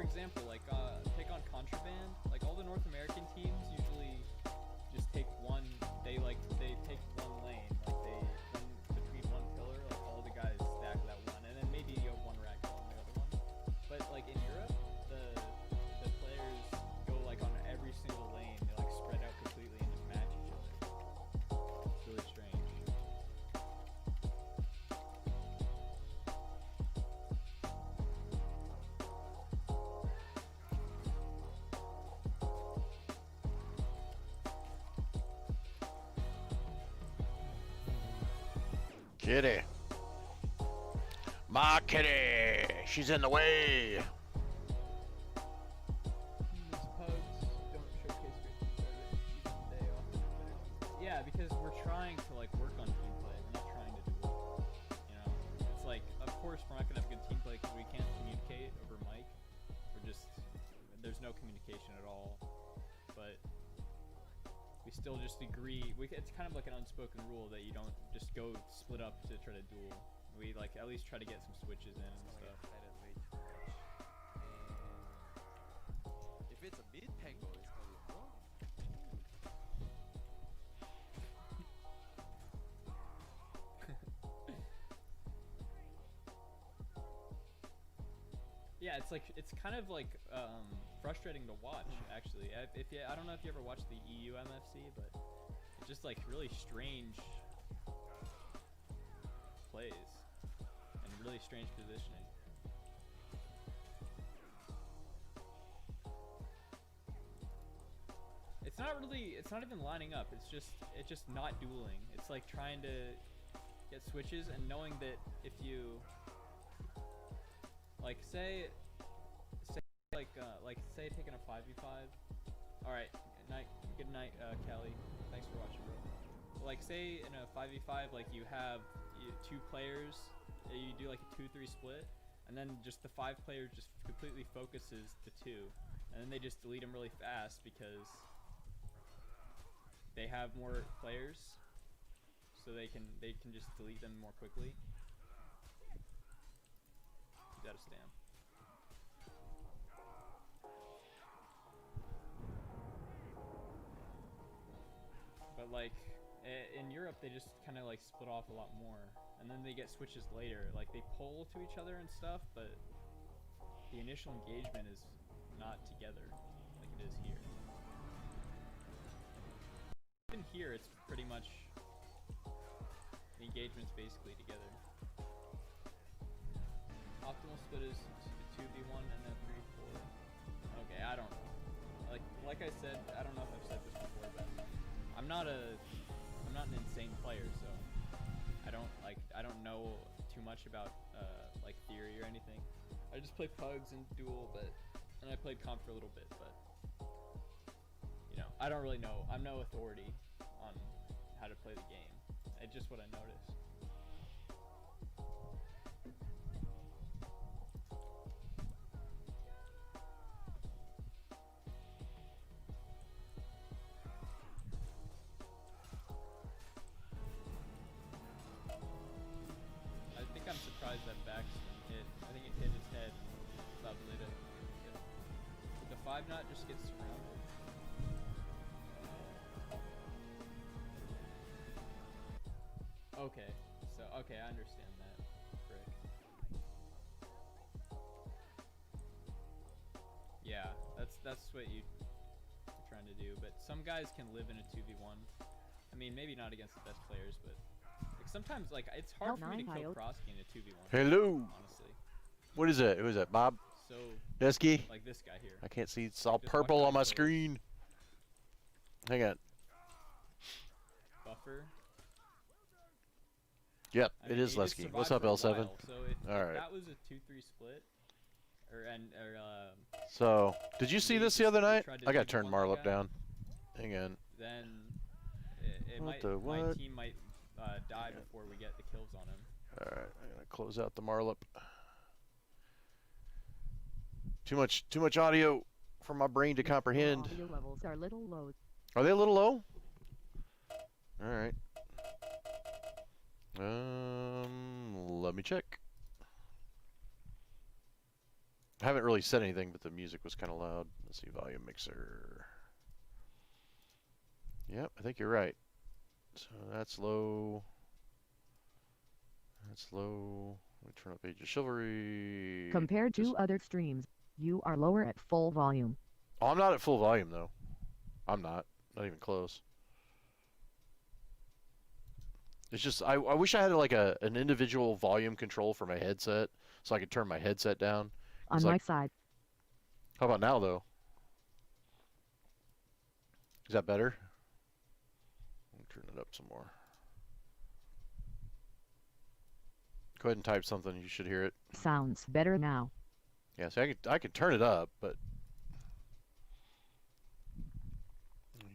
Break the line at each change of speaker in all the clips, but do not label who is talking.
example, like take on contraband. Like all the North American teams usually just take one. They take one lane. Like they run between one pillar. Like all the guys stack that one, and then maybe you have one ragdoll on the other one. But like in Europe, the players go like on every single lane. They like spread out completely and just match each other. It's really strange.
Kitty. My kitty. She's in the way.
These pugs don't showcase their day off. Yeah, because we're trying to like work on team play. We're not trying to do it. You know, it's like, of course, we're not gonna have good team play because we can't communicate over mic. We're just there's no communication at all. But we still just agree. It's kind of like an unspoken rule that you don't just go split up to try to duel. We like at least try to get some switches in and stuff.
If it's a mid tango, it's gonna be wrong.
Yeah, it's kind of like frustrating to watch actually. I don't know if you ever watched the EU MFC, but it's just like really strange plays and really strange positioning. It's not even lining up. It's just not dueling. It's like trying to get switches and knowing that if you like say taking a 5v5. All right, good night, Kelly. Thanks for watching, bro. Like say in a 5v5, like you have two players, you do like a 2-3 split, and then just the 5 players just completely focuses the 2, and then they just delete them really fast because they have more players, so they can just delete them more quickly. He's out of stam. But like in Europe, they just kind of like split off a lot more, and then they get switches later. Like they pull to each other and stuff, but the initial engagement is not together like it is here. Even here, it's pretty much the engagement's basically together. Optimal split is 2v1 and then 3-4. Okay, I don't know. Like I said, I don't know if I've said this before, but I'm not an insane player, so I don't know too much about like theory or anything. I just play pugs and duel, and I played comp for a little bit, but you know, I don't really know. I'm no authority on how to play the game. It's just what I noticed. I think I'm surprised that backspin hit. I think it hit his head. Lovely to hit. Did the 5 knot just get surrounded? Okay, so okay, I understand that. Frick. Yeah, that's what you're trying to do. But some guys can live in a 2v1. I mean, maybe not against the best players, but like sometimes like it's hard for me to kill Krosky in a 2v1.
Hello.
Honestly.
What is it? Who is that? Bob?
So
Desky?
like this guy here.
I can't see. It's all
Just
purple
watch
on my
how he plays.
screen. Hang on.
Buffer.
Yep,
I
it
mean,
is
he just
Lesky.
survived
What's up,
for a
L7?
while, so if
All right.
that was a 2-3 split,
So, did you see
we
this the
just-
other
we
night?
tried to
I gotta
2v1
turn
that
Marl
guy,
up down. Hang on.
then it
What
might
the
my
what?
team might die before we get the kills on him.
Alright, I'm gonna close out the Marl up. Too much audio for my brain to comprehend.
Audio levels are little low.
Are they a little low? Alright. Let me check. I haven't really said anything, but the music was kind of loud. Let's see, volume mixer. Yep, I think you're right. So that's low. That's low. Let me turn up Age of Chivalry.
Compared to other streams, you are lower at full volume.
Oh, I'm not at full volume, though. I'm not. Not even close. It's just, I wish I had like an individual volume control for my headset, so I could turn my headset down.
On my side.
How about now, though? Is that better? I'll turn it up some more. Go ahead and type something. You should hear it.
Sounds better now.
Yeah, see, I could turn it up, but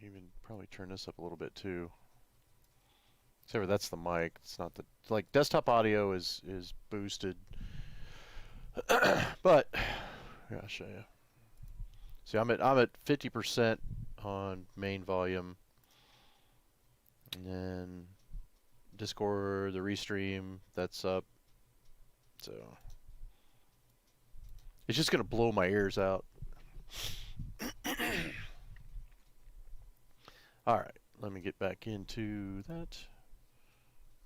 even probably turn this up a little bit too. Except for that's the mic. It's not the like desktop audio is boosted, but yeah, I'll show you. See, I'm at 50% on main volume, and then Discord, the restream, that's up. So it's just gonna blow my ears out. All right, let me get back into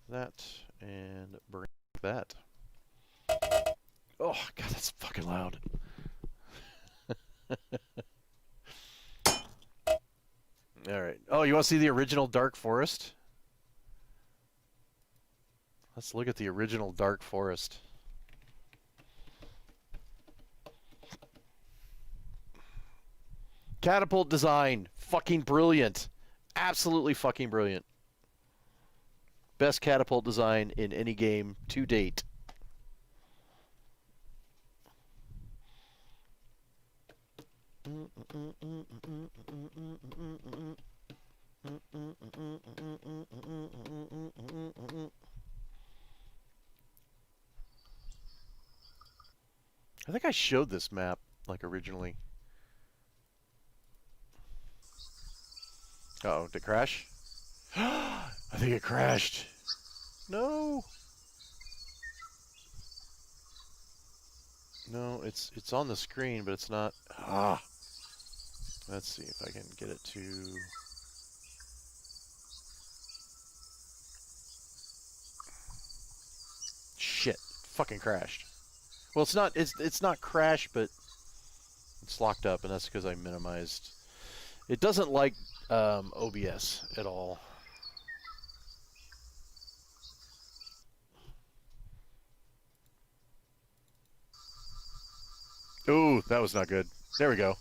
that, and bring that. Oh God, that's fucking loud. All right. Oh, you want to see the original Dark Forest? Let's look at the original Dark Forest. Catapult design, fucking brilliant. Absolutely fucking brilliant. Best catapult design in any game to date. I think I showed this map like originally. Uh-oh, did it crash? I think it crashed. No. No, it's on the screen, but it's not. Ah. Let's see if I can get it to. Shit! Fucking crashed. Well, it's not. It's not crashed, but it's locked up, and that's because I minimized. It doesn't like OBS at all. Ooh, that was not good. There we go.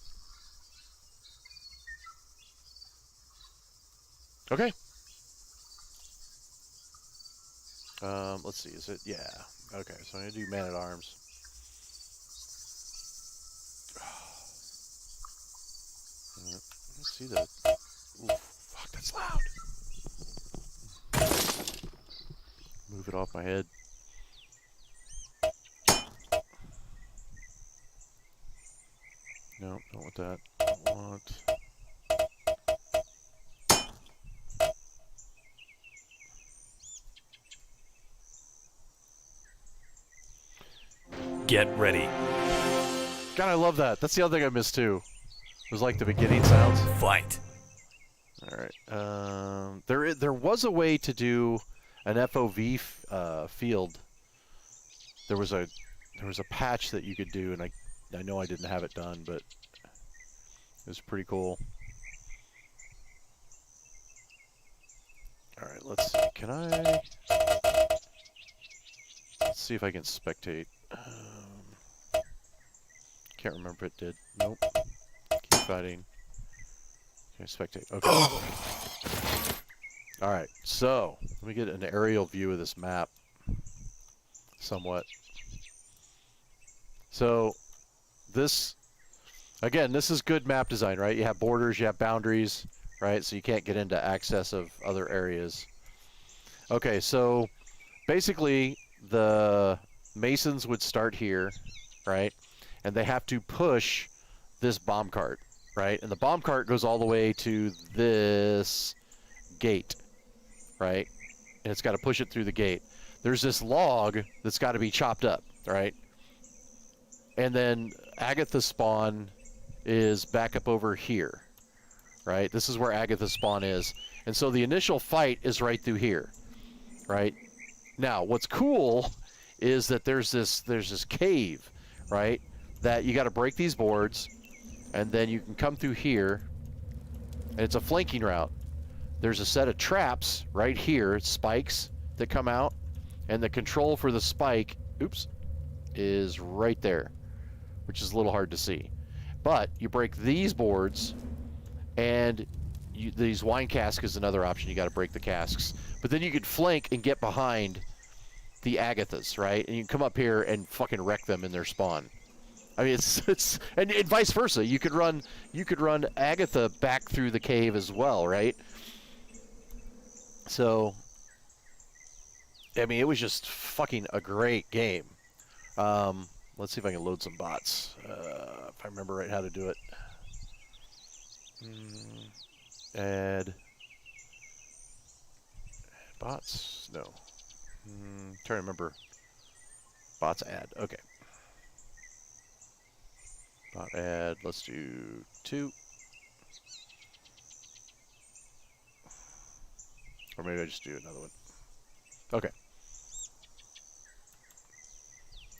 Okay. Let's see. Is it? Yeah. Okay. So I'm gonna do Man at Arms. Let's see that. Ooh, fuck, that's loud. Move it off my head. No, don't want that. Don't want.
Get ready.
God, I love that. That's the other thing I missed too. It was like the beginning sounds.
Fight.
All right. There was a way to do an FOV field. There was a patch that you could do, and I know I didn't have it done, but it was pretty cool. All right. Let's see. Can I? Let's see if I can spectate. Can't remember if it did. Nope. Keep fighting. Okay, spectate. Okay. Alright, so let me get an aerial view of this map. Somewhat. So, this, again, this is good map design, right? You have borders, you have boundaries, right? So you can't get into access of other areas. Okay, so basically the Masons would start here, right? And they have to push this bomb cart, right? And the bomb cart goes all the way to this gate, right? And it's got to push it through the gate. There's this log that's got to be chopped up, right? and then Agatha spawn is back up over here, right? This is where Agatha spawn is. And so the initial fight is right through here, right? Now, what's cool is that there's this cave, right? That you got to break these boards, and then you can come through here, and it's a flanking route. There's a set of traps right here, spikes that come out, and the control for the spike, oops, is right there, which is a little hard to see. But you break these boards, and these wine casks is another option. You got to break the casks. But then you could flank and get behind the Agathas, right? And you can come up here and fucking wreck them in their spawn. I mean, it's and vice versa. You could run Agatha back through the cave as well, right? So, I mean, it was just fucking a great game. Let's see if I can load some bots. If I remember right how to do it. Add bots? No. Trying to remember. Bots add. Okay. Bot add. Let's do 2. Or maybe I just do another one. Okay.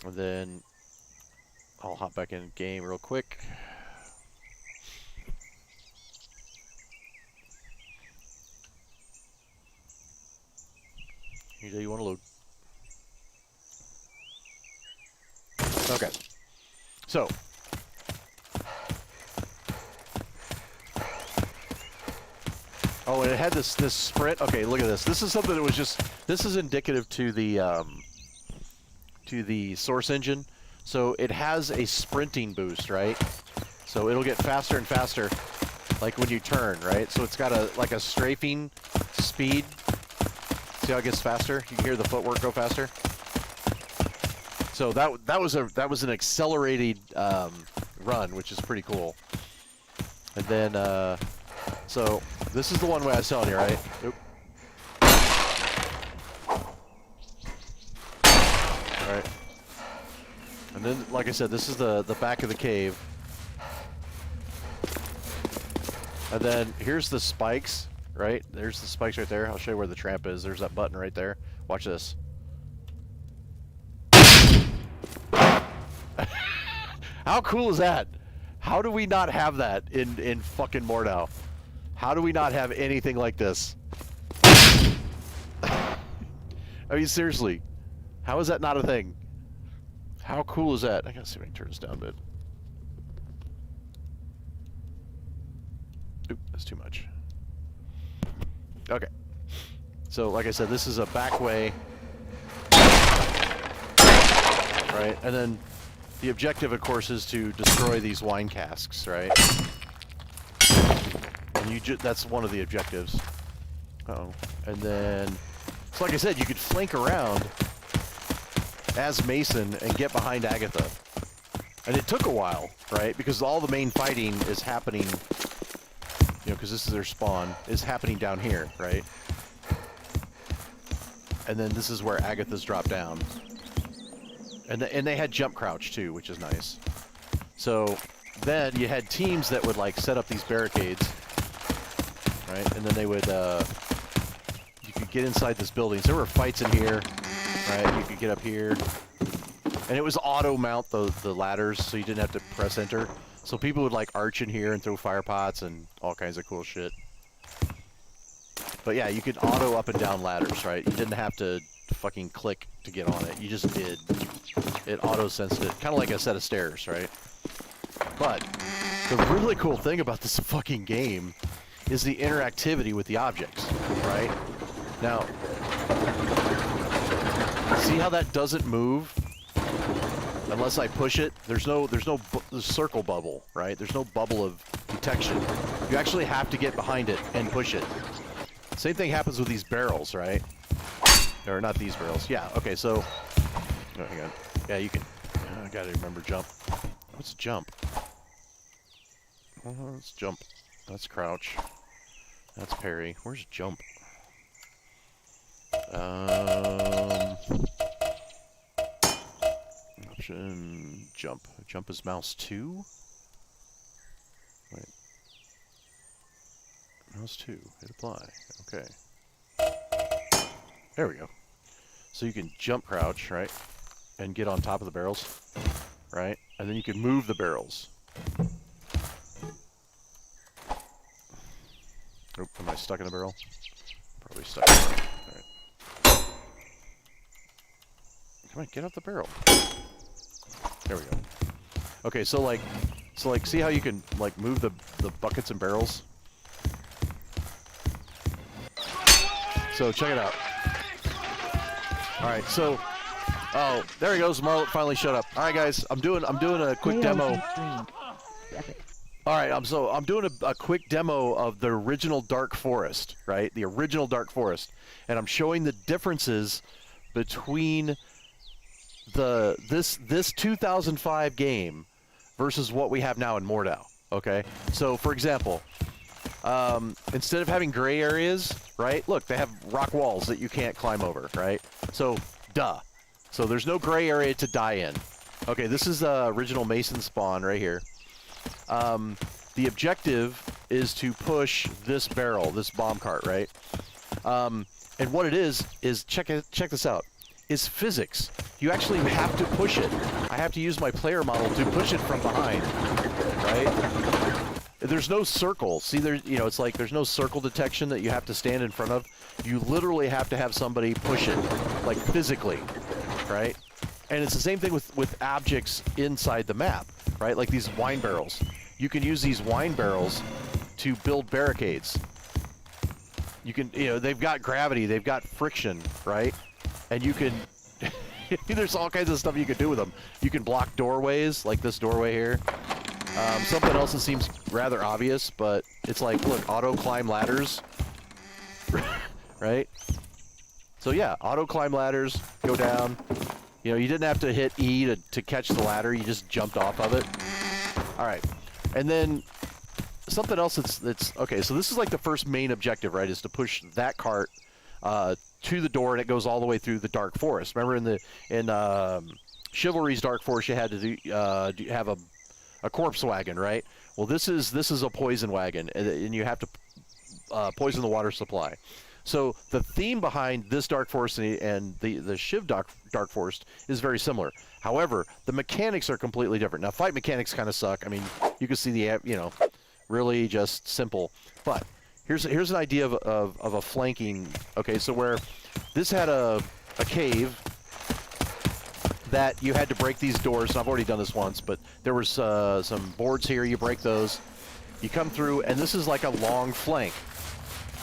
And then I'll hop back in game real quick. You want to load. Okay. So. Oh, and it had this sprint. Okay, look at this. This is something that was just. This is indicative to the source engine. So it has a sprinting boost, right? So it'll get faster and faster, like when you turn, right? So it's got like a strafing speed. See how it gets faster? You can hear the footwork go faster. So that was an accelerated run, which is pretty cool. And then so this is the one way I was telling you, right? Oop. All right. And then, like I said, this is the back of the cave. And then here's the spikes, right? There's the spikes right there. I'll show you where the tramp is. There's that button right there. Watch this. How cool is that? How do we not have that in fucking Mordau? How do we not have anything like this? I mean, seriously. How is that not a thing? How cool is that? I gotta see if I can turn this down a bit. Oop, that's too much. Okay. So, like I said, this is a back way. Right? And then the objective, of course, is to destroy these wine casks, right? And that's one of the objectives. Uh-oh. And then, so like I said, you could flank around as Mason and get behind Agatha. And it took a while, right? Because all the main fighting is happening, you know, because this is their spawn, is happening down here, right? And then this is where Agatha's dropped down. And they had jump crouch too, which is nice. So then you had teams that would like set up these barricades, right? And then they would, you could get inside this building. So there were fights in here, right? You could get up here. And it was auto mount the ladders, so you didn't have to press enter. So people would like arch in here and throw fire pots and all kinds of cool shit. But yeah, you could auto up and down ladders, right? You didn't have to fucking click to get on it. You just did. It auto-sensed it. Kind of like a set of stairs, right? But the really cool thing about this fucking game is the interactivity with the objects, right? Now, see how that doesn't move unless I push it? There's no circle bubble, right? There's no bubble of detection. You actually have to get behind it and push it. Same thing happens with these barrels, right? Or not these barrels. Yeah, okay, so... Oh, hang on. Yeah, you can... I gotta remember jump. What's jump? Let's jump. That's crouch. That's parry. Where's jump? option, jump. Jump is mouse 2? Wait. Mouse 2, hit apply, okay. There we go. So you can jump crouch, right? And get on top of the barrels, right? And then you can move the barrels. Oop, am I stuck in a barrel? Probably stuck in a barrel. Alright. Come on, get off the barrel. There we go. Okay, so like, see how you can like move the buckets and barrels? So check it out. All right, so, oh, there he goes. Marlon finally showed up. All right, guys, I'm doing a quick demo. All right, I'm doing a quick demo of the original Dark Forest, right? The original Dark Forest, and I'm showing the differences between this 2005 game versus what we have now in Mordau. Okay, so for example, instead of having gray areas, right? Look, they have rock walls that you can't climb over, right? So, duh. So there's no gray area to die in. Okay, this is the original Mason spawn right here. The objective is to push this barrel, this bomb cart, right? And what it is check this out. Is physics. You actually have to push it. I have to use my player model to push it from behind, right? There's no circle. See, it's like there's no circle detection that you have to stand in front of. You literally have to have somebody push it, like physically, right? And it's the same thing with objects inside the map, right? Like these wine barrels. You can use these wine barrels to build barricades. You can, they've got gravity, they've got friction, right? And you can, there's all kinds of stuff you can do with them. You can block doorways, like this doorway here. Something else that seems rather obvious, but it's like, look, auto climb ladders, right? So yeah, auto climb ladders, go down. You didn't have to hit E to catch the ladder, you just jumped off of it. All right, and then something else that's okay, so this is like the first main objective, right, is to push that cart to the door, and it goes all the way through the Dark Forest. Remember in Chivalry's Dark Forest, you had to have a corpse wagon, right? Well, this is a poison wagon, and you have to poison the water supply. So the theme behind this Dark Forest and the Shiv Dark Forest is very similar. However, the mechanics are completely different. Now, fight mechanics kind of suck. I mean, you can see the really just simple. But here's an idea of a flanking. Okay, so where this had a cave that you had to break these doors. And I've already done this once, but there was some boards here. You break those, you come through, and this is like a long flank,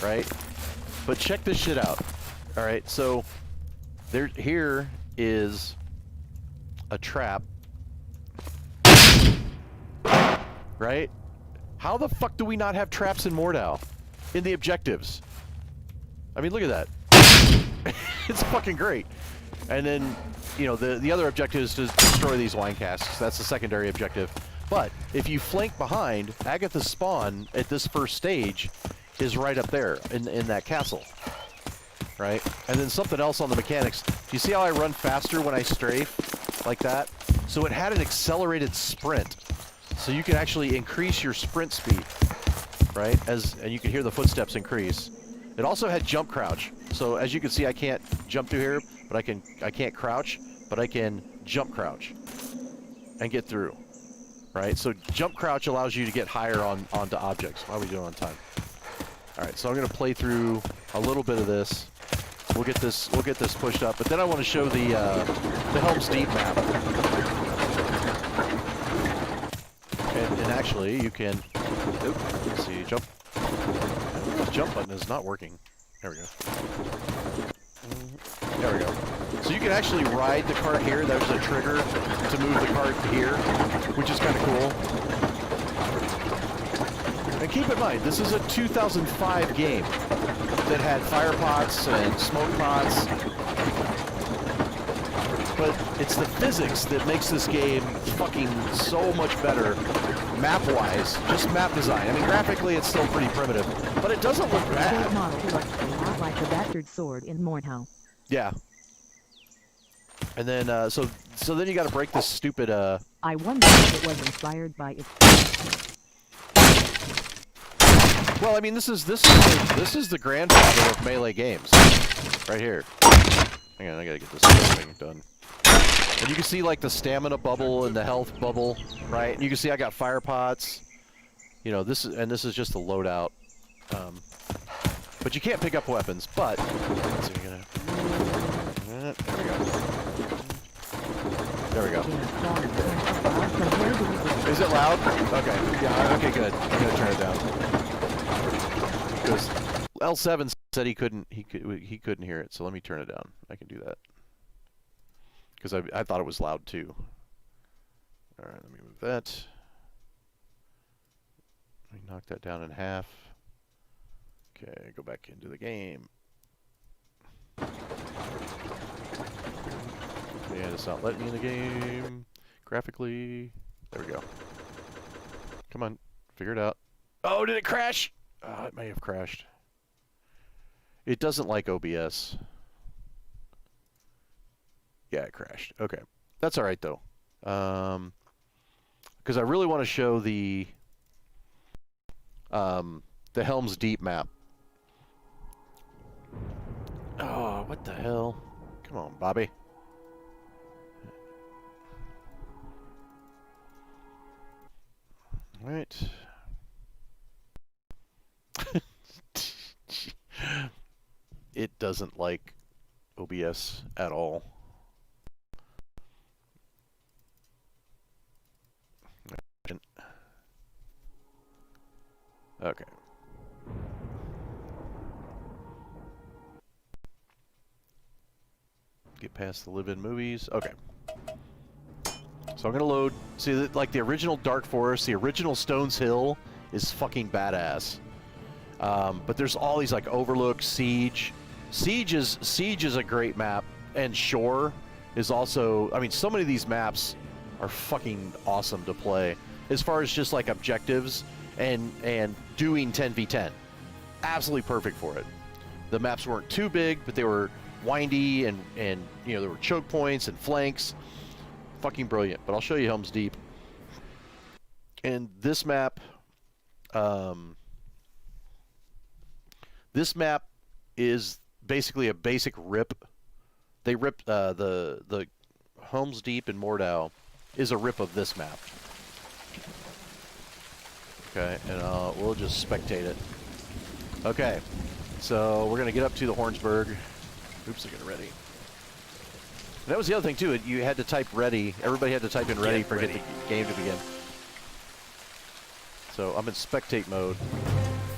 right? But check this shit out. All right, so here is a trap, right? How the fuck do we not have traps in Mordau in the objectives? I mean, look at that. It's fucking great. And then, the other objective is to destroy these wine casks. That's the secondary objective. But if you flank behind, Agatha's spawn at this first stage is right up there in that castle, right? And then something else on the mechanics. Do you see how I run faster when I strafe like that? So it had an accelerated sprint. So you can actually increase your sprint speed, right? And you can hear the footsteps increase. It also had jump crouch. So as you can see, I can't jump through here, but I can't crouch, but I can jump crouch and get through, right? So jump crouch allows you to get higher onto objects. How are we doing on time? All right, so I'm going to play through a little bit of this. We'll get this pushed up, but then I want to show the Helm's Deep map. And actually, you can. Let's see, jump. The jump button is not working. There we go. There we go. So you can actually ride the cart here. There's a trigger to move the cart here, which is kind of cool. And keep in mind, this is a 2005 game that had fire pots and smoke pots. But it's the physics that makes this game fucking so much better map-wise, just map design. I mean, graphically it's still pretty primitive, but it doesn't look bad.
Model looks a lot like the bastard sword in Mordau.
Yeah. And then, so then you got to break this stupid,
I wonder if it was inspired by it.
Well, I mean, this is the grandfather of melee games, right here. Hang on, I gotta get this thing done. And you can see like the stamina bubble and the health bubble, right? And you can see I got fire pots. You know, this is just a loadout. But you can't pick up weapons. But let's see, there we go. Is it loud? Okay. Yeah. Okay. Good. I'm gonna turn it down. Because L7 said he couldn't hear it. So let me turn it down. I can do that. Because I thought it was loud too. All right. Let me move that. Let me knock that down in half. Okay. Go back into the game. Yeah, it's not letting me in the game. Graphically. There we go. Come on. Figure it out. Oh, did it crash? Oh, it may have crashed. It doesn't like OBS. Yeah, it crashed. Okay. That's alright, though. Because I really want to show the Helm's Deep map. Oh, what the hell? Come on, Bobby. Alright. It doesn't like OBS at all. Okay. Get past the live-in movies. Okay. So I'm gonna load. See, like the original Dark Forest, the original Stones Hill is fucking badass. But there's all these like Overlook, Siege. Siege is a great map, and Shore is also. I mean, so many of these maps are fucking awesome to play. As far as just like objectives and doing 10v10, absolutely perfect for it. The maps weren't too big, but they were windy and you know there were choke points and flanks. Fucking brilliant. But I'll show you Helm's Deep. And this map, is basically a basic rip. They ripped the Helm's Deep in Mordau is a rip of this map. Okay, and we'll just spectate it. Okay, so we're gonna get up to the Hornsberg. Oops, I got it ready. And that was the other thing too. You had to type ready. Everybody had to type in ready for the game to begin. So I'm in spectate mode.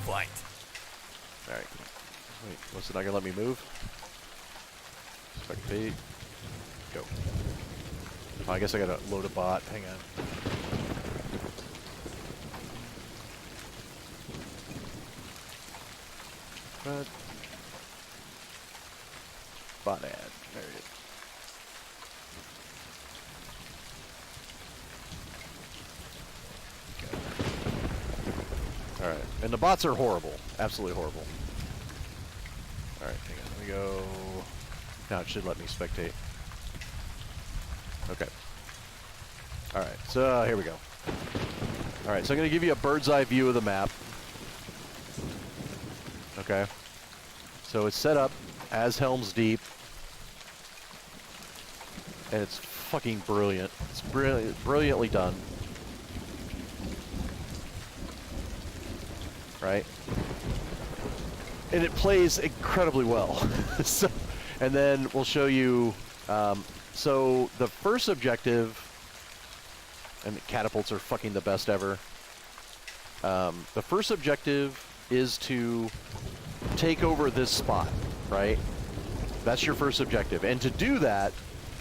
Fight.
All right. Wait, what's it not gonna let me move? Spectate. Go. Oh, I guess I gotta load a bot. Hang on. Bot ad. There it is. Alright, and the bots are horrible. Absolutely horrible. Alright, hang on, let me go... Now it should let me spectate. Okay. Alright, so here we go. Alright, so I'm going to give you a bird's eye view of the map. Okay. So it's set up as Helm's Deep. And it's fucking brilliant. It's brilliantly done. Right? And it plays incredibly well. So, and then we'll show you, so the first objective, and the catapults are fucking the best ever. The first objective is to take over this spot, right? That's your first objective. And to do that,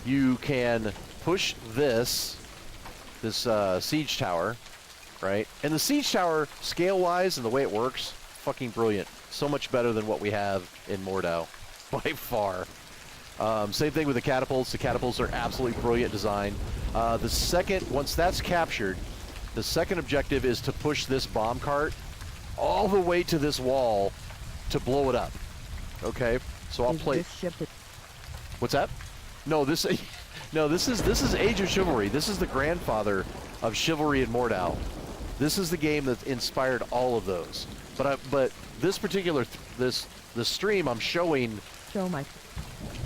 you can push this siege tower, right? And the siege tower, scale-wise and the way it works, fucking brilliant. So much better than what we have in Mordau, by far. Same thing with the catapults. The catapults are absolutely brilliant design. The second, once that's captured, the second objective is to push this bomb cart all the way to this wall to blow it up. Okay? So I'll play...
This ship
What's that? No, this... No, this is Age of Chivalry. This is the grandfather of Chivalry and Mordhau. This is the game that inspired all of those. But this particular this stream I'm showing.
Show my.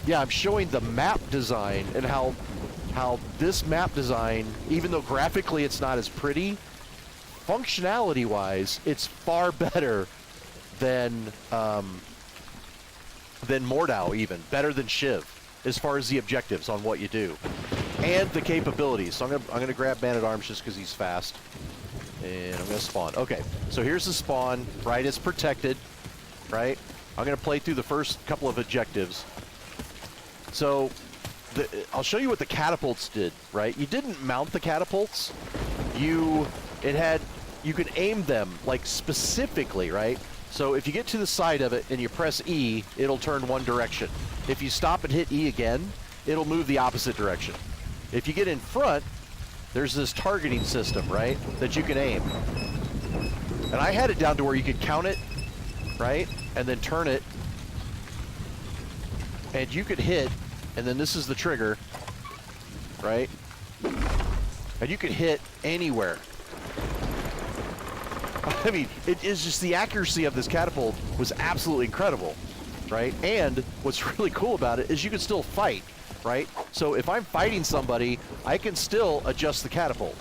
Yeah, I'm showing the map design and how this map design, even though graphically it's not as pretty, functionality-wise, it's far better than Mordhau, even better than Shiv, as far as the objectives on what you do and the capabilities. So I'm gonna grab Man-at-Arms just because he's fast, and I'm gonna spawn. Okay, so here's the spawn. Right, it's protected. Right, I'm gonna play through the first couple of objectives. So I'll show you what the catapults did. Right, you didn't mount the catapults. You could aim them like specifically. Right. So if you get to the side of it and you press E, it'll turn one direction. If you stop and hit E again, it'll move the opposite direction. If you get in front, there's this targeting system, right, that you can aim. And I had it down to where you could count it, right, and then turn it, and you could hit, and then this is the trigger, right, and you could hit anywhere. I mean, it is just the accuracy of this catapult was absolutely incredible, right? And what's really cool about it is you can still fight, right? So if I'm fighting somebody, I can still adjust the catapult.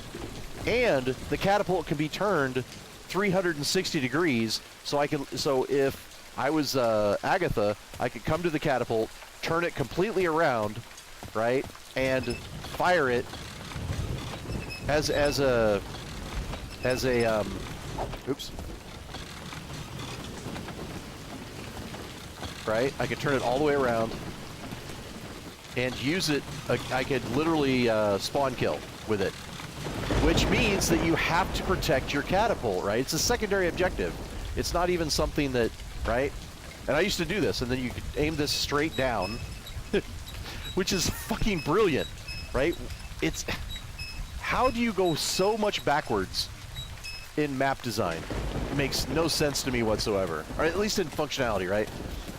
And the catapult can be turned 360 degrees, so if I was Agatha, I could come to the catapult, turn it completely around, right? And fire it as a oops. Right? I could turn it all the way around and use it. I could literally spawn kill with it. Which means that you have to protect your catapult, right? It's a secondary objective. It's not even something that, right? And I used to do this, and then you could aim this straight down, which is fucking brilliant, right? It's, how do you go so much backwards in map design? It makes no sense to me whatsoever, or at least in functionality, right?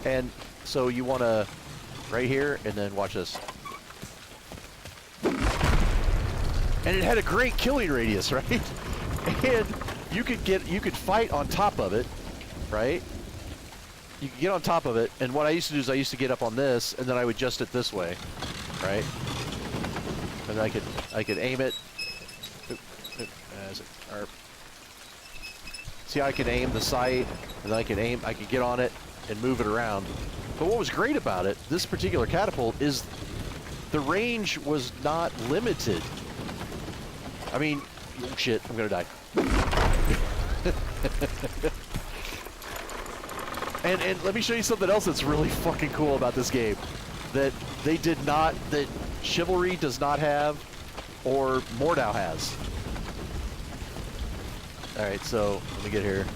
And so you want to right here, and then watch this, and it had a great killing radius, right? And you could fight on top of it, right? You could get on top of it, and what I used to do is I used to get up on this, and then I would adjust it this way, right? And I could aim it. See how I can aim the sight, and then I could get on it and move it around. But what was great about it, this particular catapult, is the range was not limited. I mean, oh shit, I'm gonna die. and let me show you something else that's really fucking cool about this game that that Chivalry does not have, or Mordhau has. Alright, so let me get here.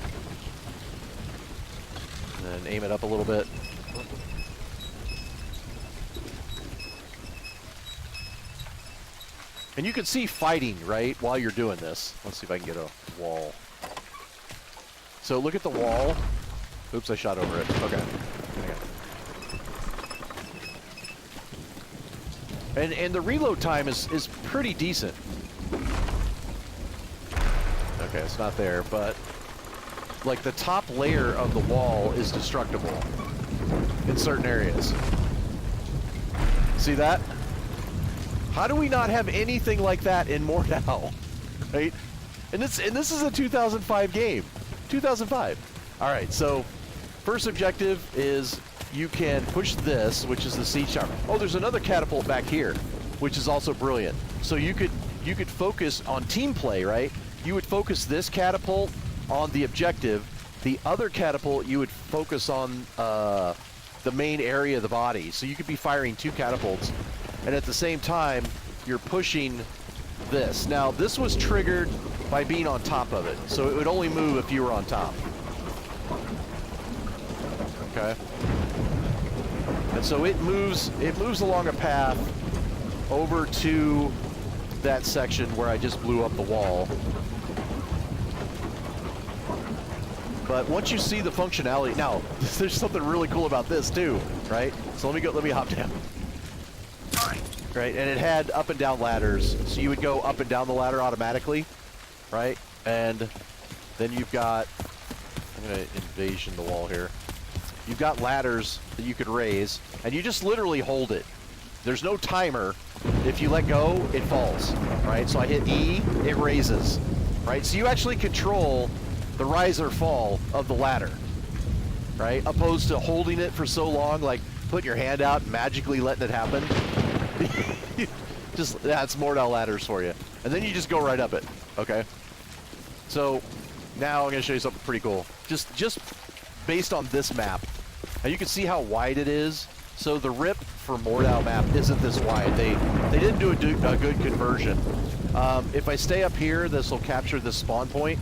And then aim it up a little bit. And you can see fighting, right, while you're doing this. Let's see if I can get a wall. So look at the wall. Oops, I shot over it. Okay. Hang on. And the reload time is pretty decent. Okay, it's not there, but like the top layer of the wall is destructible in certain areas. See that? How do we not have anything like that in Mordhau? Right? And this is a 2005 game. 2005. All right, so first objective is you can push this, which is the siege tower. Oh, there's another catapult back here, which is also brilliant. So you could focus on team play, right? You would focus this catapult on the objective. The other catapult you would focus on the main area of the body. So you could be firing two catapults, and at the same time you're pushing this. Now this was triggered by being on top of it, so it would only move if you were on top. Okay. And so it moves along a path over to that section where I just blew up the wall. But once you see the functionality, now there's something really cool about this too, right? So let me hop down. All right. right? And it had up and down ladders, so you would go up and down the ladder automatically, right? And then you've got, I'm gonna invasion the wall here. You've got ladders that you could raise, and you just literally hold it. There's no timer. If you let go, it falls, right? So I hit E, it raises, right? So you actually control the rise or fall of the ladder, right? Opposed to holding it for so long, like putting your hand out and magically letting it happen. Just, that's Mordau ladders for you. And then you just go right up it, okay? So now I'm gonna show you something pretty cool. Just based on this map. Now you can see how wide it is. So the rip for Mordau map isn't this wide. They didn't do a good conversion. If I stay up here, this will capture the spawn point.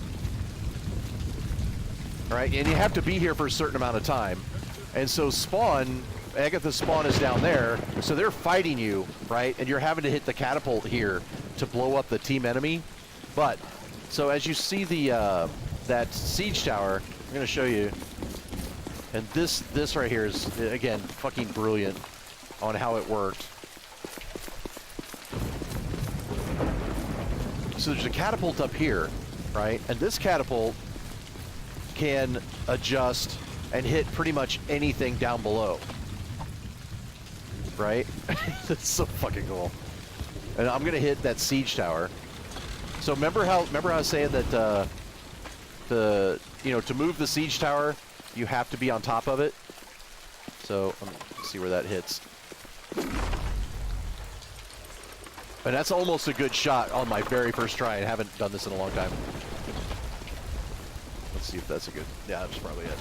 All right, and you have to be here for a certain amount of time. And so spawn, Agatha's spawn is down there, so they're fighting you, right? And you're having to hit the catapult here to blow up the team enemy. But, so as you see the that siege tower, I'm gonna show you. And this right here is, again, fucking brilliant on how it worked. So there's a catapult up here, right? And this catapult can adjust and hit pretty much anything down below. Right? It's so fucking cool. And I'm gonna hit that siege tower. So remember how I was saying that to move the siege tower, you have to be on top of it. So let's see where that hits. And that's almost a good shot on my very first try. I haven't done this in a long time. Let's see if that's a good, yeah, that's probably it.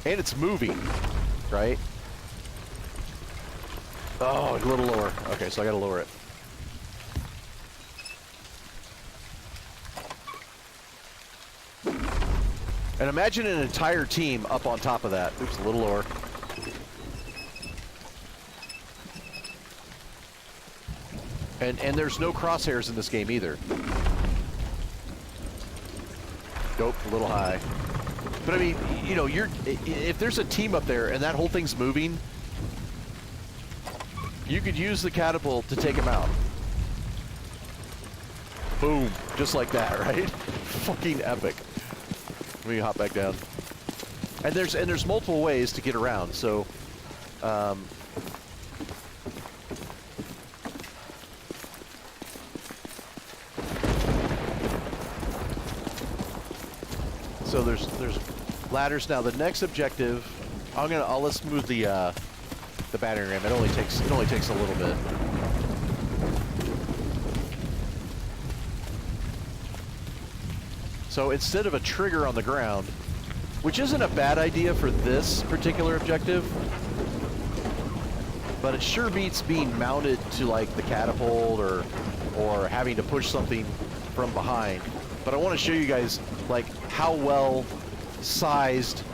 And it's moving, right? Oh, a little lower. Okay, so I gotta lower it. And imagine an entire team up on top of that. Oops, a little lower. And there's no crosshairs in this game either. Nope, a little high. But I mean, you know, if there's a team up there and that whole thing's moving, you could use the catapult to take them out. Boom, just like that, right? Fucking epic. Let me hop back down. And there's multiple ways to get around. So, so there's ladders. Now the next objective, let's move the battering ram. It only takes a little bit. So instead of a trigger on the ground, which isn't a bad idea for this particular objective, but it sure beats being mounted to like the catapult or having to push something from behind. But I want to show you guys like how well sized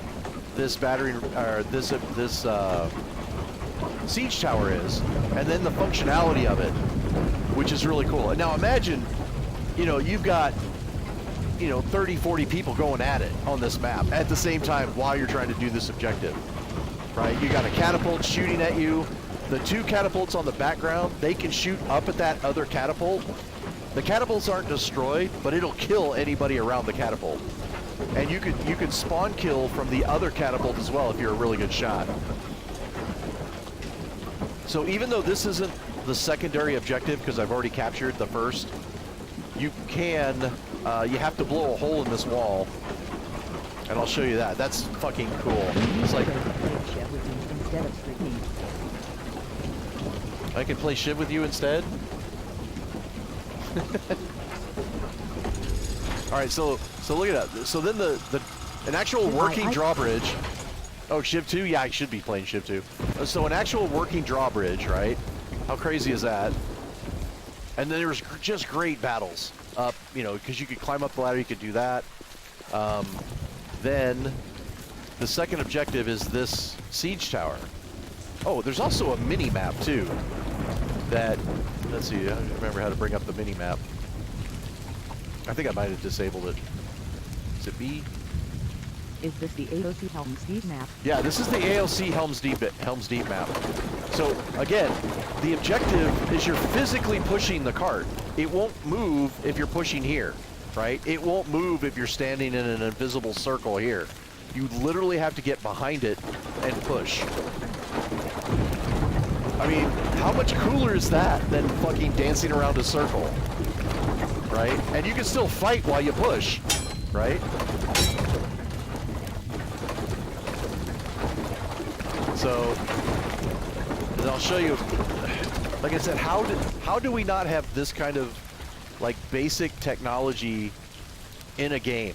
this battery or this siege tower is, and then the functionality of it, which is really cool. And now imagine, you know, you've got 30, 40 people going at it on this map at the same time while you're trying to do this objective, right? You got a catapult shooting at you. The two catapults on the background, they can shoot up at that other catapult. The catapults aren't destroyed, but it'll kill anybody around the catapult. And you could spawn kill from the other catapult as well if you're a really good shot. So even though this isn't the secondary objective, because I've already captured the first, you can, you have to blow a hole in this wall, and I'll show you that. That's fucking cool. It's like, I can play Shiv with you instead? All right, so look at that. So then an actual working drawbridge. Oh, Shiv 2? Yeah, I should be playing Shiv 2. So an actual working drawbridge, right? How crazy is that? And then there was just great battles up, because you could climb up the ladder, you could do that. Then the second objective is this siege tower. Oh, there's also a mini map too. That, let's see, I don't remember how to bring up the mini map. I think I might have disabled it. Is it B?
Is this the AOC Helm's Deep map?
Yeah, this is the AOC Helm's Deep map. So again, the objective is you're physically pushing the cart. It won't move if you're pushing here, right? It won't move if you're standing in an invisible circle here. You literally have to get behind it and push. I mean, how much cooler is that than fucking dancing around a circle, right? And you can still fight while you push, right? So, and I'll show you, like I said, how do we not have this kind of like basic technology in a game?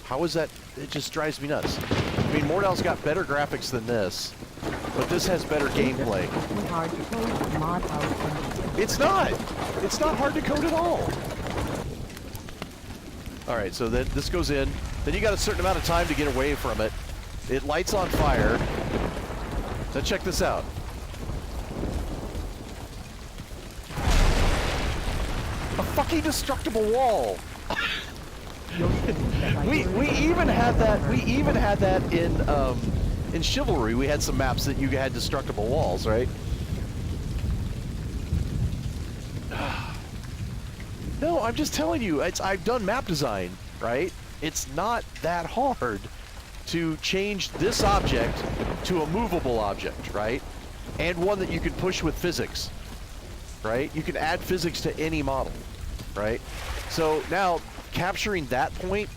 How is that? It just drives me nuts. I mean, Mordal's got better graphics than this, but this has better gameplay.
Hard to code mod out.
It's not. It's not hard to code at all. All right, so then this goes in. Then you got a certain amount of time to get away from it. It lights on fire. Then check this out. A fucking destructible wall. we even had that. We even had that in Chivalry. We had some maps that you had destructible walls, right? No, I'm just telling you. I've done map design, right? It's not that hard to change this object to a movable object, right? And one that you can push with physics, right? You can add physics to any model, right? So now capturing that point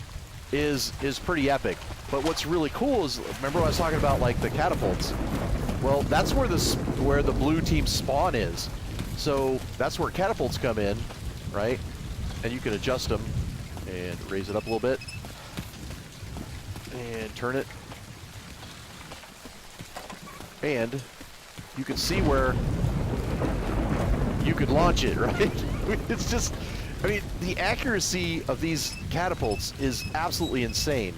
is pretty epic. But what's really cool is, remember I was talking about like the catapults? Well, that's where the blue team spawn is. So that's where catapults come in, right? And you can adjust them and raise it up a little bit and turn it. And you can see where you could launch it, right? It's just, I mean, the accuracy of these catapults is absolutely insane.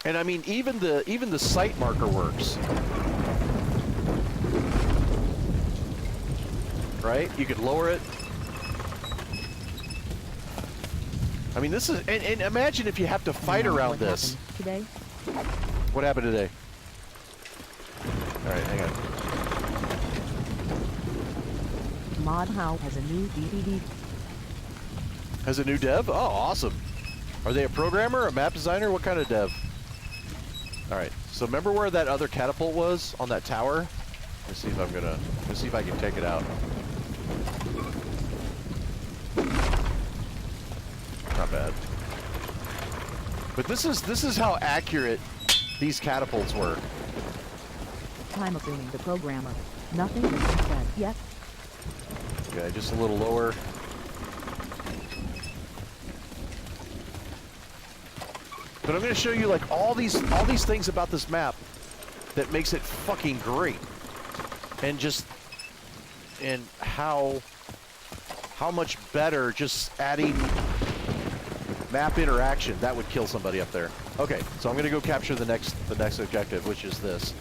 And I mean, even the sight marker works. Right? You could lower it. I mean, this is, and imagine if you have to fight around this.
Today?
What happened today? All right, hang on.
Mod How has a new DVD.
Has a new dev? Oh, awesome. Are they a programmer, a map designer? What kind of dev? All right, so remember where that other catapult was on that tower? Let's see if let's see if I can take it out. Not bad. But this is how accurate these catapults were.
I'm assuming the programmer. Nothing has been said yet.
Okay, just a little lower. But I'm going to show you like all these things about this map that makes it fucking great, and how much better just adding map interaction that would kill somebody up there. Okay, so I'm going to go capture the next objective, which is this.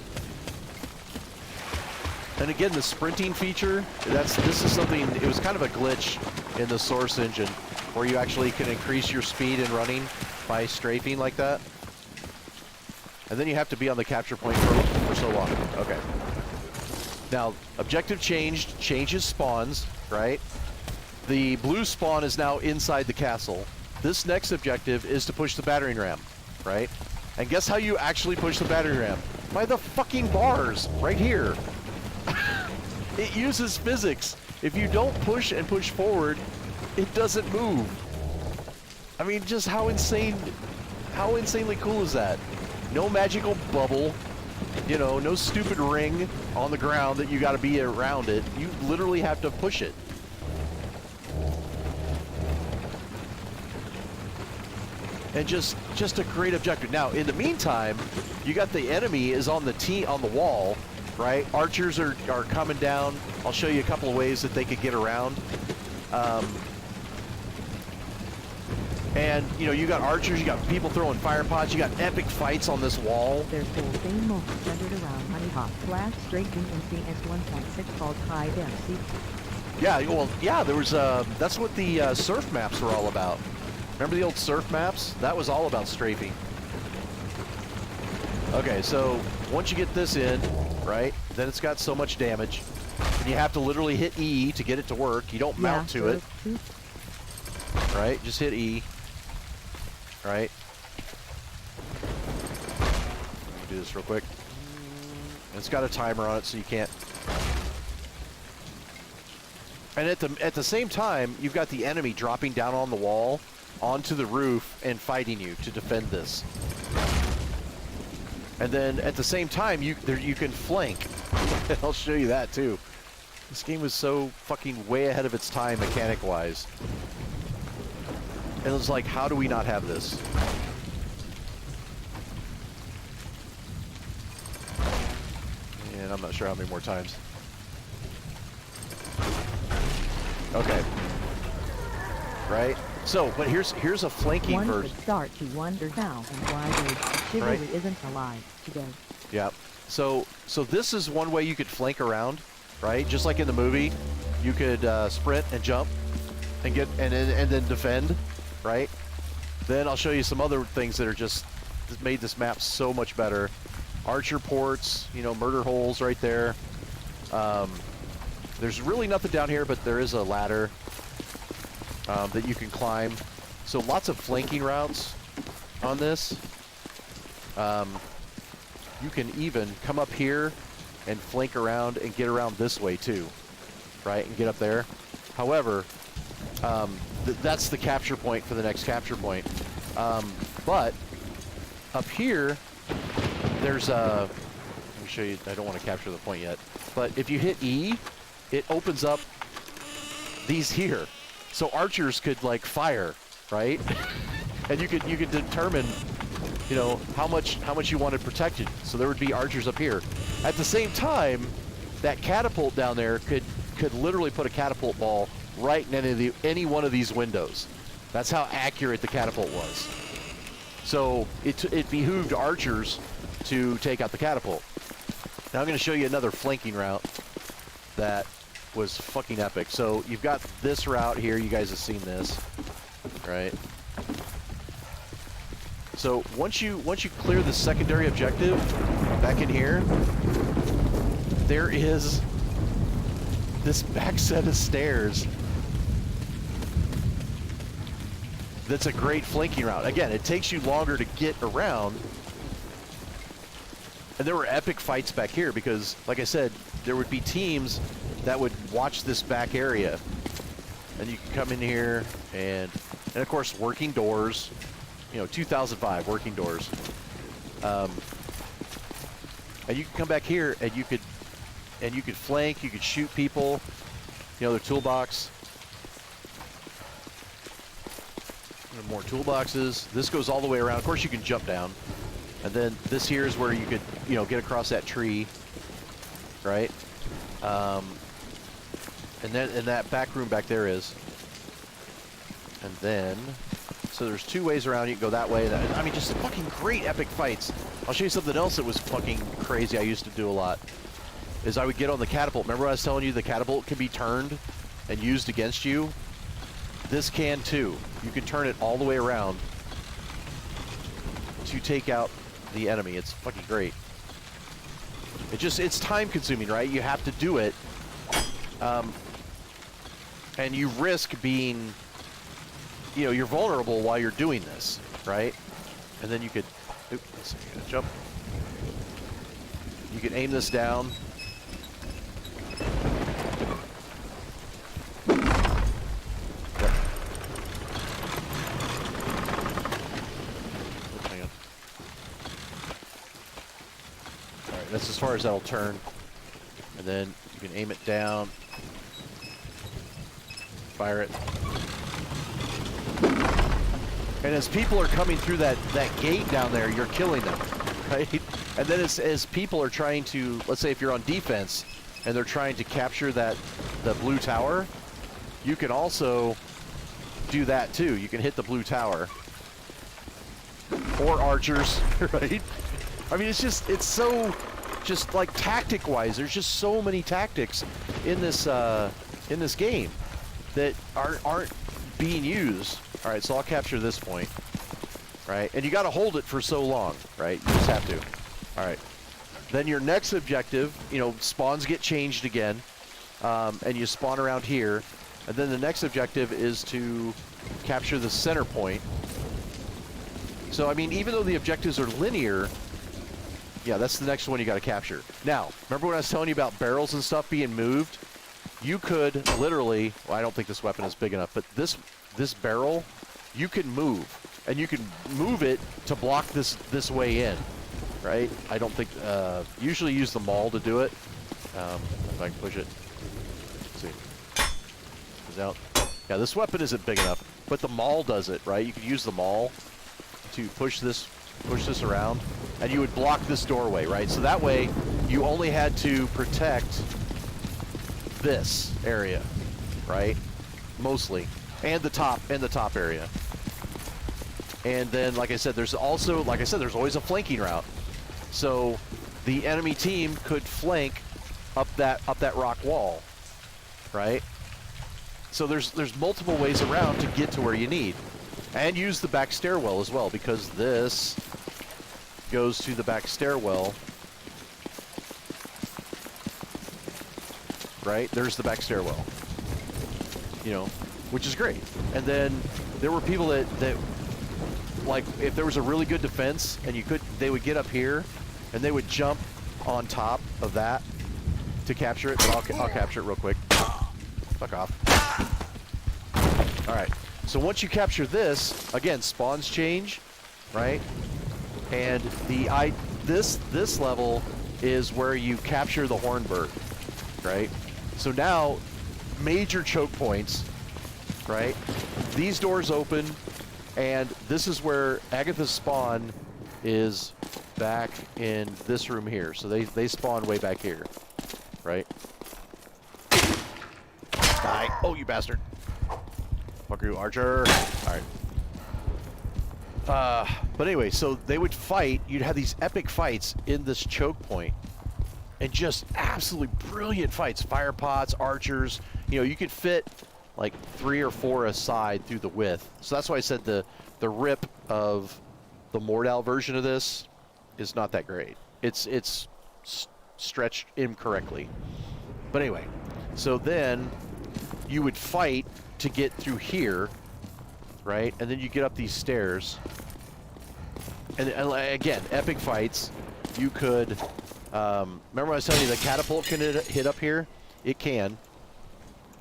And again, the sprinting feature, this is something, it was kind of a glitch in the Source engine where you actually can increase your speed in running by strafing like that. And then you have to be on the capture point for so long. Okay. Now, objective changes spawns, right? The blue spawn is now inside the castle. This next objective is to push the battering ram, right? And guess how you actually push the battering ram? By the fucking bars, right here. It uses physics. If you don't push and push forward, it doesn't move. I mean, just how insanely cool is that? No magical bubble, you know, no stupid ring on the ground that you gotta be around it. You literally have to push it. And just a great objective. Now, in the meantime, you got the enemy is on the wall, right? Archers are coming down. I'll show you a couple of ways that they could get around. And, you know, you got archers, you got people throwing fire pots, you got epic fights on this wall.
There's whole thing most centered around Honey Hot Flash straight in CS 1.6 called High Density.
Yeah, well, yeah, there was, that's what the surf maps were all about. Remember the old surf maps? That was all about strafing. Okay, so once you get this in, right, then it's got so much damage. And you have to literally hit E to get it to work. You don't mount to it. Right? Just hit E. Right? Let me do this real quick. It's got a timer on it, so you can't. And at the same time, you've got the enemy dropping down on the wall, onto the roof, and fighting you to defend this. And then at the same time, you can flank. I'll show you that too. This game was so fucking way ahead of its time mechanic-wise. And it was like, how do we not have this? And I'm not sure how many more times. Okay. Right? So, but here's a flanking
One
version.
could start to wonder how and why chivalry
Right.
isn't alive today.
Yeah. So this is one way you could flank around, right? Just like in the movie, you could sprint and jump and get and then defend, right? Then I'll show you some other things that are just made this map so much better. Archer ports, you know, murder holes right there. There's really nothing down here, but there is a ladder that you can climb. So lots of flanking routes on this. You can even come up here and flank around and get around this way too, right? And get up there. However, that's the capture point for the next capture point. But up here, there's a... Let me show you. I don't want to capture the point yet. But if you hit E, it opens up these here. So archers could like fire, right? And you could determine, you know, how much you wanted protected. So there would be archers up here. At the same time, that catapult down there could literally put a catapult ball right in any one of these windows. That's how accurate the catapult was. So it behooved archers to take out the catapult. Now I'm going to show you another flanking route that was fucking epic. So you've got this route here. You guys have seen this, right? So once you clear the secondary objective back in here, there is this back set of stairs. That's a great flanking route. Again, it takes you longer to get around. And there were epic fights back here because, like I said, there would be teams that would watch this back area. And you can come in here and of course, working doors. You know, 2005 working doors. And you can come back here and you could flank, you could shoot people. You know, their toolbox. And more toolboxes. This goes all the way around. Of course, you can jump down. And then this here is where you could, you know, get across that tree, right? And then in that back room back there is. And then, so there's two ways around. You can go that way. I mean, just fucking great epic fights. I'll show you something else that was fucking crazy I used to do a lot. Is I would get on the catapult. Remember I was telling you the catapult can be turned and used against you? This can too. You can turn it all the way around to take out the enemy. It's fucking great. It's time consuming, right? You have to do it. And you risk being, you know, you're vulnerable while you're doing this, right? And then you could, oops, let's see, jump. You can aim this down. That's as far as that'll turn. And then you can aim it down. Fire it. And as people are coming through that gate down there, you're killing them, right? And then as people are trying to, let's say if you're on defense and they're trying to capture the blue tower, you can also do that too. You can hit the blue tower. Or archers, right? I mean, it's so, just like tactic-wise, there's just so many tactics in this game that aren't being used All right, so I'll capture this point, right? And you got to hold it for so long, right? You just have to. All right. Then your next objective, you know, spawns get changed again, and you spawn around here. And then the next objective is to capture the center point. So, I mean, even though the objectives are linear, yeah, that's the next one you got to capture. Now, remember when I was telling you about barrels and stuff being moved? You could literally, well, I don't think this weapon is big enough, but this barrel, you can move, and you can move it to block this way in, right? I don't think, usually use the maul to do it. If I can push it. Let's see. Goes out. Yeah, this weapon isn't big enough, but the maul does it, right? You could use the maul to push this around, and you would block this doorway, right? So that way, you only had to protect this area, right? Mostly, and the top area. And then, like I said, there's also, like I said, there's always a flanking route. So the enemy team could flank up that rock wall, right? So there's multiple ways around to get to where you need. And use the back stairwell as well, because this goes to the back stairwell. Right? There's the back stairwell. You know, which is great. And then there were people that like, if there was a really good defense and they would get up here and they would jump on top of that to capture it. But I'll capture it real quick. Fuck off. All right. So once you capture this, again, spawns change, right? And this level is where you capture the Hornbird, right? So now, major choke points, right? These doors open, and this is where Agatha's spawn is back in this room here. So they spawn way back here, right? Die. Oh, you bastard. Fuck you, Archer. Alright. But anyway, so they would fight. You'd have these epic fights in this choke point. And just absolutely brilliant fights. Fire pots, archers. You know, you could fit like 3 or 4 aside through the width. So that's why I said the rip of the Mordal version of this is not that great. It's stretched incorrectly. But anyway, so then you would fight to get through here, right? And then you get up these stairs. And again, epic fights. You could, remember when I was telling you the catapult can hit up here? It can,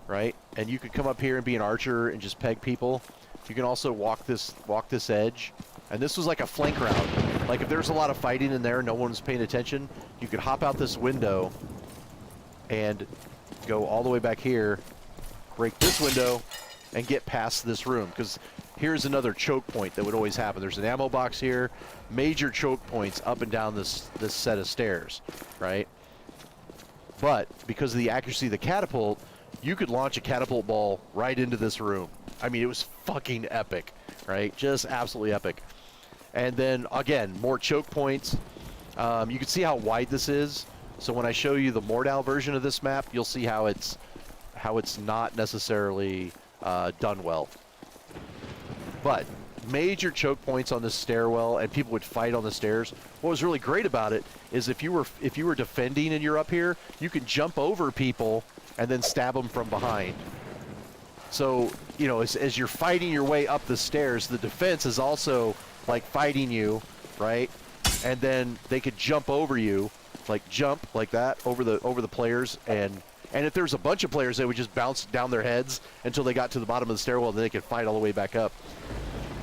right? And you could come up here and be an archer and just peg people. You can also walk this edge. And this was like a flank round. Like if there's a lot of fighting in there, no one's paying attention, you could hop out this window and go all the way back here, break this window, and get past this room. Because here's another choke point that would always happen. There's an ammo box here, major choke points up and down this set of stairs, right? But because of the accuracy of the catapult, you could launch a catapult ball right into this room. I mean, it was fucking epic, right? Just absolutely epic. And then again, more choke points. You can see how wide this is. So when I show you the Mordal version of this map, you'll see how it's not necessarily done well. But major choke points on this stairwell, and people would fight on the stairs. What was really great about it is if you were defending and you're up here, you can jump over people and then stab them from behind. So, you know, as you're fighting your way up the stairs, the defense is also like fighting you, right? And then they could jump over you, like jump like that over the players, and if there's a bunch of players, they would just bounce down their heads until they got to the bottom of the stairwell, and then they could fight all the way back up.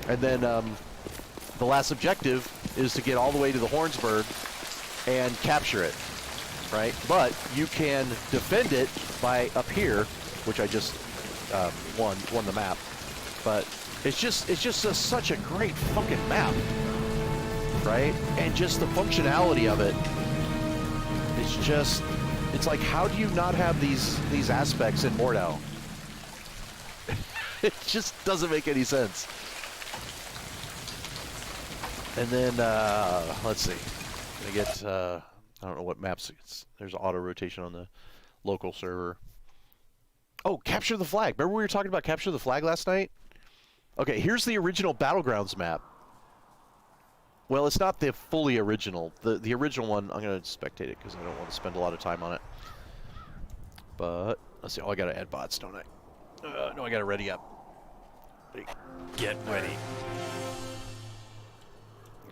And then the last objective is to get all the way to the Hornsberg and capture it, right? But you can defend it by up here, which I just won the map. But it's just such a great fucking map, right? And just the functionality of it, it's like, how do you not have these aspects in Mordau? It just doesn't make any sense. And then let's see, I get I don't know what maps there's auto rotation on the local server. Oh, capture the flag. Remember we were talking about capture the flag last night? Okay, here's the original Battlegrounds map. Well, it's not the fully original. The original one, I'm going to spectate it because I don't want to spend a lot of time on it. But, let's see. Oh, I got to add bots, don't I? No, I got to ready up. Get ready.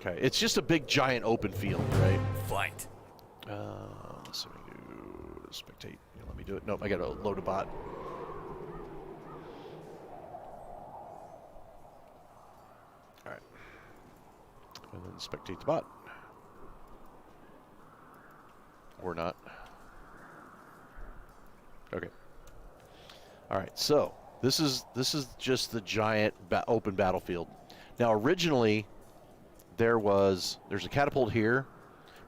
Okay, it's just a big, giant open field, right?
Fight.
Let's see. Spectate. Let me do it. Nope, I got to load a bot. Alright. And then spectate the bot. Or not. Okay. Alright, so this is just the giant open battlefield. Now originally there's a catapult here,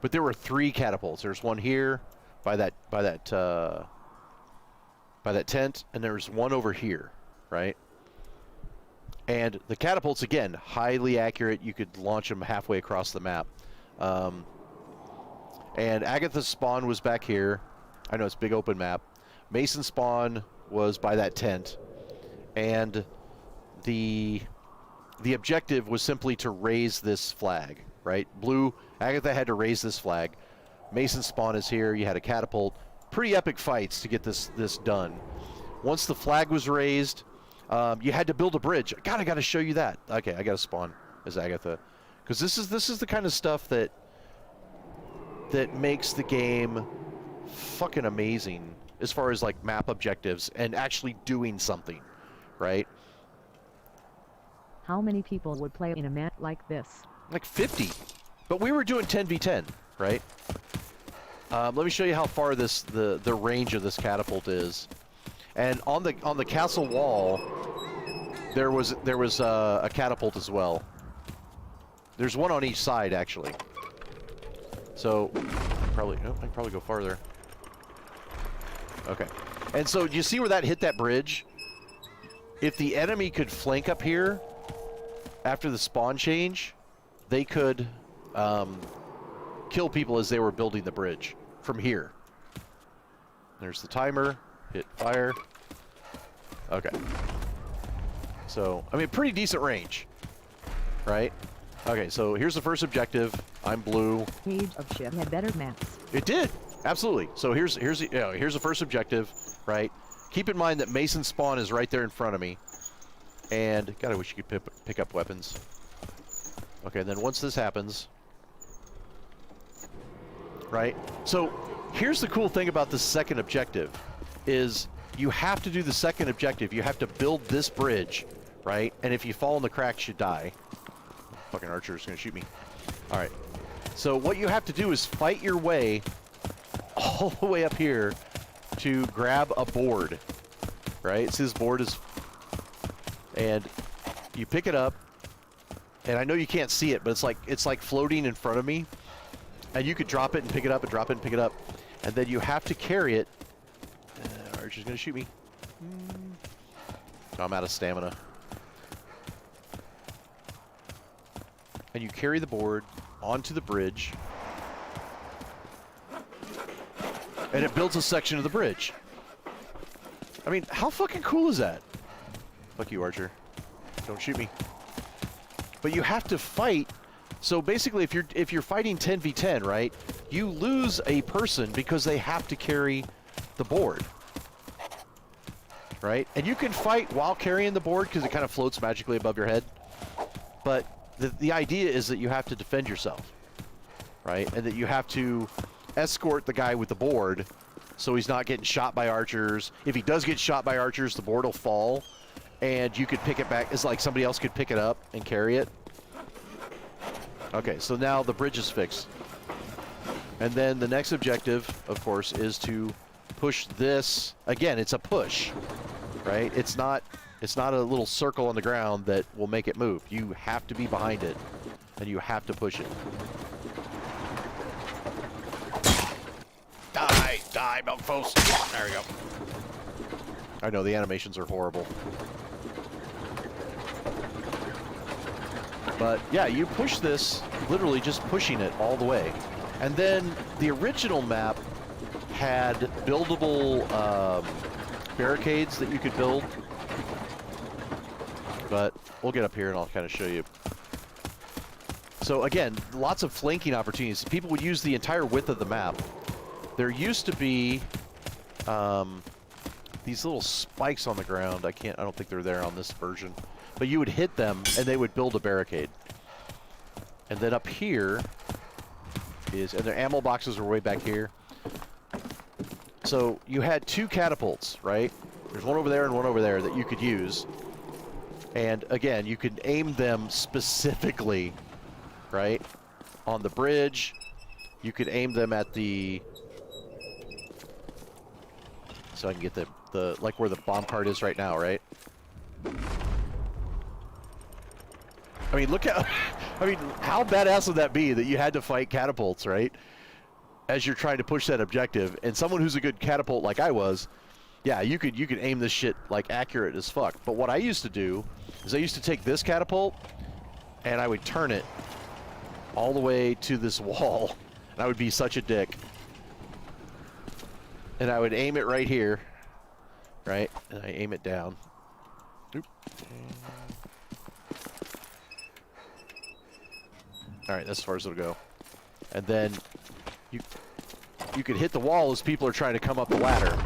but there were 3 catapults. There's one here by that tent, and there's one over here, right? And the catapults, again, highly accurate. You could launch them halfway across the map. And Agatha's spawn was back here. I know it's a big open map. Mason's spawn was by that tent. And the objective was simply to raise this flag, right? Blue, Agatha had to raise this flag. Mason's spawn is here. You had a catapult. Pretty epic fights to get this done. Once the flag was raised, you had to build a bridge. God, I got to show you that. Okay, I got to spawn as Agatha, because this is the kind of stuff that makes the game fucking amazing as far as like map objectives and actually doing something, right?
How many people would play in a map like this?
Like 50, but we were doing 10v10, right? Let me show you how far the range of this catapult is. And on the castle wall, there was a catapult as well. There's one on each side actually. So I can probably go farther. Okay. And so do you see where that hit that bridge? If the enemy could flank up here after the spawn change, they could kill people as they were building the bridge from here. There's the timer. Hit fire. Okay. So, I mean, pretty decent range, right? Okay, so here's the first objective. I'm blue.
Age of Shit had better maps.
It did, absolutely. So here's the first objective, right? Keep in mind that Mason's spawn is right there in front of me, and God, I wish you could pick up weapons. Okay, then once this happens, right? So here's the cool thing about the second objective, is you have to do the second objective. You have to build this bridge, right? And if you fall in the cracks, you die. Fucking archer's gonna shoot me. All right. So what you have to do is fight your way all the way up here to grab a board, right? So this board is, and you pick it up, and I know you can't see it, but it's like floating in front of me, and you could drop it and pick it up and drop it and pick it up, and then you have to carry it. Archer's gonna shoot me. I'm out of stamina. And you carry the board onto the bridge, and it builds a section of the bridge. I mean, how fucking cool is that? Fuck you, Archer. Don't shoot me. But you have to fight. So basically, if you're fighting 10v10, right, you lose a person because they have to carry the board, right? And you can fight while carrying the board because it kind of floats magically above your head. But the idea is that you have to defend yourself, right? And that you have to escort the guy with the board so he's not getting shot by archers. If he does get shot by archers, the board will fall, and you could pick it back. It's like somebody else could pick it up and carry it. Okay, so now the bridge is fixed. And then the next objective, of course, is to push this. Again, it's a push, right? It's not a little circle on the ground that will make it move. You have to be behind it, and you have to push it. Die, Milkfos. There we go. I know, the animations are horrible. But, yeah, you push this, literally just pushing it all the way. And then the original map had buildable barricades that you could build. But we'll get up here and I'll kind of show you. So again, lots of flanking opportunities. People would use the entire width of the map. There used to be these little spikes on the ground. I don't think they're there on this version. But you would hit them and they would build a barricade. And then up here is, and their ammo boxes are way back here. So you had 2 catapults, right? There's one over there and one over there that you could use. And again, you could aim them specifically, right? On the bridge. You could aim them at the... So I can get the like where the bomb cart is right now, right? I mean, look at... I mean, how badass would that be that you had to fight catapults, right? As you're trying to push that objective. And someone who's a good catapult like I was, yeah, you could aim this shit like accurate as fuck. But what I used to do is I used to take this catapult and I would turn it all the way to this wall. And I would be such a dick. And I would aim it right here, right? And I aim it down. Oop. All right, that's as far as it'll go. And then you could hit the wall as people are trying to come up the ladder.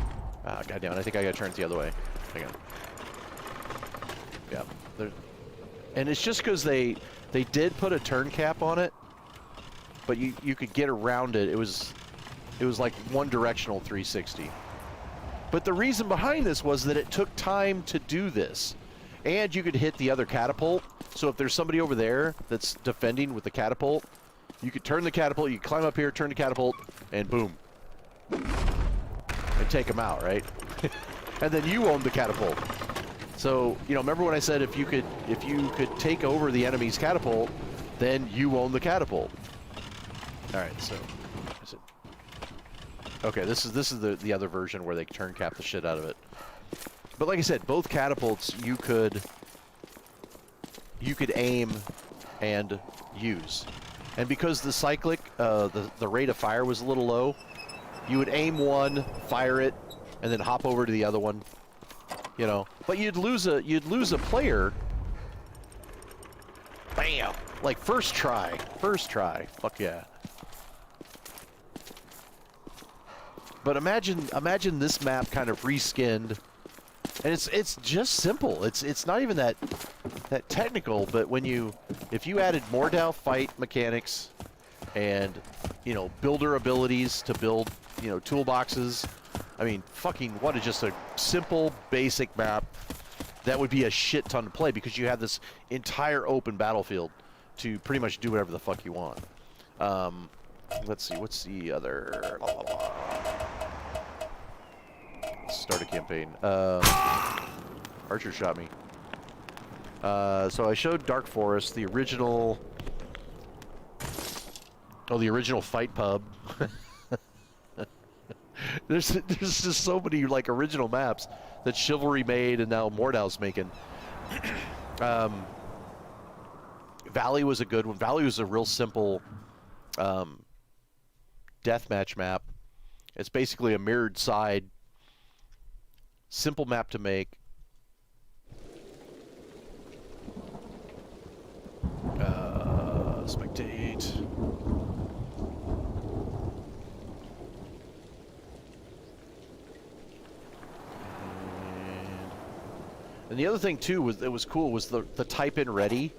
Ah, goddamn! I think I gotta turn it the other way. Hang on. Yeah, and it's just because they did put a turn cap on it, but you could get around it. It was like one directional 360. But the reason behind this was that it took time to do this, and you could hit the other catapult. So if there's somebody over there that's defending with the catapult, you could turn the catapult, you could climb up here, turn the catapult, and boom. And take them out, right? And then you own the catapult. So, you know, remember when I said if you could take over the enemy's catapult, then you own the catapult. Alright, so is it? Okay, this is the other version where they turn cap the shit out of it. But like I said, both catapults you could aim and use. And because the cyclic, the rate of fire was a little low, you would aim one, fire it, and then hop over to the other one. You know, but you'd lose a player. Bam! Like first try. Fuck yeah. But imagine this map kind of reskinned. And it's just simple. It's not even that technical, but if you added more Dow fight mechanics and, you know, builder abilities to build, you know, toolboxes, I mean, fucking what is just a simple basic map that would be a shit ton to play because you have this entire open battlefield to pretty much do whatever the fuck you want. Let's see, what's the other start a campaign. Archer shot me. So I showed Dark Forest, the original fight pub. there's just so many like original maps that Chivalry made and now Mordau's making. Valley was a good one. Valley was a real simple deathmatch map. It's basically a mirrored side. Simple map to make. Spectate. And the other thing too that was cool was the type in ready.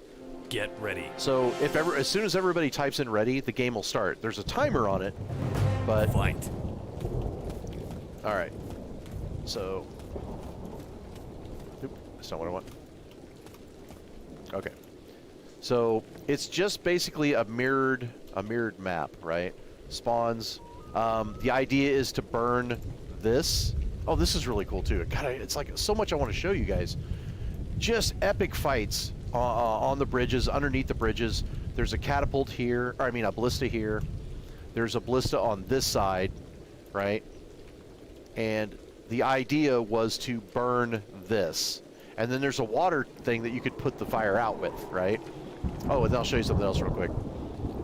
Get ready.
So as soon as everybody types in ready, the game will start. There's a timer on it, but
Fight.
all right. So, that's not what I want. Okay. So it's just basically a mirrored map, right? Spawns. The idea is to burn this. Oh, this is really cool too. God, it's like so much I want to show you guys. Just epic fights on the bridges, underneath the bridges. There's a catapult here, or I mean a ballista here. There's a ballista on this side, right? And the idea was to burn this. And then there's a water thing that you could put the fire out with, right? Oh, and then I'll show you something else real quick.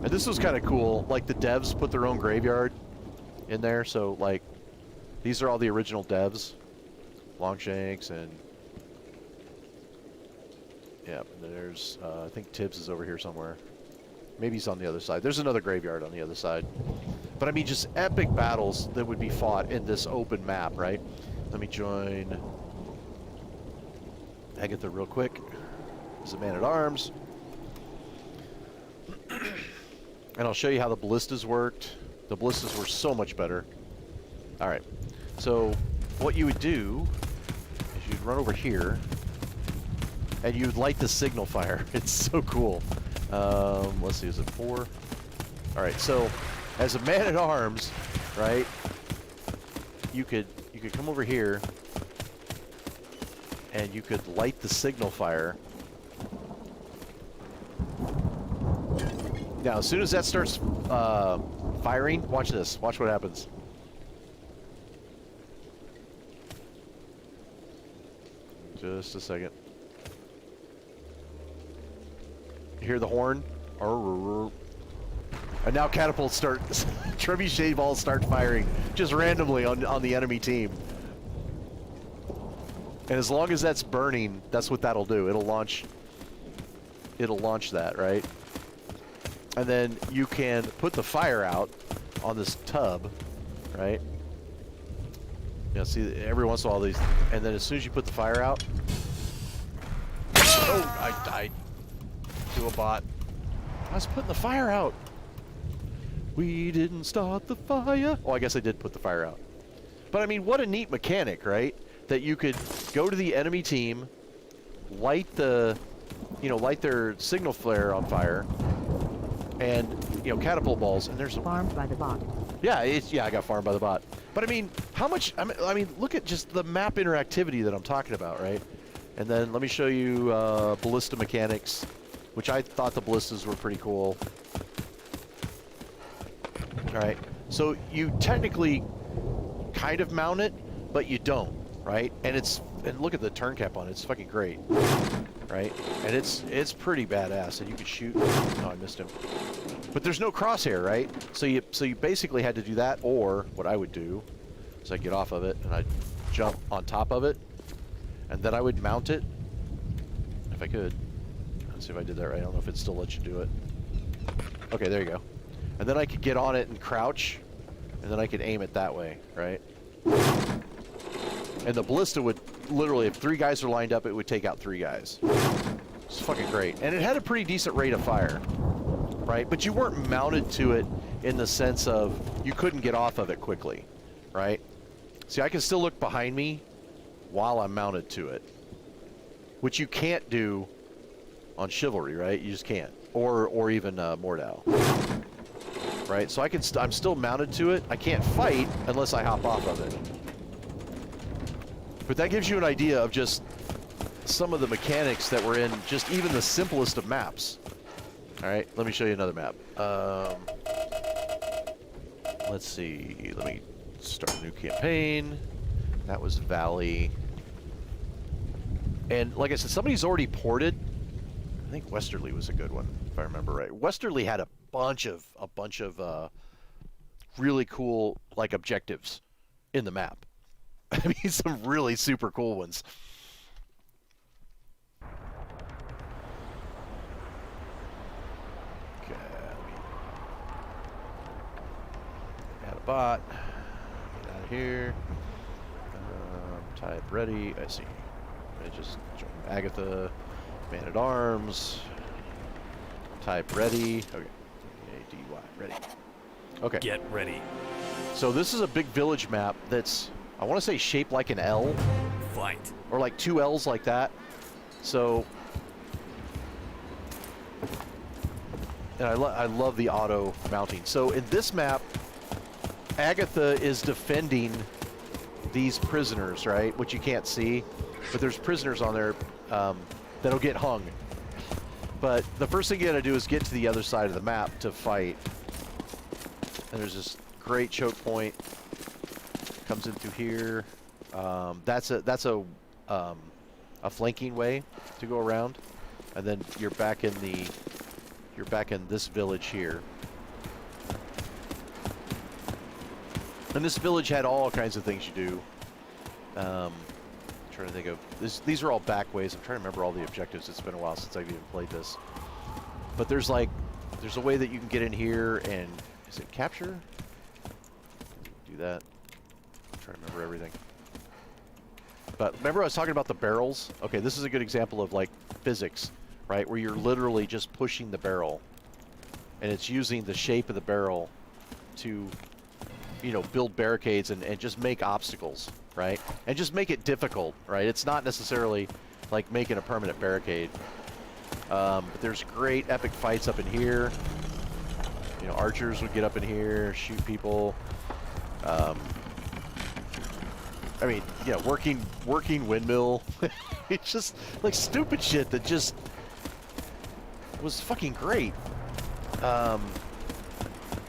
And this was kind of cool. Like the devs put their own graveyard in there. So like, these are all the original devs. Longshanks and Yeah, there's, I think Tibbs is over here somewhere. Maybe he's on the other side. There's another graveyard on the other side. But I mean, just epic battles that would be fought in this open map, right? Let me join Agatha real quick. This is a man-at-arms. And I'll show you how the ballistas worked. The ballistas were so much better. All right. So what you would do is you'd run over here, and you'd light the signal fire. It's so cool. Let's see, is it 4? All right, so as a man-at-arms, right, you could come over here, and you could light the signal fire. Now, as soon as that starts firing, watch this. Watch what happens. Just a second. You hear the horn? And now catapults start, trebuchet balls start firing just randomly on the enemy team. And as long as that's burning, that's what that'll do. It'll launch that, right? And then you can put the fire out on this tub, right? Yeah, see, every once in a while these, and then as soon as you put the fire out, oh, I died to a bot. I was putting the fire out. We didn't start the fire. Oh, I guess I did put the fire out. But I mean, what a neat mechanic, right? That you could go to the enemy team, light the, light their signal flare on fire, and catapult balls. And there's
Farmed by the bot.
Yeah, I got farmed by the bot. But I mean, how much? I mean, look at just the map interactivity that I'm talking about, right? And then let me show you ballista mechanics, which I thought the ballistas were pretty cool. All right, so you technically kind of mount it, but you don't, right? And look at the turn cap on it; it's fucking great, right? And it's pretty badass. And you can shoot. Oh, I missed him. But there's no crosshair, right? So you basically had to do that, or what I would do is I get off of it and I jump on top of it, and then I would mount it if I could. Let's see if I did that right. I don't know if it still lets you do it. Okay, there you go. And then I could get on it and crouch, and then I could aim it that way, right? And the ballista would literally, if 3 guys are lined up, it would take out 3 guys. It's fucking great. And it had a pretty decent rate of fire, right? But you weren't mounted to it in the sense of you couldn't get off of it quickly, right? See, I can still look behind me while I'm mounted to it, which you can't do on Chivalry, right? You just can't. Or even Mordau. Right? So I'm still mounted to it. I can't fight unless I hop off of it. But that gives you an idea of just some of the mechanics that were in just even the simplest of maps. All right, let me show you another map. Let's see. Let me start a new campaign. That was Valley. And like I said, somebody's already ported. I think Westerly was a good one, if I remember right. Westerly had a bunch of really cool objectives in the map. I mean, some really super cool ones. Okay, add a bot. Get out of here. Type ready. I see. I just joined Agatha. Man at arms. Type ready. Okay. A-D-Y. Ready. Okay.
Get ready.
So this is a big village map that's, I want to say, shaped like an L.
Fight.
Or like 2 L's like that. So, and I love the auto mounting. So in this map, Agatha is defending these prisoners, right? Which you can't see, but there's prisoners on there that'll get hung. But the first thing you gotta do is get to the other side of the map to fight. And there's this great choke point. Comes in through here. That's a flanking way to go around, and then you're back in this village here. And this village had all kinds of things you do. trying to think of these are all back ways. I'm trying to remember all the objectives. It's been a while since I've even played this. But there's a way that you can get in here and is it capture? Do that. I'm trying to remember everything. But remember I was talking about the barrels? Okay, this is a good example of like physics, right? Where you're literally just pushing the barrel and it's using the shape of the barrel to, you know, build barricades and just make obstacles, right? And just make it difficult, right? It's not necessarily like making a permanent barricade. But there's great epic fights up in here. You know, archers would get up in here, shoot people. I mean, yeah, working windmill. It's just like stupid shit that just was fucking great.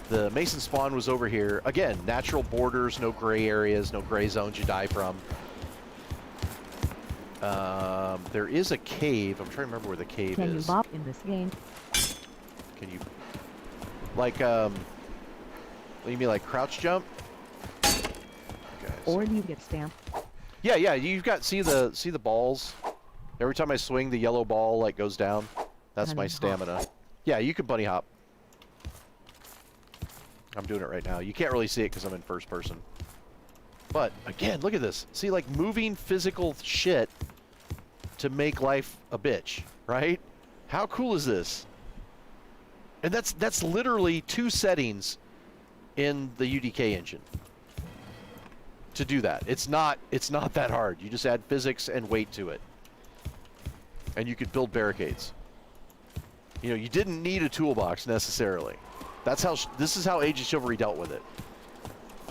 The Mason spawn was over here. Again, natural borders, no gray areas, no gray zones you die from. There is a cave. I'm trying to remember where the cave
Can
is.
you bop in this game?
Can you, like, what do you mean, like crouch jump? Okay,
Or you get stamped?
yeah, you've got, see the balls? Every time I swing, the yellow ball, like, goes down. That's my
Bunny
stamina.
hop.
Yeah, you can bunny hop. I'm doing it right now. You can't really see it because I'm in first person. But, again, look at this. See, like, moving physical shit to make life a bitch, right? How cool is this? And that's literally 2 settings in the UDK engine to do that. It's not that hard. You just add physics and weight to it. And you could build barricades. You know, you didn't need a toolbox necessarily. That's how this is how Age of Chivalry dealt with it.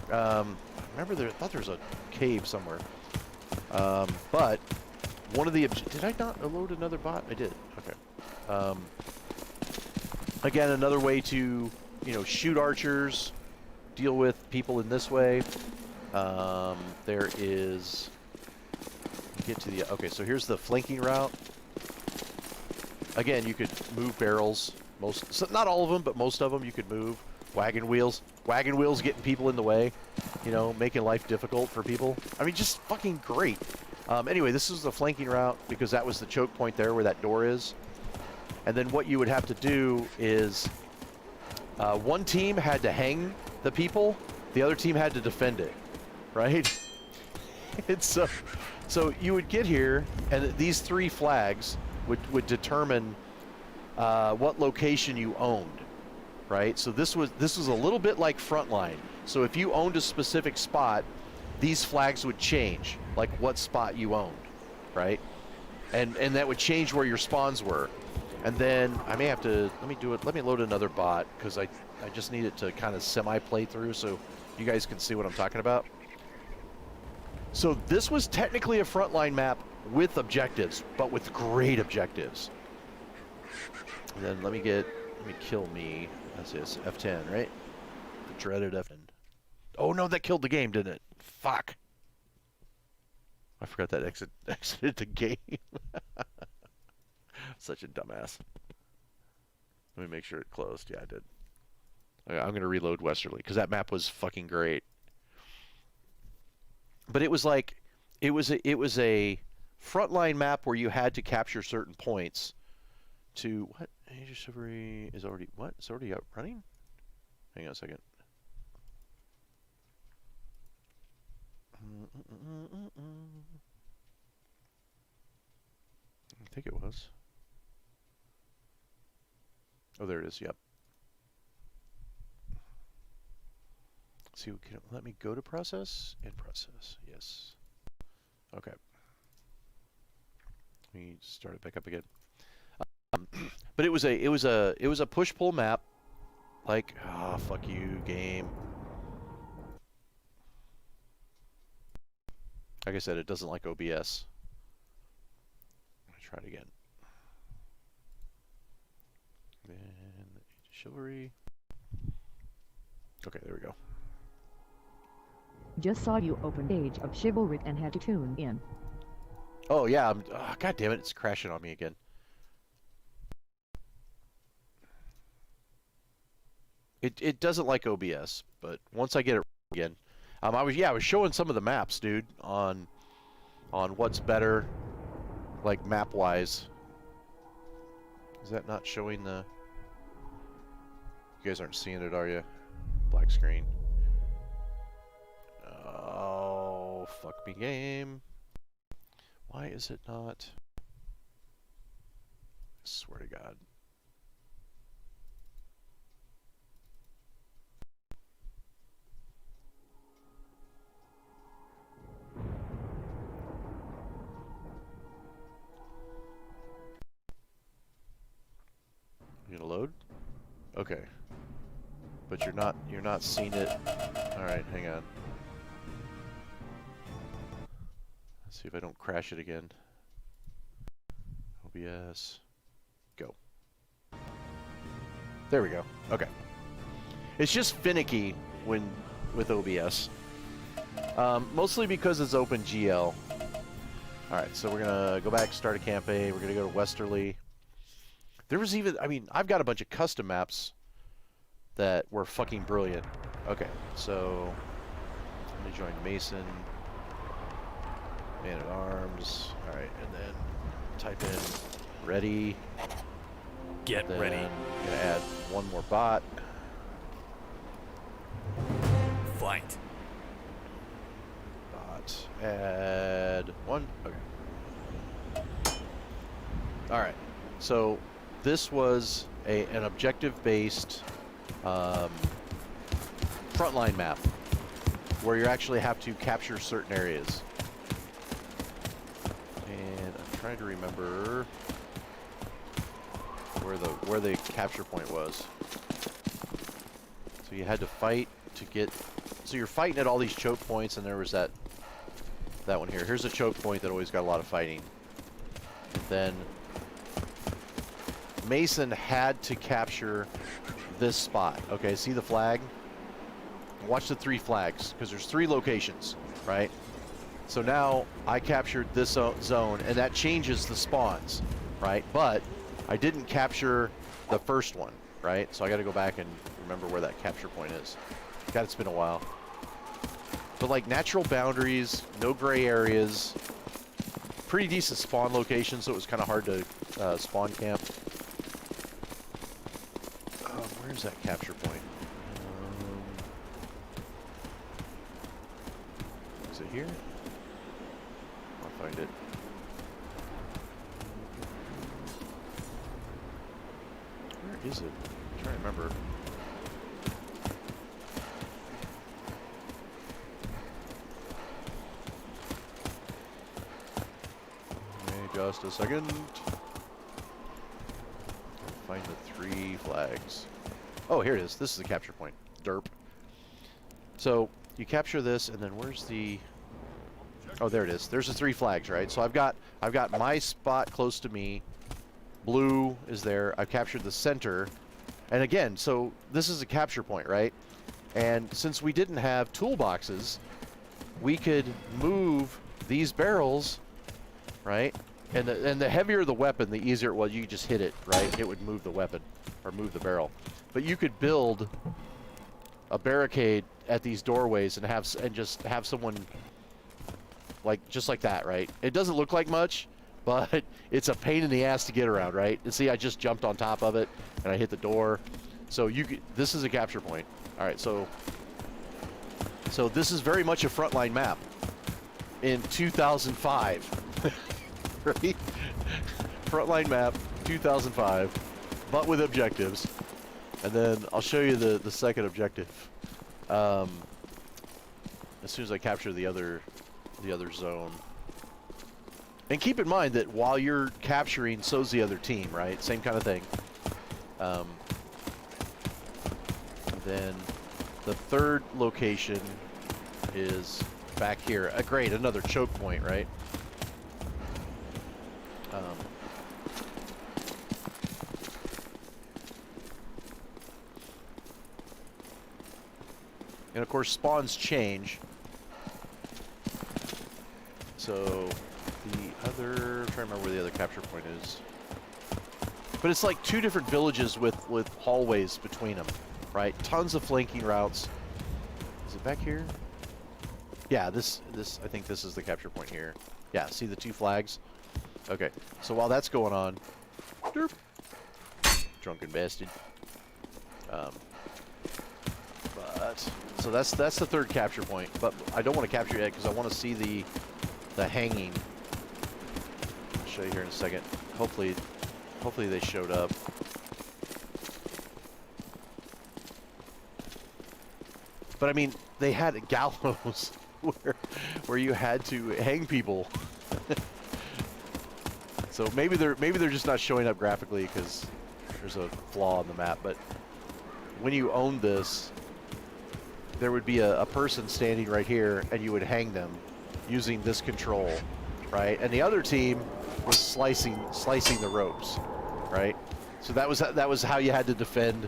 Remember I thought there was a cave somewhere. But one of the did I not load another bot? I did. Okay. Again, another way to, you know, shoot archers, deal with people in this way. There is get to the okay. So here's the flanking route. Again, you could move barrels. Not all of them, but most of them you could move. Wagon wheels getting people in the way, you know, making life difficult for people. I mean, just fucking great. Anyway, this is the flanking route because that was the choke point there where that door is. And then what you would have to do is one team had to hang the people, the other team had to defend it, right? It's so you would get here, and these 3 flags would determine what location you owned, right? So this was a little bit like Frontline. So if you owned a specific spot, these flags would change, like what spot you owned, right? And that would change where your spawns were. And then I may have to let me load another bot because I just need it to kind of semi-play through so you guys can see what I'm talking about. So this was technically a Frontline map with objectives, but with great objectives. And then let me kill me. That's this F10, right? The dreaded F10. Oh no, that killed the game, didn't it? Fuck. I forgot that exited the game. Such a dumbass. Let me make sure it closed. Yeah, I did. Okay, I'm gonna reload Westerly because that map was fucking great. But it was like, it was a Frontline map where you had to capture certain points to what? Age of Chivalry is already what? It's already up running? Hang on a second. I think it was. Oh, there it is. Yep. See, let me go to process and process. Yes. Okay. Let me start it back up again. But it was a push-pull map. Like, ah, fuck you, game. Like I said, it doesn't like OBS. I'm gonna try it again. Then Chivalry. Okay, there we go.
Just saw you open Age of Chivalry and had to tune in.
Oh yeah, God damn it, it's crashing on me again. It doesn't like OBS, but once I get it again, I was showing some of the maps, dude, on on what's better, like map-wise. Is that not showing the... You guys aren't seeing it, are you? Black screen. Oh, fuck me game. Why is it not? I swear to God. You gonna load? Okay. But you're not seeing it. Alright, hang on. Let's see if I don't crash it again. OBS. Go. There we go. Okay. It's just finicky with OBS. Mostly because it's OpenGL. Alright, so we're gonna go back, start a campaign. We're gonna go to Westerly. There was even, I mean, I've got a bunch of custom maps that were fucking brilliant. Okay, so let me join Mason, Man at Arms. All right, and then type in ready.
Get ready.
I'm gonna add one more bot.
Fight.
Bot. Add one. Okay. All right. So this was an objective-based frontline map where you actually have to capture certain areas. And I'm trying to remember where the capture point was. So you had to fight to get. So you're fighting at all these choke points, and there was that one here. Here's a choke point that always got a lot of fighting. And then Mason had to capture this spot. Okay, see the flag? Watch the 3 flags, because there's 3 locations, right? So now I captured this zone, and that changes the spawns, right? But I didn't capture the first one, right? So I got to go back and remember where that capture point is. God, it's been a while. But like natural boundaries, no gray areas, pretty decent spawn location, so it was kind of hard to spawn camp. Where's that capture point? Is it here? I'll find it. Where is it? I'm trying to remember. Okay, just a second. Find the 3 flags. Oh, here it is. This is the capture point. Derp. So you capture this, and then where's the? Oh, there it is. There's the 3 flags, right? So I've got my spot close to me. Blue is there. I've captured the center, and again, so this is a capture point, right? And since we didn't have toolboxes, we could move these barrels, right? And the heavier the weapon, the easier it was. You could just hit it, right? It would move the weapon or move the barrel. But you could build a barricade at these doorways and just have someone just like that, right? It doesn't look like much, but it's a pain in the ass to get around, right? And see, I just jumped on top of it and I hit the door. So this is a capture point. All right, so this is very much a frontline map in 2005, right? Frontline map, 2005, but with objectives. And then I'll show you the second objective as soon as I capture the other zone. And keep in mind that while you're capturing, so's the other team, right? Same kind of thing. And then the third location is back here. Great, another choke point, right? And of course, spawns change. So the other, I'm trying to remember where the other capture point is. But it's like 2 different villages with hallways between them, right? Tons of flanking routes. Is it back here? Yeah, this I think this is the capture point here. Yeah, see the 2 flags? Okay, so while that's going on, derp, drunken bastard. So that's the 3rd capture point, but I don't want to capture it yet because I want to see the hanging. I'll show you here in a second. Hopefully they showed up. But I mean, they had gallows where you had to hang people. So maybe they're just not showing up graphically because there's a flaw in the map. But when you own this, there would be a person standing right here, and you would hang them using this control, right? And the other team was slicing the ropes, right? So that was how you had to defend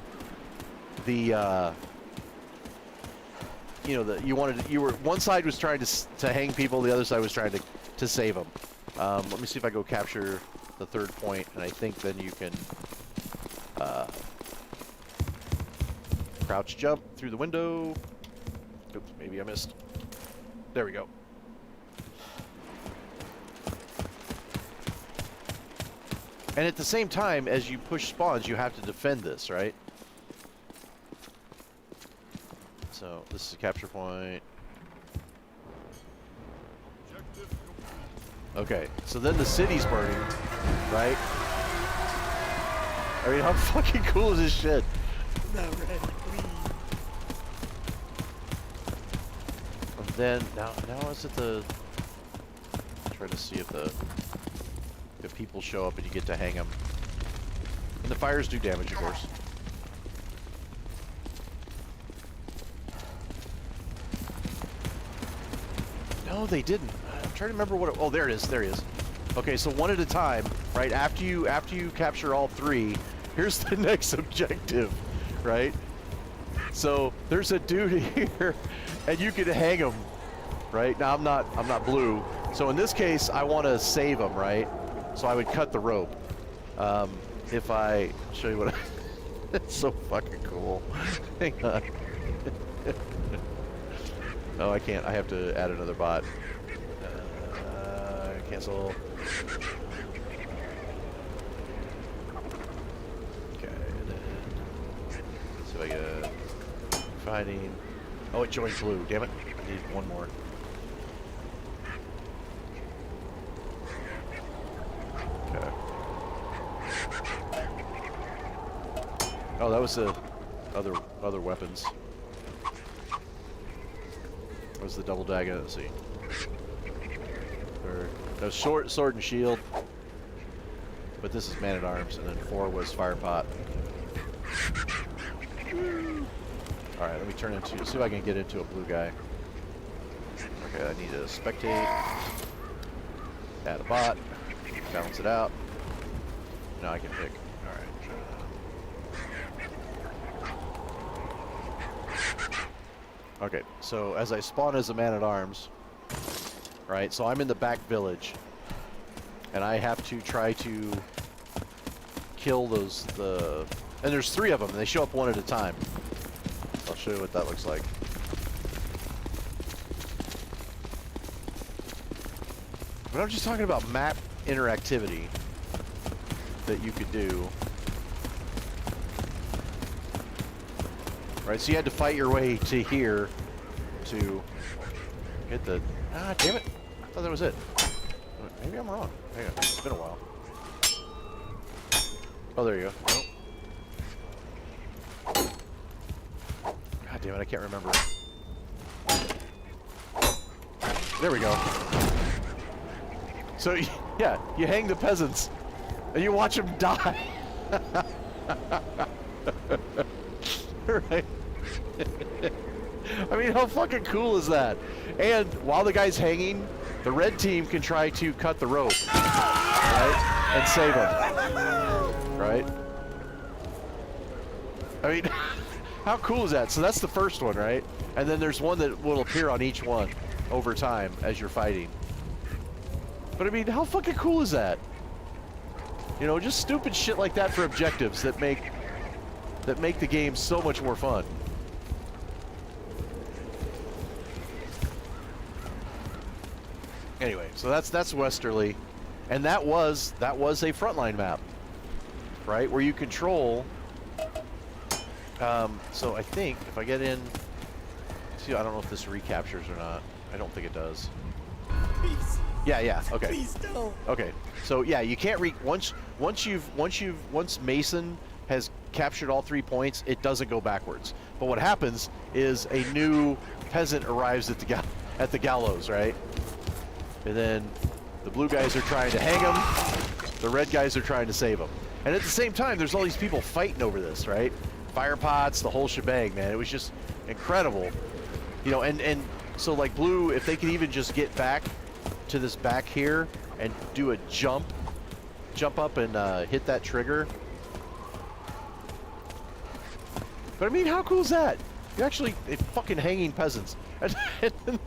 the. You know, one side was trying to hang people, the other side was trying to save them. Let me see if I go capture the 3rd point, and I think then you can crouch jump through the window. Oops, maybe I missed. There we go. And at the same time, as you push spawns, you have to defend this, right? So this is a capture point. Okay, so then the city's burning, right? I mean, how fucking cool is this shit?
Not ready, please.
And then now is it the? Try to see if the people show up and you get to hang them. And the fires do damage, of course. No, they didn't. I'm trying to remember what. Oh, there it is. There he is. Okay, so one at a time, right? After you capture all 3, here's the next objective, right? So there's a dude here, and you can hang him, right? Now I'm not blue, so in this case I want to save him, right? So I would cut the rope. If I show you what, it's so fucking cool. Hang on. Oh, I can't. I have to add another bot. Cancel. Okay, and then see if I get fighting. Oh, it joined blue. Damn it! I need one more. Okay. Oh, that was the other weapons. That was the double dagger. Let's see. That was sword and shield, but this is man at arms, and then 4 was fire pot. All right, let me turn into. See if I can get into a blue guy. Okay, I need to spectate. Add a bot. Balance it out. Now I can pick. All right. Okay, so as I spawn as a man at arms. Right, so I'm in the back village, and I have to try to kill and there's 3 of them, and they show up one at a time. So I'll show you what that looks like. But I'm just talking about map interactivity that you could do. Right, so you had to fight your way to here to get the... Ah, damn it. I thought that was it. Maybe I'm wrong. Hang on. It's been a while. Oh, there you go. Nope. God damn it, I can't remember. There we go. So, yeah, you hang the peasants, and you watch them die. Right? I mean, how fucking cool is that? And while the guy's hanging, the red team can try to cut the rope, right? And save him, right? I mean, how cool is that? So that's the first one, right? And then there's one that will appear on each one over time as you're fighting. But I mean, how fucking cool is that? You know, just stupid shit like that for objectives that make the game so much more fun. Anyway, so that's Westerly, and that was a frontline map, right? Where you control. So I think if I get in, see, I don't know if this recaptures or not. I don't think it does.
Please.
Yeah. Okay.
Please don't.
Okay. So yeah, you can't once Mason has captured all 3 points, it doesn't go backwards. But what happens is a new peasant arrives at the gallows, right? And then the blue guys are trying to hang him, the red guys are trying to save him. And at the same time, there's all these people fighting over this, right? Fire pots, the whole shebang, man. It was just incredible. You know, and so like blue, if they could even just get back to this back here and do a jump up and hit that trigger. But I mean, how cool is that? You're actually fucking hanging peasants. And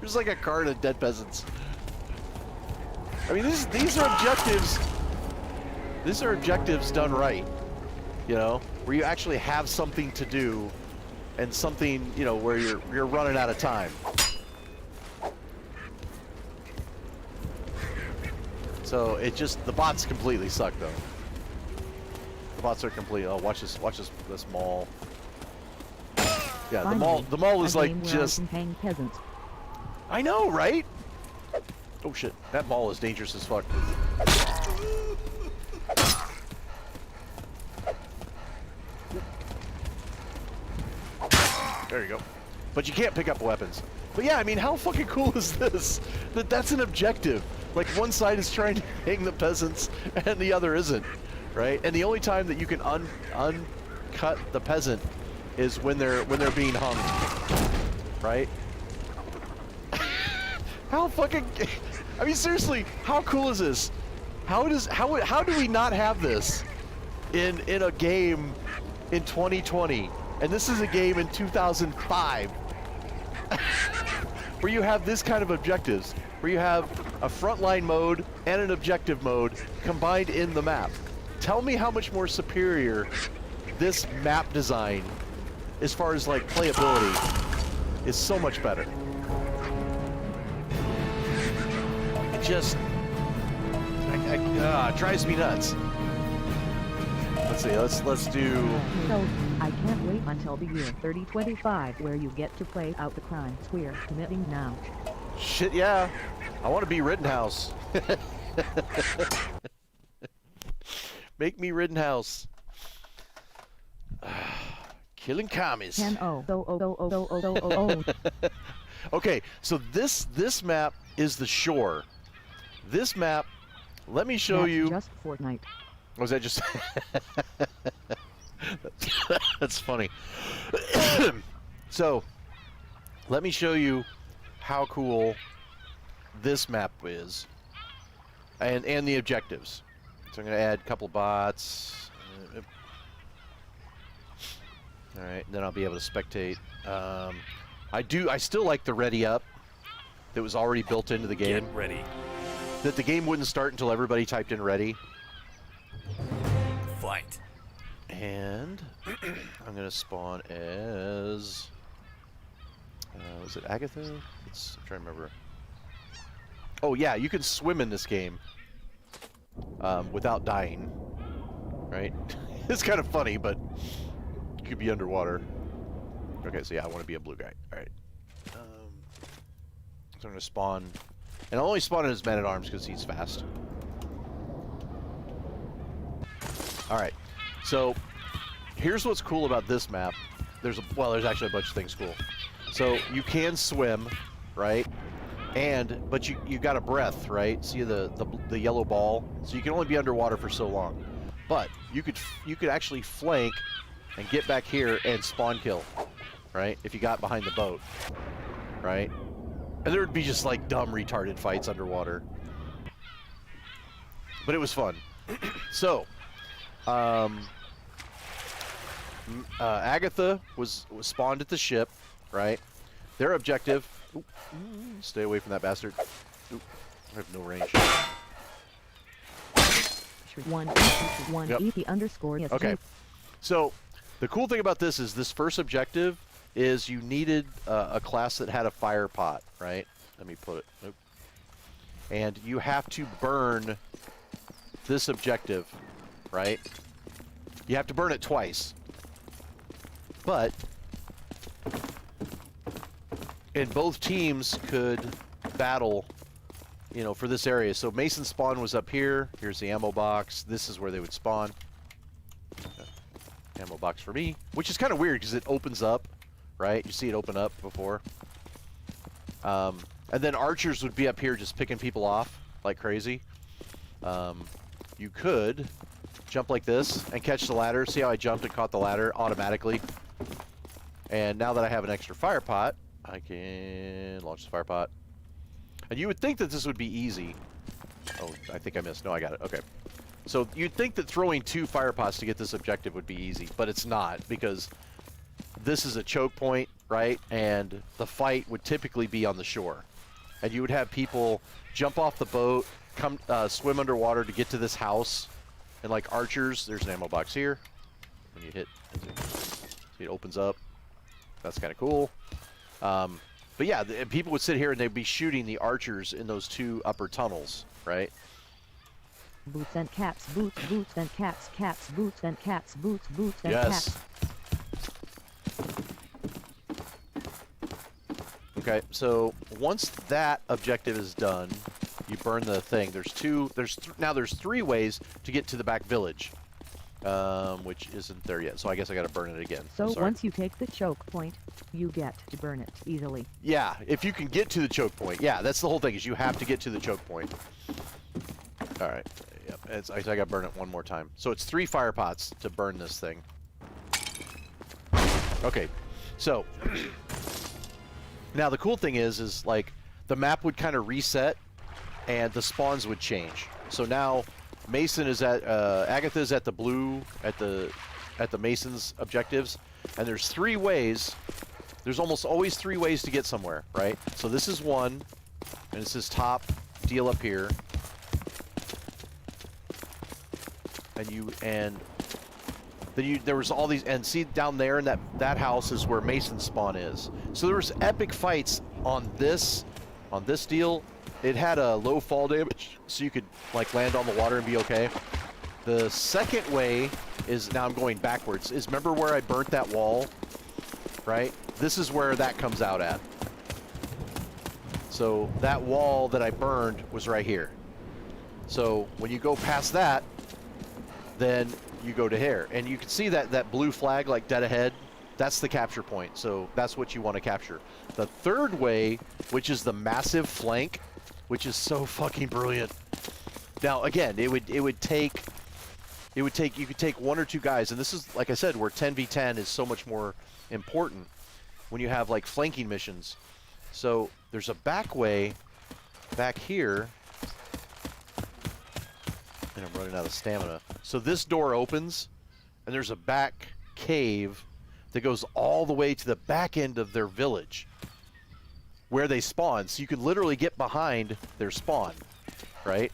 there's like a cart of dead peasants. I mean, these are objectives. These are objectives done right. You know, where you actually have something to do, and something, you know, where you're running out of time. So it just, the bots completely suck though. The bots are complete. Oh, watch this mall. Yeah,
Finally,
the mall is
a
like
game where
just.
I can hang peasants.
I know, right? Oh shit, that mall is dangerous as fuck. There you go. But you can't pick up weapons. But yeah, I mean, how fucking cool is this? That's an objective. Like, one side is trying to hang the peasants and the other isn't, right? And the only time that you can uncut the peasant is when they're being hung, right? How fucking, I mean, seriously, how cool is this? How do we not have this in a game in 2020? And this is a game in 2005 where you have this kind of objectives, where you have a frontline mode and an objective mode combined in the map. Tell me how much more superior this map design, as far as like playability, is so much better. It just, it drives me nuts. Let's see, let's do.
So, I can't wait until the year 3025 where you get to play out the crimes we're committing now.
Shit, yeah. I want to be Rittenhouse. Make me Rittenhouse. Killing commies.
10-0.
Okay, so this map is the shore. This map, let me show
That's
you.
just Fortnite.
Was that just? That's funny. So, let me show you how cool this map is, and the objectives. So I'm gonna add a couple bots. All right, then I'll be able to spectate. I still like the ready up that was already built into the game.
Get ready.
That the game wouldn't start until everybody typed in ready.
Fight.
And I'm gonna spawn as. Was it Agatha? I'm trying to remember. Oh yeah, you can swim in this game without dying, right? It's kind of funny, but you could be underwater. Okay, so yeah, I want to be a blue guy. All right. So I'm gonna spawn, and I'll only spawn in his man-at-arms because he's fast. All right. So here's what's cool about this map. There's actually a bunch of things cool. So you can swim, right? But you got a breath, right? See the yellow ball? So you can only be underwater for so long. But you could actually flank and get back here and spawn kill, right? If you got behind the boat, right? And there would be just like dumb retarded fights underwater. But it was fun. So Agatha was spawned at the ship, right? Their objective. Oop, stay away from that bastard. Oop, I have no range.
One
Yep.
EP_SG.
Okay. So the cool thing about this is this first objective is you needed a class that had a fire pot, right? Let me put it. Oop. and you have to burn this objective, right? You have to burn it twice. But and both teams could battle, you know, for this area. So Mason spawn was up here. Here's the ammo box. This is where they would spawn. Ammo box for me, which is kind of weird because it opens up, right? You see it open up before. And then archers would be up here just picking people off like crazy. You could jump like this and catch the ladder. See how I jumped and caught the ladder automatically? And now that I have an extra fire pot, I can launch the fire pot. And you would think that this would be easy. Oh, I think I missed. No, I got it. Okay. So you'd think that throwing 2 fire pots to get this objective would be easy, but it's not, because this is a choke point, right? And the fight would typically be on the shore. And you would have people jump off the boat, come swim underwater to get to this house. And like archers, there's an ammo box here. When you hit, see it opens up. That's kind of cool. But yeah, people would sit here and they'd be shooting the archers in those 2 upper tunnels, right?
Boots and cats, boots, boots and cats, cats, boots and cats, boots, boots and
Yes.
cats.
Okay, so once that objective is done, you burn the thing. Now there's 3 ways to get to the back village, which isn't there yet. So I guess I got to burn it again.
So
Sorry.
once you take the choke point, you get to burn it easily.
Yeah, if you can get to the choke point. Yeah, that's the whole thing, is you have to get to the choke point. All right. Yep. I got to burn it one more time. So it's 3 fire pots to burn this thing. Okay. So now the cool thing is like the map would kind of reset and the spawns would change. So now Mason is at Agatha is at the blue at the Mason's objectives, and there's 3 ways. There's almost always 3 ways to get somewhere, right? So this is one, and it's this top deal up here. And then there was all these, and see down there in that house is where Mason's spawn is. So there was epic fights on this deal. It had a low fall damage, so you could like land on the water and be okay. The second way is, now I'm going backwards, is remember where I burnt that wall, right? This is where that comes out at. So that wall that I burned was right here. So when you go past that, then you go to here, and you can see that blue flag like dead ahead. That's the capture point, so that's what you want to capture. The third way, which is the massive flank, which is so fucking brilliant. Now again, you could take 1 or 2 guys, and this is, like I said, where 10v10 is so much more important when you have like flanking missions. So there's a back way back here. And I'm running out of stamina. So this door opens, and there's a back cave that goes all the way to the back end of their village, where they spawn. So you can literally get behind their spawn, right?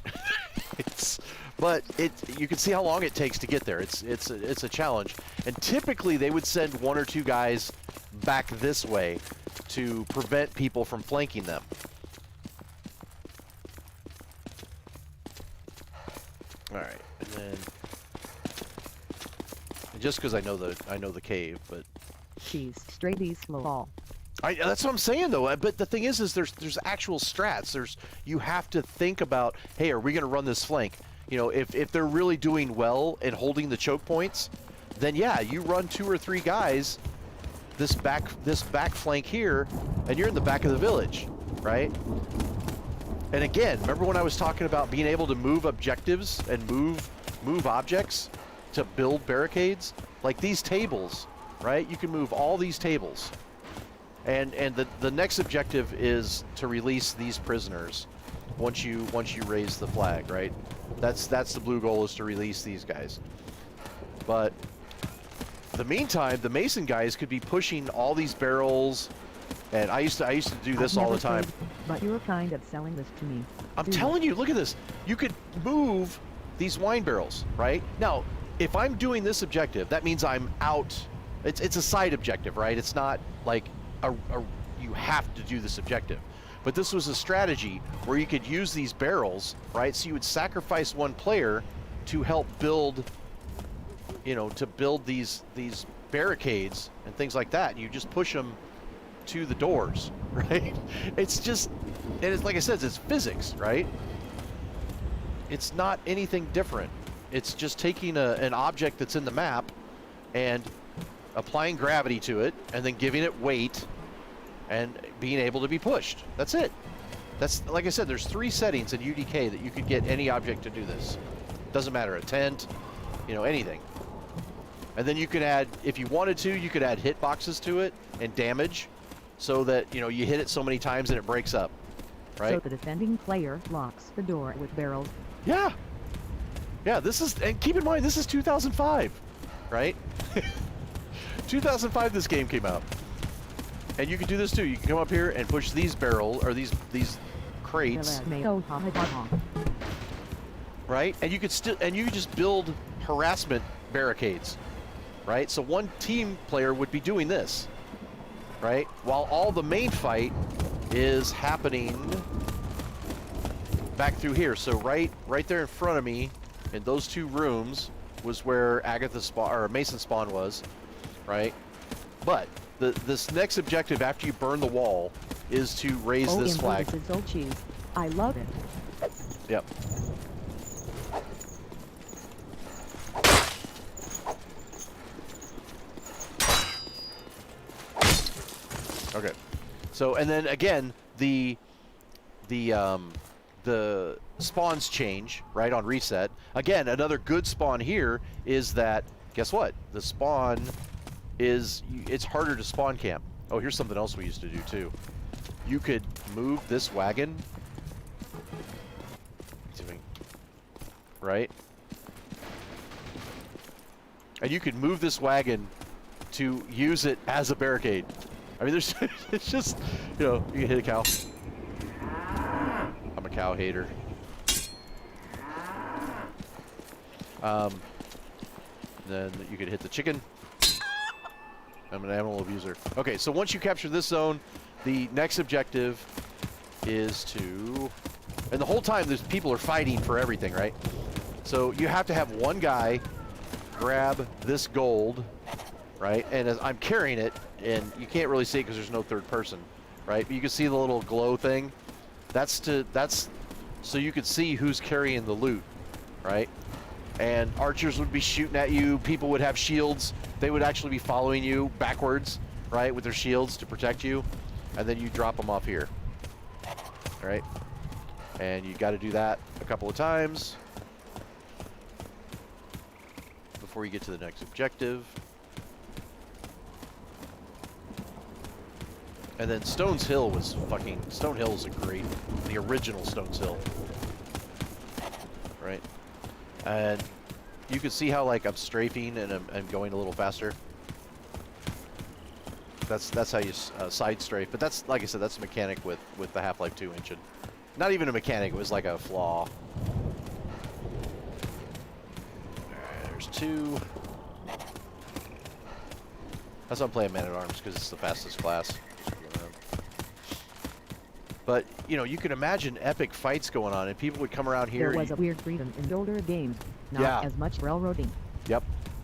You can see how long it takes to get there. It's a challenge, and typically they would send 1 or 2 guys back this way to prevent people from flanking them. All right, and then just because I know the cave, but
She's straight east low.
that's what I'm saying though. But the thing is there's actual strats. You have to think about, hey, are we going to run this flank? You know, if they're really doing well and holding the choke points, then yeah, you run 2 or 3 guys this back flank here, and you're in the back of the village, right? And again, remember when I was talking about being able to move objectives and move objects to build barricades? Like these tables, right? You can move all these tables. And the next objective is to release these prisoners once you raise the flag, right? That's the blue goal, is to release these guys. But in the meantime, the Mason guys could be pushing all these barrels. And I used to do this all the time.
But you're kind of selling this to me.
I'm telling you, look at this. You could move these wine barrels, right? Now, if I'm doing this objective, that means I'm out. It's a side objective, right? It's not like you have to do this objective. But this was a strategy where you could use these barrels, right? So you would sacrifice one player to help build, you know, to build these barricades and things like that. And you just push them to the doors, right? It's just, and it's like I said, it's physics, right? It's not anything different. It's just taking an object that's in the map and applying gravity to it and then giving it weight and being able to be pushed. That's it. That's, like I said, there's 3 settings in UDK that you could get any object to do this. Doesn't matter, a tent, you know, anything. And then you could add, if you wanted to, you could add hitboxes to it and damage so that, you know, you hit it so many times and it breaks up, right?
So the defending player locks the door with barrels.
Yeah. Yeah, this is, and keep in mind, this is 2005, right? 2005 this game came out. And you can do this too. You can come up here and push these these crates, right? And you could still, and you could just build harassment barricades, right? So one team player would be doing this, right? While all the main fight is happening back through here. So right there in front of me, in those 2 rooms, was where Agatha's spawn, or Mason spawn was, right? But this next objective after you burn the wall is to raise this flag.
This is so cheese. I love it.
Yep. Okay. So, and then again, the spawns change, right, on reset. Again, another good spawn here is that, guess what? The spawn is, it's harder to spawn camp. Oh, here's something else we used to do too. You could move this wagon, right? And you could move this wagon to use it as a barricade. I mean, there's, it's just, you know, you can hit a cow. I'm a cow hater. Then you could hit the chicken. I'm an animal abuser. Okay, so once you capture this zone, the next objective is to, and the whole time there's people are fighting for everything, right? So you have to have one guy grab this gold, right? And as I'm carrying it, and you can't really see it because there's no third person, right? But you can see the little glow thing. That's so you could see who's carrying the loot, right? And archers would be shooting at you. People would have shields. They would actually be following you backwards, right, with their shields to protect you. And then you drop them off here, right? And you got to do that a couple of times before you get to the next objective. And then Stone's Hill was fucking, Stone Hill is a great, the original Stone's Hill, right? And you can see how, like, I'm strafing and I'm going a little faster. That's how you side strafe. But that's, like I said, that's a mechanic with the Half-Life 2 engine. Not even a mechanic, it was like a flaw. Alright, there's 2. That's why I'm playing Man-at-Arms, because it's the fastest class. But, you know, you can imagine epic fights going on, and people would come around here.
There was a weird freedom in older games, not
Yeah.
as much railroading.
Yep.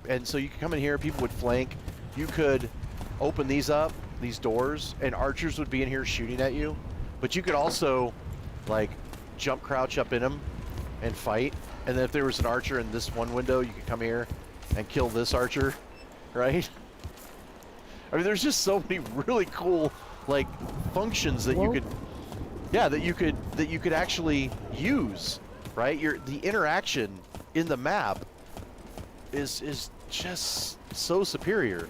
And so you could come in here, people would flank. You could open these up, these doors, and archers would be in here shooting at you. But you could also, like, jump crouch up in them and fight. And then if there was an archer in this one window, you could come here and kill this archer, right? I mean, there's just so many really cool, like, functions that you could... Yeah, that you could actually use, right? The interaction in the map is just so superior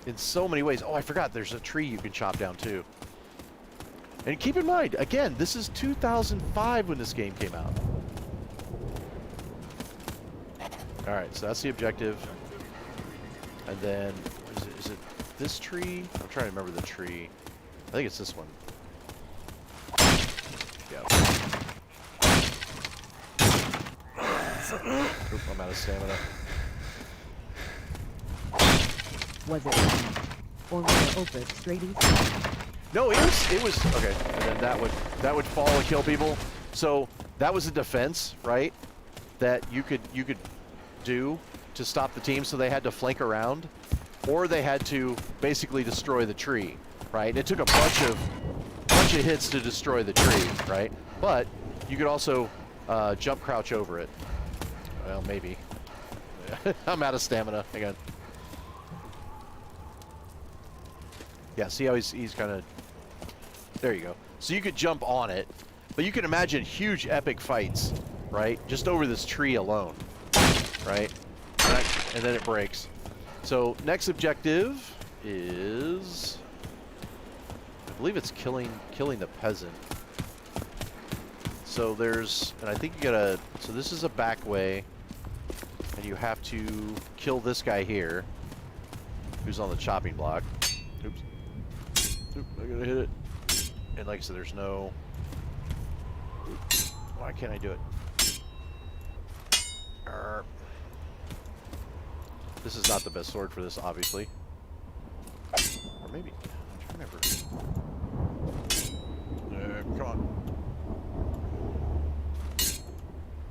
in so many ways. Oh, I forgot there's a tree you can chop down too. And keep in mind, again, this is 2005 when this game came out. All right, so that's the objective. And then, is it this tree? I'm trying to remember the tree. I think it's this one. Oop, I'm out of stamina.
Was it or were Opus straight east?
No, it was okay. And then that would fall and kill people. So that was a defense, right? That you could do to stop the team. So they had to flank around, or they had to basically destroy the tree, right? And it took a bunch of hits to destroy the tree, right? But you could also jump crouch over it. Well, maybe. I'm out of stamina again. Yeah, see how he's kind of... There you go. So you could jump on it, but you can imagine huge epic fights, right? Just over this tree alone, right? And then it breaks. So next objective is... I believe it's killing the peasant. So there's... And I think you gotta... So this is a back way, and you have to kill this guy here, who's on the chopping block. Oops. Oop, I gotta hit it. And like I said, there's no... Why can't I do it? This is not the best sword for this, obviously. Or maybe... I'm trying to remember. Come on.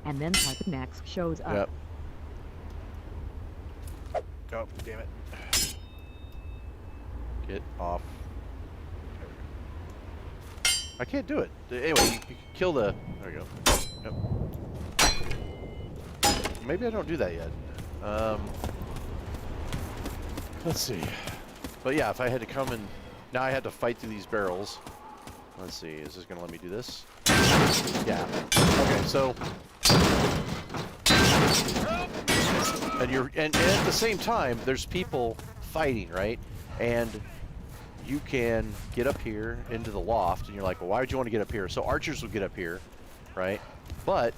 And then Type next shows up.
Yep. Oh, damn it. Get off. I can't do it. Anyway, you can kill the... There we go. Yep. Maybe I don't do that yet. Let's see. But yeah, if I had to come and... Now I had to fight through these barrels. Let's see. Is this going to let me do this? Yeah. Okay, so... And at the same time, there's people fighting, right? And... you can get up here into the loft, and you're like, well, why would you want to get up here? So archers would get up here, right? But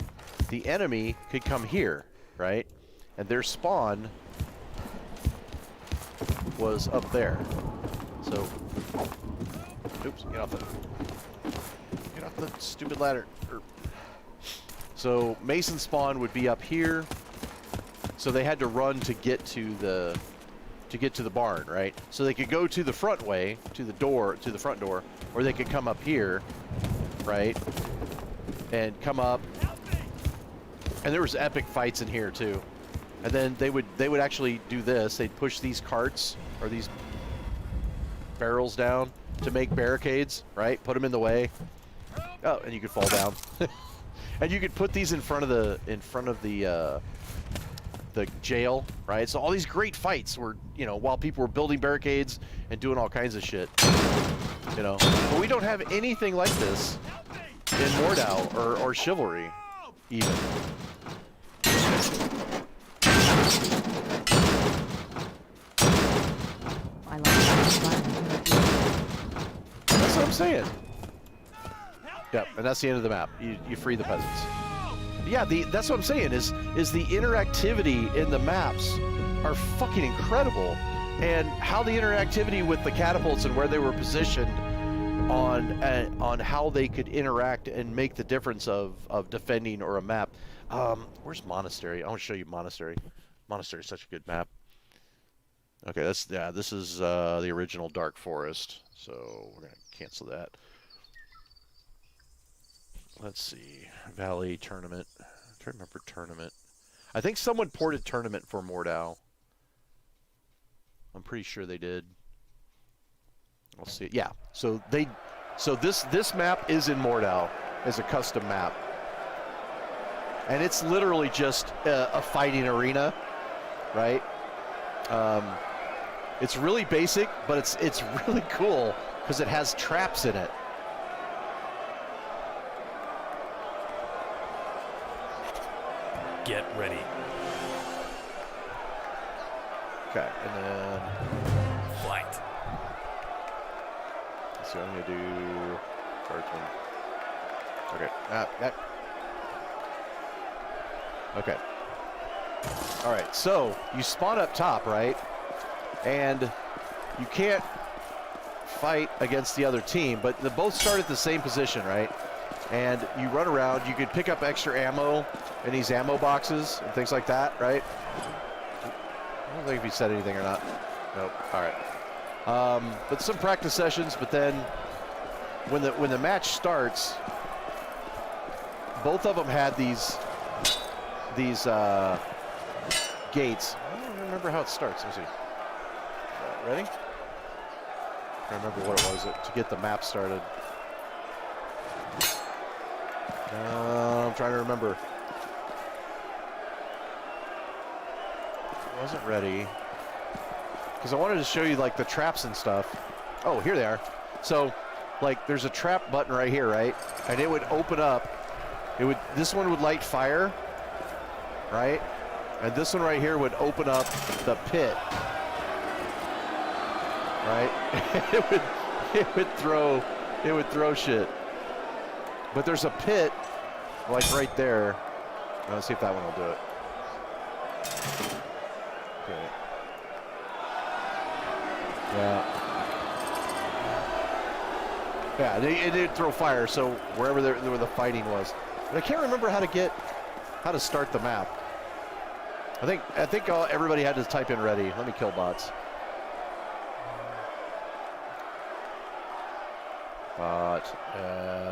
the enemy could come here, right? And their spawn was up there. So, oops, get off the stupid ladder. So Mason spawn would be up here. So they had to run to get to the barn, right? So they could go to the front way, to the front door, or they could come up here, right? And come up. And there was epic fights in here too. And then they would actually do this. They'd push these carts or these barrels down to make barricades, right? Put them in the way. Oh, and you could fall down. And you could put these in front of the jail, right? So all these great fights were, you know, while people were building barricades and doing all kinds of shit, you know. But we don't have anything like this in Mordau or Chivalry, even.
I like
That's what I'm saying. Yep, and that's the end of the map. You free the peasants. Yeah, that's what I'm saying is the interactivity in the maps are fucking incredible, and how the interactivity with the catapults and where they were positioned on how they could interact and make the difference of defending or a map. Where's Monastery? I want to show you Monastery. Monastery is such a good map. Okay, this is the original Dark Forest, so we're gonna cancel that. Let's see, Valley Tournament. I'm trying to remember Tournament. I think someone ported Tournament for Mordau. I'm pretty sure they did. I'll see. Yeah. So this map is in Mordau as a custom map, and it's literally just a fighting arena, right? It's really basic, but it's really cool because it has traps in it.
Get ready.
Okay, and then
Fight.
so I'm gonna do Guardsman. Okay. Okay. All right. So you spawn up top, right? And you can't fight against the other team, but they both start at the same position, right? And you run around. You could pick up extra ammo in these ammo boxes and things like that, right? I don't think if you said anything or not. Nope. All right. But some practice sessions, but then when the match starts, both of them had these gates. I don't remember how it starts. Let's see. Ready? I don't remember what it was to get the map started. I'm trying to remember. I wasn't ready because I wanted to show you like the traps and stuff. Oh, here they are. So, like, there's a trap button right here, right? And it would open up. This one would light fire, right? And this one right here would open up the pit, right? it would throw shit. But there's a pit, like right there. Let's see if that one will do it. Okay. Yeah, it did throw fire, so where the fighting was. But I can't remember how to start the map. I think everybody had to type in ready. Let me kill bots.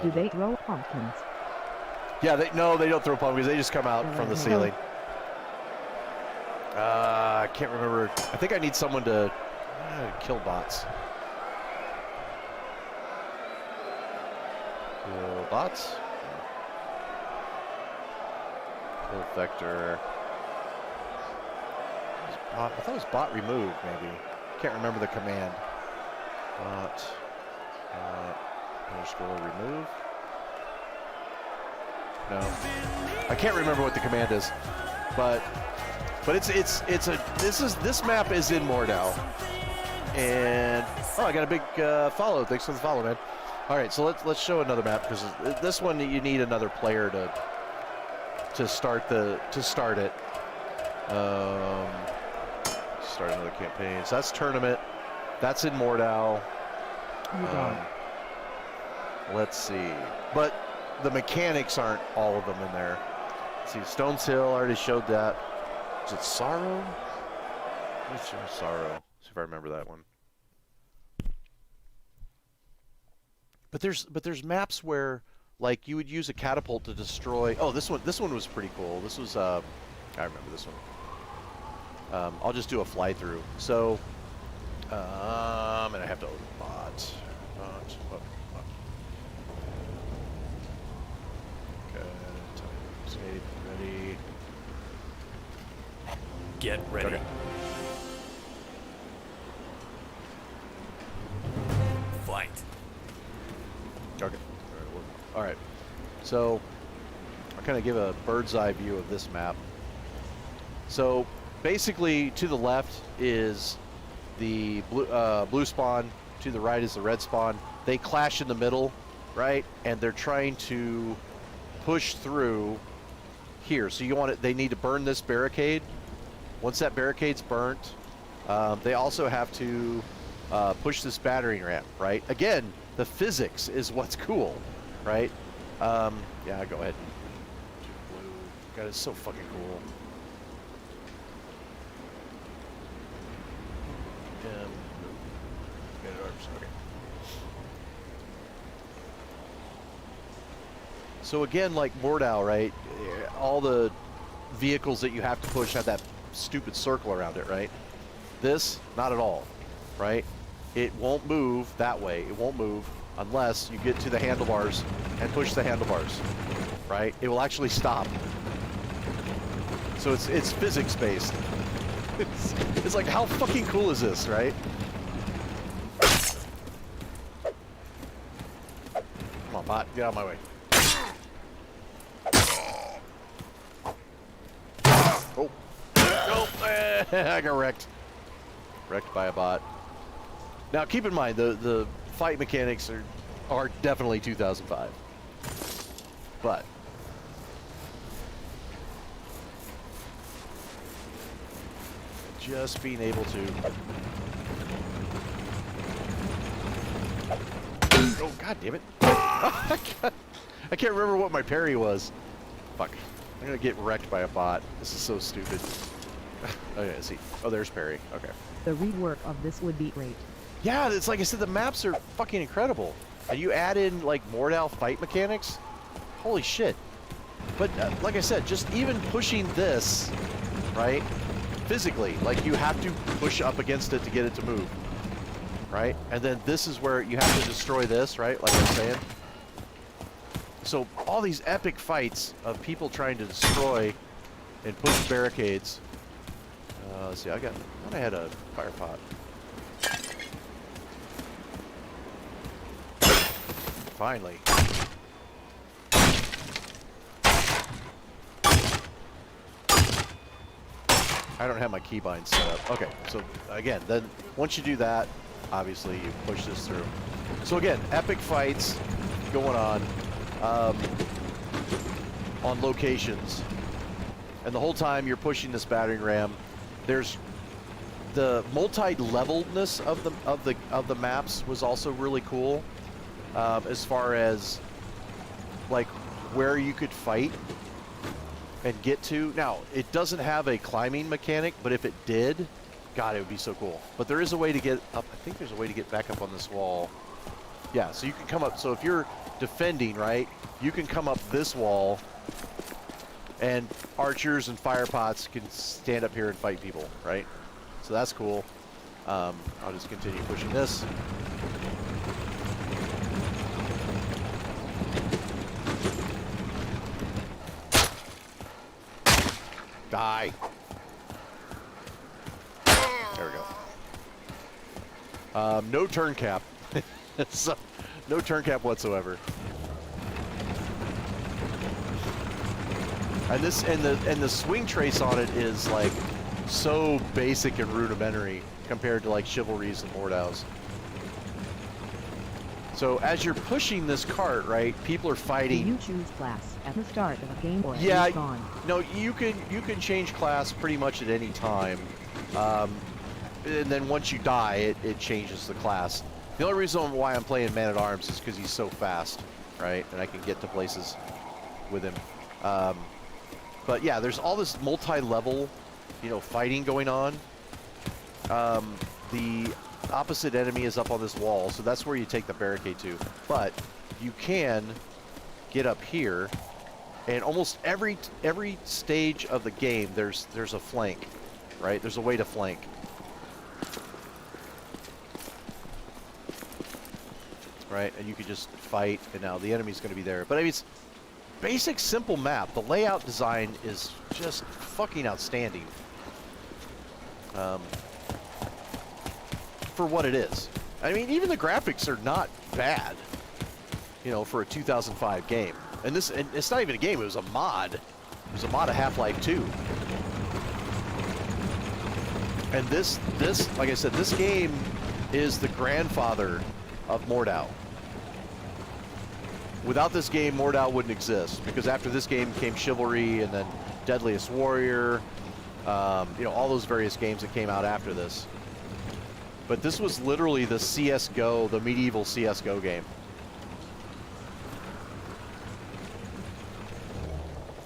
Do they throw pumpkins?
Yeah, they don't throw pumpkins. They just come out from the ceiling. I can't remember. I think I need someone to kill bots. Kill bots. Kill vector. I thought it was bot removed, maybe. Can't remember the command. Bot. Underscore remove. No. I can't remember what the command is. But this map is in Mordau. And I got a big follow. Thanks for the follow, man. All right, so let's show another map because this one you need another player to start it. Start another campaign. So that's tournament. That's in Mordau. Let's see. But the mechanics aren't all of them in there. Let's see, Stones Hill, I already showed that. Is it Sorrow? Let's show Sorrow. See if I remember that one. But there's maps where like you would use a catapult to destroy. Oh, this one was pretty cool. This was I remember this one. I'll just do a fly through. So and I have to open bot. Okay, ready.
Get ready.
Okay.
Fight.
Okay. All right. So I'll kind of give a bird's eye view of this map. So basically, to the left is the blue spawn. To the right is the red spawn. They clash in the middle, right? And they're trying to push through here. So they need to burn this barricade. Once that barricade's burnt, they also have to push this battering ram, right? Again, the physics is what's cool, right? Yeah, go ahead. Blue. God, it's so fucking cool. Okay. So again, like Mordau, right? All the vehicles that you have to push have that stupid circle around it, right? This, not at all, right? It won't move that way. It won't move unless you get to the handlebars and push the handlebars, right? It will actually stop. So it's physics based. It's like, how fucking cool is this, right? Come on, bot, get out of my way. Oh, nope. I got wrecked. Wrecked by a bot. Now, keep in mind, the fight mechanics are definitely 2005. But just being able to... Oh, god damn it. I can't remember what my parry was. Fuck. I'm gonna get wrecked by a bot. This is so stupid. Okay, let's see. Oh, there's parry. Okay.
The rework of this would be great.
Yeah, it's like I said, the maps are fucking incredible. and you add in like Mordau fight mechanics, holy shit. But like I said, just even pushing this, right, physically, like you have to push up against it to get it to move, right? And then this is where you have to destroy this, right, like I was saying. So all these epic fights of people trying to destroy and push barricades. Let's see, I had a fire pot. Finally. I don't have my keybind set up. Okay, so again, then once you do that, obviously you push this through. So again, epic fights going on locations, and the whole time you're pushing this battering ram. There's the multi-levelness of the maps was also really cool, as far as like where you could fight and get to. Now, it doesn't have a climbing mechanic, but if it did, God, it would be so cool. But there is a way to get up. I think there's a way to get back up on this wall. Yeah, so you can come up. So if you're defending, right, you can come up this wall, and archers and fire pots can stand up here and fight people, right? So that's cool. I'll just continue pushing this. Die. There we go. No turn cap. So, no turn cap whatsoever. And the swing trace on it is like so basic and rudimentary compared to like chivalries and Mordaus. So as you're pushing this cart, right, people are fighting.
Do you choose class at the start of a game or
yeah,
on?
No, you can change class pretty much at any time, and then once you die, it changes the class. The only reason why I'm playing Man at Arms is because he's so fast, right, and I can get to places with him. But yeah, there's all this multi-level, fighting going on. The opposite enemy is up on this wall, so that's where you take the barricade to. But you can get up here, and almost every stage of the game, there's a flank, right? There's a way to flank. Right, and you can just fight, and now the enemy's going to be there. But I mean, it's basic, simple map. The layout design is just fucking outstanding. For what it is. I mean, even the graphics are not bad, for a 2005 game. And it's not even a game, it was a mod. It was a mod of Half-Life 2. And this, like I said, this game is the grandfather of Mordau. Without this game, Mordau wouldn't exist, because after this game came Chivalry and then Deadliest Warrior, all those various games that came out after this. But this was literally the CSGO, the medieval CSGO game.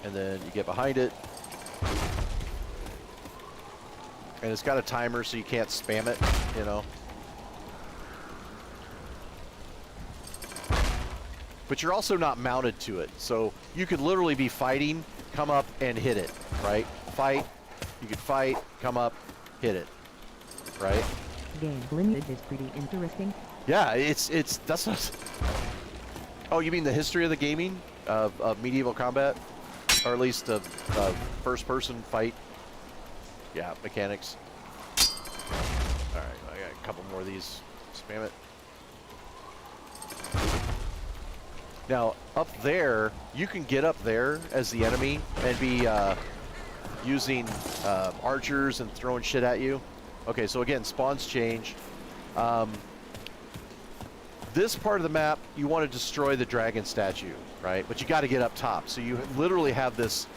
And then you get behind it. And it's got a timer, so you can't spam it, But you're also not mounted to it. So you could literally be fighting, come up and hit it, right? Fight, you could fight, come up, hit it, right?
Game lineage is pretty interesting.
Yeah, that's not... Oh, you mean the history of the gaming of medieval combat? Or at least of first-person fight? Yeah, mechanics. Alright, I got a couple more of these. Spam it. Now, up there, you can get up there as the enemy and be using archers and throwing shit at you. Okay, so again, spawns change. This part of the map, you want to destroy the dragon statue, right? But you got to get up top. So you literally have this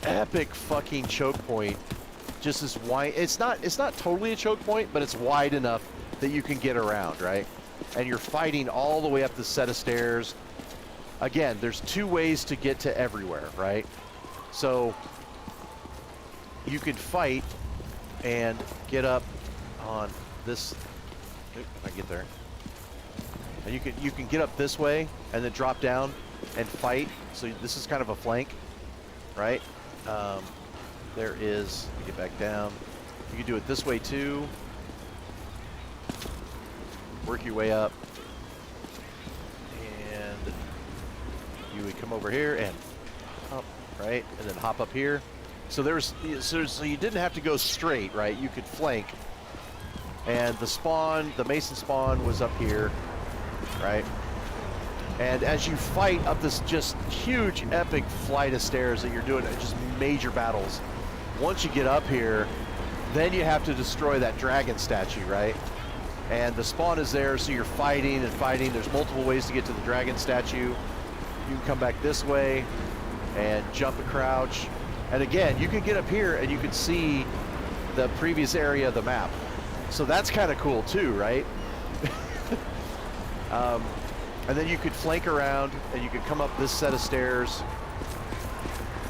epic fucking choke point. Just this wide. It's not totally a choke point, but it's wide enough that you can get around, right? And you're fighting all the way up this set of stairs. Again, there's two ways to get to everywhere, right? So you can fight and get up on this. Oop, if I can get there. And you can get up this way and then drop down and fight. So this is kind of a flank, right? There is, let me get back down. You can do it this way too. Work your way up. And you would come over here and up, right? And then hop up here. So so you didn't have to go straight, right? You could flank. And the spawn, the Mason spawn was up here, right? And as you fight up this just huge epic flight of stairs that you're doing, just major battles, once you get up here, then you have to destroy that dragon statue, right? And the spawn is there, so you're fighting and fighting. There's multiple ways to get to the dragon statue. You can come back this way and jump and crouch. And again, you can get up here and you can see the previous area of the map. So that's kind of cool too, right? And then you could flank around and you could come up this set of stairs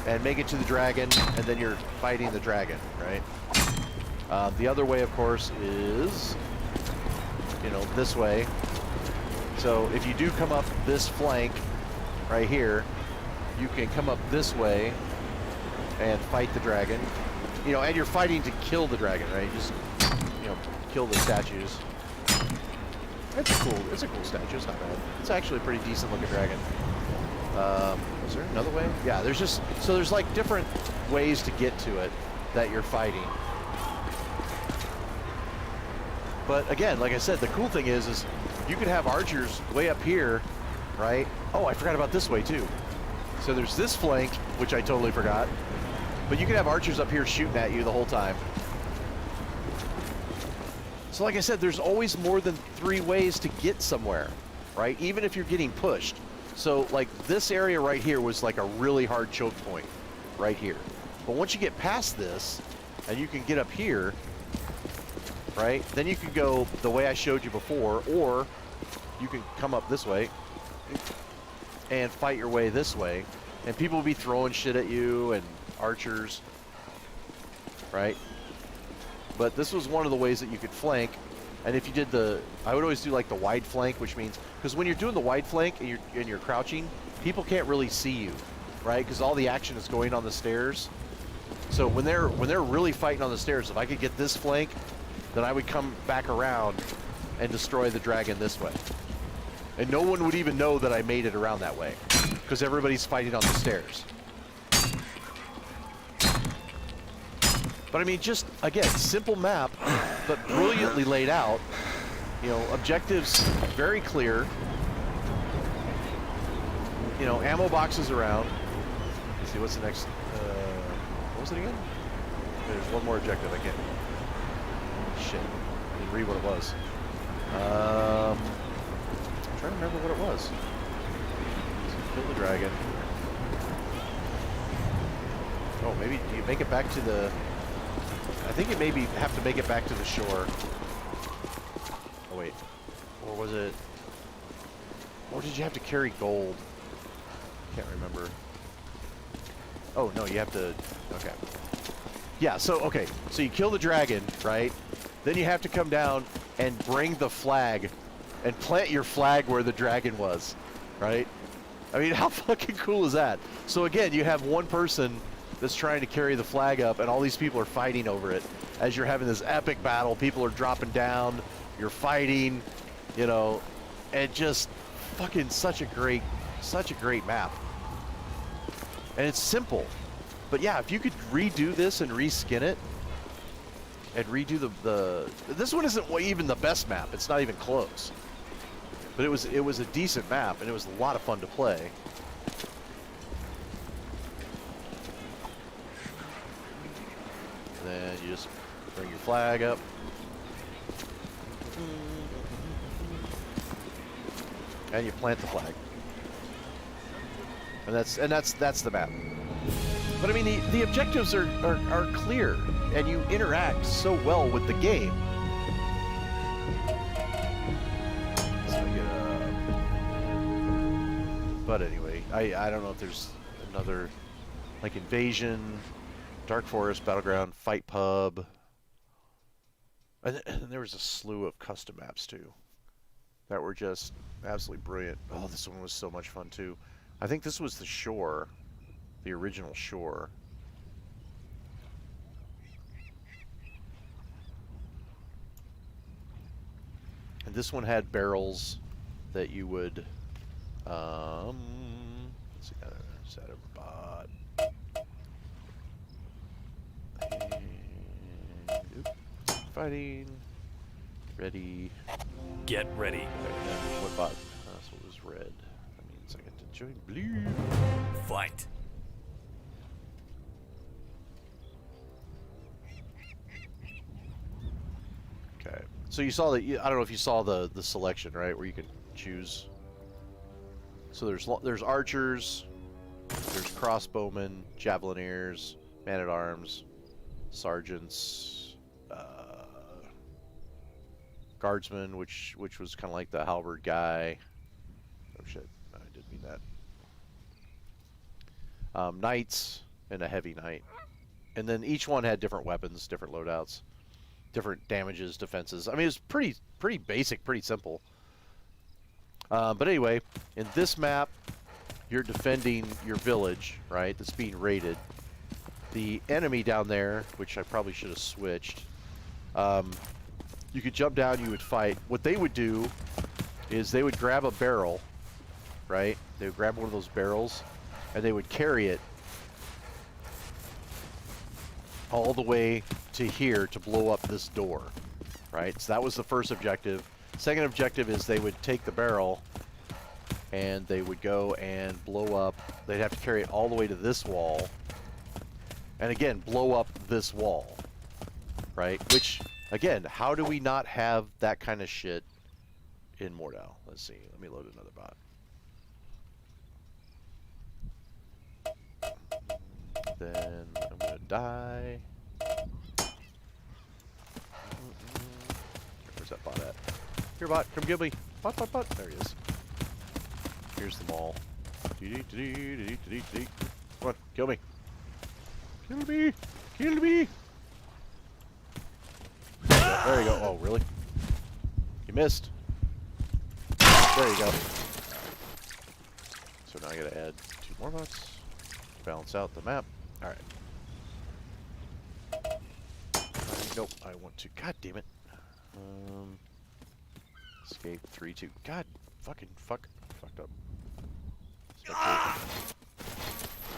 and make it to the dragon, and then you're fighting the dragon, right? The other way, of course, is, you know, this way. So if you do come up this flank right here, you can come up this way and fight the dragon. You know, and you're fighting to kill the dragon, right? You just, you know, kill the statues. It's a cool statue. It's not bad. It's actually a pretty decent looking dragon. Is there another way? Yeah, there's like different ways to get to it that you're fighting. But again, like I said, the cool thing is you could have archers way up here, right? Oh, I forgot about this way too. So there's this flank, which I totally forgot. But you could have archers up here shooting at you the whole time. So like I said, there's always more than 3 ways to get somewhere, right? Even if you're getting pushed. So like this area right here was like a really hard choke point right here. But once you get past this and you can get up here, right? Then you can go the way I showed you before, or you can come up this way and fight your way this way. And people will be throwing shit at you and archers, right? But this was one of the ways that you could flank. And if you did I would always do like the wide flank, which means, because when you're doing the wide flank and you're crouching, people can't really see you, right? Because all the action is going on the stairs. So when they're really fighting on the stairs, if I could get this flank, then I would come back around and destroy the dragon this way. And no one would even know that I made it around that way, because everybody's fighting on the stairs. But I mean, just, again, simple map, but brilliantly laid out. You know, objectives very clear. You know, ammo boxes around. Let's see, what's the next, what was it again? There's one more objective, I can't. Shit, I didn't read what it was. I'm trying to remember what it was. Kill the dragon. Oh, maybe you make it back to the... I think you maybe have to make it back to the shore. Oh, wait. Or was it... Or did you have to carry gold? Can't remember. Oh, no, you have to... Okay. Yeah, so, okay. So you kill the dragon, right? Then you have to come down and bring the flag and plant your flag where the dragon was, right? I mean, how fucking cool is that? So again, you have one person that's trying to carry the flag up, and all these people are fighting over it. As you're having this epic battle, people are dropping down, you're fighting, you know, and just fucking such a great map. And it's simple. But yeah, if you could redo this and reskin it, and redo this one isn't even the best map. It's not even close. But it was a decent map, and it was a lot of fun to play. And then you just bring your flag up. And you plant the flag. And that's the map. But I mean, the objectives are clear, and you interact so well with the game. But anyway, I don't know if there's another, like, Invasion, Dark Forest, Battleground, Fight Pub. And there was a slew of custom maps too that were just absolutely brilliant. Oh, this one was so much fun too. I think this was the shore, the original shore. And this one had barrels that you would, let's see, set a bot. And, oop, fighting, ready.
Get ready.
What bot? So it was red. That means I get to join blue.
Fight.
Okay. So you saw that. I don't know if you saw the selection, right, where you can choose. So there's archers, there's crossbowmen, javelineers, man-at-arms, sergeants, guardsmen, which was kind of like the halberd guy. Oh shit! I didn't mean that. Knights and a heavy knight, and then each one had different weapons, different loadouts, different damages, defenses. I mean, it's pretty basic, pretty simple. But anyway, in this map, you're defending your village, right? That's being raided. The enemy down there, which I probably should have switched. You could jump down, you would fight. What they would do is they would grab a barrel, right? They would grab one of those barrels, and they would carry it all the way to here to blow up this door, right? So that was the first objective. Second objective is they would take the barrel and they would go and blow up. They'd have to carry it all the way to this wall, and again blow up this wall, right? Which, again, how do we not have that kind of shit in Mordau? Let's see. Let me load another bot. Then I'm gonna die. Where's that bot at? Here, bot, come get me. Bot. There he is. Here's the mall. Come on, kill me. Kill me. Kill me. There you go. Oh, really? You missed. There you go. So now I gotta add 2 more bots. Balance out the map. Alright. Nope, I want to. God damn it. Escape 3-2. God fucking fucked up. I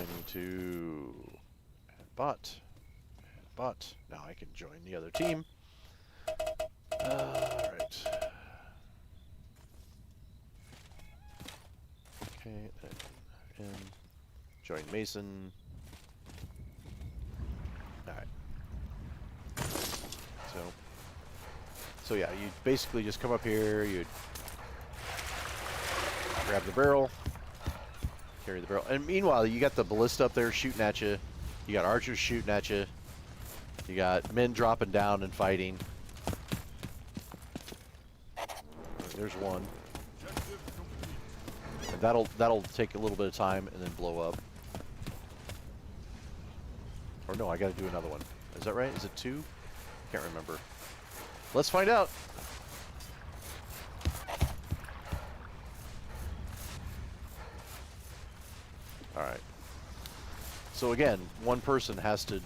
need to add bot. Add bot. Now I can join the other team. Alright. Okay, and join Mason. Alright. So yeah, you basically just come up here, you'd grab the barrel, carry the barrel, and meanwhile you got the ballista up there shooting at you, you got archers shooting at you, you got men dropping down and fighting. There's one. And that'll take a little bit of time and then blow up. Or no, I gotta do another one. Is that right? Is it 2? Can't remember. Let's find out. Alright. So again, one person has to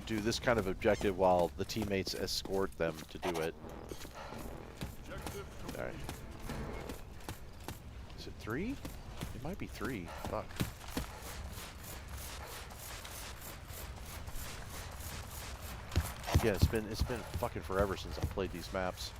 do this kind of objective while the teammates escort them to do it. Alright. Is it 3? It might be 3. Fuck. Yeah, it's been fucking forever since I've played these maps.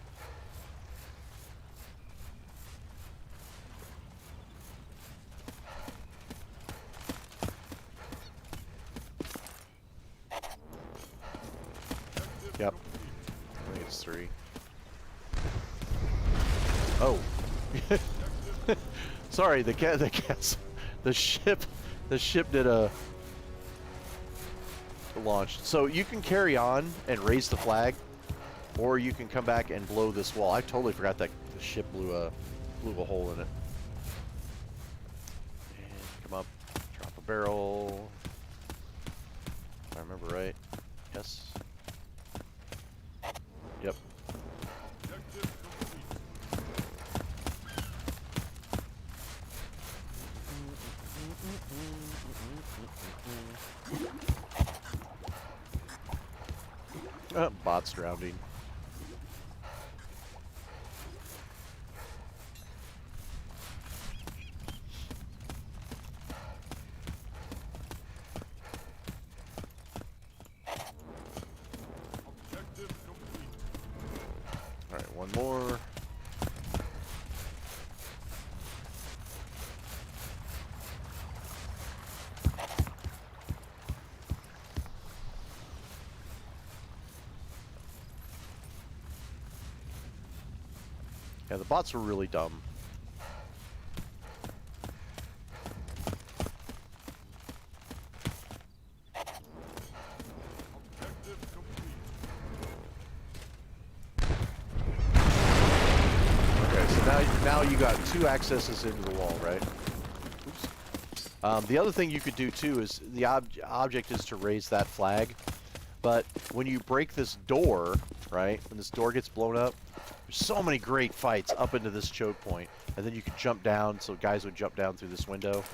Yep. I think it's 3. Oh. Sorry, the ship did a launch. So you can carry on and raise the flag, or you can come back and blow this wall. I totally forgot that the ship blew a hole in it. And come up, drop a barrel. If I remember right. Yes. Yep. Bots drowning. Alright, one more. Yeah, the bots were really dumb. Okay, so now you got 2 accesses into the wall, right? Oops. The other thing you could do too is the object is to raise that flag, but when you break this door, right? When this door gets blown up, there's so many great fights up into this choke point, and then you could jump down. So guys would jump down through this window,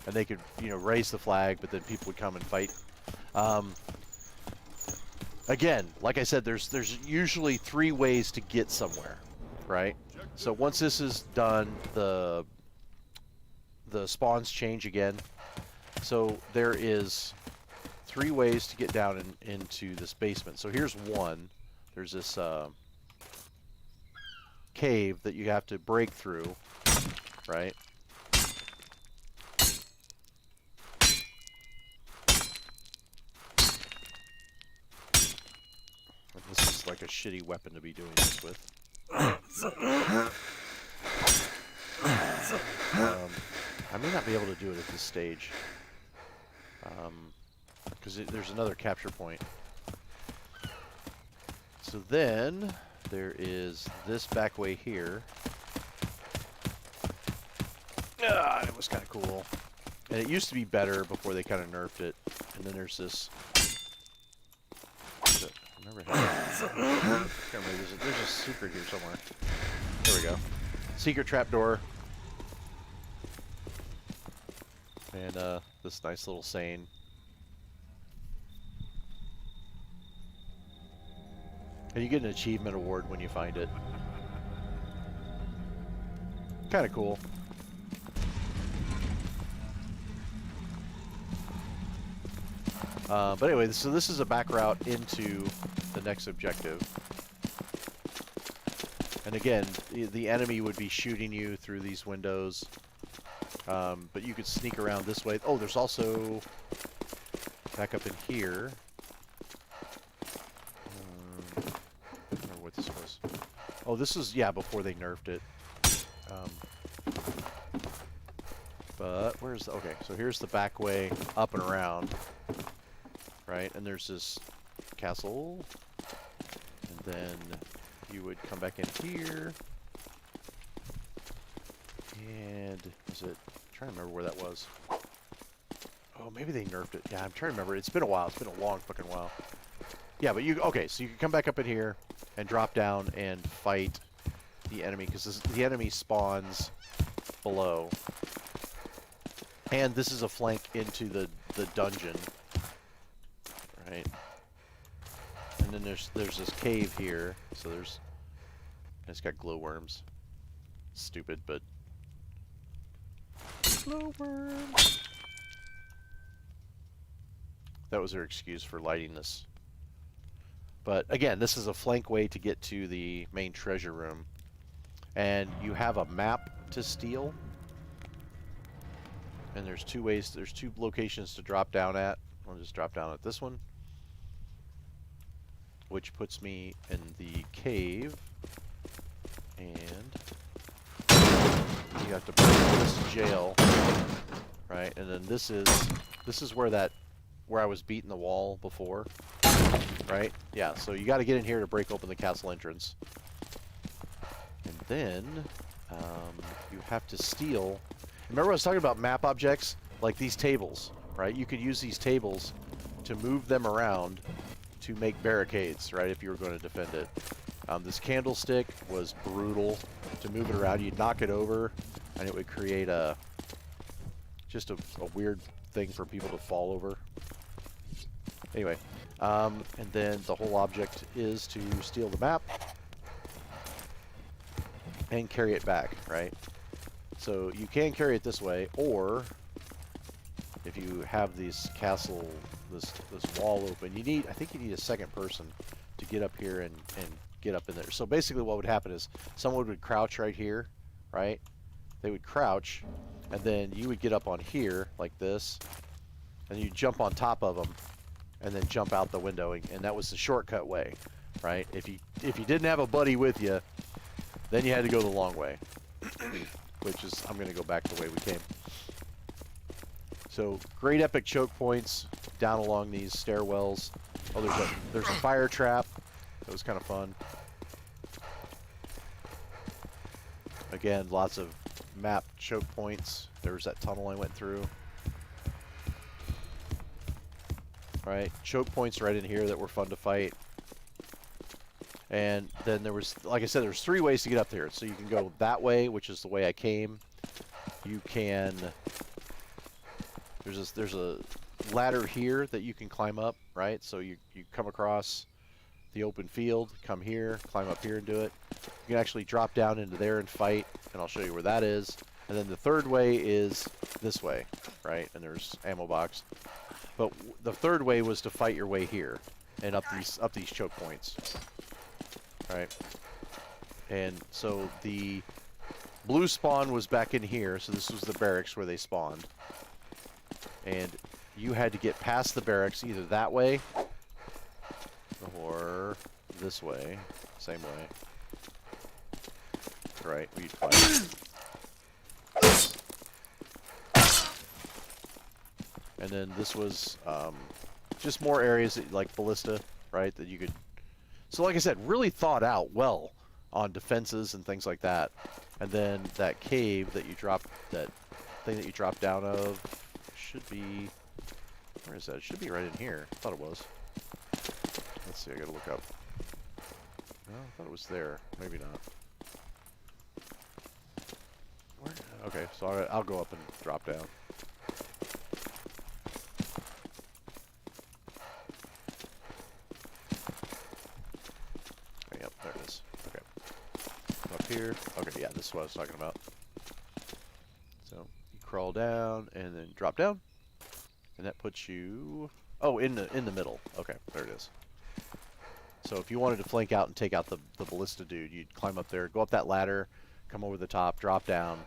and they could, you know, raise the flag, but then people would come and fight. Again, like I said, there's usually 3 ways to get somewhere, right? So once this is done, the spawns change again. So there is 3 ways to get down into this basement. So here's one. There's this cave that you have to break through, right? And this is like a shitty weapon to be doing this with. I may not be able to do it at this stage. Because there's another capture point. So then there is this back way here. It was kind of cool. And it used to be better before they kind of nerfed it. And then there's this. I remember how. There's a secret here somewhere. There we go. Secret trapdoor. And this nice little saying. And you get an achievement award when you find it. Kind of cool. But anyway, so this is a back route into the next objective. And again, the enemy would be shooting you through these windows. But you could sneak around this way. Oh, there's also back up in here. I don't remember what this was. Oh, this is, yeah, before they nerfed it. But where's the, okay, so here's the back way up and around. Right, and there's this castle. And then you would come back in here. And is it, I'm trying to remember where that was. Oh, maybe they nerfed it. Yeah, I'm trying to remember. It's been a while. It's been a long fucking while. Yeah, but you, okay, so you can come back up in here and drop down and fight the enemy, because the enemy spawns below. And this is a flank into the dungeon. Right. And then there's this cave here. So it's got glowworms. Stupid, but glowworms. That was their excuse for lighting this. But again, this is a flank way to get to the main treasure room. And you have a map to steal. And there's 2 ways, there's 2 locations to drop down at. I'll just drop down at this one, which puts me in the cave. And you have to break this jail, right? And then this is where I was beating the wall before, right? Yeah, so you got to get in here to break open the castle entrance. And then you have to steal. Remember I was talking about map objects? Like these tables, right? You could use these tables to move them around to make barricades, right? If you were going to defend it. This candlestick was brutal to move it around. You'd knock it over, and it would create just a weird thing for people to fall over. Anyway, And then the whole object is to steal the map and carry it back, right? So you can carry it this way, or if you have this castle, this wall open, I think you need a second person to get up here and get up in there. So basically what would happen is someone would crouch right here, right? They would crouch, and then you would get up on here like this, and you jump on top of them, and then jump out the window, and that was the shortcut way, right? If you didn't have a buddy with you, then you had to go the long way, which is, I'm going to go back the way we came. So great epic choke points down along these stairwells. Oh, there's a fire trap. That was kind of fun. Again, lots of map choke points. There was that tunnel I went through. Right, choke points right in here that were fun to fight. And then there was, like I said, there's 3 ways to get up there. So you can go that way, which is the way I came. You can, there's a ladder here that you can climb up, right? So you come across the open field, come here, climb up here and do it. You can actually drop down into there and fight, and I'll show you where that is. And then the 3rd way is this way, right? And there's ammo box. But the 3rd way was to fight your way here and up these choke points, right? And so the blue spawn was back in here, so this was the barracks where they spawned. And you had to get past the barracks either that way or this way, same way. Right, we'd fight. And then this was just more areas that, like ballista, right, that you could... So like I said, really thought out well on defenses and things like that. And then that cave that you drop, that thing that you drop down of, should be... Where is that? It should be right in here. I thought it was. Let's see, I gotta look up. No, I thought it was there. Maybe not. Where? Okay, so I'll go up and drop down. Yep, there it is. Okay. Up here. Okay, yeah, this is what I was talking about. So you crawl down and then drop down, and that puts you in the middle. Okay, there it is. So if you wanted to flank out and take out the ballista dude, you'd climb up there, go up that ladder, come over the top, drop down,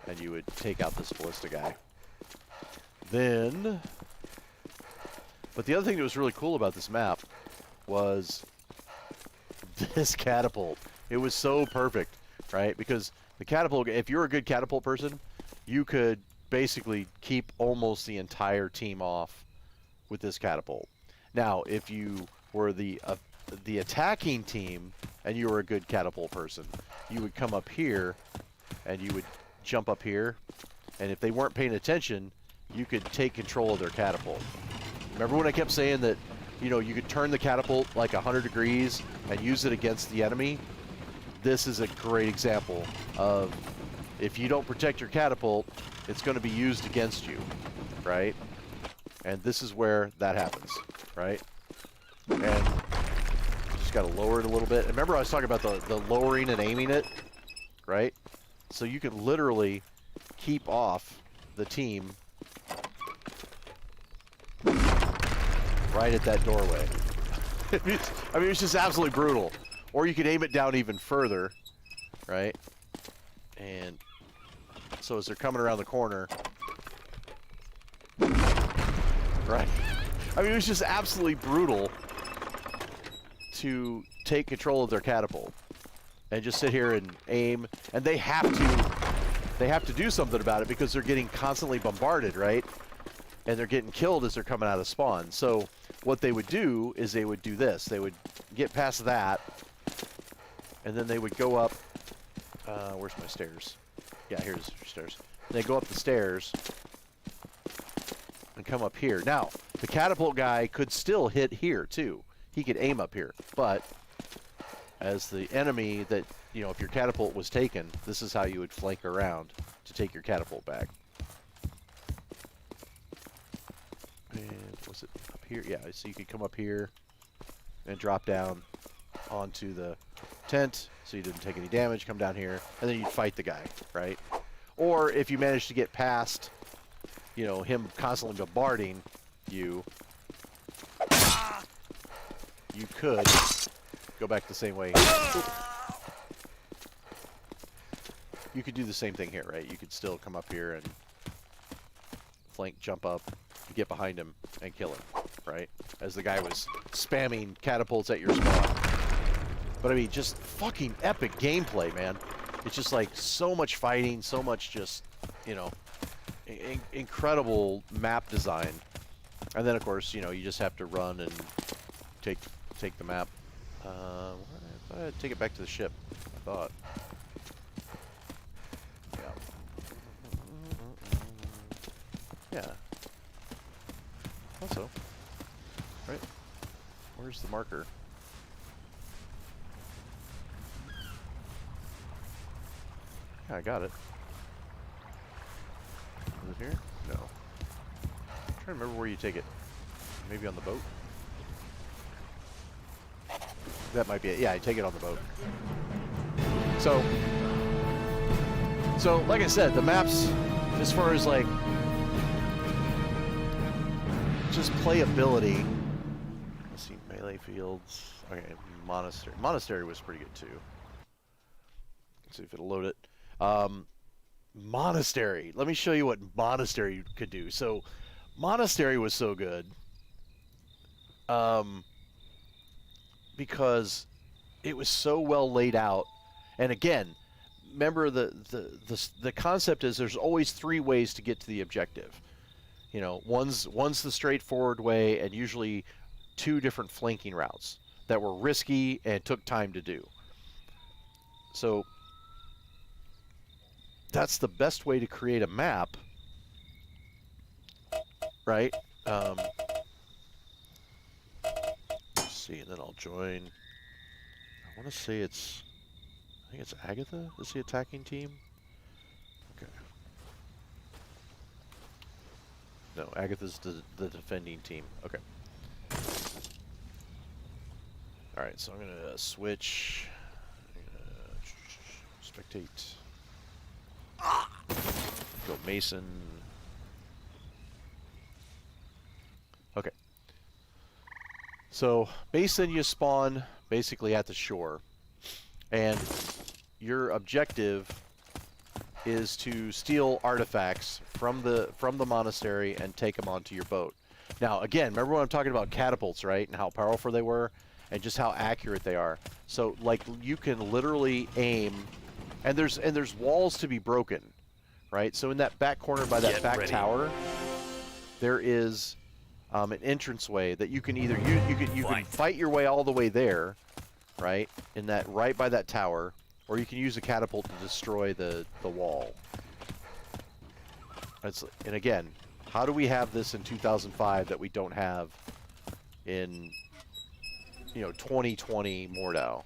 and you would take out this ballista guy. Then, but the other thing that was really cool about this map was this catapult. It was so perfect, right? Because the catapult, if you're a good catapult person, you could basically keep almost the entire team off with this catapult. Now, if you were the attacking team and you were a good catapult person, you would come up here and you would jump up here, and if they weren't paying attention, you could take control of their catapult. Remember when I kept saying that, you know, you could turn the catapult like 100 degrees and use it against the enemy? This is a great example of, if you don't protect your catapult, it's going to be used against you, right? And this is where that happens, right? And just got to lower it a little bit. And remember I was talking about the lowering and aiming it, right? So you can literally keep off the team right at that doorway. I mean, it's just absolutely brutal. Or you could aim it down even further, right? And so as they're coming around the corner, right? I mean, it was just absolutely brutal to take control of their catapult and just sit here and aim. And they have to do something about it because they're getting constantly bombarded, right? And they're getting killed as they're coming out of spawn. So what they would do is they would do this. They would get past that, and then they would go up. Where's my stairs? Yeah, here's your stairs. They go up the stairs and come up here. Now, the catapult guy could still hit here too. He could aim up here, but as the enemy that, you know, if your catapult was taken, this is how you would flank around to take your catapult back. And was it up here. Yeah, so you could come up here and drop down onto the tent so you didn't take any damage, come down here, and then you'd fight the guy, right? Or if you manage to get past, you know, him constantly bombarding you, you could go back the same way. You could do the same thing here, right? You could still come up here and flank, jump up, get behind him, and kill him, right? As the guy was spamming catapults at your spawn. But I mean, just fucking epic gameplay, man. It's just like so much fighting, so much just, you know, incredible map design. And then, of course, you know, you just have to run and take the map. Take it back to the ship, I thought. Yeah. Also, right? Where's the marker? Yeah, I got it. Is it here? No. I'm trying to remember where you take it. Maybe on the boat? That might be it. Yeah, I take it on the boat. So like I said, the maps, as far as like just playability. Let's see, melee fields. Okay, monastery. Monastery was pretty good too. Let's see if it'll load it. Monastery. Let me show you what Monastery could do. So, Monastery was so good because it was so well laid out. And again, remember the concept is there's always 3 ways to get to the objective. You know, one's the straightforward way, and usually 2 different flanking routes that were risky and took time to do. So that's the best way to create a map, right? Let's see, and then I'll join. I want to say I think it's Agatha is the attacking team. Okay. No, Agatha's the defending team. Okay. All right, so I'm gonna switch. Spectate. Go Mason. Okay. So Mason, you spawn basically at the shore, and your objective is to steal artifacts from the monastery and take them onto your boat. Now, again, remember when I'm talking about catapults, right? And how powerful they were, and just how accurate they are. So, like, you can literally aim, and there's walls to be broken, right? So in that back corner by that
Get
back
ready.
tower, there is an entranceway that you can either you can fight your way all the way there, right? In that right by that tower. Or you can use a catapult to destroy the wall. And again, how do we have this in 2005 that we don't have in, you know, 2020 Mordau?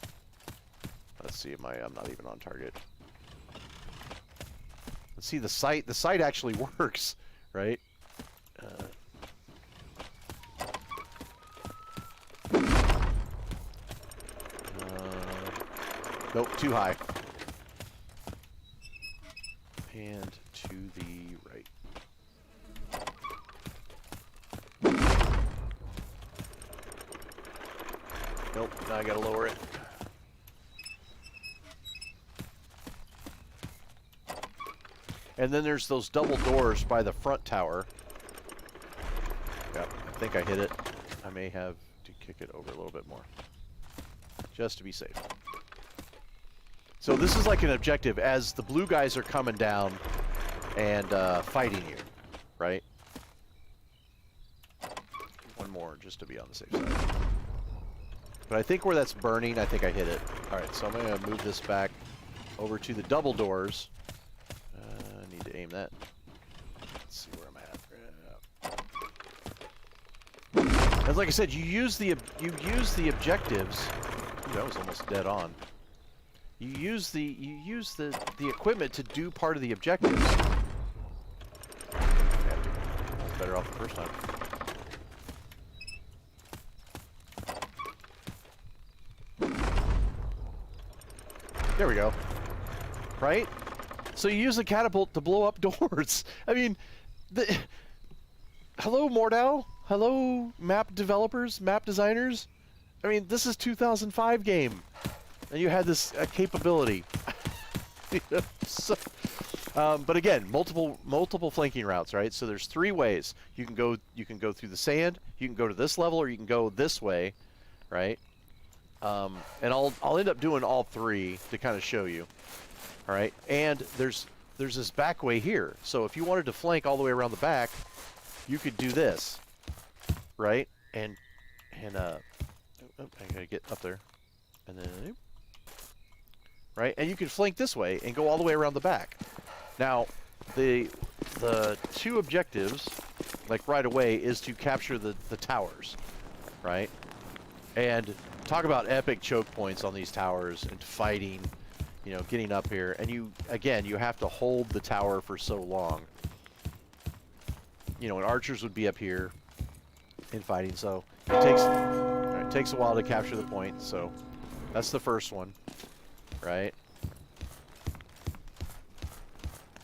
Let's see, I'm not even on target. Let's see, the sight actually works, right? Nope, too high. And to the right. Nope, now I gotta lower it. And then there's those double doors by the front tower. Yep, I think I hit it. I may have to kick it over a little bit more. Just to be safe. So this is like an objective as the blue guys are coming down and fighting you, right? One more just to be on the safe side. But I think where that's burning, I think I hit it. All right, so I'm going to move this back over to the double doors. I need to aim that. Let's see where I'm at. As like I said, you use the objectives. Ooh, that was almost dead on. You use the equipment to do part of the objectives. Better off the first time. There we go. Right? So you use the catapult to blow up doors. I mean, hello, Mordau. Hello, map developers, map designers. I mean, this is 2005 game, and you had this capability. So, but again, multiple flanking routes, right? So there's 3 ways. You can go through the sand. You can go to this level, or you can go this way, right? And I'll end up doing all 3 to kind of show you. All right, and there's this back way here. So if you wanted to flank all the way around the back, you could do this, right? And I gotta get up there, and then right, and you can flank this way and go all the way around the back. Now, the 2 objectives, like right away, is to capture the towers, right? And talk about epic choke points on these towers and fighting. You know, getting up here, and you have to hold the tower for so long. You know, and archers would be up here in fighting, so it takes a while to capture the point. So that's the first one, right?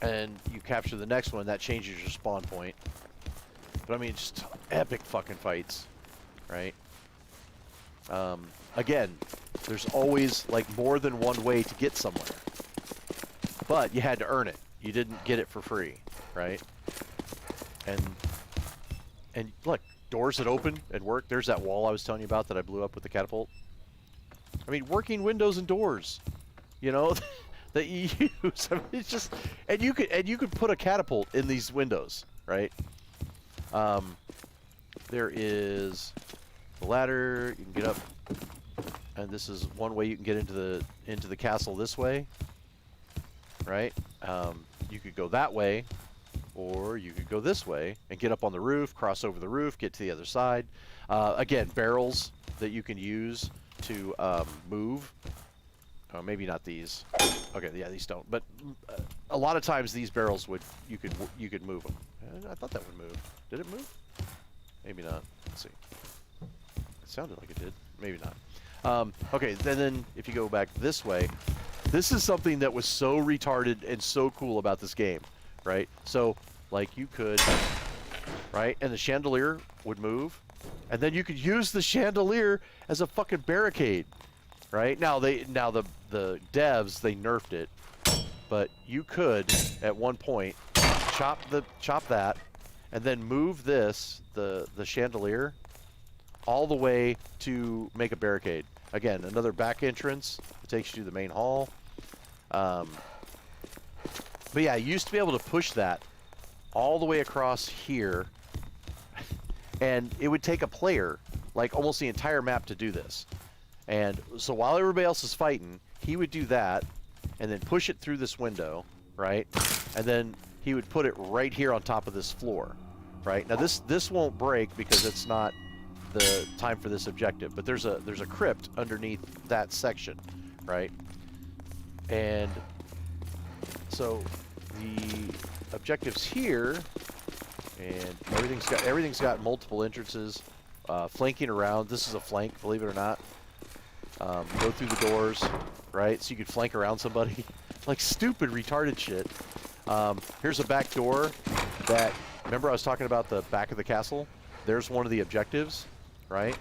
And you capture the next one, that changes your spawn point. But I mean, just epic fucking fights, right? Again, there's always like more than one way to get somewhere, but you had to earn it. You didn't get it for free, right? And look, doors that open and work. There's that wall I was telling you about that I blew up with the catapult. I mean, working windows and doors, you know, that you use. I mean, it's just, and you could put a catapult in these windows, right? There is the ladder. You can get up. And this is one way you can get into the castle this way, right? You could go that way, or you could go this way and get up on the roof, cross over the roof, get to the other side. Again, barrels that you can use to move. Oh, maybe not these. Okay, yeah, these don't. But a lot of times these barrels you could move them. I thought that would move. Did it move? Maybe not. Let's see. It sounded like it did. Maybe not. Okay, then if you go back this way, this is something that was so retarded and so cool about this game, right? So, like, you could, right, and the chandelier would move, and then you could use the chandelier as a fucking barricade, right? Now the devs, they nerfed it, but you could at one point chop that, and then move this the chandelier all the way to make a barricade. Again, another back entrance that takes you to the main hall. But yeah, you used to be able to push that all the way across here, and it would take a player, like almost the entire map, to do this. And so while everybody else is fighting, he would do that, and then push it through this window, right? And then he would put it right here on top of this floor, right? Now this won't break because it's not the time for this objective, but there's a crypt underneath that section, right? And so the objectives here, and everything's got multiple entrances, flanking around. This is a flank, believe it or not. Go through the doors, right? So you could flank around somebody, like stupid retarded shit. Here's a back door that, remember I was talking about the back of the castle? There's one of the objectives, right,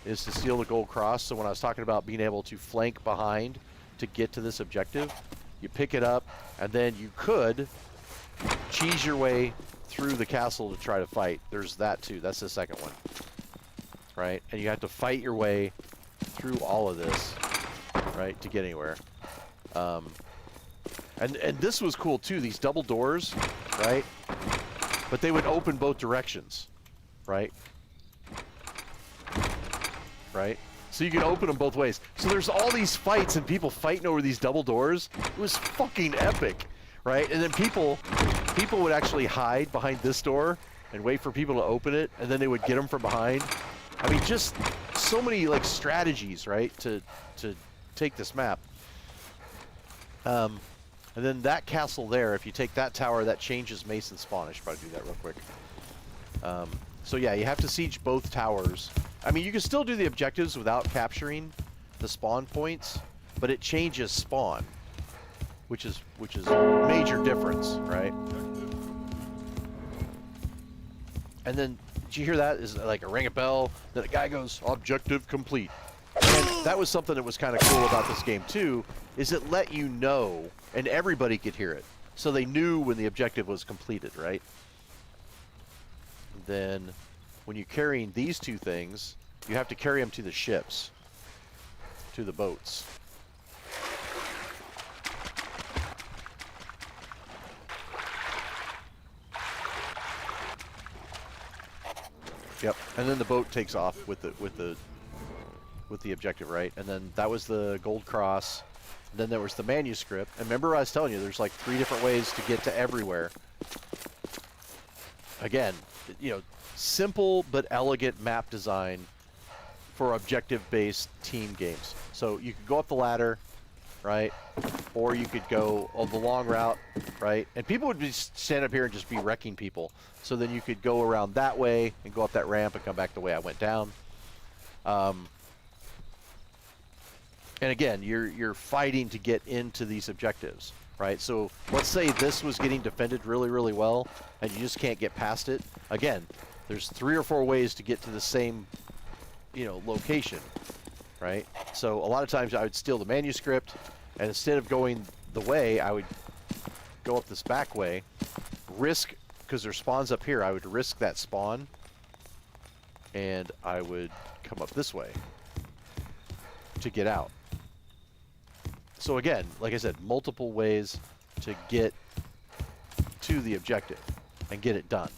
is to steal the gold cross. So when I was talking about being able to flank behind to get to this objective, you pick it up, and then you could cheese your way through the castle to try to fight. There's that too. That's the second one, right? And you have to fight your way through all of this, right, to get anywhere. And this was cool too, these double doors, right? But they would open both directions, right? Right? So you can open them both ways. So there's all these fights and people fighting over these double doors. It was fucking epic, right? And then people would actually hide behind this door and wait for people to open it, and then they would get them from behind. I mean, just so many like strategies, right, to take this map. And then that castle there, if you take that tower, that changes Mason's spawn. I should probably do that real quick. So yeah, you have to siege both towers. I mean, you can still do the objectives without capturing the spawn points, but it changes spawn, which is a major difference, right? And then, did you hear that? Is like a ring a bell? Then a guy goes, objective complete. And that was something that was kind of cool about this game too, is it let you know, and everybody could hear it. So they knew when the objective was completed, right? Then, when you're carrying these two things, you have to carry them to the ships, to the boats. Yep, and then the boat takes off with the objective, right? And then that was the gold cross. And then there was the manuscript. And remember I was telling you, there's like 3 different ways to get to everywhere. Again, you know, simple but elegant map design for objective-based team games. So you could go up the ladder, right? Or you could go on the long route, right? And people would just stand up here and just be wrecking people. So then you could go around that way and go up that ramp and come back the way I went down. And again, you're fighting to get into these objectives, right? So let's say this was getting defended really, really well, and you just can't get past it. Again, there's 3 or 4 ways to get to the same, you know, location, right? So a lot of times I would steal the manuscript, and instead of going the way, I would go up this back way, risk, because there's spawns up here, I would risk that spawn, and I would come up this way to get out. So again, like I said, multiple ways to get to the objective and get it done.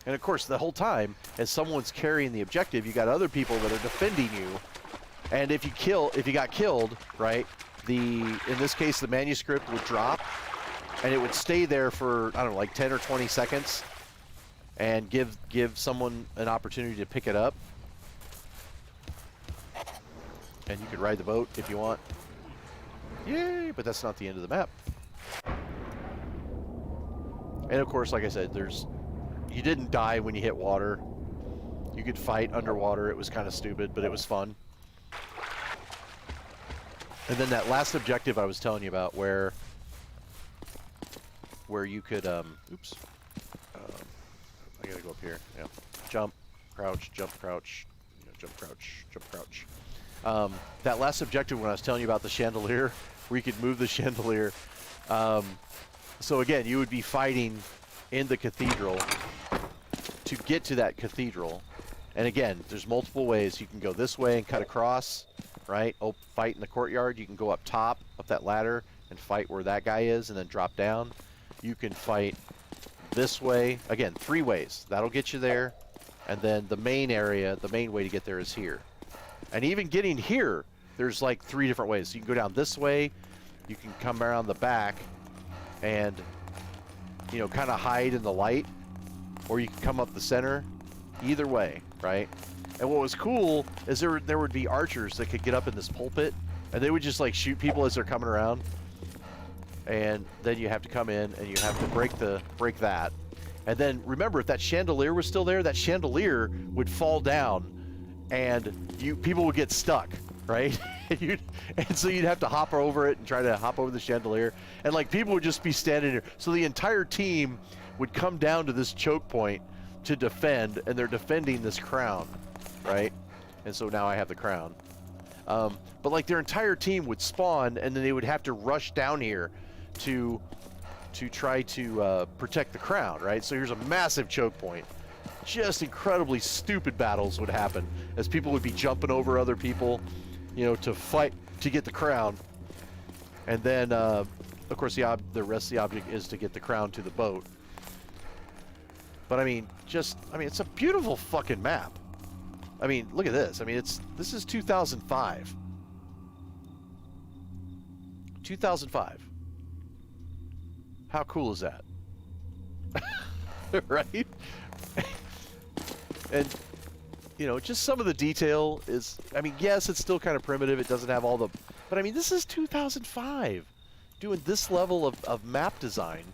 And of course, the whole time, as someone's carrying the objective, you got other people that are defending you. And if you got killed, right, in this case, the manuscript would drop, and it would stay there for, I don't know, like 10 or 20 seconds, and give someone an opportunity to pick it up. And you could ride the boat if you want. Yay, but that's not the end of the map. And of course, like I said, you didn't die when you hit water. You could fight underwater. It was kind of stupid, but it was fun. And then that last objective I was telling you about, where you could, oops. I gotta go up here. Yeah. Jump, crouch, jump, crouch, jump, crouch, jump, crouch. That last objective when I was telling you about the chandelier, where you could move the chandelier. So again, you would be fighting in the cathedral to get to that cathedral. And again, there's multiple ways. You can go this way and cut across, right? Oh, fight in the courtyard. You can go up top, up that ladder, and fight where that guy is, and then drop down. You can fight this way. Again, 3 ways. That'll get you there. And then the main area, the main way to get there is here. And even getting here, there's like 3 different ways. So you can go down this way. You can come around the back and, you know, kind of hide in the light. Or you can come up the center. Either way, right? And what was cool is there would be archers that could get up in this pulpit, and they would just like shoot people as they're coming around. And then you have to come in and you have to break that. And then remember, if that chandelier was still there, that chandelier would fall down and people would get stuck, right? and so you'd have to hop over it and try to hop over the chandelier. And like people would just be standing there. So the entire team would come down to this choke point to defend, and they're defending this crown, right? And so now I have the crown. But like their entire team would spawn, and then they would have to rush down here to try to protect the crown, right? So here's a massive choke point. Just incredibly stupid battles would happen as people would be jumping over other people, you know, to fight to get the crown. And then, of course, the rest of the object is to get the crown to the boat. But I mean, it's a beautiful fucking map. I mean, look at this. I mean, this is 2005. 2005. How cool is that? Right? And, you know, just some of the detail is, I mean, yes, it's still kind of primitive. It doesn't have all the, but I mean, this is 2005. Doing this level of map design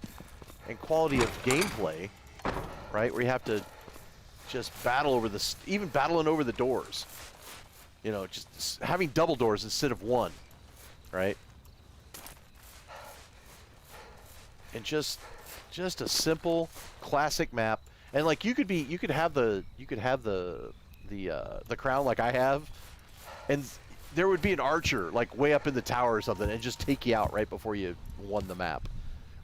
and quality of gameplay, right? Where you have to just battle over even battling over the doors. You know, just having double doors instead of one, right? And just a simple classic map. And like you could have the crown like I have, and there would be an archer like way up in the tower or something and just take you out right before you won the map,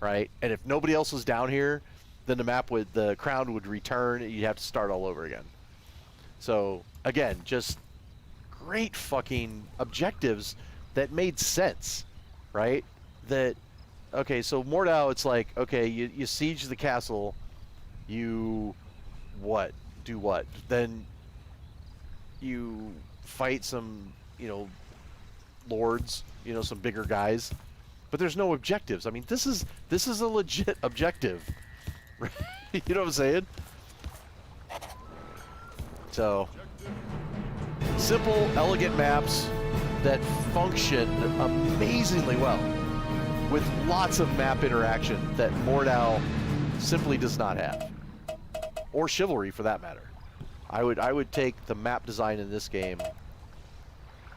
right? And if nobody else was down here, then the crown would return and you'd have to start all over again. So again, just great fucking objectives that made sense, right? Okay, so Mordau, it's like, okay, you siege the castle, you do what? Then you fight some, lords, some bigger guys, but there's no objectives. I mean, this is a legit objective. You know what I'm saying? So, simple, elegant maps that function amazingly well with lots of map interaction that Mordau simply does not have. Or Chivalry, for that matter. I would take the map design in this game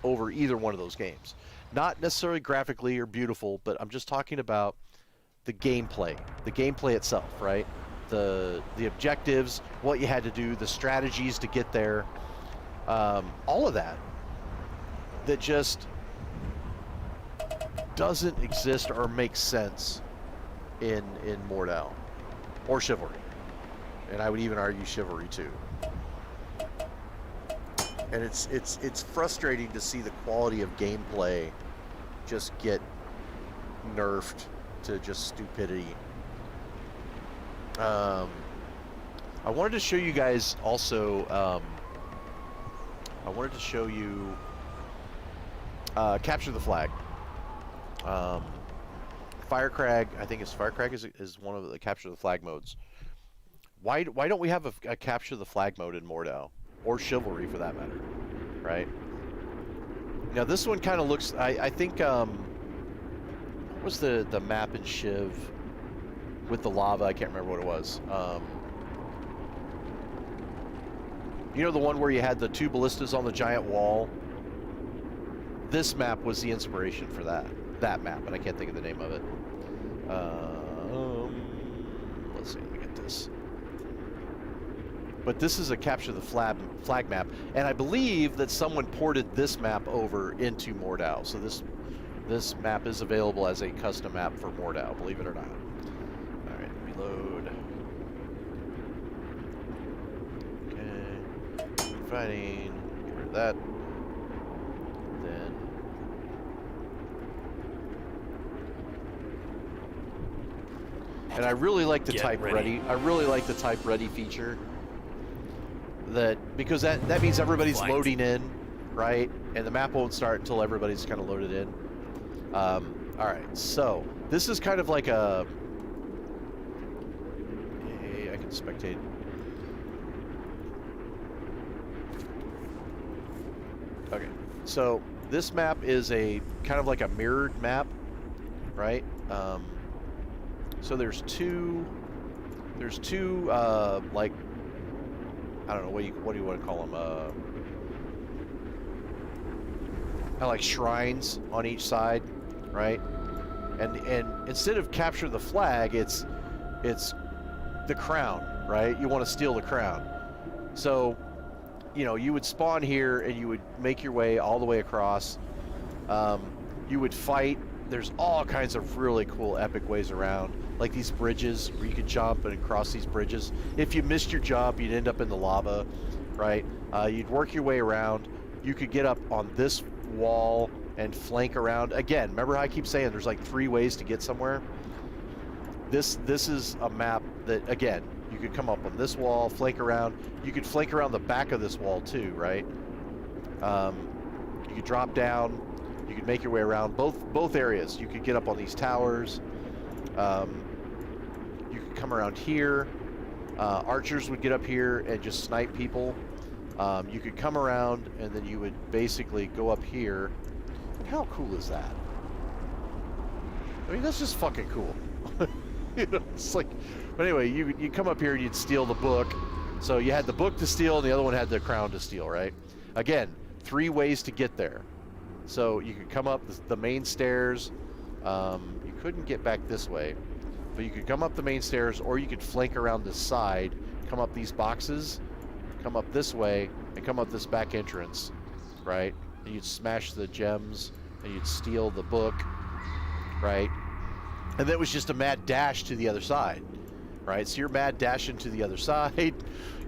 over either one of those games. Not necessarily graphically or beautiful, but I'm just talking about the gameplay itself, right? The objectives, what you had to do, the strategies to get there, all of that just doesn't exist or make sense in Mordau or Chivalry, and I would even argue Chivalry too. And it's frustrating to see the quality of gameplay just get nerfed to just stupidity. I wanted to show you guys also. I wanted to show you Capture the Flag. Firecrag, I think Firecrag is one of the Capture the Flag modes. Why don't we have a Capture the Flag mode in Mordau? Or Chivalry, for that matter, right? Now this one kind of looks. I think. What was the map in Shiv with the lava? I can't remember what it was. You know, the one where you had the two ballistas on the giant wall. This map was the inspiration for that map, and I can't think of the name of it. Let's see. Let me get this. But this is a Capture the Flag map, and I believe that someone ported this map over into Mordau. So this map is available as a custom map for Mordau, believe it or not. All right, reload. Okay, fighting. Get rid of that. Then. And I really like the type ready. I really like the type ready feature. Because that means everybody's loading in, right? And the map won't start until everybody's kind of loaded in. All right, so this is kind of like a. Hey, I can spectate. Okay, so this map is a kind of like a mirrored map, right? So there's two like. I don't know, what do you want to call them? Kind of like shrines on each side, right? And instead of Capture the Flag, it's the crown, right? You want to steal the crown. So, you would spawn here and you would make your way all the way across. You would fight. There's all kinds of really cool, epic ways around. Like these bridges where you could jump and cross these bridges. If you missed your jump, you'd end up in the lava, right? You'd work your way around. You could get up on this wall and flank around. Again, remember how I keep saying there's like 3 ways to get somewhere? This is a map that, again, you could come up on this wall, flank around. You could flank around the back of this wall too, right? You could drop down. You could make your way around both areas. You could get up on these towers. You could come around here. Archers would get up here and just snipe people. You could come around and then you would basically go up here. How cool is that? I mean, that's just fucking cool. It's like, but anyway, you come up here and you'd steal the book, So you had the book to steal, and the other one had the crown to steal, right? Again, 3 ways to get there. So you could come up the main stairs. You couldn't get back this way, but you could come up the main stairs, or you could flank around the side, come up these boxes, come up this way, and come up this back entrance, right? And you'd smash the gems, and you'd steal the book, right? And then it was just a mad dash to the other side, right? So you're mad dashing to the other side.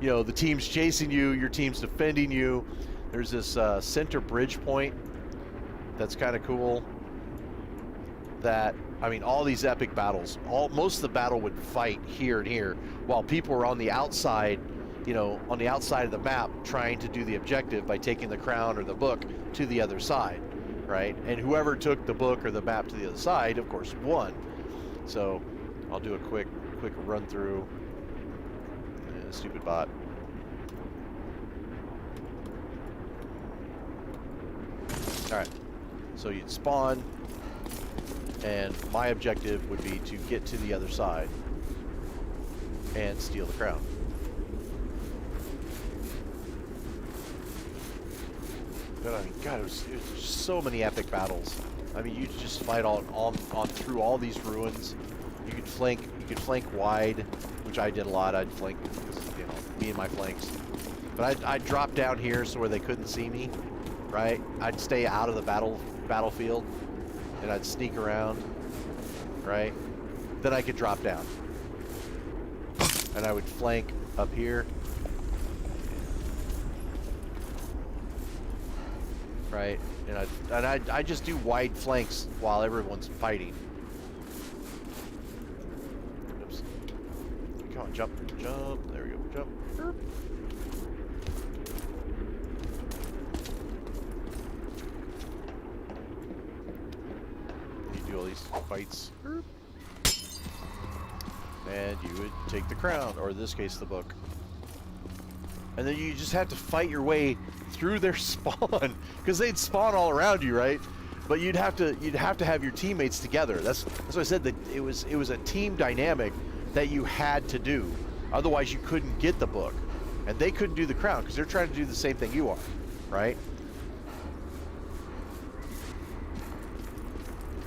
You know, the team's chasing you, your team's defending you. There's this center bridge point that's kind of cool. That, I mean, all these epic battles, most of the battle would fight here and here, while people were on the outside, you know, on the outside of the map trying to do the objective by taking the crown or the book to the other side, right? And whoever took the book or the map to the other side, of course, won. So I'll do a quick run through. Stupid bot. All right, so you'd spawn, and my objective would be to get to the other side and steal the crown. But I mean, God, it was just so many epic battles. I mean, you just fight on through all these ruins. You could flank wide, which I did a lot. I'd flank, you know, me and my flanks. But I'd drop down here so where they couldn't see me, right? I'd stay out of the battlefield, and I'd sneak around, right? Then I could drop down, and I would flank up here, right? And I'd just do wide flanks while everyone's fighting. Oops. Come on, jump. There we go. Jump. Erp. You do all these fights. Erp. And you would take the crown, or in this case, the book. And then you just have to fight your way through their spawn, because they'd spawn all around you, right? But you'd have to have your teammates together. That's why I said that it was a team dynamic that you had to do. Otherwise, you couldn't get the book, and they couldn't do the crown because they're trying to do the same thing you are, right?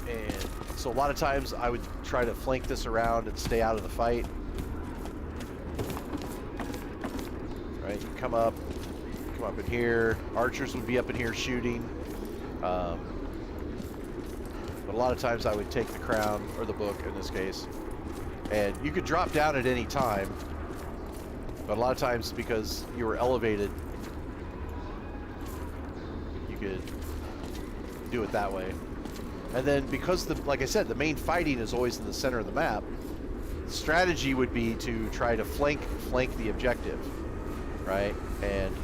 And so a lot of times I would try to flank this around and stay out of the fight. Right, you come up in here. Archers would be up in here shooting. But a lot of times I would take the crown, or the book in this case. And you could drop down at any time. But a lot of times, because you were elevated, you could do it that way. And then because, like I said, the main fighting is always in the center of the map, the strategy would be to try to flank the objective, right? And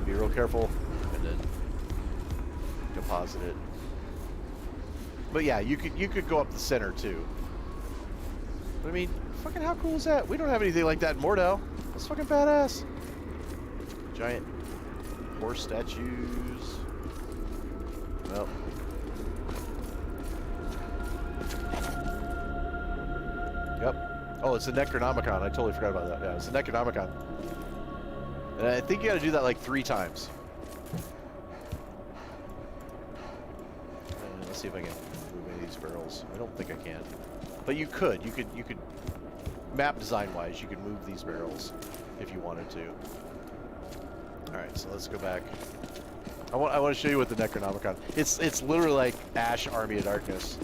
be real careful, and then deposit it. But yeah, you could go up the center too. But I mean, fucking how cool is that? We don't have anything like that in Mordell. That's fucking badass. Giant horse statues. Well. Yep. Oh, it's a Necronomicon. I totally forgot about that. Yeah, it's a Necronomicon. And I think you gotta do that like 3 times. Let's see if I can move any of these barrels. I don't think I can. But you could. You could map design wise, you could move these barrels if you wanted to. Alright, so let's go back. I want to show you what the Necronomicon. It's literally like Ash Army of Darkness.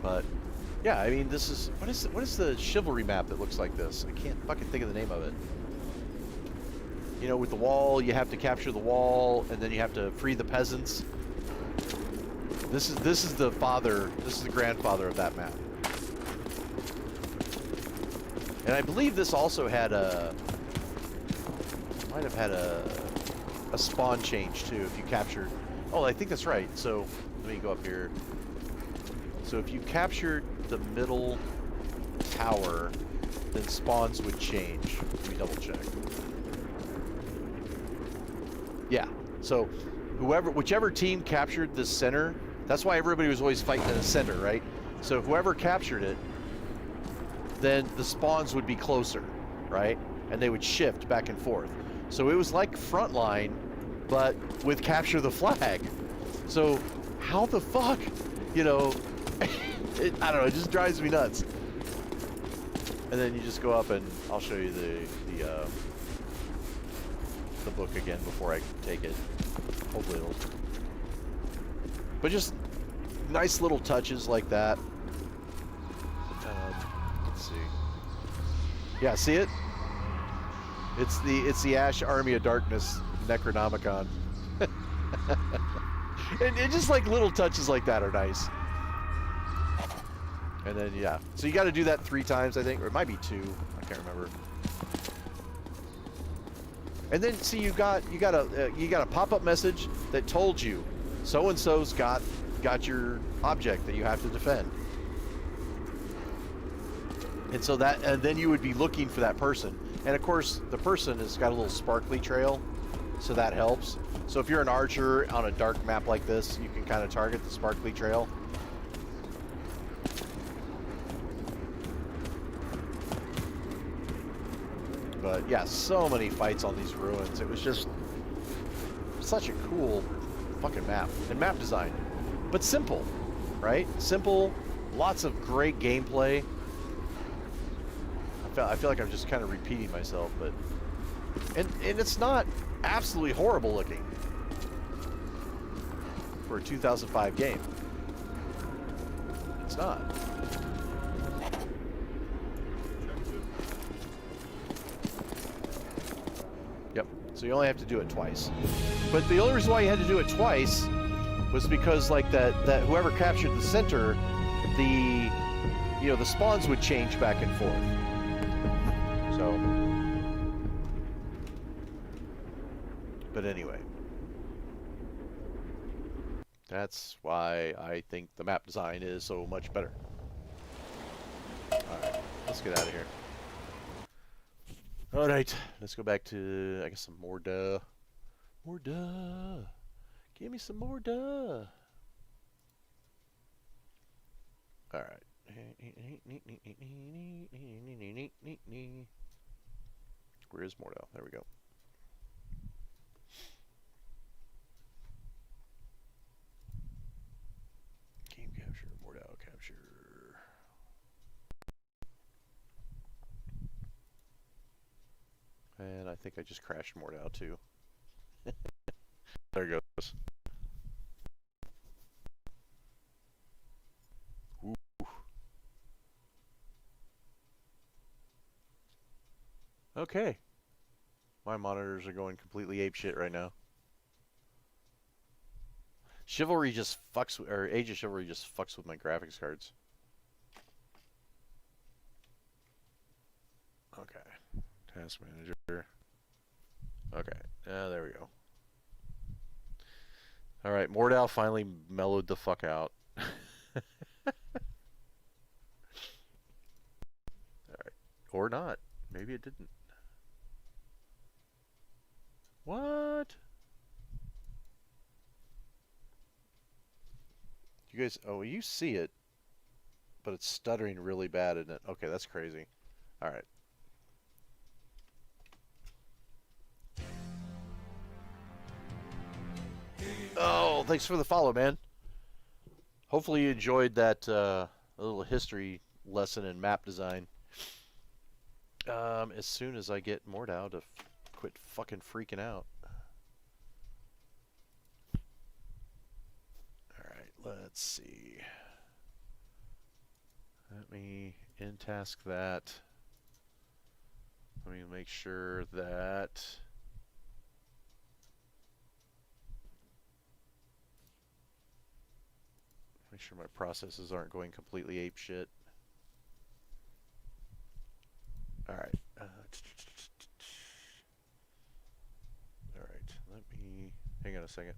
But yeah, I mean, this is what is the chivalry map that looks like this? I can't fucking think of the name of it. You know, with the wall, you have to capture the wall, and then you have to free the peasants. This is the father. This is the grandfather of that map. And I believe this also had might have had a spawn change too if you captured. Oh, I think that's right. So let me go up here. So if you captured the middle tower, then spawns would change. Let me double check. Yeah. So whichever team captured the center, that's why everybody was always fighting in the center, right? So whoever captured it, then the spawns would be closer, right? And they would shift back and forth. So it was like Frontline, but with capture the flag. So how the fuck, you know, I don't know, it just drives me nuts. And then you just go up and I'll show you the book again before I take it. Hopefully it'll. But just nice little touches like that. Let's see. Yeah, see it? It's the Ash Army of Darkness Necronomicon. and just like little touches like that are nice. And then yeah, so you got to do that 3 times, I think, or it might be 2. I can't remember. And then see, you got a pop-up message that told you so and so's got your object that you have to defend. And so and then you would be looking for that person. And of course, the person has got a little sparkly trail, so that helps. So if you're an archer on a dark map like this, you can kind of target the sparkly trail. But yeah, so many fights on these ruins. It was just such a cool fucking map. And map design. But simple, right? Simple, lots of great gameplay. I feel like I'm just kind of repeating myself, but... And it's not absolutely horrible looking for a 2005 game. It's not. Yep. So you only have to do it twice. But the only reason why you had to do it twice was because like that whoever captured the center, the spawns would change back and forth. So, but anyway, that's why I think the map design is so much better. Alright, let's get out of here. Alright, let's go back to, I guess, some more duh. More duh. Give me some more duh. Alright. Where is Mordell? There we go. Game capture, Mordell capture. And I think I just crashed Mordell too. There it goes. Ooh. Okay. My monitors are going completely apeshit right now. Chivalry just fucks with, or Age of Chivalry just fucks with my graphics cards. Okay. Task manager. Okay. There we go. Alright, Mordell finally mellowed the fuck out. Alright. Or not. Maybe it didn't. What? You guys, oh, you see it, but it's stuttering really bad, isn't it? Okay, that's crazy. Alright. Oh, thanks for the follow, man. Hopefully you enjoyed that little history lesson in map design. As soon as I get Mordau to quit fucking freaking out. Alright, let's see. Let me in-task that. Let me make sure that... Make sure my processes aren't going completely apeshit. Alright. Alright, let me... Hang on a second.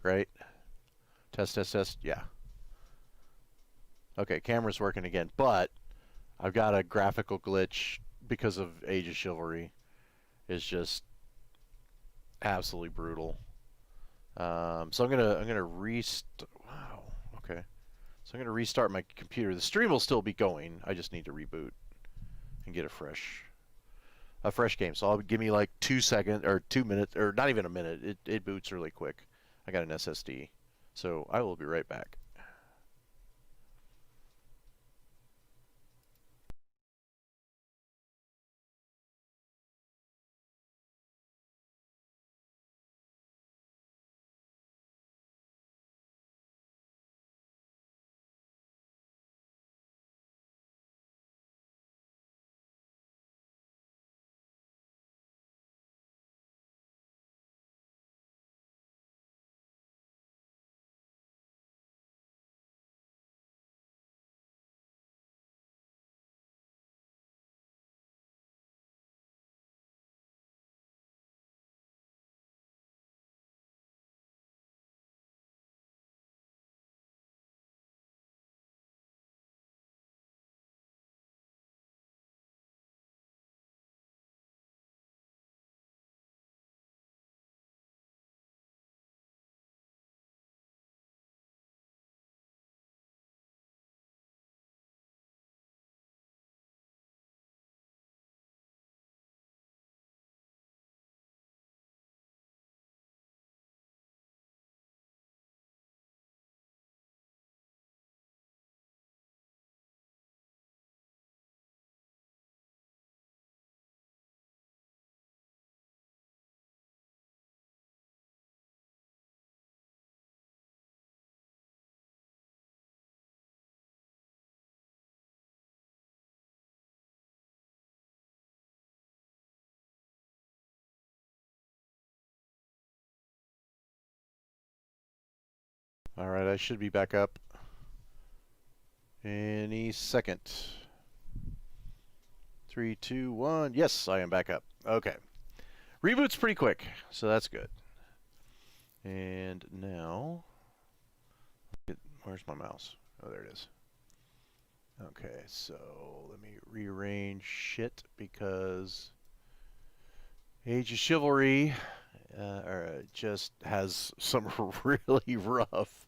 right? Test, test, test. Yeah. Okay, camera's working again, but I've got a graphical glitch because of Age of Chivalry. It's just absolutely brutal. So I'm gonna restart. Wow. Okay. So I'm gonna restart my computer. The stream will still be going. I just need to reboot and get a fresh game. So I'll give me like 2 seconds or 2 minutes or not even a minute. It boots really quick. I got an SSD. So I will be right back. All right, I should be back up any second. 3, 2, 1. Yes, I am back up. Okay. Reboot's pretty quick, so that's good. And now, where's my mouse? Oh, there it is. Okay, so let me rearrange shit because Age of Chivalry just has some really rough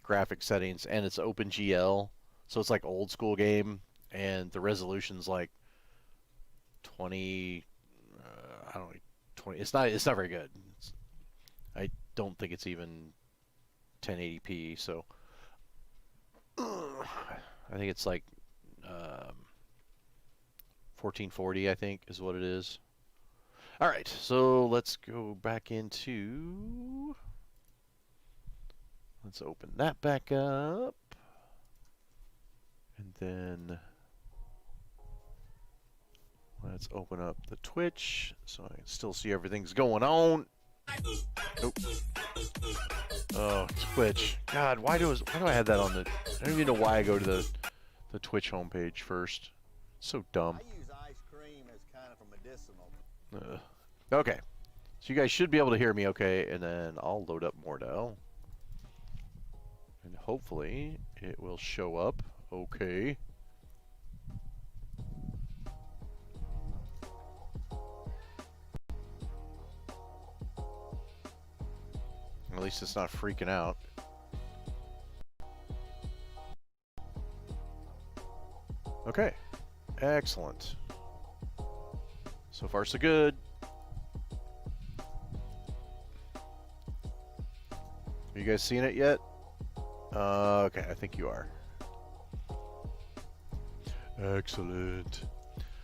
graphic settings, and it's OpenGL, so it's like old school game, and the resolution's like 20. I don't know, 20. It's not very good. I don't think it's even 1080p. So I think it's like 1440. I think is what it is. All right, so let's go back into. Let's open that back up, and then let's open up the Twitch so I can still see everything's going on. Nope. Oh, Twitch. God, why do I have that on the? I don't even know why I go to the Twitch homepage first. So dumb.
I use ice cream as kind of a medicinal.
Okay, so you guys should be able to hear me okay, and then I'll load up Mordell, and hopefully it will show up okay. At least it's not freaking out. Okay, excellent. So far so good. Are you guys seeing it yet? Okay, I think you are. Excellent.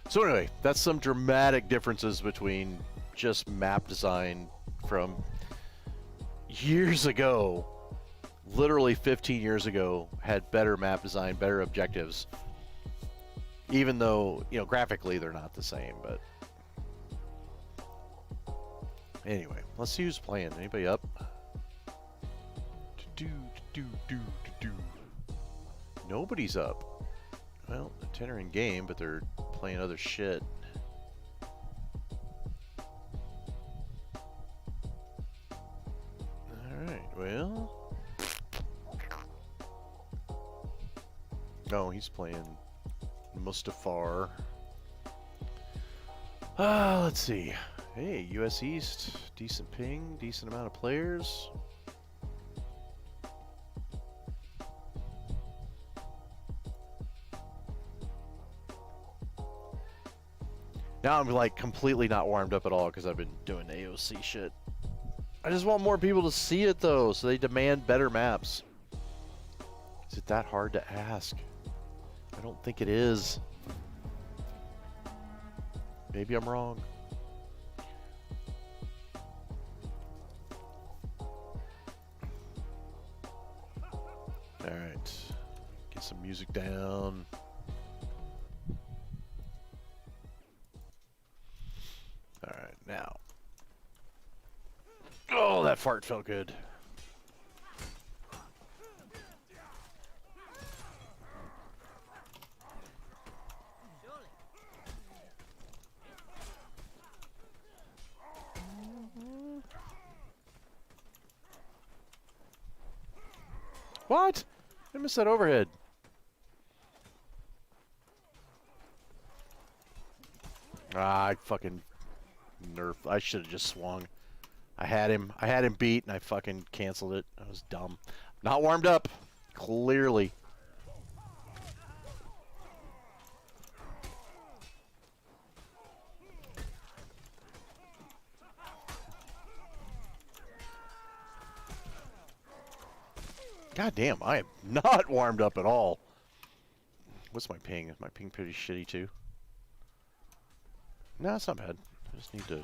So anyway, that's some dramatic differences between just map design from years ago. Literally 15 years ago, had better map design, better objectives. Even though, you know, graphically they're not the same, but anyway, let's see who's playing. Anybody up? Nobody's up. Well, they're tendering game, but they're playing other shit. No, he's playing Mustafar. Let's see. Hey, US East, decent ping, decent amount of players. Now I'm like completely not warmed up at all because I've been doing AOC shit. I just want more people to see it though, so they demand better maps. Is it that hard to ask? I don't think it is. Maybe I'm wrong. Alright. Get some music down. Alright, now. Oh, that fart felt good. What? I missed that overhead. Ah, I fucking nerfed. I should have just swung. I had him beat and I fucking canceled it. I was dumb. Not warmed up. Clearly. God damn, I am not warmed up at all. What's my ping? Is my ping pretty shitty too? No, it's not bad. I just need to...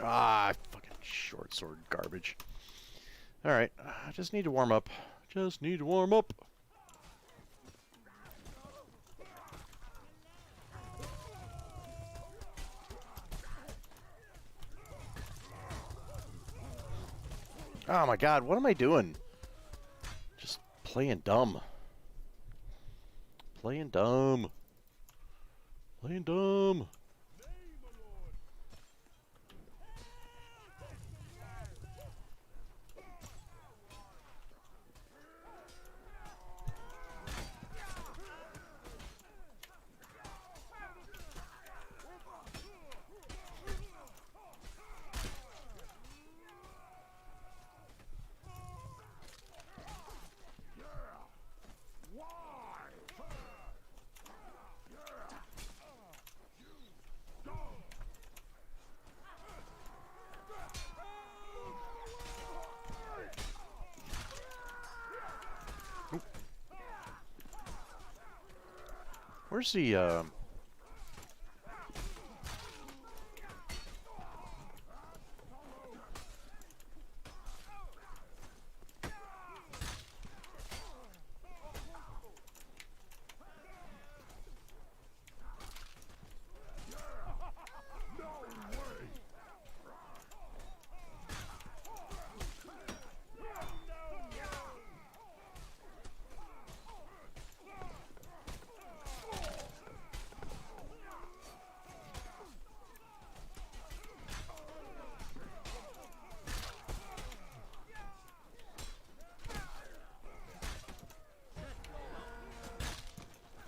Ah, fucking short sword garbage. Alright, I just need to warm up. Just need to warm up. Oh my god, what am I doing? Just playing dumb. Playing dumb. Playing dumb. Where's the,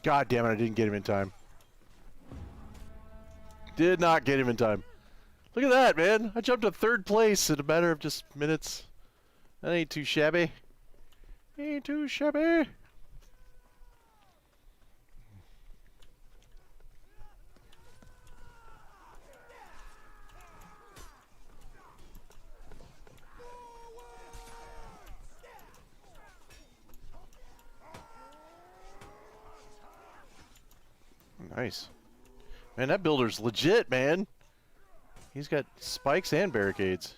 God damn it, I didn't get him in time. Did not get him in time. Look at that, man. I jumped to 3rd place in a matter of just minutes. That ain't too shabby. Ain't too shabby. Nice. Man, that builder's legit, man. He's got spikes and barricades.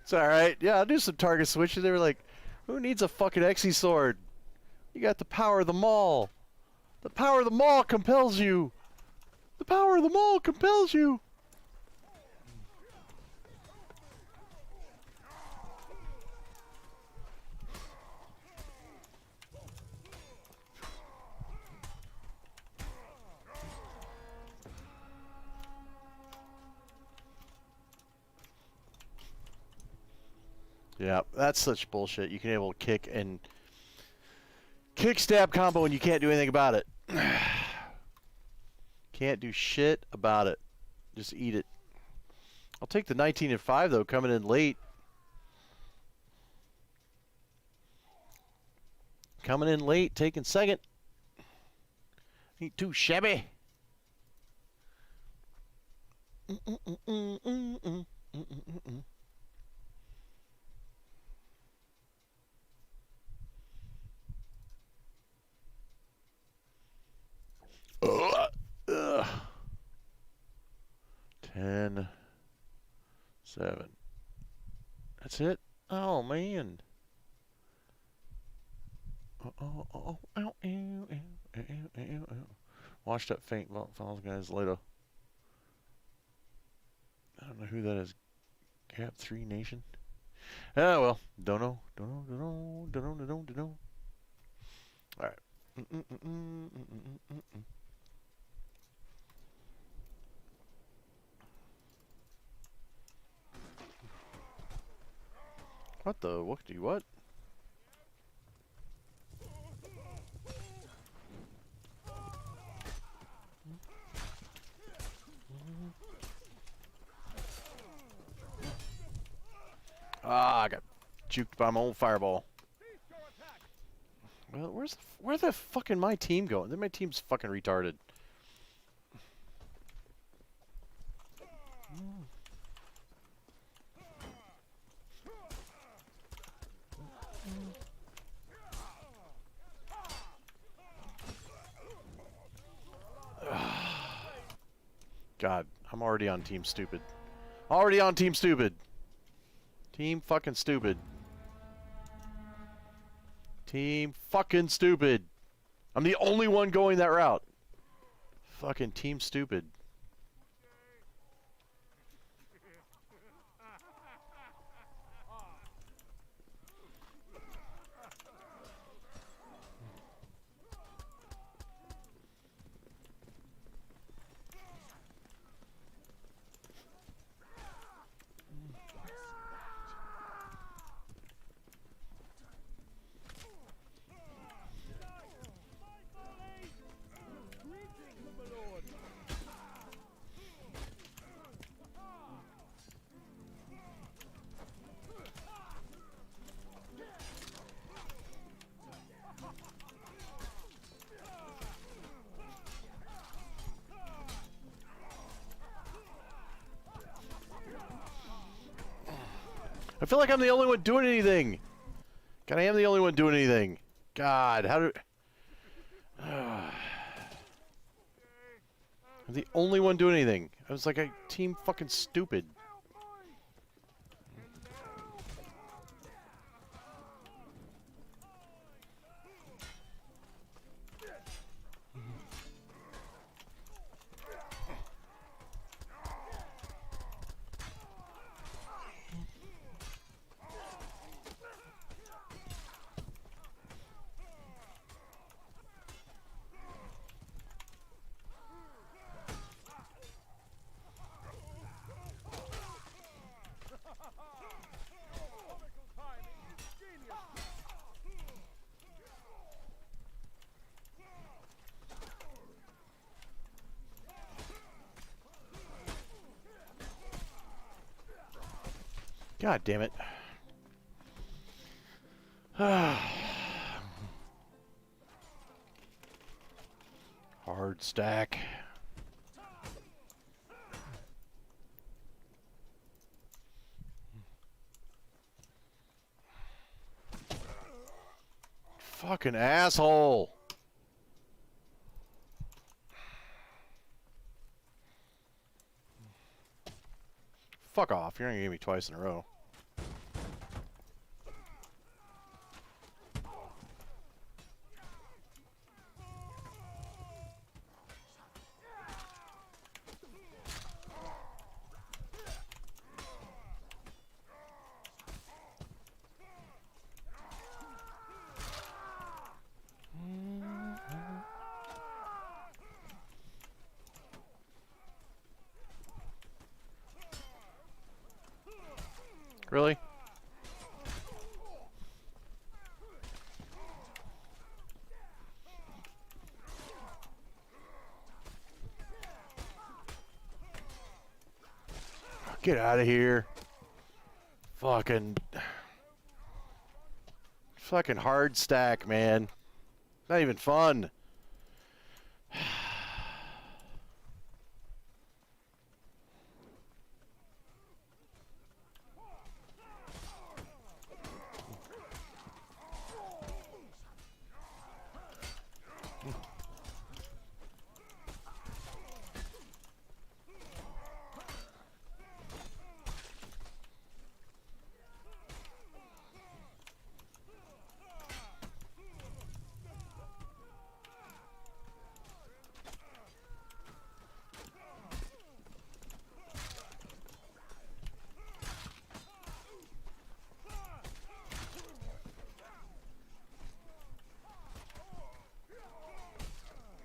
It's alright. Yeah, I'll do some target switching. They were like, who needs a fucking Exy sword? You got the power of the mall. The power of the mall compels you. The power of the mall compels you. Yeah, that's such bullshit. You can able to kick and stab combo and you can't do anything about it. Can't do shit about it. Just eat it. I'll take the 19 and 5 though, coming in late. Coming in late, taking second. Ain't too shabby. Ugh. 10, 7. That's it? Oh, man. Watch that faint falls, guys, later. I don't know who that is. Cap 3 Nation? Oh, well. Don't know. Alright. What the? What? Do what? Ah, I got juked by my own fireball. Well, where the fucking my team going? My team's fucking retarded. God, I'm already on Team Stupid. Already on Team Stupid. Team fucking stupid. Team fucking stupid. I'm the only one going that route. Fucking Team Stupid. I feel like I'm the only one doing anything. God, I am the only one doing anything. God, how do... I'm the only one doing anything. I was like a Team fucking stupid. God damn it. Hard stack. Fucking asshole. Fuck off. You're gonna give me twice in a row. Really? Get out of here. Fucking hard stack, man. Not even fun.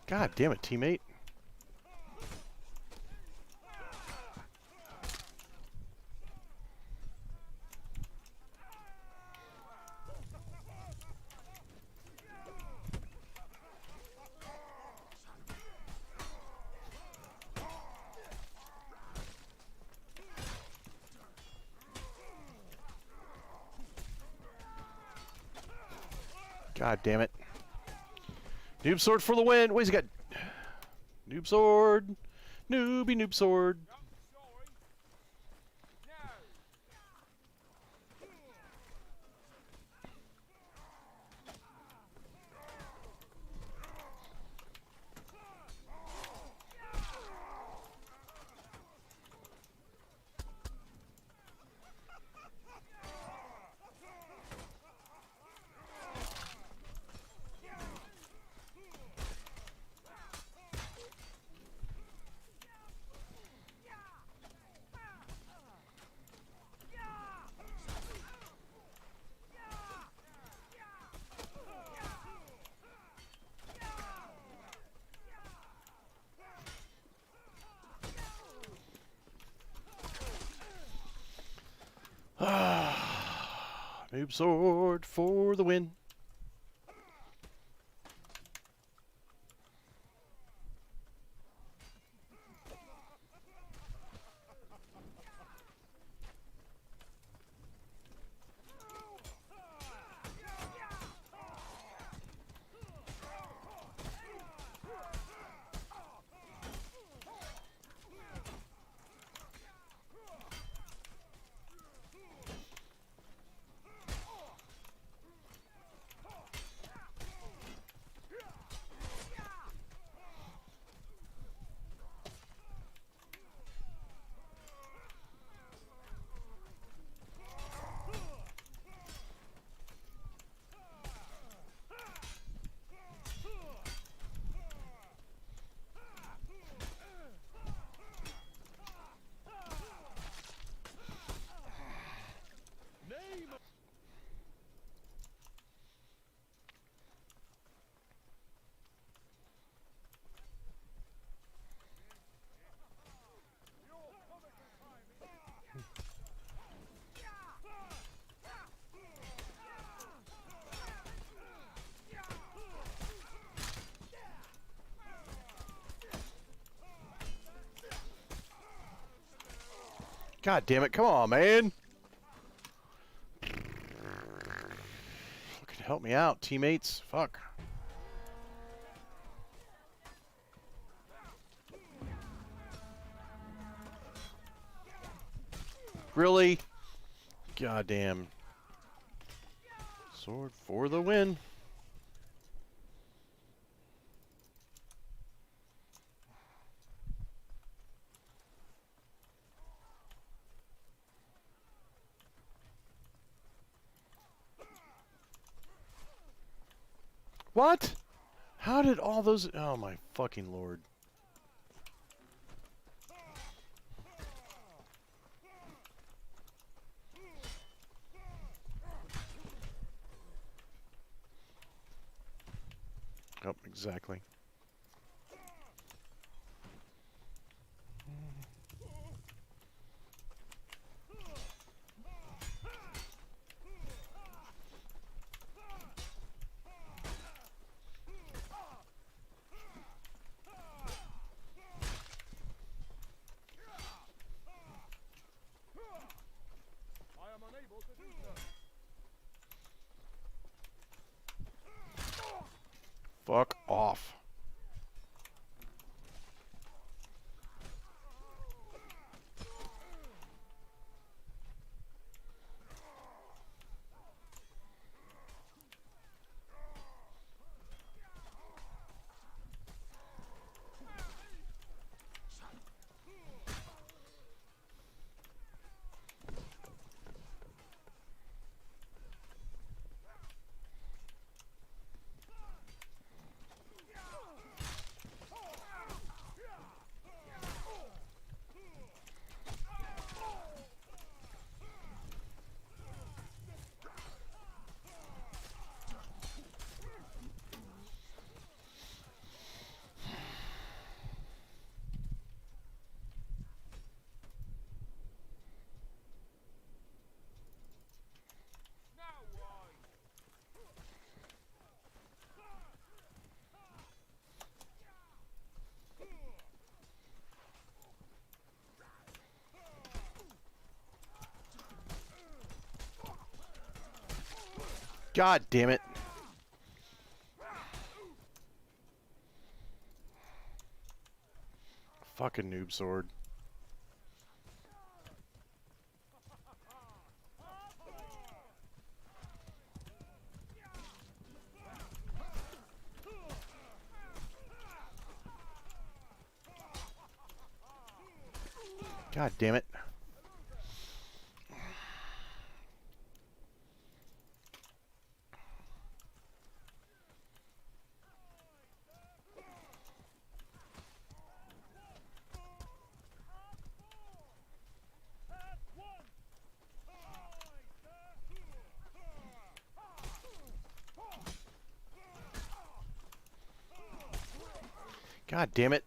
God damn it, teammate. God damn it. Noob sword for the win. Wait, he's got noob sword. Noobie noob sword. Noob sword for the win. God damn it, come on, man. Fucking help me out, teammates. Fuck. Really? God damn. Sword for the win. What? How did all those... Oh my fucking lord. Oh, exactly. Fuck off. God damn it. Fucking noob sword. God damn it. God damn it.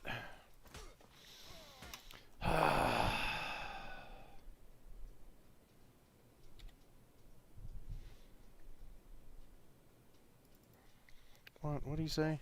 What do you say?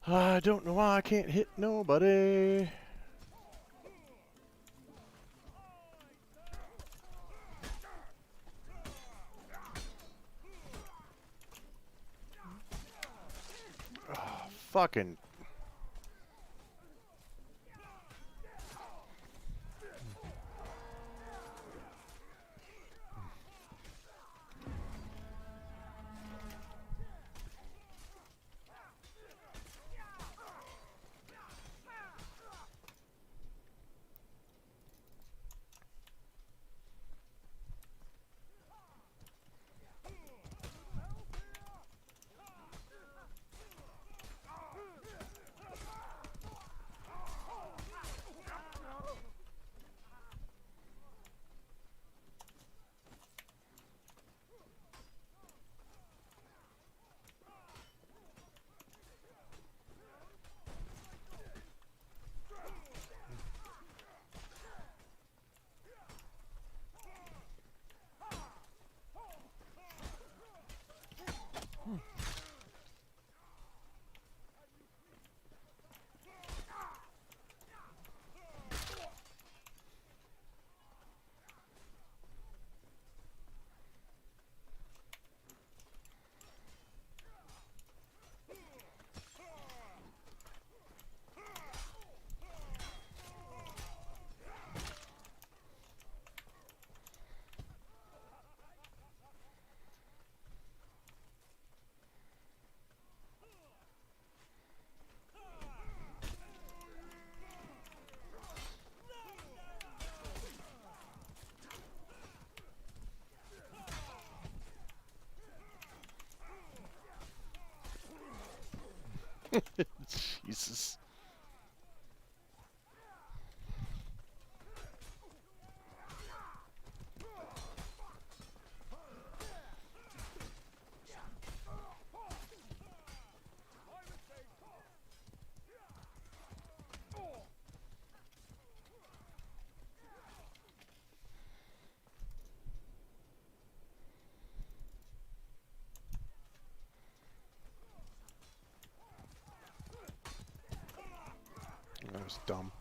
I don't know why I can't hit nobody. Oh, fucking. Jesus. That was dumb.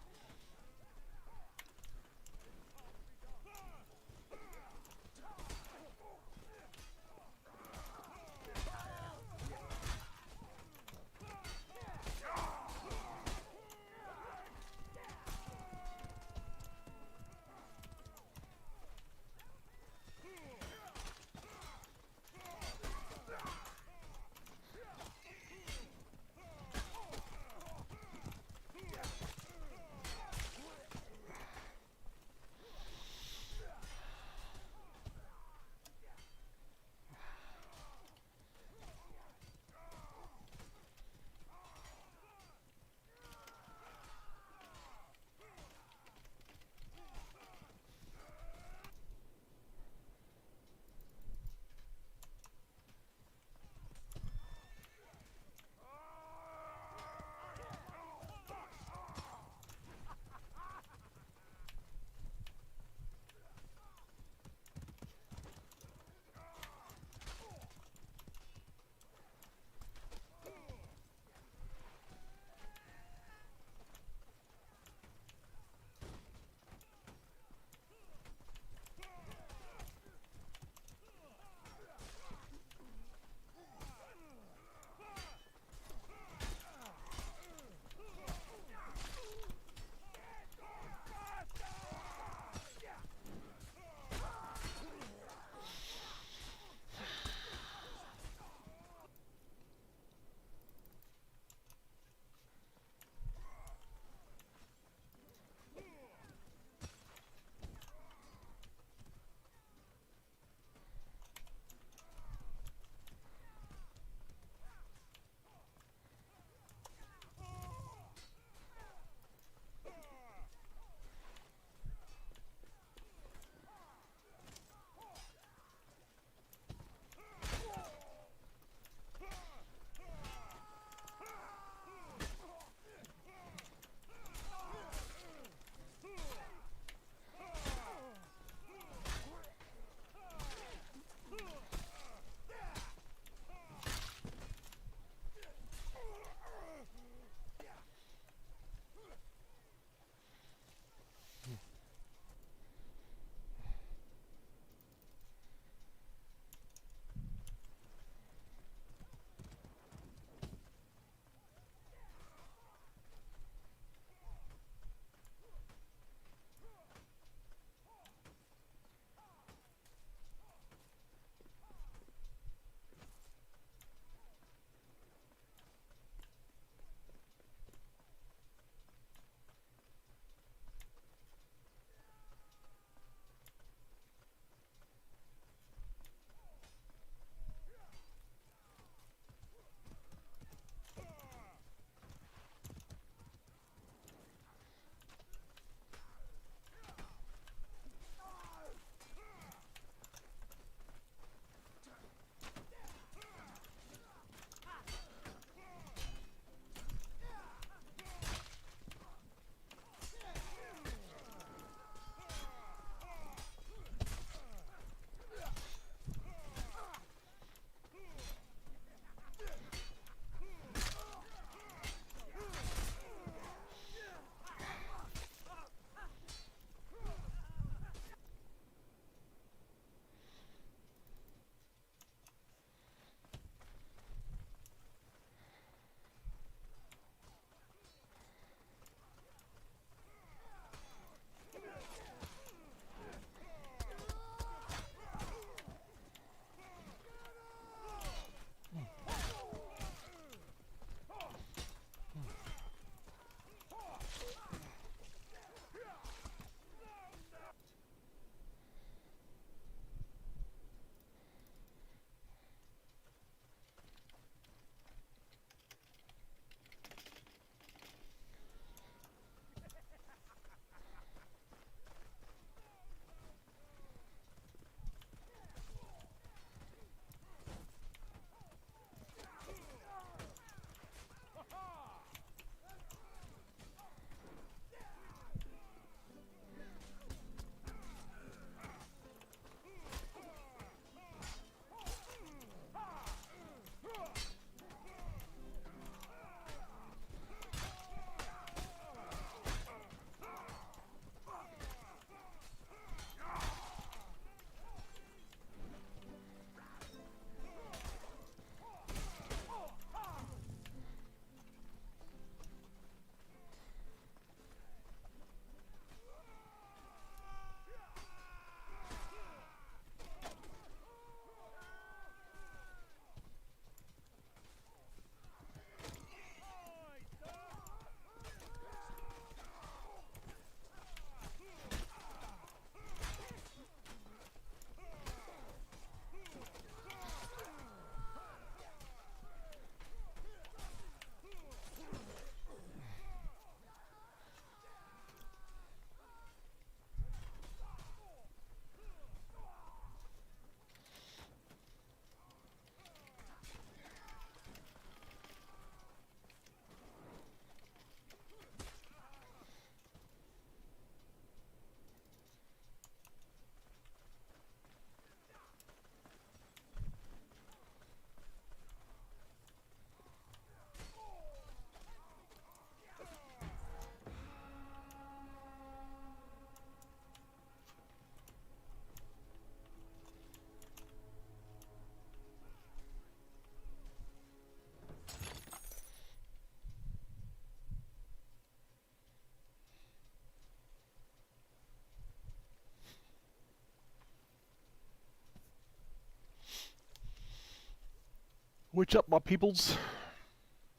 What's up, my peoples?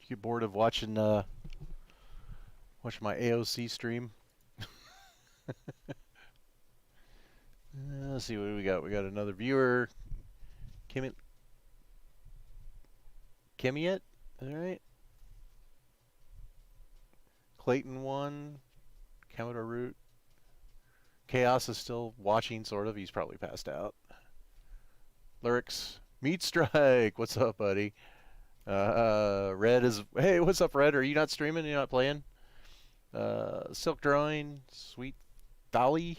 You bored of watching my AOC stream? Let's see what we got. We got another viewer. Kimiet? All right. Clayton won. Commodore Root. Chaos is still watching, sort of. He's probably passed out. Lyrics. Meat Strike. What's up, buddy? Red is... Hey, what's up, Red? Are you not streaming? You're not playing? Silk Drawing. Sweet Dolly.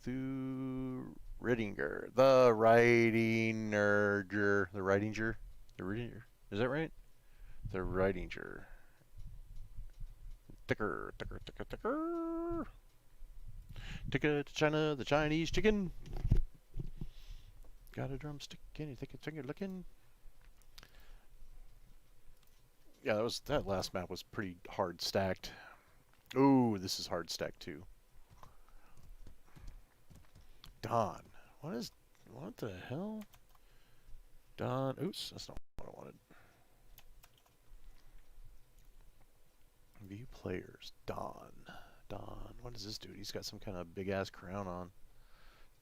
Through Rittinger. The Wrightinger. The Wrightinger. The Wrightinger. Is that right? The Wrightinger. Ticker. Ticket to China, the Chinese chicken. Got a drumstick, can you take a finger looking? Yeah, that last map was pretty hard stacked. Ooh, this is hard stacked too. Don. What the hell? Don. Oops, that's not what I wanted. View players. Don. What is this dude? He's got some kind of big ass crown on.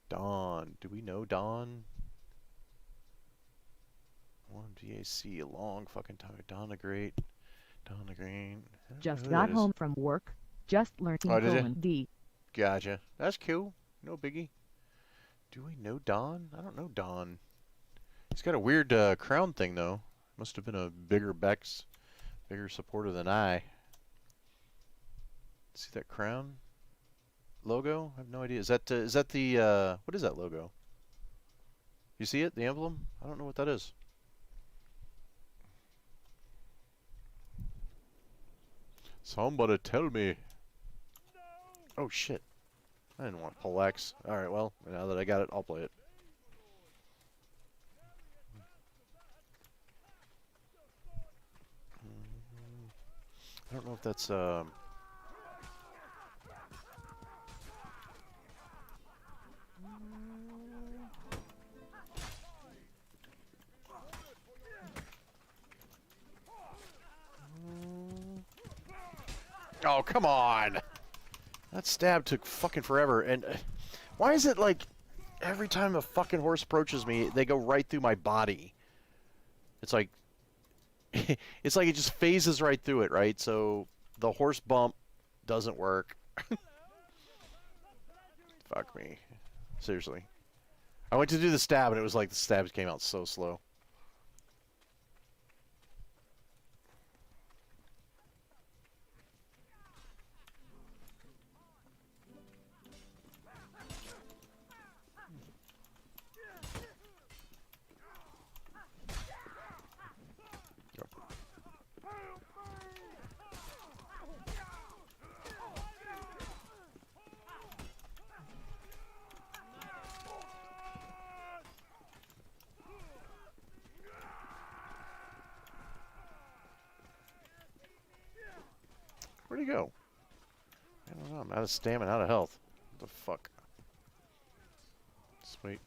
Don. Do we know Don? One VAC, a long fucking time. Donna Great. Donna Green.
Just got home from work. Just learned D.
Gotcha. That's cool. No biggie. Do we know Don? I don't know Don. He's got a weird crown thing though. Must have been a bigger supporter than I. See that crown logo? I have no idea. Is that the what is that logo? You see it? The emblem? I don't know what that is. Somebody tell me. Oh shit. I didn't want to pull X. Alright, well, now that I got it, I'll play it. I don't know if that's Oh, come on! That stab took fucking forever, and why is it like every time a fucking horse approaches me, they go right through my body? It's like it's like it just phases right through it, right? So the horse bump doesn't work. Fuck me. Seriously. I went to do the stab, and it was like the stabs came out so slow. Where'd he go? I don't know. I'm out of stamina, out of health. What the fuck? Sweet.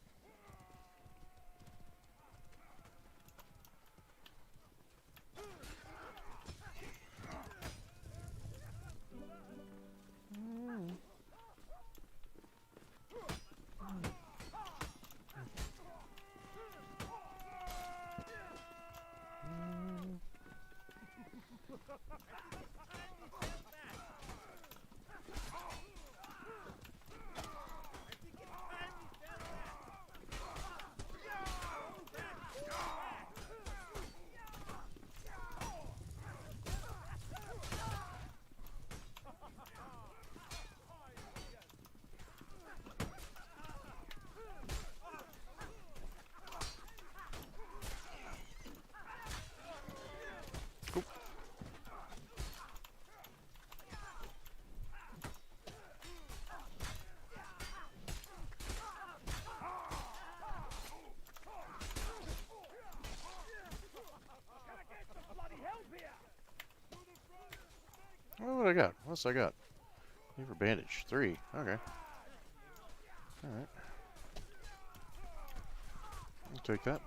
What I got? What's I got? Lever bandage. 3. Okay. Alright. I'll take that.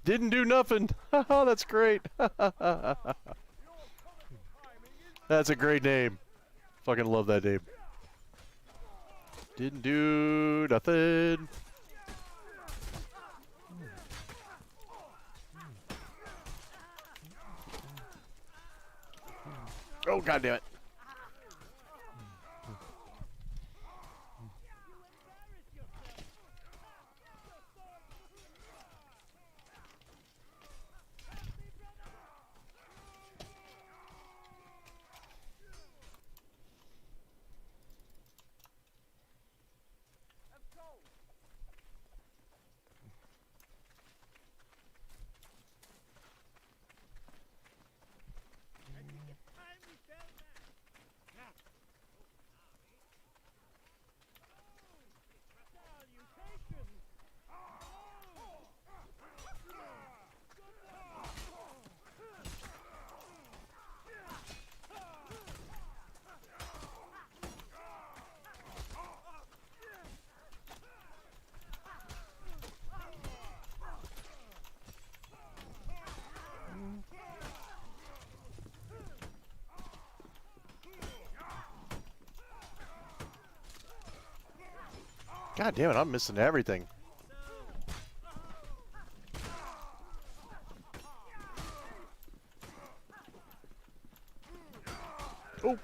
Didn't do nothing. Oh, that's great. That's a great name. Fucking love that name. Didn't do nothing. Oh, God damn it. God damn it, I'm missing everything. Oh.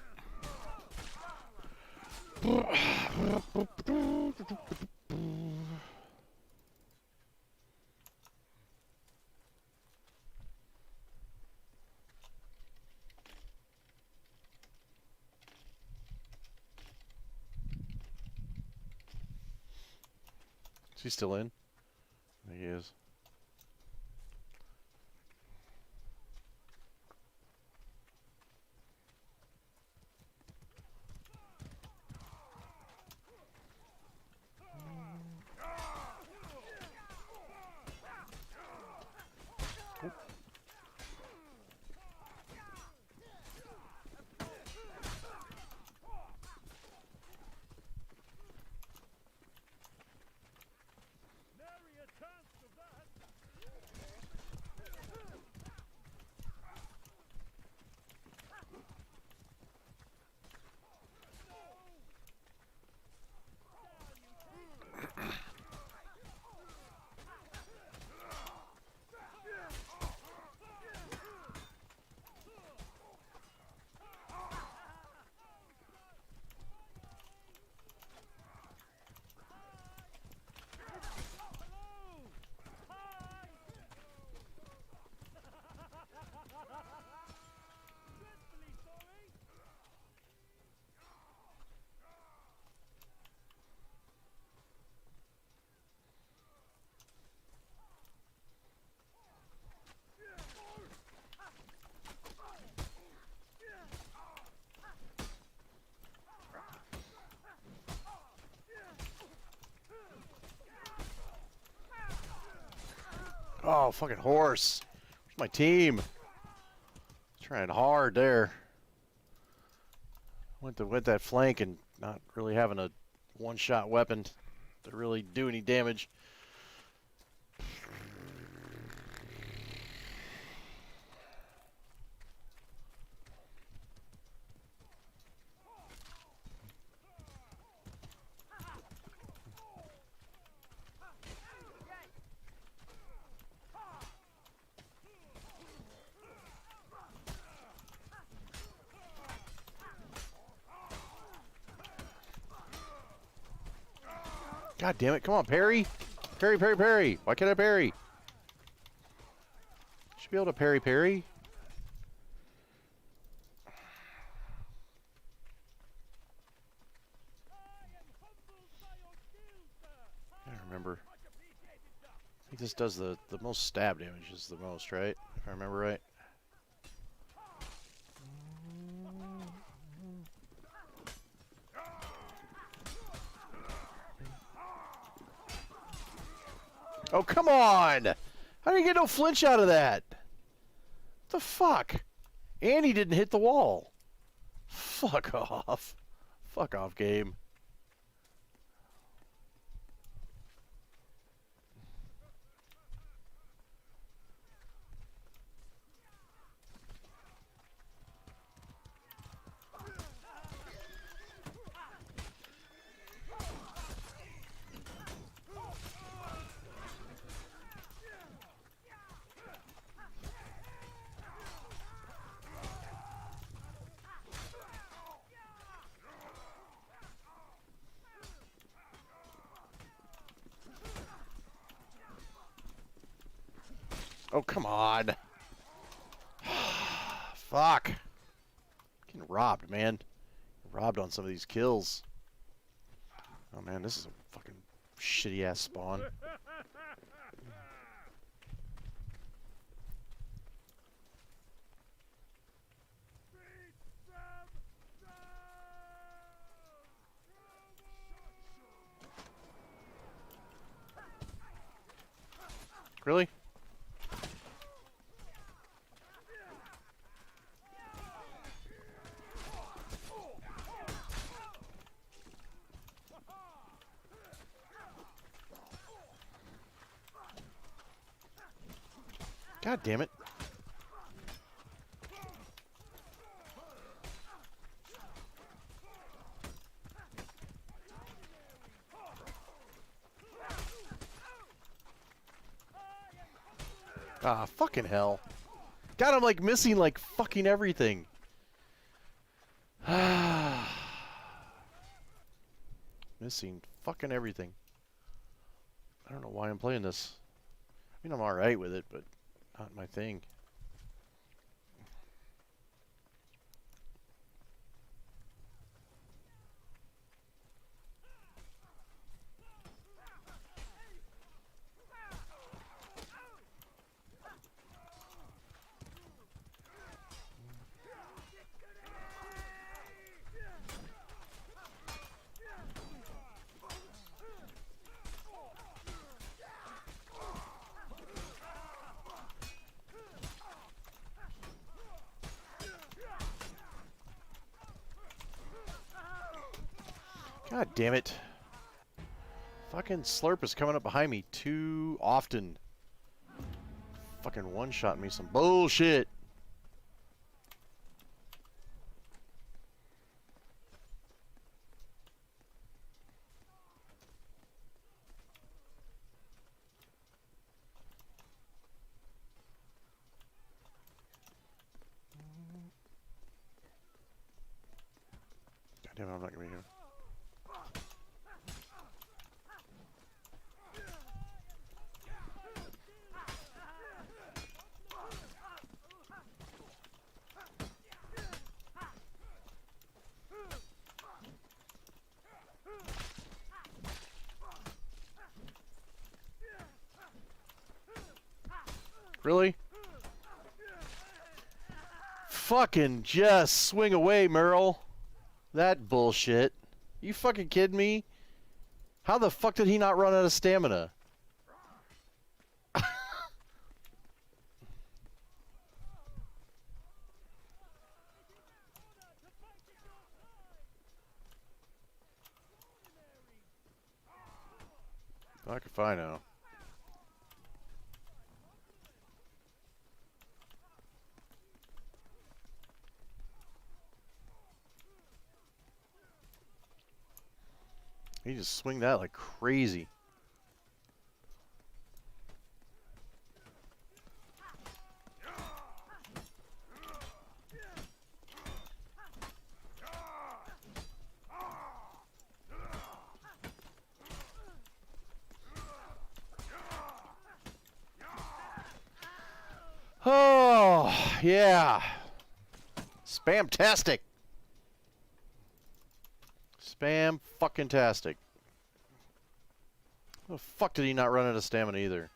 Is he still in? He is. Oh, fucking horse. Where's my team? Trying hard there. Went that flank and not really having a one-shot weapon to really do any damage. God damn it, come on, parry! Parry, parry, parry! Why can't I parry? Should be able to parry, parry. I don't remember. I think this does the most stab damage is the most, right? If I remember right. Oh, come on! How do you get no flinch out of that? What the fuck? And he didn't hit the wall. Fuck off. Fuck off, game. Oh, come on. Fuck. Getting robbed, man. Robbed on some of these kills. Oh, man, this is a fucking shitty-ass spawn. Really? God damn it. Ah, fucking hell. God, I'm like missing like fucking everything. Missing fucking everything. I don't know why I'm playing this. I mean, I'm alright with it, but not my thing. God damn it. Fucking Slurp is coming up behind me too often. Fucking one-shot me some bullshit. God damn it, I'm not gonna be here. Really? Fucking just swing away, Merle. That bullshit. You fucking kidding me? How the fuck did he not run out of stamina? Fuck if I know. He just swing that like crazy. Oh, yeah. Spam-tastic. Spam fucking tastic. How the fuck did he not run out of stamina either?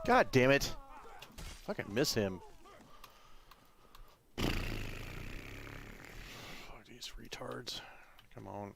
God damn it. Fucking miss him. Fuck these retards. Come on.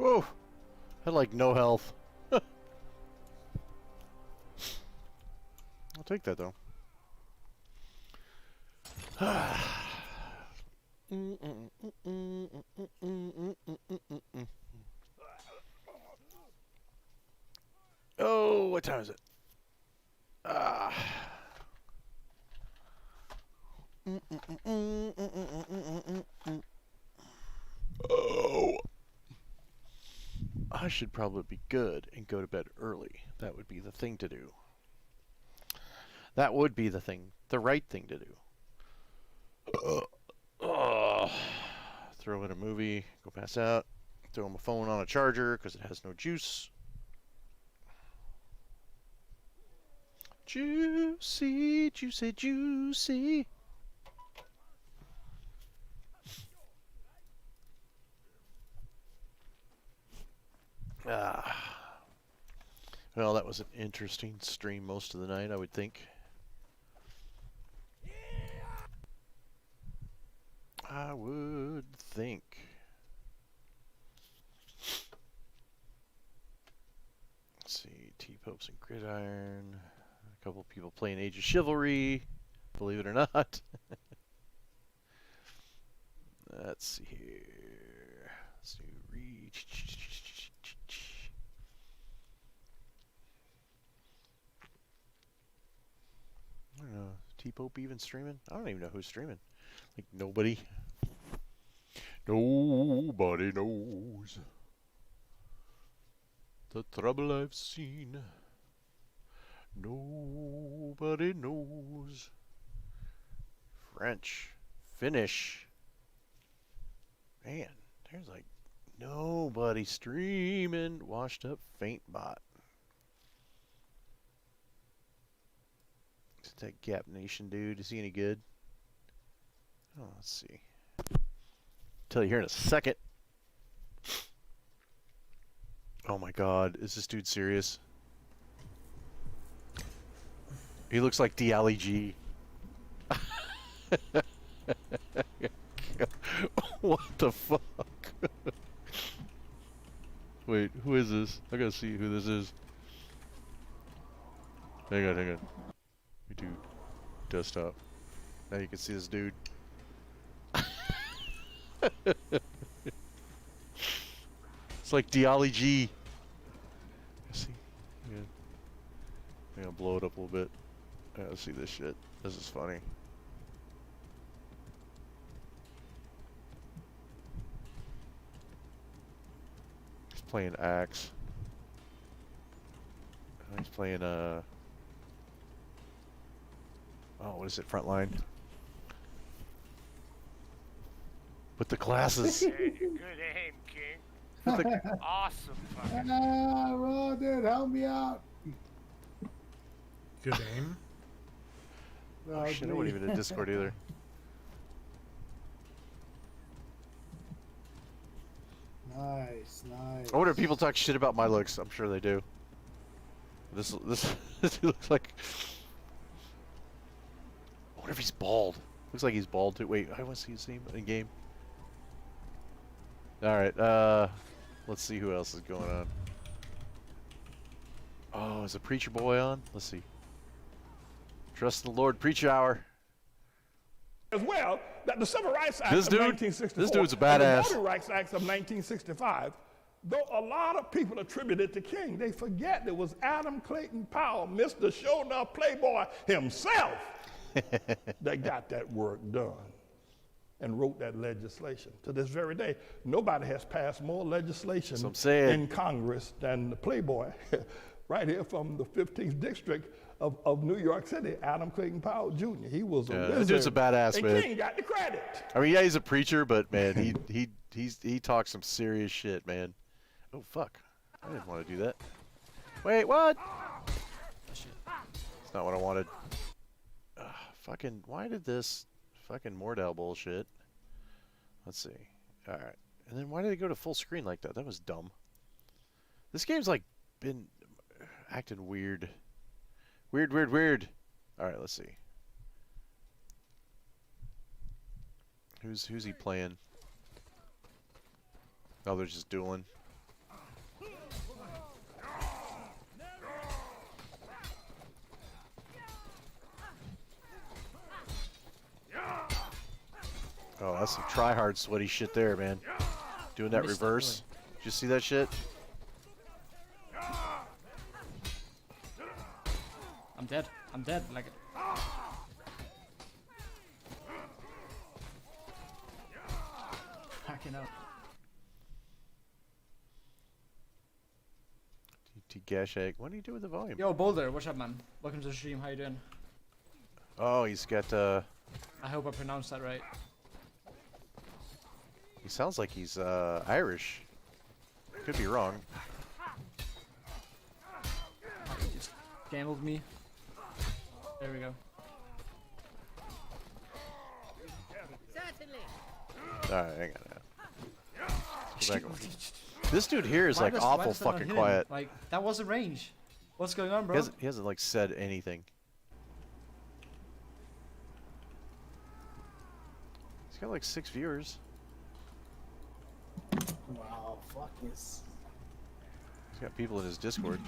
Whoa! Had like no health. I'll take that though. Oh, what time is it? Oh, I should probably be good and go to bed early. That would be the thing to do. That would be the thing, the right thing to do. Throw in a movie, go pass out, throw my phone on a charger because it has no juice. Juicy, juicy, juicy. Well, that was an interesting stream most of the night, I would think. I would think. Let's see, T-Popes and Gridiron. A couple people playing Age of Chivalry, believe it or not. Let's see here. Let's do reach. I don't know. T-Pope even streaming? I don't even know who's streaming. Like nobody. Nobody knows the trouble I've seen. Nobody knows. French. Finnish. Man, there's like nobody streaming. Washed up faint bot. Is that Gap Nation dude? Is he any good? Oh, let's see. Tell you here in a second. Oh my god, is this dude serious? He looks like D-Ali G. What the fuck? Wait, who is this? I gotta see who this is. Hang on, hang on. We do desktop. Now you can see this dude. It's like D-Ali G. See? Yeah. I'm gonna blow it up a little bit. I gotta see this shit. This is funny. He's playing Axe. He's playing oh, what is it? Frontline. With the glasses.
Good aim, King.
With the,
Awesome fucking.
Well, dude, help me out.
Good aim.
oh shit, I wasn't even in Discord either.
Nice, nice.
I wonder if people talk shit about my looks. I'm sure they do. This this looks like. I wonder if he's bald. Looks like he's bald too. Wait, I want to see his name in game. All right, let's see who else is going on. Oh, is the Preacher Boy on? Let's see. Trust the Lord, Preacher Hour.
As well, that the Civil Rights Act
This
of
dude,
1964
this dude's a
and the
badass.
Voting Rights Act of 1965, though a lot of people attribute it to King, they forget it was Adam Clayton Powell, Mr. Show Enough Playboy himself, that got that work done and wrote that legislation. To this very day, nobody has passed more legislation in Congress than the Playboy, right here from the 15th District of New York City, Adam Clayton Powell Jr. He was a wizard.
That dude's a badass,
and
man.
King got the credit.
I mean, yeah, he's a preacher, but man, he talks some serious shit, man. Oh fuck! I didn't want to do that. Wait, what? It's not what I wanted. Fucking, why did this fucking Mordell bullshit? Let's see. All right, and then why did it go to full screen like that? That was dumb. This game's like been acting weird. Weird. All right, let's see. Who's he playing? Oh, they're just dueling. Oh, that's some try-hard sweaty shit there, man. Doing that
missed that,
reverse. Did you see that shit?
I'm dead. I'm dead. Like. Hacking up.
DT Gash Egg. What do you do with the volume?
Yo, Boulder, what's up, man? Welcome to the stream. How you doing?
Oh, he's got
I hope I pronounced that right.
he sounds like he's Irish. Could be wrong.
He just gambled me. There we go.
Alright, hang on now. Go back over. This dude here is
Why
like
does-
awful
why does that not
fucking
hit him?
quiet.
Like, that was a range. What's going on, bro?
He hasn't like said anything. He's got like 6 viewers.
Wow, fuck this.
He's got people in his Discord.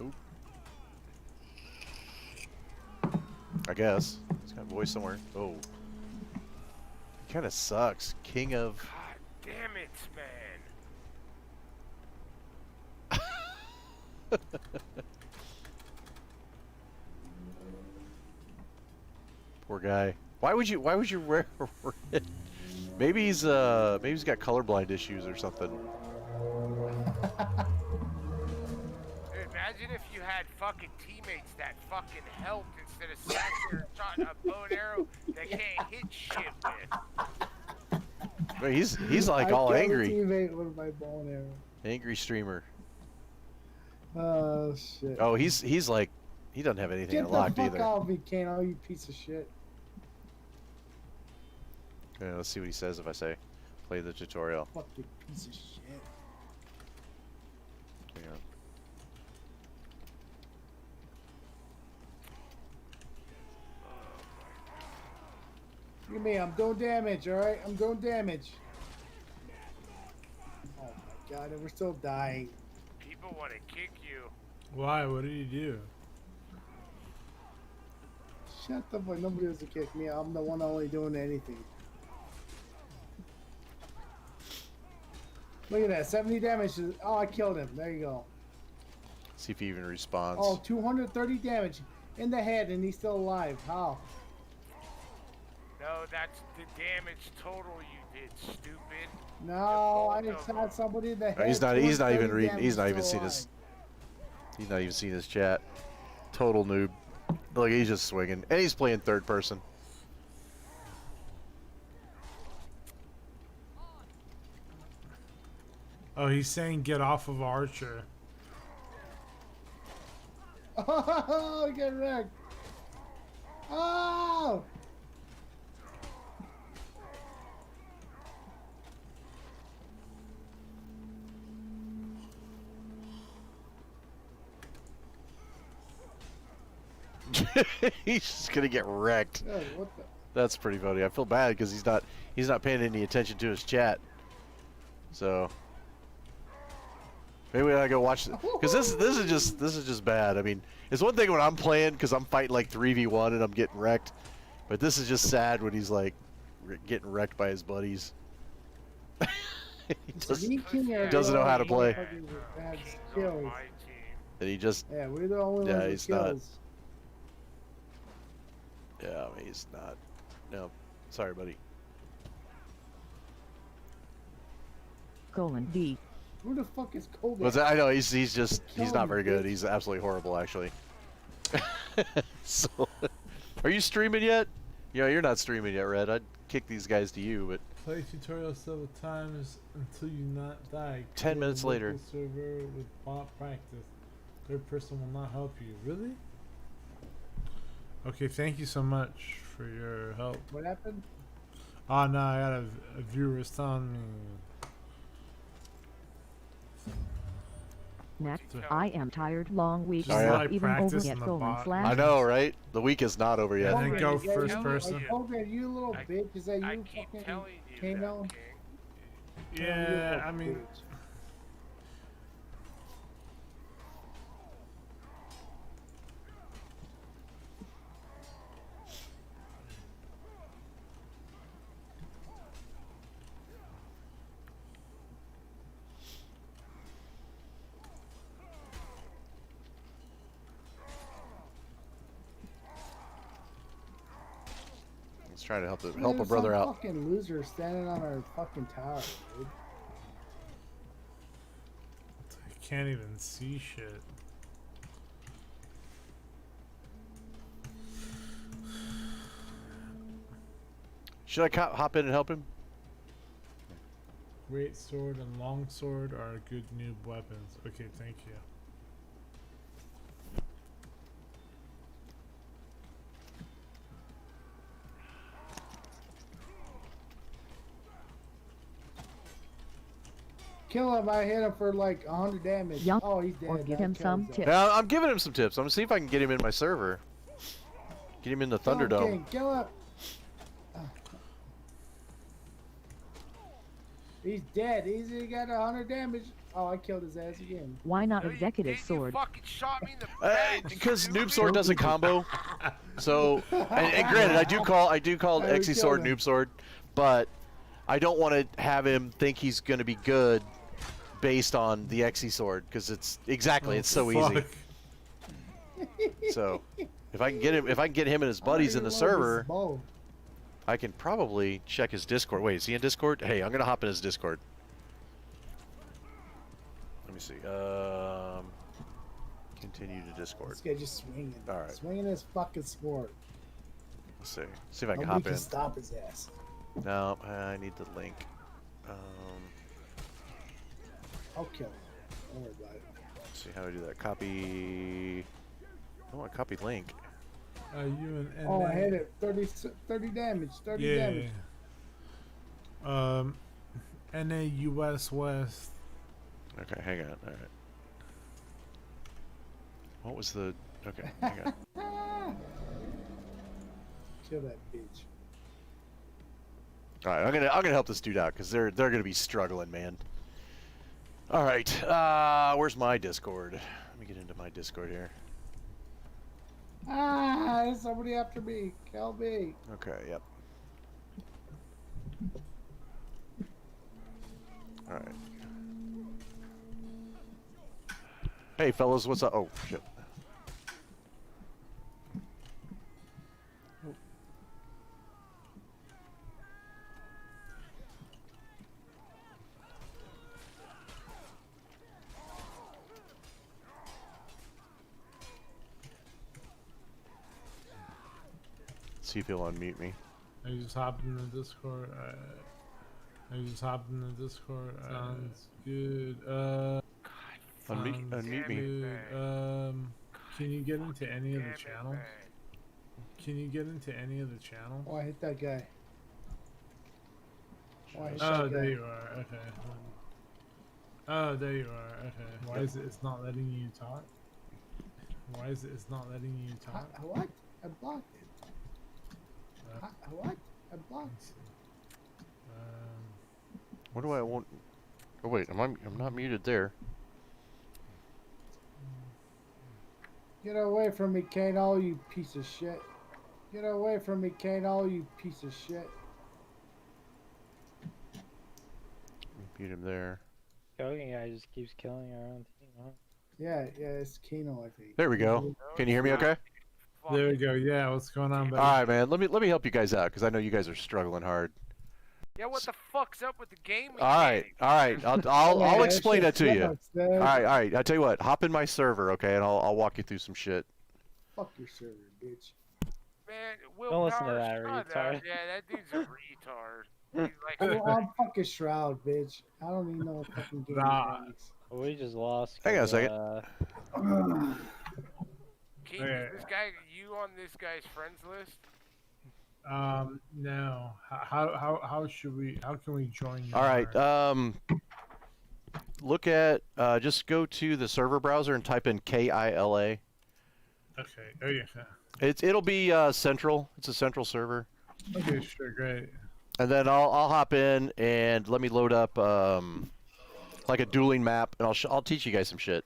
Oop. I guess. He's got a voice somewhere. Oh. Kind of sucks. King of.
God damn it, man.
Poor guy. Why would you wear it? Maybe he's got colorblind issues or something.
Dude, imagine if you had fucking teammates that fucking helped instead of sat there and shot a bow and arrow that can't hit shit with.
Wait, he's like
I
all
killed a
angry.
teammate with my bow and arrow.
Angry streamer.
Oh shit.
Oh, he's like he doesn't have anything
Get the
unlocked
fuck
either.
out of me, Kano, you piece of shit.
Yeah, let's see what he says if I say play the tutorial.
Fuck you, piece of shit.
Hang on.
Look at me, I'm doing damage, alright? I'm doing damage. Oh my god, and we're still dying.
People want to kick you.
Why? What did you do?
Shut the fuck, nobody wants to kick me. I'm the one only doing anything. Look at that, 70 damage. Oh, I killed him. There you go.
See if he even responds.
Oh, 230 damage in the head, and he's still alive. How?
No, that's the damage total you did, stupid.
No, I just shot somebody in the head.
He's not even
230
reading.
damage,
He's not even
still
seen
alive.
his. He's not even seen his chat. Total noob. Look, he's just swinging, and he's playing third person.
Oh, he's saying get off of Archer.
Oh, get wrecked. Oh!
He's just gonna get wrecked.
Dude, what the?
That's pretty funny. I feel bad because he's not paying any attention to his chat. So maybe I go watch because this is just bad. I mean, it's one thing when I'm playing because I'm fighting like 3v1 and I'm getting wrecked, but this is just sad when he's like getting wrecked by his buddies. He doesn't know how to play.
Bad
King's on
skills.
my team.
And he just
Yeah, we're the only
Yeah,
ones with
he's not.
skills.
yeah, I mean, he's not. No, sorry, buddy.
D.
Who the fuck is Kobe?
But I know he's just he's
Kill
not
him,
very good.
bitch.
He's absolutely horrible, actually. So, are you streaming yet? Yeah, you're not streaming yet, Red. I'd kick these guys to you, but
Play tutorial several times until you not die.
10
Create a
minutes
local
later.
Server with bot practice. Third person will not help you. Really? Okay, thank you so much for your help.
What happened?
Oh no, I got a viewer telling me.
Next, I am tired. Long week
Oh, yeah.
not
Like
even over
practice
yet.
in the bot.
I know, right? The week is not over yet.
And then go
Yeah,
first
you-
person.
Kobe, you little
I-
bitch. Is that
I
you
keep
fucking
telling you
Kano?
that, King.
Yeah, I mean,
Let's try to help
Man,
a
there's
brother
some
out.
fucking loser standing on our fucking tower, dude.
I can't even see shit.
Should I hop in and help him?
Great sword and long sword are good noob weapons. Okay, thank you.
Kill him. I hit him for like 100 damage.
Young,
oh, he's dead.
or give
That
him
kills
some
him.
tips.
Now I'm giving him some tips. I'm gonna see if I can get him in my server. Get him in the
Kill him,
Thunderdome.
King. Kill him. He's dead. He's got 100 damage. Oh, I killed his ass again.
Why not
No, you
executive
didn't.
sword?
You fucking shot me in the back.
Because
stupid.
Noob Sword doesn't combo. So, and granted, I do call
I would
Exy Sword
kill him.
Noob Sword, but I don't want to have him think he's gonna be good based on the Exy Sword because it's exactly it's so easy. So, if I can get him and his buddies in the server, I can probably check his Discord. Wait, is he in Discord? Hey, I'm gonna hop in his Discord. Let me see. Continue to Discord.
This guy just swinging.
All right.
Swinging his fucking sword.
Let's see. See if I can
Nobody
hop
can
in.
stop his ass.
No, I need the link.
I'll kill him. Don't worry about it.
Let's see how I do that. Copy. I want to copy link.
You and
Oh, I hit it. 30 damage. 30
yeah.
damage.
NA US West.
Okay, hang on. All right. What was the? Okay, hang on.
Kill that bitch.
All right, I'm gonna help this dude out because they're gonna be struggling, man. All right, where's my Discord? Let me get into my Discord here.
Ah, there's somebody after me. Kill me.
Okay, yep. All right. Hey, fellas, what's up? Oh, shit. See if he'll unmute me.
I just hopped in the Discord. Sounds good.
Unmute me.
Good. Can you get into any of the
Damn it,
channels?
man.
Can you get into any of the channels?
Oh, I hit that guy. Oh, I hit
Oh,
that
there
guy.
you are. Okay. Oh, there you are. Okay. Why is it? It's not letting you talk. Why is it? It's not letting you talk.
What? I blocked it. What? I blocked
Let's
it.
see.
What do I want? Oh wait, I'm not muted there.
Get away from me, Kane, all you piece of shit. Get away from me, Kane, all you piece of shit.
Mute him there.
Kogan guy just keeps killing our own team, huh?
Yeah, it's Kano, I think.
There we go. Can you hear me okay?
There we go. Yeah, what's going on, buddy?
All right, man. Let me help you guys out because I know you guys are struggling hard.
Yeah, what the fuck's up with the game?
All right. I'll explain that to you. All right. I tell you what. Hop in my server, okay, and I'll walk you through some shit.
Fuck your server, bitch.
Man, Will
Don't listen to
Power's
that
not
retard.
Yeah, that dude's a retard. He's like,
I'm fucking Shroud, bitch. I don't even know what fucking game mechanics.
We just lost.
Hang on a
'cause,
second.
Keith, is this guy you on this guy's friends list?
No. How should we? How can we join you?
All right. Look at just go to the server browser and type in KILA.
Okay. Oh yeah.
It'll be central. It's a central server.
Okay. Sure. Great.
And then I'll hop in and let me load up like a dueling map, and I'll teach you guys some shit.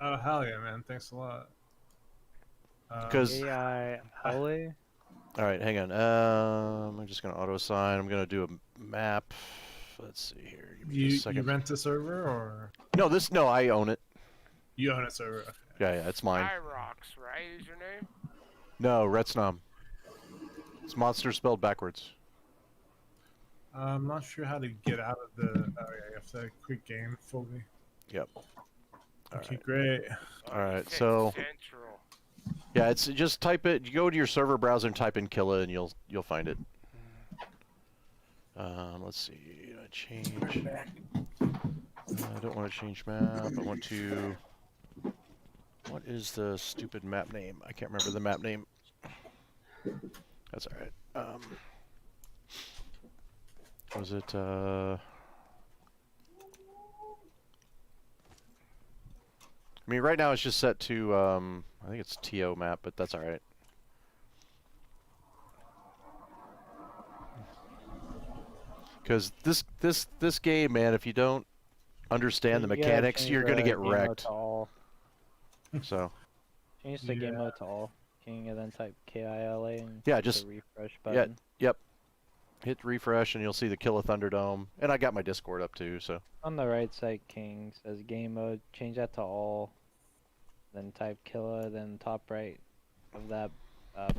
Oh hell yeah, man! Thanks a lot.
Because
AI Holly.
all right, hang on. I'm just gonna auto assign. I'm gonna do a map. Let's see here. Give me just a
You
second.
rent a server or?
No, I own it.
You own a server. Okay.
Yeah, it's mine.
Irox, right? Is your name?
No, Retsnom. It's monster spelled backwards.
I'm not sure how to get out of the. Oh yeah, you have to quit game fully.
Yep.
Okay, great.
All right,
Said
so
Central.
yeah, it's just type it. You go to your server browser and type in Killa, and you'll find it. Let's see. Change. I don't want to change map. I want to. What is the stupid map name? I can't remember the map name. That's all right. Was it? I mean, right now it's just set to. I think it's TO map, but that's all right. Because this game, man, if you don't understand the mechanics, you're gonna get wrecked. So.
Change the game mode to all. King and then type KILA and
Yeah,
hit the
just
refresh button.
Yep. Hit refresh and you'll see the Killa Thunderdome. And I got my Discord up too, so.
On the right side, King says game mode. Change that to all. Then type Killa. Then top right of that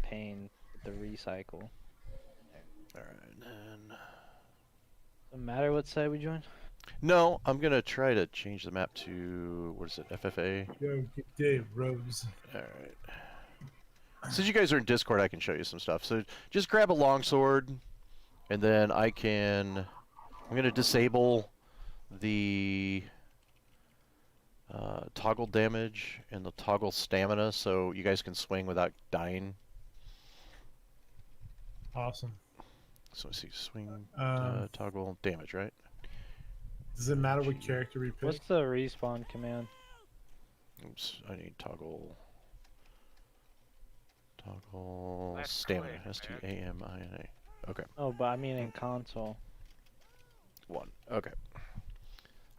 pane, hit the recycle.
All right, then.
Doesn't matter what side we join.
No, I'm gonna try to change the map to what is it? FFA.
Yo, good day, Rose.
All right. Since you guys are in Discord, I can show you some stuff. So just grab a longsword, and then I'm gonna disable the toggle damage and the toggle stamina, so you guys can swing without dying.
Awesome.
So let's see, swing toggle damage, right?
Does it matter what character we pick?
What's the respawn command?
Oops, I need toggle
Left
stamina.
click,
STAMINA. Okay.
Oh, but I mean in console.
1. Okay.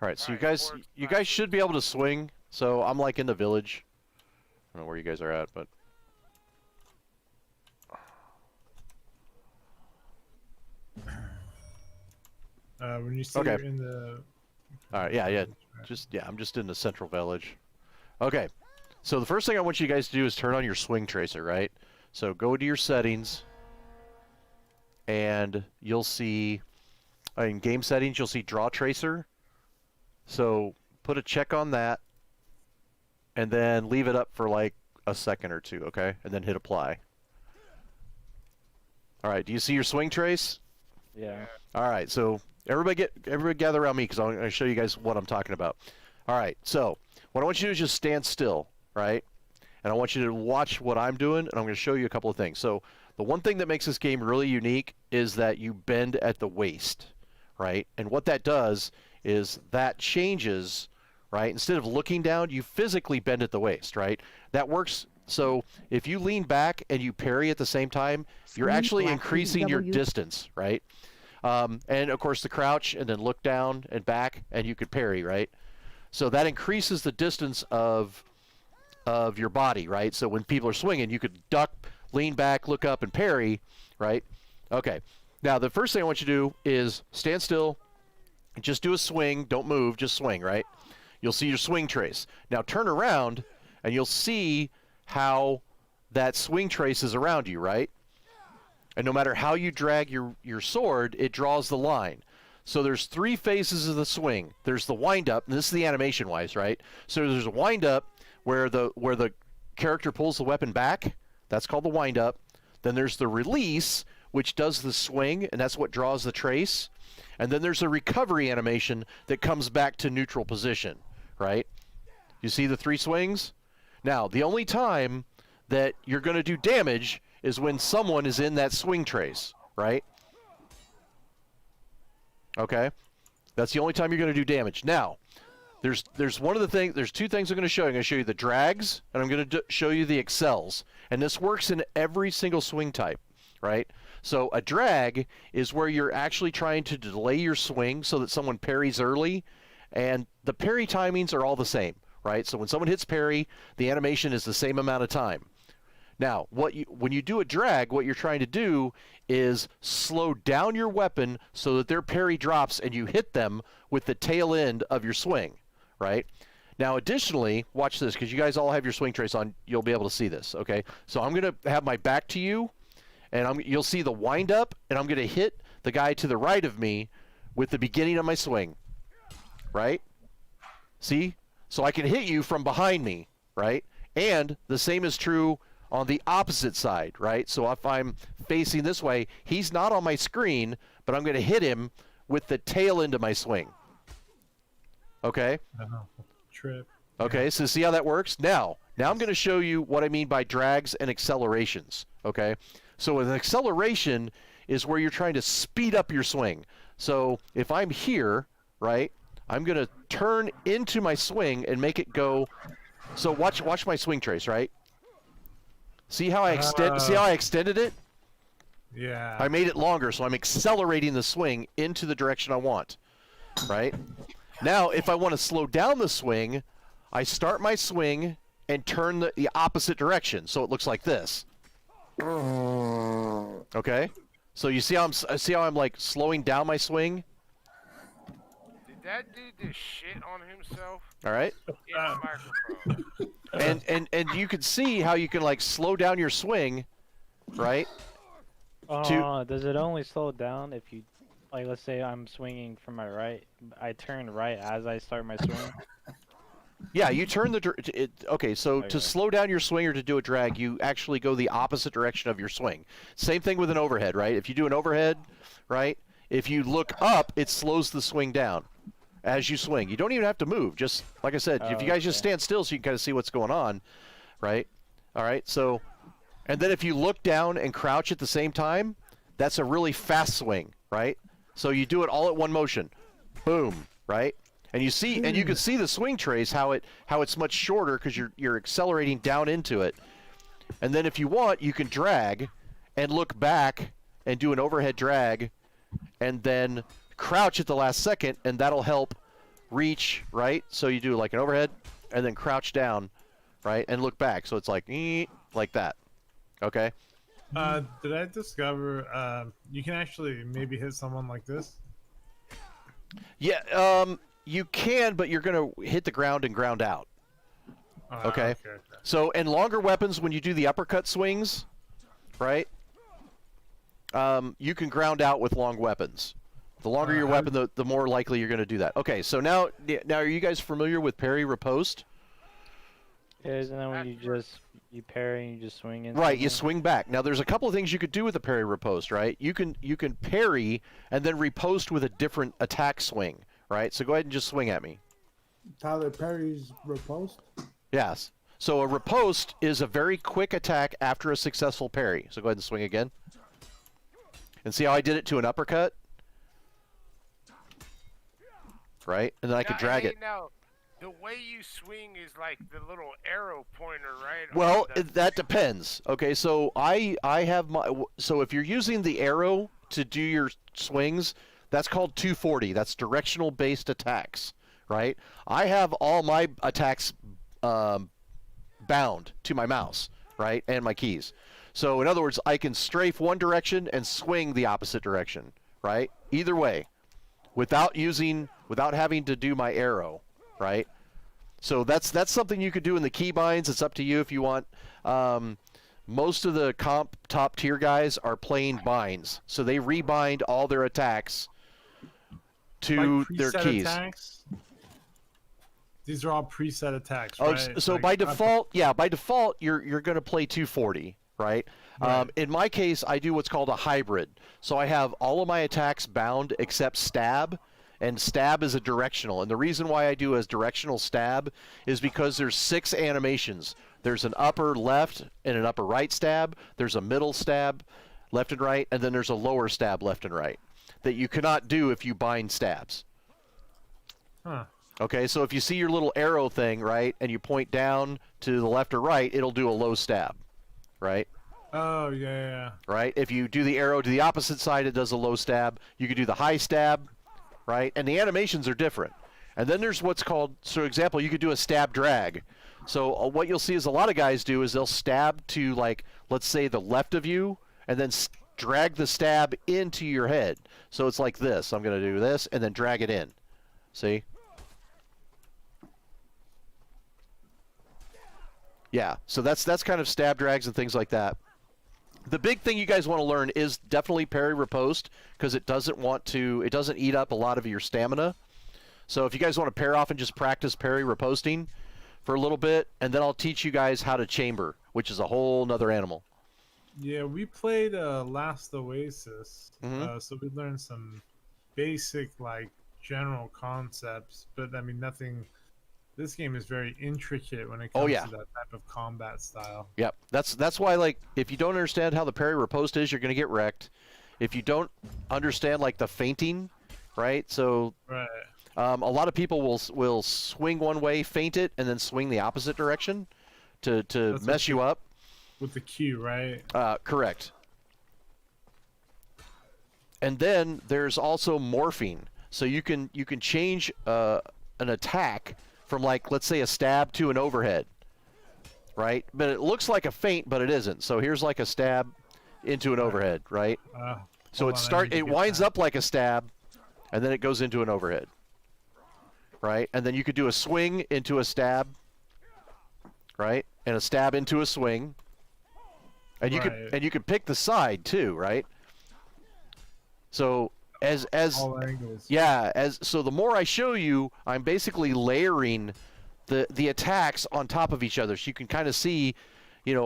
All right. So
Alright,
you guys should be able to swing. So I'm like in the village. I don't know where you guys are at, but.
When you say
Okay.
you're in the.
All right. Yeah. I'm just in the central village. Okay. So the first thing I want you guys to do is turn on your swing tracer, right? So go to your settings, and you'll see in game settings you'll see draw tracer. So put a check on that, and then leave it up for like a second or two, okay? And then hit apply. All right. Do you see your swing trace?
Yeah.
All right. So everybody gather around me because I'm going to show you guys what I'm talking about. All right. So what I want you to do is just stand still, right? And I want you to watch what I'm doing, and I'm going to show you a couple of things. So the one thing that makes this game really unique is that you bend at the waist, right? And what that does is that changes, right? Instead of looking down, you physically bend at the waist, right? That works. So if you lean back and you parry at the same time, you're actually increasing your distance, right? And of course the crouch and then look down and back and you could parry, right? So that increases the distance of your body, right? So when people are swinging, you could duck, lean back, look up, and parry, right? Okay. Now the first thing I want you to do is stand still, just do a swing, don't move, just swing, right? You'll see your swing trace. Now turn around and you'll see how that swing trace is around you, right? And no matter how you drag your sword, it draws the line. So there's 3 phases of the swing. There's the wind up, and this is the animation wise, right? So there's a wind up where the character pulls the weapon back. That's called the wind up. Then there's the release, which does the swing, and that's what draws the trace. And then there's a recovery animation that comes back to neutral position, right? You see the 3 swings? Now, the only time that you're going to do damage is when someone is in that swing trace, right? Okay? That's the only time you're going to do damage. Now, there's 2 things I'm going to show you. I'm going to show you the drags, and I'm going to show you the excels. And this works in every single swing type, right? So a drag is where you're actually trying to delay your swing so that someone parries early, and the parry timings are all the same, right? So when someone hits parry, the animation is the same amount of time. Now, when you do a drag, what you're trying to do is slow down your weapon so that their parry drops and you hit them with the tail end of your swing, right? Now, additionally, watch this, because you guys all have your swing trace on. You'll be able to see this, okay? So I'm going to have my back to you, and you'll see the wind up, and I'm going to hit the guy to the right of me with the beginning of my swing, right? See? So I can hit you from behind me, right? And the same is true on the opposite side, right? So if I'm facing this way, he's not on my screen, but I'm going to hit him with the tail end of my swing. Okay?
Trip.
Okay, so see how that works? Now I'm going to show you what I mean by drags and accelerations, okay? So an acceleration is where you're trying to speed up your swing. So if I'm here, right, I'm going to turn into my swing and make it go. So watch my swing trace, right? See how I extended it?
Yeah.
I made it longer, so I'm accelerating the swing into the direction I want, right? Now, if I want to slow down the swing, I start my swing and turn the opposite direction, so it looks like this. Okay? So you see how I'm like slowing down my swing?
Did that dude just shit on himself?
All right?
In the microphone.
And you can see how you can like slow down your swing, right?
Does it only slow down if you, like, let's say I'm swinging from my right, I turn right as I start my swing?
Yeah, you turn okay, so to slow down your swing or to do a drag, you actually go the opposite direction of your swing. Same thing with an overhead, right? If you do an overhead, right, if you look up, it slows the swing down as you swing. You don't even have to move. Just, like I said, if you guys just stand still so you can kind of see what's going on, right? All right, so, and then if you look down and crouch at the same time, that's a really fast swing, right? So you do it all at one motion. Boom, right? And you see, and you can see the swing trace how it's much shorter because you're accelerating down into it. And then if you want, you can drag and look back and do an overhead drag, and then crouch at the last second, and that'll help reach, right? So you do like an overhead and then crouch down, right, and look back. So it's like that. Okay.
Did I discover you can actually maybe hit someone like this?
Yeah. You can, but you're going to hit the ground and ground out. Okay? So, and longer weapons, when you do the uppercut swings, right, you can ground out with long weapons. The longer your weapon, the more likely you're going to do that. Okay, so now are you guys familiar with parry riposte?
Yeah, isn't that when you parry and you just swing in?
Right, you swing back. Now, there's a couple of things you could do with the parry riposte, right? You can parry and then riposte with a different attack swing. Right, so go ahead and just swing at me.
Tyler Perry's riposte?
Yes. So a riposte is a very quick attack after a successful parry. So go ahead and swing again. And see how I did it to an uppercut? Right? And then I could drag it.
Now, the way you swing is like the little arrow pointer, right?
Well, that depends. Okay, so I have so if you're using the arrow to do your swings, that's called 240. That's directional based attacks, right? I have all my attacks bound to my mouse, right, and my keys. So in other words, I can strafe one direction and swing the opposite direction, right? Either way, without having to do my arrow, right? So that's something you could do in the keybinds. It's up to you if you want. Most of the comp top tier guys are playing binds, so they rebind all their attacks to their keys.
Attacks? These are all preset attacks,
Oh,
right?
so
like,
by default, you're going to play 240, right? In my case, I do what's called a hybrid. So I have all of my attacks bound except stab, and stab is a directional. And the reason why I do as directional stab is because there's 6 animations. There's an upper left and an upper right stab. There's a middle stab, left and right, and then there's a lower stab, left and right, that you cannot do if you bind stabs.
Huh.
Okay, so if you see your little arrow thing, right, and you point down to the left or right, it'll do a low stab, right?
Oh, yeah.
Right? If you do the arrow to the opposite side, it does a low stab. You can do the high stab, right? And the animations are different. And then there's what's called, so example, you could do a stab drag. So what you'll see is a lot of guys do is they'll stab to, like, let's say the left of you, and then drag the stab into your head. So it's like this. I'm going to do this and then drag it in. See? Yeah. So that's kind of stab drags and things like that the big thing you guys want to learn is definitely parry riposte, because it doesn't eat up a lot of your stamina. So if you guys want to pair off and just practice parry riposting for a little bit, and then I'll teach you guys how to chamber, which is a whole nother animal.
Yeah, we played Last Oasis, so we learned some basic, like, general concepts, but I mean, nothing. This game is very intricate when it comes to that type of combat style.
Yep, that's why, like, if you don't understand how the parry riposte is, you're going to get wrecked. If you don't understand, like, the feinting, right? So a lot of people will swing one way, feint it, and then swing the opposite direction to mess you up.
With the Q, right?
Correct. And then there's also morphing. So you can change an attack from, like, let's say a stab to an overhead, right? But it looks like a feint, but it isn't. So here's like a stab into an overhead, right? So it winds up like a stab, and then it goes into an overhead, right? And then you could do a swing into a stab, right? And a stab into a swing. And you can pick the side too, right? So as
all angles.
Yeah, so the more I show you, I'm basically layering the attacks on top of each other, so you can kind of see,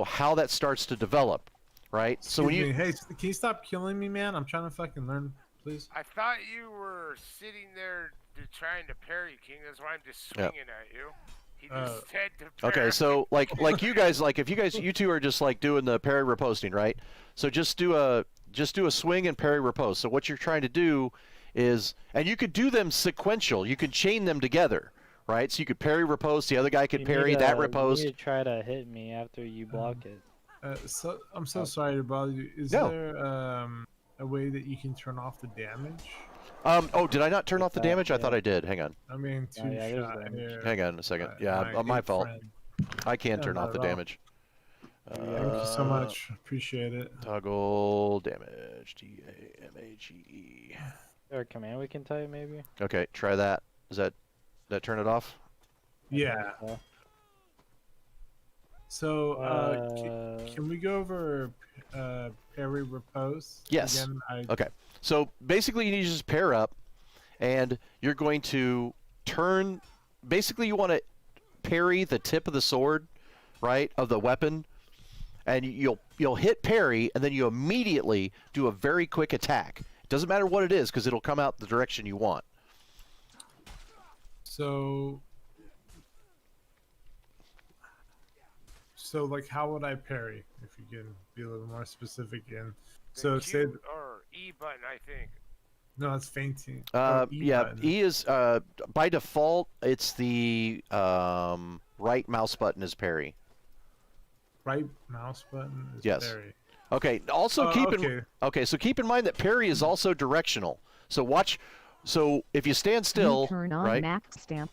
how that starts to develop, right?
So when hey, can you stop killing me, man? I'm trying to fucking learn, please.
I thought you were sitting there trying to parry, King. That's why I'm just swinging at you. He just said to parry.
Okay, so like you guys, like if you two are just like doing the parry riposting, right? So just do a swing and parry riposte. So what you're trying to do is, and you could do them sequential. You could chain them together, right? So you could parry riposte. The other guy could parry that riposte.
You need to try to hit me after you block it.
So I'm so sorry to bother you. Is there a way that you can turn off the damage?
Oh, did I not turn off the damage? I thought I did. Hang on.
I mean,
Hang on a second. Yeah, my fault. I can turn off the damage.
Thank you so much. Appreciate it.
Toggle damage. DAMAGE.
Is there a command we can type, maybe?
Okay, try that. Does that turn it off?
Yeah. So, can we go over parry riposte?
Yes.
Again,
Okay. So basically, you need to just pair up, and you're going to turn. Basically, you want to parry the tip of the sword, right, of the weapon, and you'll hit parry, and then you immediately do a very quick attack. It doesn't matter what it is, because it'll come out the direction you want.
So like, how would I parry? If you can be a little more specific in. So say
or E button, I think.
No, it's feinting.
Yeah, E is by default. It's the right mouse button is parry.
Right mouse button is parry.
Okay. Also so keep in mind that parry is also directional. So watch. So if you stand still,
turn on
right?
max stamp.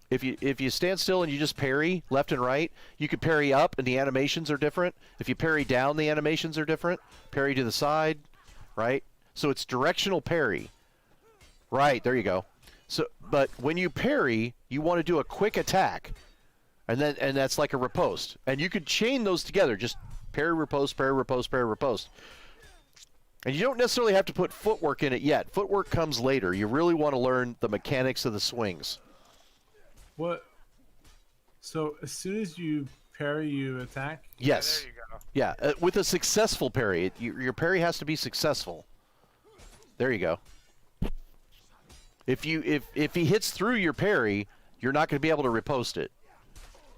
If you stand still and you just parry left and right, you can parry up and the animations are different. If you parry down, the animations are different. Parry to the side, right? So it's directional parry. Right, there you go. So, but when you parry, you want to do a quick attack, and that's like a riposte. And you could chain those together, just parry, riposte, parry, riposte, parry, riposte. And you don't necessarily have to put footwork in it yet. Footwork comes later. You really want to learn the mechanics of the swings.
What? So as soon as you parry, you attack?
Yes.
Yeah, there you go.
Yeah, with a successful parry. Your parry has to be successful. There you go. If he hits through your parry, you're not going to be able to riposte it.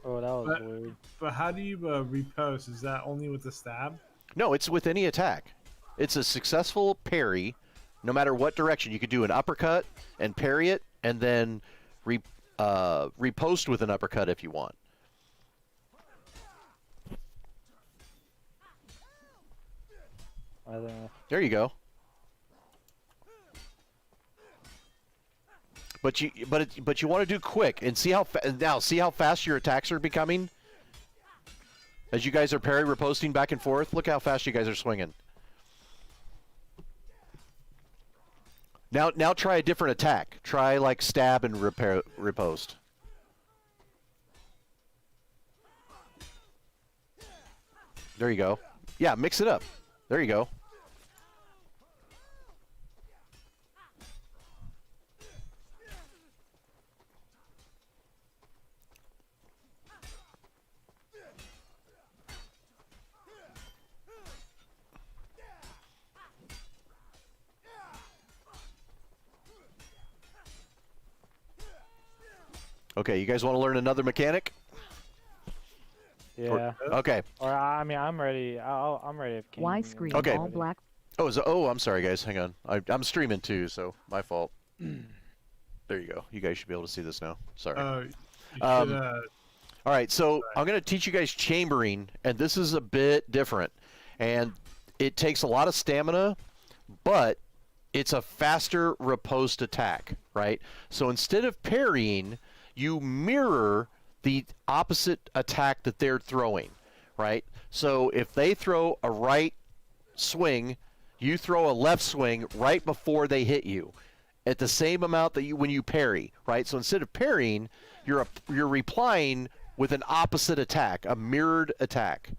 Oh, that was weird.
But how do you riposte? Is that only with the stab?
No, it's with any attack. It's a successful parry, no matter what direction. You could do an uppercut and parry it, and then riposte with an uppercut if you want. There you go. But you want to do quick and see how fast your attacks are becoming. As you guys are parry riposting back and forth, look how fast you guys are swinging. Now try a different attack. Try like stab and riposte. There you go. Yeah, mix it up. There you go. Okay, you guys want to learn another mechanic?
Yeah.
Okay.
Or I mean, I'm ready. I'm ready if King.
Why screen
Okay.
all black?
Oh, I'm sorry, guys. Hang on. I'm streaming too, so my fault. There you go. You guys should be able to see this now. Sorry.
You should,
All right, so I'm going to teach you guys chambering, and this is a bit different. And it takes a lot of stamina, but it's a faster riposte attack, right? So instead of parrying, you mirror the opposite attack that they're throwing, right? So if they throw a right swing, you throw a left swing right before they hit you at the same amount that when you parry, right? So instead of parrying, you're replying with an opposite attack, a mirrored attack.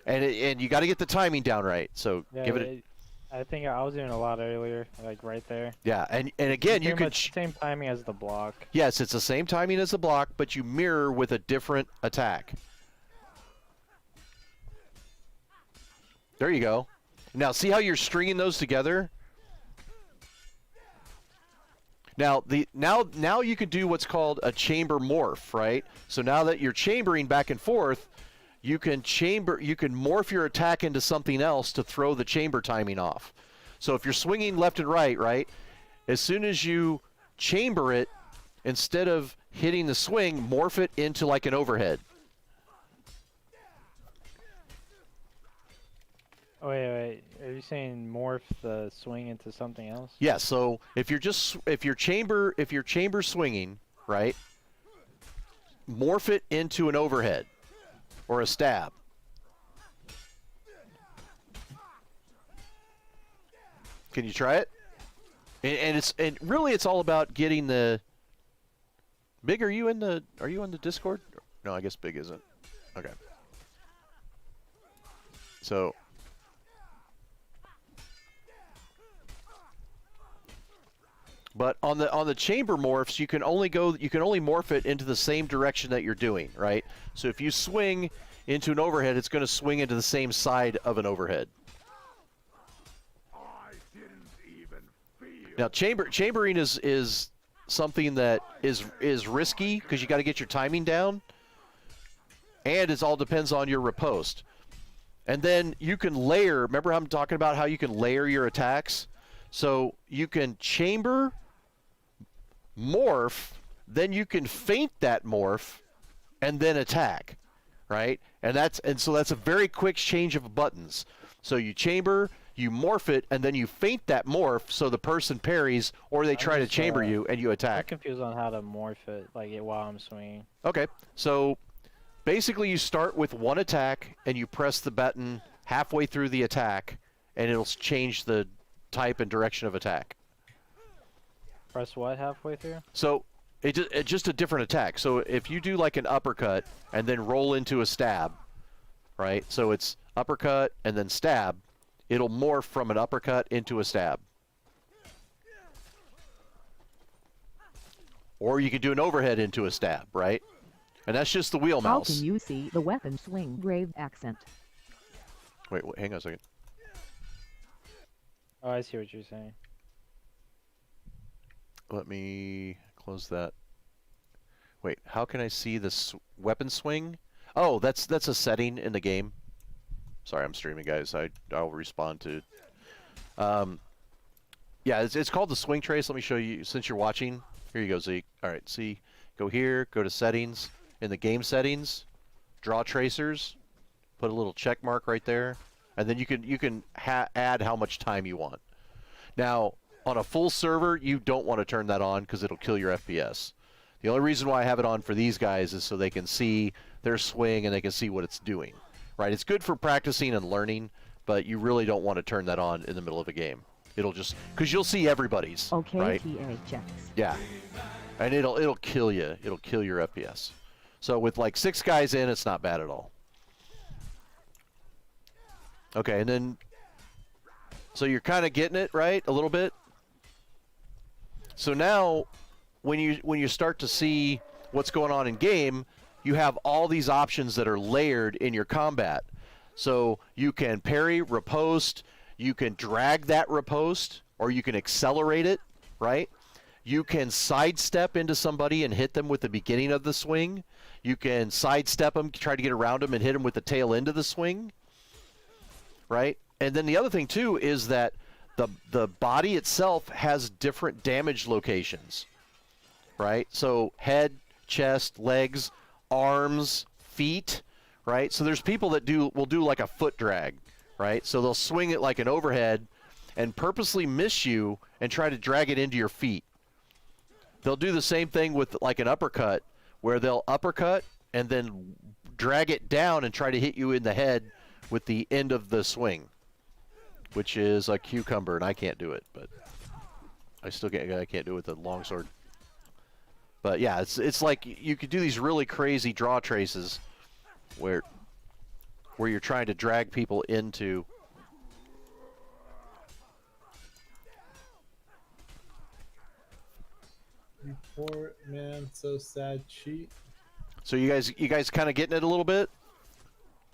And you got to get the timing down right. So
Yeah,
give it
I think I was doing a lot earlier, like right there.
Yeah, and again, you could
same timing as the block.
Yes, it's the same timing as the block, but you mirror with a different attack. There you go. Now, see how you're stringing those together? Now, now you can do what's called a chamber morph, right? So now that you're chambering back and forth, you can morph your attack into something else to throw the chamber timing off. So if you're swinging left and right, as soon as you chamber it, instead of hitting the swing, morph it into like an overhead.
Oh, wait. Are you saying morph the swing into something else?
Yeah, so if you're chamber swinging, right? Morph it into an overhead or a stab. Can you try it? And really it's all about getting the Big, are you in the Discord? No, I guess Big isn't. Okay. So but on the chamber morphs, you can only morph it into the same direction that you're doing, right? So if you swing into an overhead, it's going to swing into the same side of an overhead. Now chambering is something that is risky because you got to get your timing down, and it all depends on your riposte. And then you can layer. Remember how I'm talking about how you can layer your attacks? So you can chamber, morph, then you can feint that morph, and then attack, right? And so that's a very quick change of buttons. So you chamber, you morph it, and then you feint that morph so the person parries, or they try to chamber you and you
I'm
attack.
confused on how to morph it, while I'm swinging.
Okay, so basically you start with one attack and you press the button halfway through the attack, and it'll change the type and direction of attack.
Press what halfway through?
So it's just a different attack. So if you do like an uppercut and then roll into a stab, right? So it's uppercut and then stab. It'll morph from an uppercut into a stab. Or you can do an overhead into a stab, right? And that's just the wheel
How
mouse.
can you see the weapon swing grave accent?
Wait, hang on a second.
Oh, I see what you're saying.
Let me close that. Wait, how can I see this weapon swing? Oh, that's a setting in the game. Sorry, I'm streaming, guys. I'll respond to. Yeah, it's called the swing trace. Let me show you. Since you're watching, here you go, Zeke. All right, see, go here, go to settings. In the game settings, draw tracers. Put a little check mark right there, and then you can add how much time you want. Now, on a full server, you don't want to turn that on because it'll kill your FPS. The only reason why I have it on for these guys is so they can see their swing and they can see what it's doing. Right? It's good for practicing and learning, but you really don't want to turn that on in the middle of a game. It'll just because you'll see everybody's.
Okay,
right?
TA checks.
Yeah, and it'll kill you. It'll kill your FPS. So with like 6 guys in, it's not bad at all. Okay, and then so you're kind of getting it right a little bit. So now, when you start to see what's going on in game, you have all these options that are layered in your combat. So you can parry, riposte, you can drag that riposte, or you can accelerate it, right? You can sidestep into somebody and hit them with the beginning of the swing. You can sidestep them, try to get around them, and hit them with the tail end of the swing, right? And then the other thing, too, is that the body itself has different damage locations, right? So head, chest, legs, arms, feet, right? So there's people that will do like a foot drag, right? So they'll swing it like an overhead and purposely miss you and try to drag it into your feet. They'll do the same thing with like an uppercut, where they'll uppercut and then drag it down and try to hit you in the head with the end of the swing, which is a cucumber, and I can't do it, but I can't do it with the longsword. But yeah, it's like you could do these really crazy draw traces where you're trying to drag people into.
Report, man, so sad. Cheat.
So you guys kind of getting it a little bit?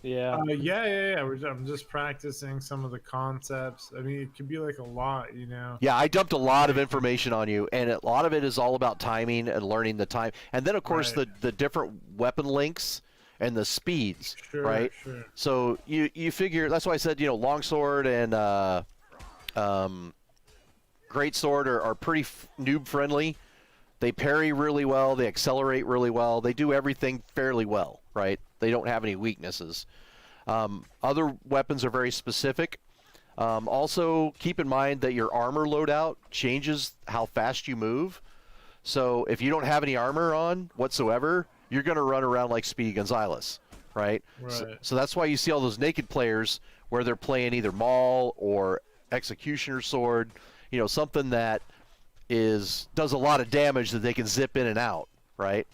Yeah.
Yeah. I'm just practicing some of the concepts. I mean, it could be like a lot, you know.
Yeah, I dumped a lot of information on you, and a lot of it is all about timing and learning the time. And then, of course,
Right.
the different weapon links and the speeds,
Sure,
right?
sure.
So you figure, that's why I said, longsword and greatsword are pretty noob-friendly. They parry really well. They accelerate really well. They do everything fairly well, right? They don't have any weaknesses. Other weapons are very specific. Also, keep in mind that your armor loadout changes how fast you move. So if you don't have any armor on whatsoever, you're going to run around like Speedy Gonzalez, right?
Right.
So that's why you see all those naked players where they're playing either Maul or Executioner Sword, something that does a lot of damage that they can zip in and out, right?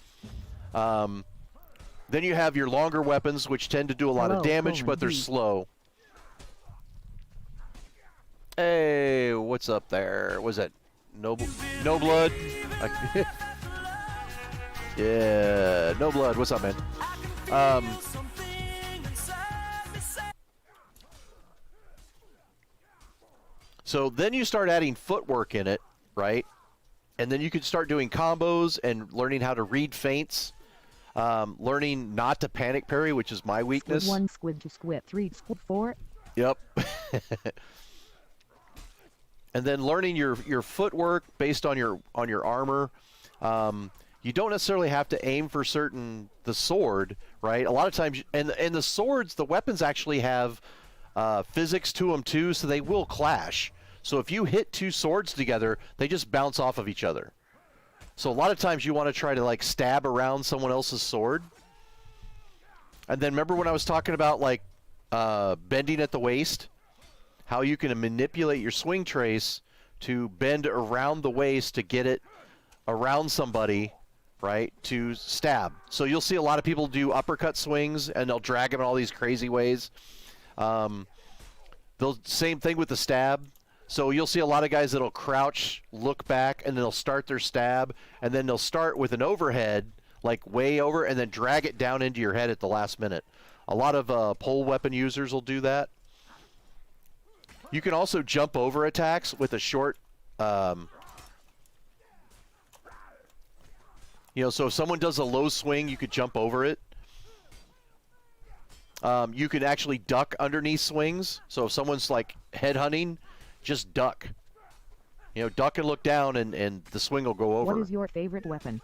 Then you have your longer weapons, which tend to do a lot of damage, but they're slow. Hey, what's up there? Was that No Blood? Yeah, No Blood. What's up, man? So then you start adding footwork in it, right? And then you can start doing combos and learning how to read feints. Learning not to panic parry, which is my weakness.
Squid 1, squid 2, squid 3, squid 4.
Yep. And then learning your footwork based on your armor. You don't necessarily have to aim for the sword, right? A lot of times, and the swords, the weapons actually have physics to them too, so they will clash. So if you hit two swords together, they just bounce off of each other. So a lot of times you want to try to like stab around someone else's sword. And then remember when I was talking about like bending at the waist? How you can manipulate your swing trace to bend around the waist to get it around somebody, right, to stab. So you'll see a lot of people do uppercut swings and they'll drag them in all these crazy ways. Same thing with the stab. So you'll see a lot of guys that'll crouch, look back, and then they'll start their stab, and then they'll start with an overhead, like way over, and then drag it down into your head at the last minute. A lot of pole weapon users will do that. You can also jump over attacks with a short, so if someone does a low swing, you could jump over it. You can actually duck underneath swings. So if someone's like headhunting, just duck. Duck and look down, and the swing will go over.
What is your favorite weapon?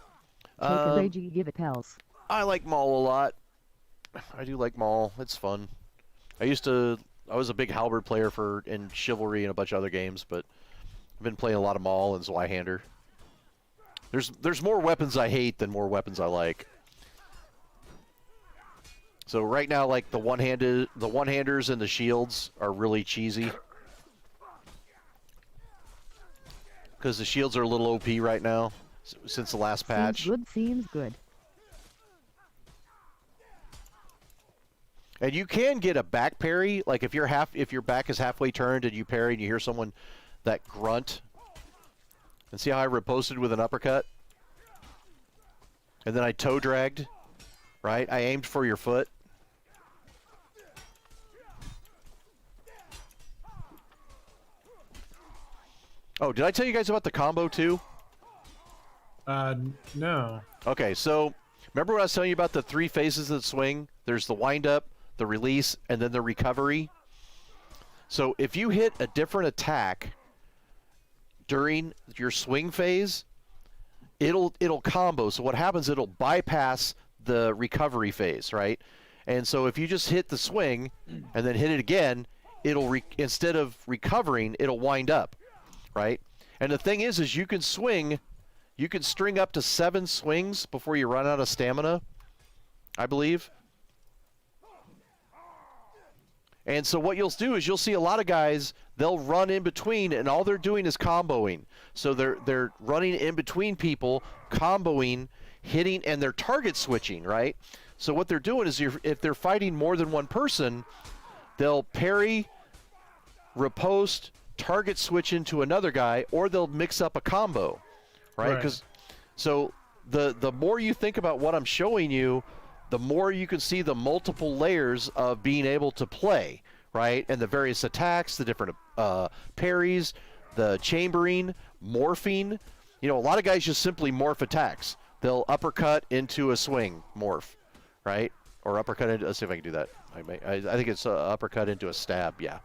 Take a ragey, give it tells.
I like Maul a lot. I do like Maul. It's fun. I was a big halberd player in Chivalry and a bunch of other games, but I've been playing a lot of Maul and Zweihander. There's more weapons I hate than more weapons I like. So right now, like the one-handers and the shields are really cheesy. Because the shields are a little OP right now since the last patch.
Seems good.
And you can get a back parry, like if your back is halfway turned and you parry and you hear someone that grunt. And see how I riposted with an uppercut? And then I toe dragged, right? I aimed for your foot. Oh, did I tell you guys about the combo too?
No.
Okay, so remember what I was telling you about the 3 phases of the swing? There's the wind-up, the release, and then the recovery. So if you hit a different attack during your swing phase, it'll combo. So what happens, it'll bypass the recovery phase, right? And so if you just hit the swing and then hit it again, it'll instead of recovering, it'll wind up, right? And the thing is you can swing, you can string up to 7 swings before you run out of stamina, I believe. And so what you'll do is you'll see a lot of guys, they'll run in between, and all they're doing is comboing. So they're running in between people, comboing, hitting, and they're target switching, right? So what they're doing is if they're fighting more than one person, they'll parry, riposte, target switch into another guy, or they'll mix up a combo, right? Because so the more you think about what I'm showing you, the more you can see the multiple layers of being able to play, right? And the various attacks, the different parries, the chambering, morphing. You know, a lot of guys just simply morph attacks. They'll uppercut into a swing, morph, right? Or uppercut into, let's see if I can do that. I think it's uppercut into a stab, yeah.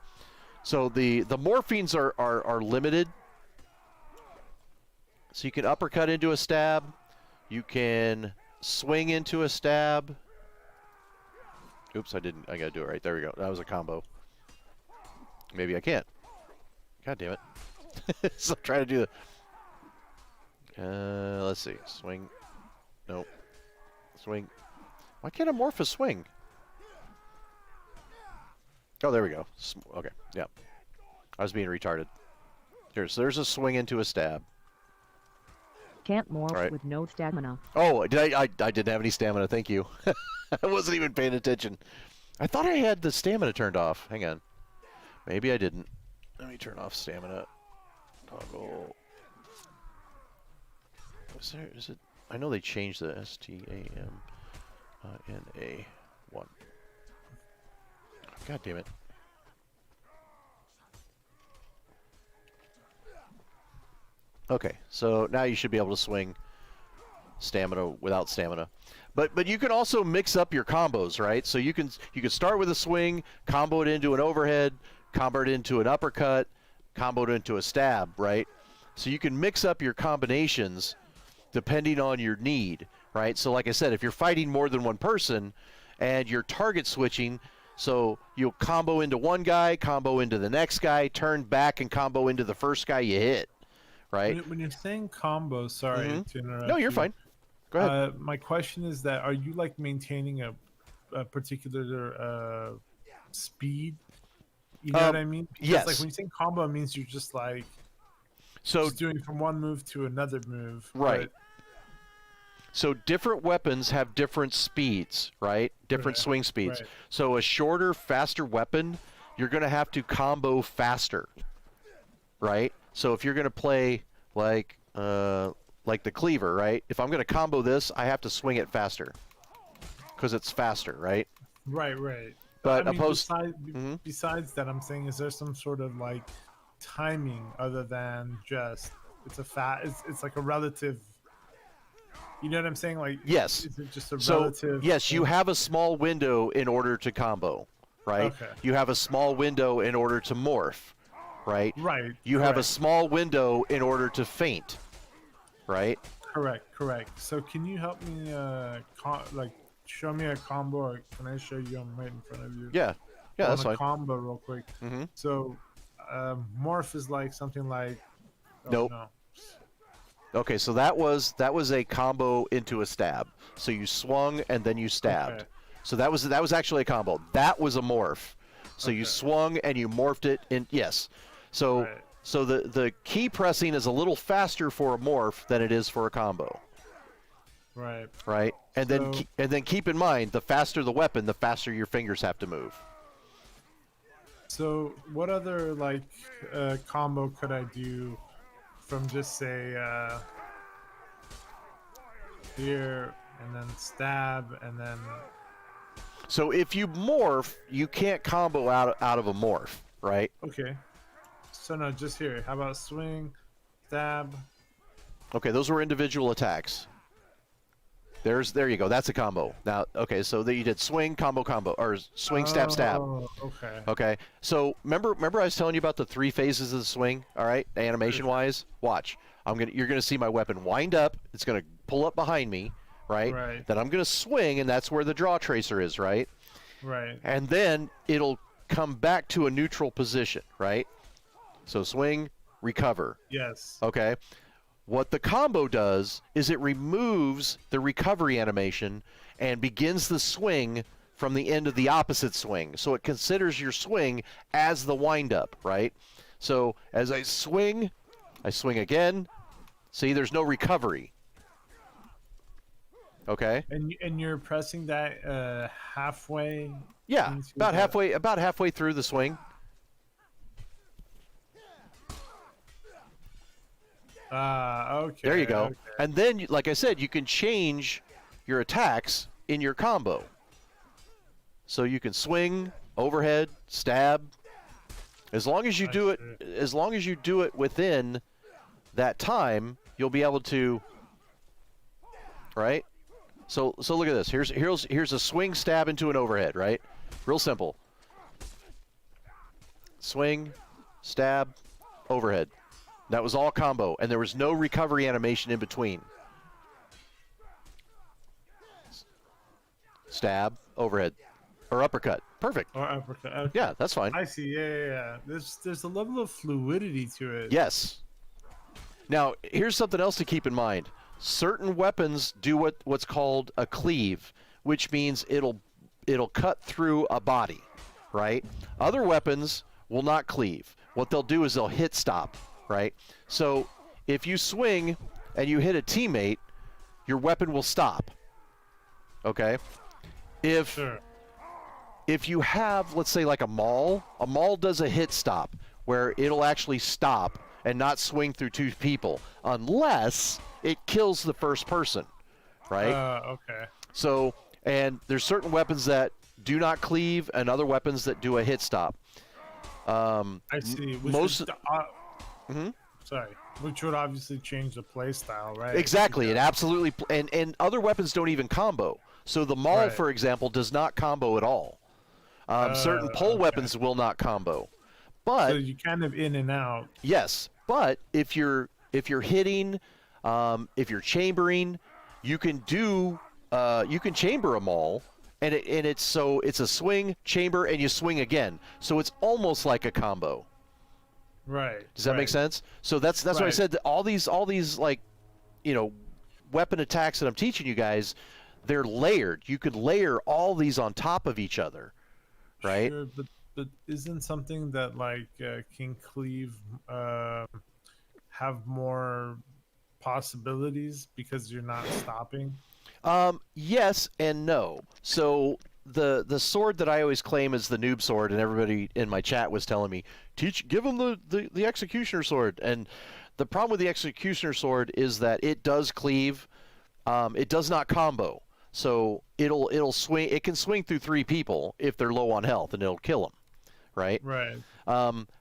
So the morphings are limited. So you can uppercut into a stab. You can swing into a stab. Oops, I didn't. I gotta do it right. There we go. That was a combo. Maybe I can't. God damn it. So try to do the. Let's see. Swing. Nope. Swing. Why can't I morph a swing? Oh, there we go. Okay. Yeah. I was being retarded. So there's a swing into a stab.
Can't morph with no stamina.
Oh, I didn't have any stamina, thank you. I wasn't even paying attention. I thought I had the stamina turned off. Hang on. Maybe I didn't. Let me turn off stamina. Toggle. Is it? I know they changed the STAMINA 1. God damn it. Okay, so now you should be able to swing stamina without stamina. But you can also mix up your combos, right? So you can start with a swing, combo it into an overhead, combo it into an uppercut, combo it into a stab, right? So you can mix up your combinations depending on your need, right? So like I said, if you're fighting more than one person and you're target switching, so you'll combo into one guy, combo into the next guy, turn back and combo into the first guy you hit. Right.
When you're saying combo, sorry to interrupt.
No, you're fine. Go ahead.
My question is that are you like maintaining a particular speed? You know what I mean? Because,
yes.
Like when you say combo, it means you're just like just doing from one move to another move.
Right. So different weapons have different speeds, right? Different swing speeds.
Right.
So a shorter, faster weapon, you're going to have to combo faster, right? So if you're going to play like the cleaver, right? If I'm going to combo this, I have to swing it faster because it's faster, right?
Right.
But
I mean, besides that, I'm saying, is there some sort of like timing other than just it's like a relative? You know what I'm saying? Like,
yes.
Is it just a relative?
Yes, you have a small window in order to combo, right?
Okay.
You have a small window in order to morph. Right?
Right.
You have a small window in order to feint, right?
Correct. So can you help me, show me a combo, or can I show you? I'm right in front of you.
Yeah, that's fine.
Combo real quick. So, morph is like something like.
Nope.
No.
Okay, so that was a combo into a stab. So you swung and then you stabbed.
Okay.
So that was actually a combo. That was a morph. So you swung and you morphed it in. Yes. So the key pressing is a little faster for a morph than it is for a combo.
Right.
Right? And
So-
then keep in mind, the faster the weapon, the faster your fingers have to move.
So what other like combo could I do from just say here and then stab and then
So if you morph, you can't combo out of a morph, right?
okay. So no, just here. How about swing, stab?
Okay, those were individual attacks. There you go. That's a combo. Now, okay, so that you did swing, combo, or swing, stab, stab.
Oh, okay.
Okay, so remember I was telling you about the 3 phases of the swing. All right, animation-wise. Watch. You're gonna see my weapon wind up. It's gonna pull up behind me, right?
Right.
Then I'm gonna swing, and that's where the draw tracer is, right?
Right.
And then it'll come back to a neutral position, right? So swing, recover.
Yes.
Okay. What the combo does is it removes the recovery animation and begins the swing from the end of the opposite swing. So it considers your swing as the windup, right? So as I swing again. See, there's no recovery. Okay.
And you're pressing that halfway.
Yeah,
into
about
the-
halfway through the swing.
Okay.
There you go.
Okay.
And then, like I said, you can change your attacks in your combo. So you can swing, overhead, stab. As long as you do it within that time, you'll be able to. Right. So look at this. Here's a swing, stab into an overhead. Right. Real simple. Swing, stab, overhead. That was all combo, and there was no recovery animation in between. Stab, overhead, or uppercut. Perfect.
Or uppercut. Okay.
Yeah, that's fine.
I see. Yeah. There's a level of fluidity to it.
Yes. Now, here's something else to keep in mind. Certain weapons do what's called a cleave, which means it'll cut through a body, right? Other weapons will not cleave. What they'll do is they'll hit stop. Right? So if you swing and you hit a teammate, your weapon will stop. Okay? If you have, let's say, like a maul does a hit stop where it'll actually stop and not swing through 2 people unless it kills the first person. Right?
Okay.
So, and there's certain weapons that do not cleave and other weapons that do a hit stop.
I see. Sorry, which would obviously change the play style, right?
Exactly, it absolutely, and other weapons don't even combo. So the maul,
Right.
for example, does not combo at all. Certain pole weapons will not combo, but
So you kind of in and out.
yes. But if you're hitting, if you're chambering, you can chamber a maul, and it's a swing, chamber, and you swing again. So it's almost like a combo.
Right.
Does that make sense? So that's why I
Right.
said that all these like, weapon attacks that I'm teaching you guys, they're layered. You could layer all these on top of each other, right?
Sure, but isn't something that like King Cleave have more possibilities because you're not stopping?
Yes and no. So the sword that I always claim is the noob sword, and everybody in my chat was telling me, give them the executioner sword. And the problem with the executioner sword is that it does cleave. It does not combo. So it'll swing. It can swing through 3 people if they're low on health, and it'll kill them. Right.
Right.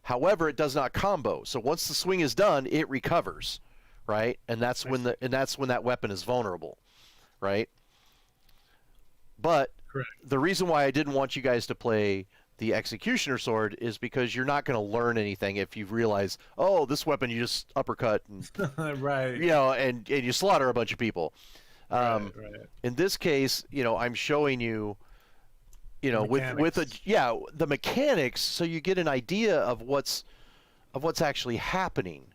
However, it does not combo. So once the swing is done, it recovers. Right. And that's when that weapon is vulnerable. Right. But
Correct.
the reason why I didn't want you guys to play the executioner sword is because you're not going to learn anything if you realize, oh, this weapon you just uppercut and
Right.
and you slaughter a bunch of people.
Right.
In this case, I'm showing you, with the mechanics, so you get an idea of what's actually happening.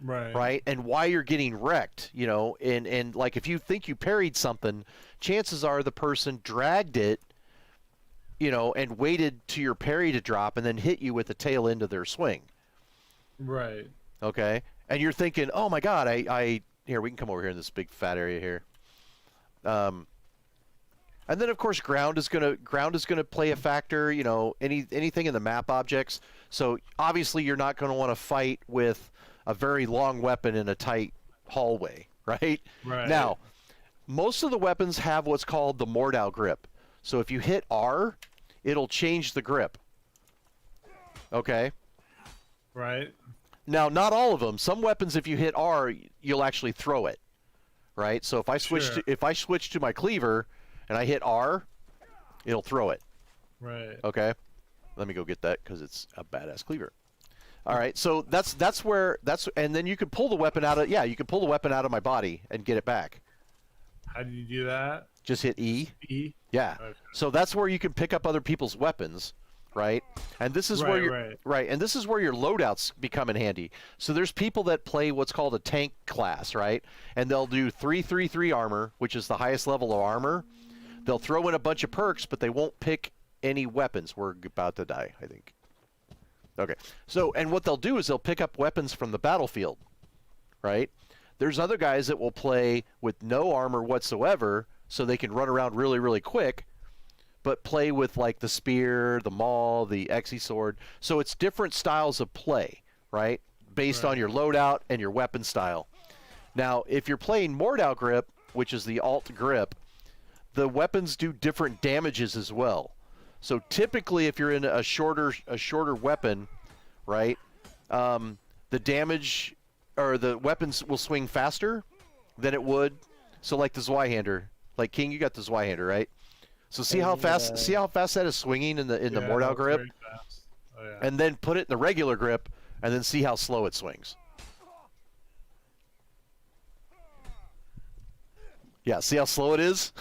Right. And why you're getting wrecked, and like if you think you parried something, chances are the person dragged it, and waited to your parry to drop and then hit you with the tail end of their swing.
Right.
Okay. And you're thinking, oh my God, here, we can come over here in this big fat area here. And then of course ground is gonna play a factor. You know, anything in the map objects. So obviously you're not going to want to fight with a very long weapon in a tight hallway, right?
Right.
Now, most of the weapons have what's called the Mordau grip. So if you hit R, it'll change the grip. Okay.
Right.
Now, not all of them. Some weapons, if you hit R, you'll actually throw it. Right. So if I switch to my cleaver and I hit R, it'll throw it.
Right.
Okay. Let me go get that because it's a badass cleaver. All right. So and then you can pull the weapon out of my body and get it back.
How do you do that?
Just hit E.
E.
Yeah.
Okay.
So that's where you can pick up other people's weapons, right? And this is where and this is where your loadouts become in handy. So there's people that play what's called a tank class, right? And they'll do 333 armor, which is the highest level of armor. They'll throw in a bunch of perks, but they won't pick any weapons. We're about to die, I think. Okay. So, and what they'll do is they'll pick up weapons from the battlefield, right? There's other guys that will play with no armor whatsoever, so they can run around really, really quick, but play with like the spear, the maul, the Xe sword. So it's different styles of play, right? Based on your loadout and your weapon style. Now, if you're playing Mordau grip, which is the alt grip, the weapons do different damages as well. So typically, if you're in a shorter weapon, right, the damage or the weapons will swing faster than it would. So like the Zweihander, like King, you got the Zweihander, right? So see how fast that is swinging in the Mordau grip, and then put it in the regular grip, and then see how slow it swings. Yeah, see how slow it is?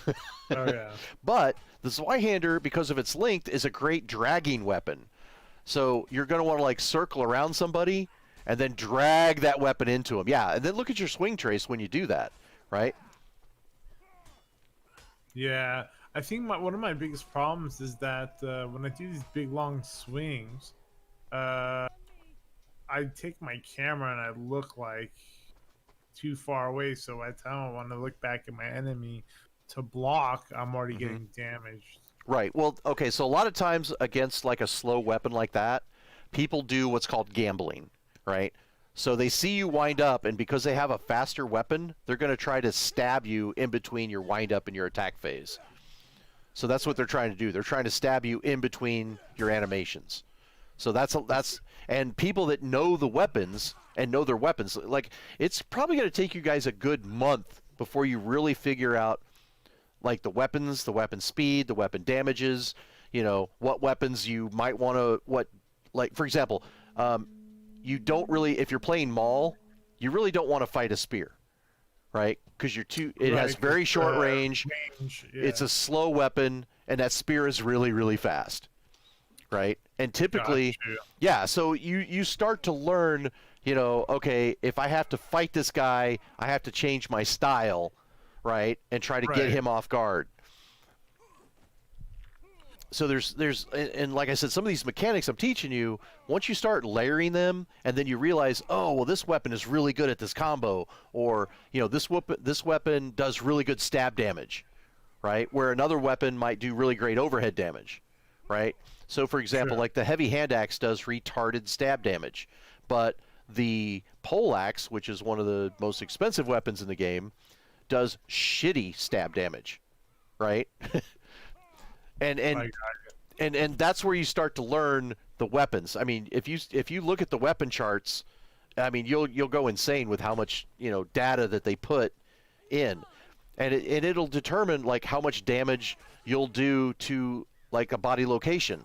Oh, yeah.
But the Zweihander, because of its length, is a great dragging weapon. So you're going to want to like circle around somebody and then drag that weapon into them. Yeah, and then look at your swing trace when you do that, right?
Yeah, I think one of my biggest problems is that when I do these big long swings, I take my camera and I look like too far away, so by the time I want to look back at my enemy to block, I'm already getting damaged.
Right. Well, okay, so a lot of times against like a slow weapon like that, people do what's called gambling, right? So they see you wind up, and because they have a faster weapon, they're going to try to stab you in between your wind up and your attack phase. So that's what they're trying to do. They're trying to stab you in between your animations. So that's and people that know the weapons and know their weapons, like it's probably going to take you guys a good month before you really figure out like the weapons, the weapon speed, the weapon damages, you know, what weapons you might want to, like for example, you don't really, if you're playing Maul, you really don't want to fight a spear, right? Because it has very short range. It's a slow weapon, and that spear is really, really fast, right? And typically, yeah, so you start to learn, you know, okay, if I have to fight this guy, I have to change my style, right, and try to get him off guard. So there's and like I said, some of these mechanics I'm teaching you, once you start layering them, and then you realize, oh, well, this weapon is really good at this combo, or you know, this weapon does really good stab damage, right? Where another weapon might do really great overhead damage, right? So for example, like the heavy hand axe does retarded stab damage, but the pole axe, which is one of the most expensive weapons in the game, does shitty stab damage, right? and that's where you start to learn the weapons. I mean, if you look at the weapon charts, I mean, you'll go insane with how much, you know, data that they put in, and it'll determine like how much damage you'll do to like a body location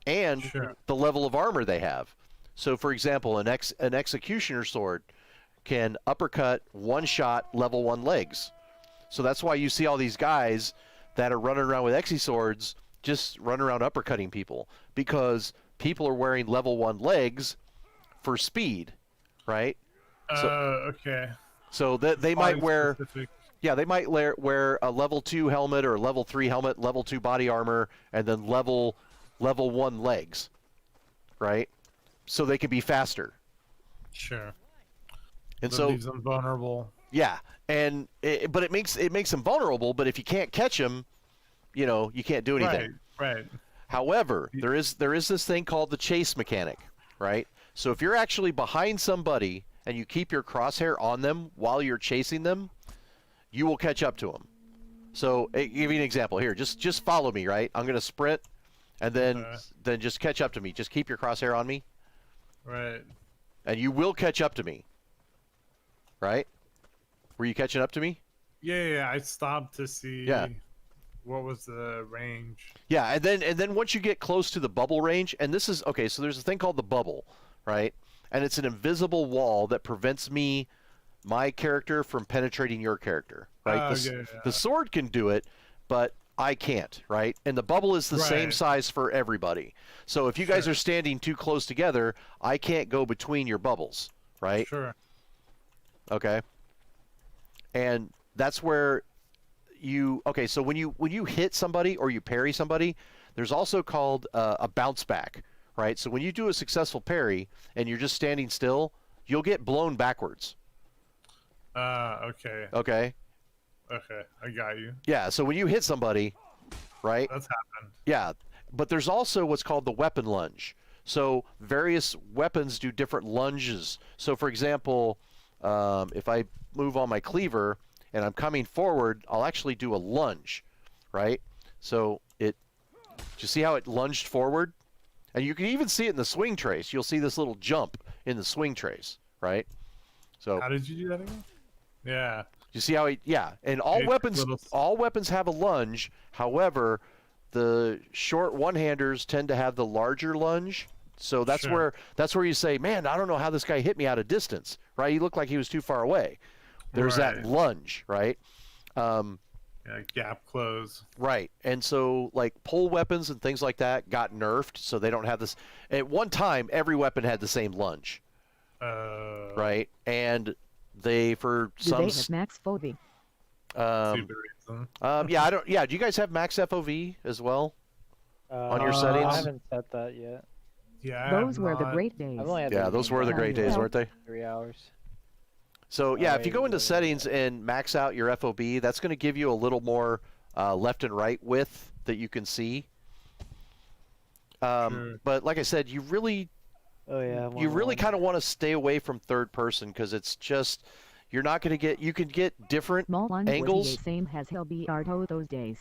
and the level of armor they have. So for example, an executioner sword can uppercut one shot level 1 legs. So that's why you see all these guys that are running around with Xe swords just run around uppercutting people, because people are wearing level 1 legs for speed, right?
Okay.
So that they might wear, they might wear a level 2 helmet or a level 3 helmet, level 2 body armor, and then level 1 legs, right? So they can be faster.
Sure.
And
that
so
leaves them vulnerable.
Yeah, and but it makes them vulnerable. But if you can't catch them, you know, you can't do anything.
Right.
However, there is this thing called the chase mechanic, right? So if you're actually behind somebody and you keep your crosshair on them while you're chasing them, you will catch up to them. So, give you an example here. Just follow me, right? I'm gonna sprint, and then just catch up to me. Just keep your crosshair on me.
Right.
And you will catch up to me. Right? Were you catching up to me?
Yeah. I stopped to see.
Yeah.
What was the range?
Yeah, and then once you get close to the bubble range, and this is okay. So there's a thing called the bubble, right? And it's an invisible wall that prevents my character from penetrating your character, right? The sword can do it, but I can't, right? And the bubble is the same size for everybody. So if you guys are standing too close together, I can't go between your bubbles, right?
Sure.
Okay. And that's where so when you hit somebody or you parry somebody, there's also called a bounce back, right? So when you do a successful parry and you're just standing still, you'll get blown backwards.
Okay.
Okay.
Okay, I got you.
Yeah, so when you hit somebody, right?
That's happened.
Yeah, but there's also what's called the weapon lunge. So various weapons do different lunges. So for example, if I move on my cleaver and I'm coming forward, I'll actually do a lunge, right? So do you see how it lunged forward? And you can even see it in the swing trace. You'll see this little jump in the swing trace, right? So
how did you do that again? Yeah.
You see how and all weapons have a lunge. However, the short one-handers tend to have the larger lunge. So that's where you say, man, I don't know how this guy hit me out of distance, right? He looked like he was too far away. There's that lunge, right?
Gap close.
Right. And so like pole weapons and things like that got nerfed, so they don't have this. At one time, every weapon had the same lunge. Right. And they
Do they have max FOV?
Do you guys have max FOV as well on your settings?
I haven't set that yet.
Yeah.
Those were the great days.
Those were the great days, weren't they?
3 hours.
So yeah, if you go into settings and max out your FOB, that's going to give you a little more left and right width that you can see. But like I said, you really kind of want to stay away from third person because it's just you can get different angles.
Same as hell those days.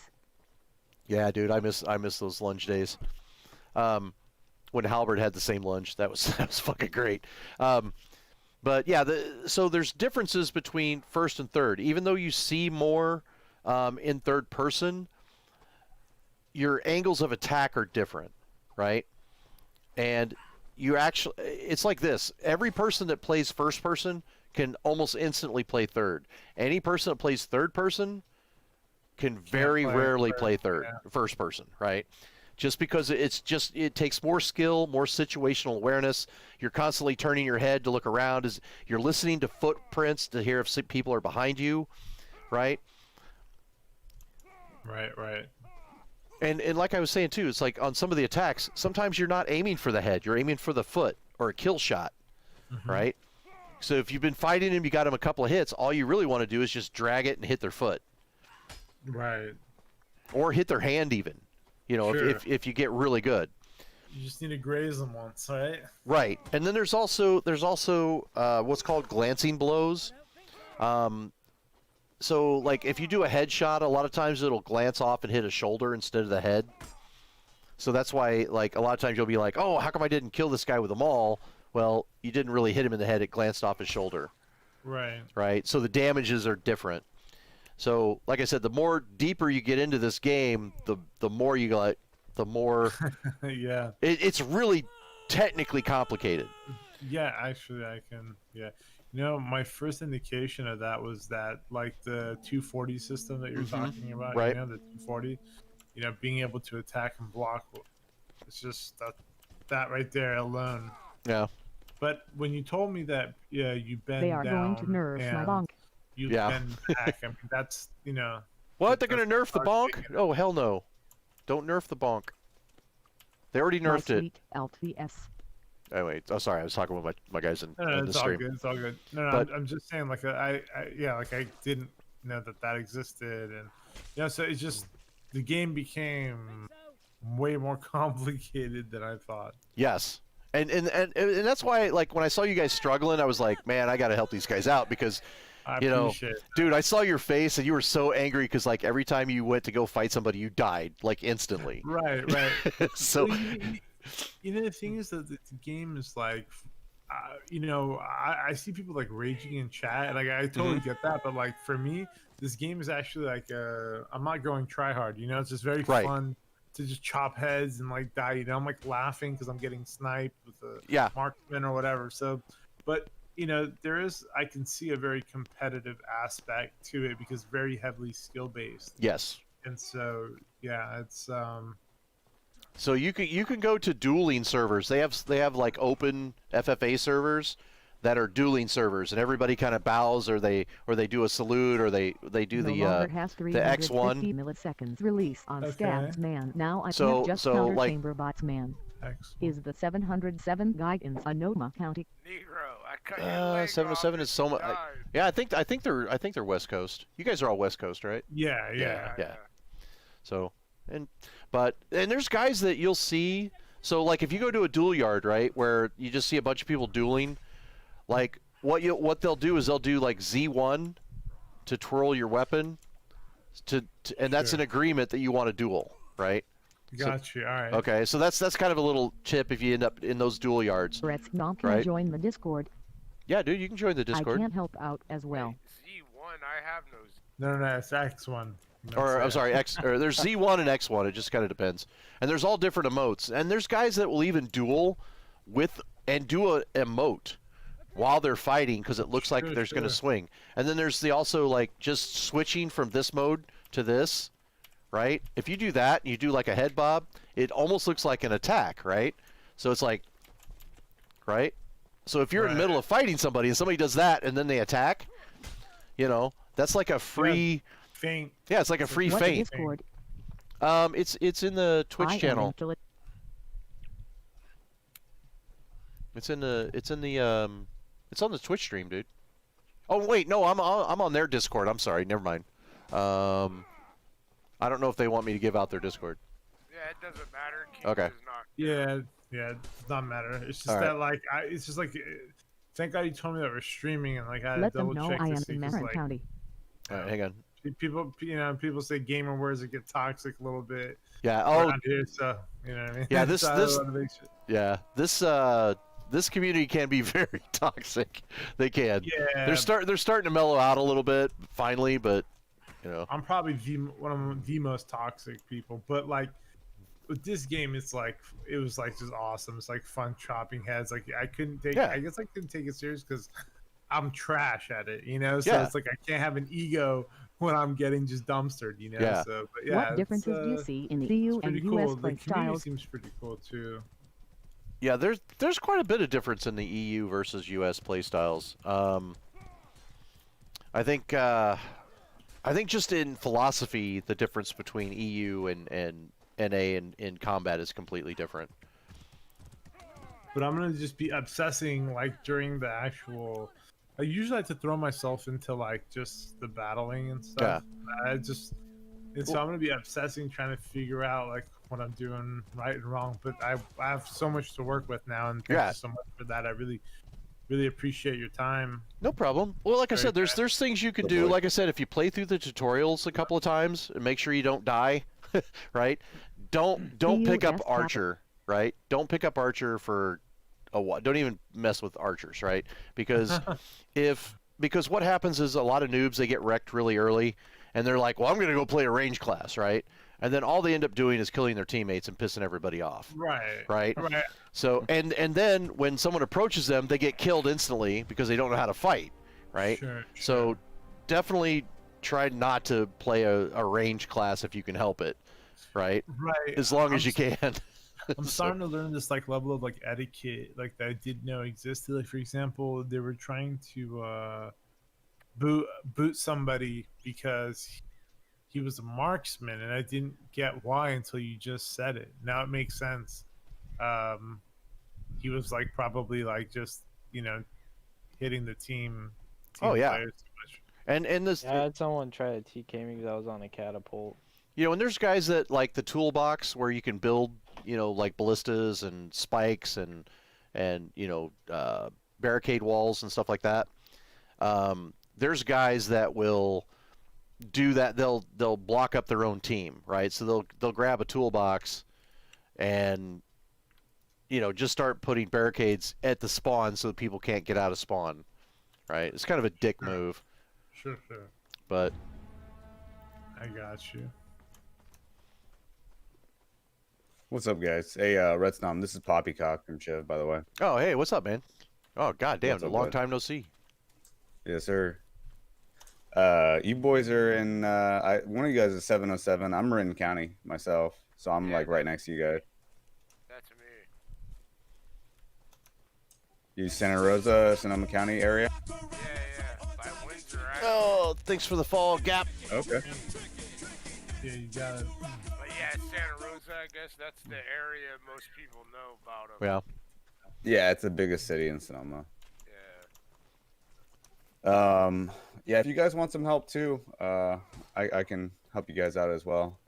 Yeah, dude, I miss those lunge days. When Halberd had the same lunge, that was fucking great. But yeah, so there's differences between first and third. Even though you see more in third person, your angles of attack are different, right? And it's like this. Every person that plays first person can almost instantly play third. Any person that plays third person can very rarely play first person, right? Just because it takes more skill, more situational awareness. You're constantly turning your head to look around. You're listening to footprints to hear if people are behind you, right?
Right.
And like I was saying too, it's like on some of the attacks, sometimes you're not aiming for the head, you're aiming for the foot or a kill shot, right? So if you've been fighting him, you got him a couple of hits, all you really want to do is just drag it and hit their foot.
Right.
Or hit their hand even. You know, if you get really good.
You just need to graze them once, right?
Right. And then there's also what's called glancing blows. So like if you do a headshot, a lot of times it'll glance off and hit a shoulder instead of the head. So that's why like a lot of times you'll be like, oh, how come I didn't kill this guy with them all? Well, you didn't really hit him in the head. It glanced off his shoulder.
Right.
Right. So the damages are different. So, like I said, the more deeper you get into this game, the more you got, the more.
Yeah.
It's really technically complicated.
Yeah, actually, I can. Yeah, you know, my first indication of that was that, like the 240 system that you're talking about.
Right.
You know, the 240. You know, being able to attack and block. It's just that right there alone.
Yeah.
But when you told me that, you bend down.
They are going to nerf my bonk.
You bend back. I mean, that's, you know.
What? They're going to nerf the bonk? Oh, hell no. Don't nerf the bonk. They already nerfed it.
LTS.
Anyway, oh sorry, I was talking with my guys in
No,
the
it's all
stream.
good. It's all good. No,
But-
I'm just saying, like, yeah, like I didn't know that existed, and so it's just the game became way more complicated than I thought.
Yes. And that's why, like, when I saw you guys struggling, I was like, man, I got to help these guys out because,
I
you know,
appreciate that.
dude, I saw your face and you were so angry because, like, every time you went to go fight somebody, you died, like, instantly.
Right.
So,
Well, the thing is that the game is like, I see people like raging in chat, and like I totally get that, but like for me, this game is actually like I'm not going try hard. It's just very fun to just chop heads and like die. I'm like laughing because I'm getting sniped with a marksman or whatever. So, but I can see a very competitive aspect to it because very heavily skill based.
yes.
And so yeah, it's
So you can go to dueling servers. They have like open FFA servers that are dueling servers, and everybody kind of bows, or they do a salute, or they do
no
the
longer has
X1
milliseconds release on scabs man. Now I
So-
can't just
so,
counter
like-
chamber bots man.
X1.
Is the 707 guy in Sonoma County?
Negro, I cut your leg
707
off
is so much.
and
Yeah, I think they're West Coast. You guys are all West Coast, right?
yeah.
So and there's guys that you'll see. So like if you go to a duel yard, right, where you just see a bunch of people dueling, like what they'll do is they'll do like Z1 to twirl your weapon, and that's an agreement that you want to duel, right?
Got you. All right.
Okay, so that's kind of a little tip if you end up in those duel yards.
Brett's not can
Right.
join the Discord.
Yeah, dude, you can join the Discord.
I can't help out as well.
Z1, I have no Z.
No, it's X1.
Or I'm sorry, or there's Z1 and X1. It just kind of depends. And there's all different emotes. And there's guys that will even duel with and do a emote while they're fighting because it looks like there's going to swing. And then there's also like just switching from this mode to this, right? If you do that, and you do like a head bob, it almost looks like an attack, right? So it's like, right? So if you're in the middle of fighting somebody and somebody does that and then they attack, that's like a free
feint.
Yeah, it's like a free
What's
feint.
Discord?
It's in the Twitch
I am
channel.
into it.
It's on the Twitch stream, dude. Oh wait, no, I'm on their Discord. I'm sorry, never mind. I don't know if they want me to give out their Discord.
Yeah, it doesn't matter. King
Okay.
does not.
Yeah, it does not matter. It's just
All
that like it's just like thank God you told me that we're streaming and like I had
Let
to
them
double
know
check
I
to
am
see
in
'cause,
Marin
like,
County.
All right, hang on.
people say gamer words that get toxic a little bit.
Yeah. Oh,
around here, so you know what I mean.
yeah.
So I don't wanna make sure-
This community can be very toxic. They can.
Yeah.
They're starting to mellow out a little bit finally, but
I'm probably one of the most toxic people, but like with this game, it was like just awesome. It's like fun chopping heads. Like I guess I couldn't take it serious because I'm trash at it, So it's like I can't have an ego when I'm getting just dumpstered,
Yeah.
So, but yeah,
What differences do you see in the EU
it's
and
pretty
US
cool. The
play
community
styles?
seems pretty cool too.
yeah, there's quite a bit of difference in the EU versus US playstyles. I think just in philosophy, the difference between EU and NA in combat is completely different.
But I'm gonna just be obsessing like during the actual. I usually like to throw myself into like just the battling and stuff. And so I'm gonna be obsessing trying to figure out like what I'm doing right and wrong. But I have so much to work with now, and thank you so much for that. I really appreciate your time.
No problem. Well, like I
Very
said, there's things you can do. Like I said, if you play through the tutorials a couple of times and make sure you don't die, right? Don't pick up Archer, right? Don't pick up Archer for a while. Don't even mess with archers, right? Because because what happens is a lot of noobs, they get wrecked really early and they're like, well, I'm going to go play a range class, right? And then all they end up doing is killing their teammates and pissing everybody off. Right. So and then when someone approaches them, they get killed instantly because they don't know how to fight, right?
Sure.
So definitely try not to play a range class if you can help it, right?
Right.
As long as you can.
I'm starting to learn this like level of like etiquette like that I didn't know existed. Like for example, they were trying to boot somebody because he was a marksman, and I didn't get why until you just said it. Now it makes sense. he was like probably like just hitting the team
Oh, yeah.
players too much.
And this,
Yeah, I had someone try to TK me because I was on a catapult.
and there's guys that like the toolbox where you can build, like ballistas and spikes and barricade walls and stuff like that. There's guys that will do that. They'll block up their own team, right? So they'll grab a toolbox and just start putting barricades at the spawn so that people can't get out of spawn, right? It's kind of a dick move.
Sure.
But
I got you.
What's up, guys? Hey, Red Snom, this is Poppycock from Chev, by the way.
oh, hey, what's up, man? Oh, goddamn,
What's
a
up,
long
bud?
time no see.
Yes, sir. You boys are in, one of you guys is 707. I'm Marin County myself, so I'm like right next to you guys.
That's me.
You Santa Rosa, Sonoma County area?
Yeah. By Windsor, right?
Oh, thanks for the fall, Gap.
Okay.
Yeah, you got it.
But yeah, Santa Rosa, I guess that's the area most people know about them.
Yeah.
Yeah, it's the biggest city in Sonoma.
Yeah.
Yeah, if you guys want some help too, I can help you guys out as well.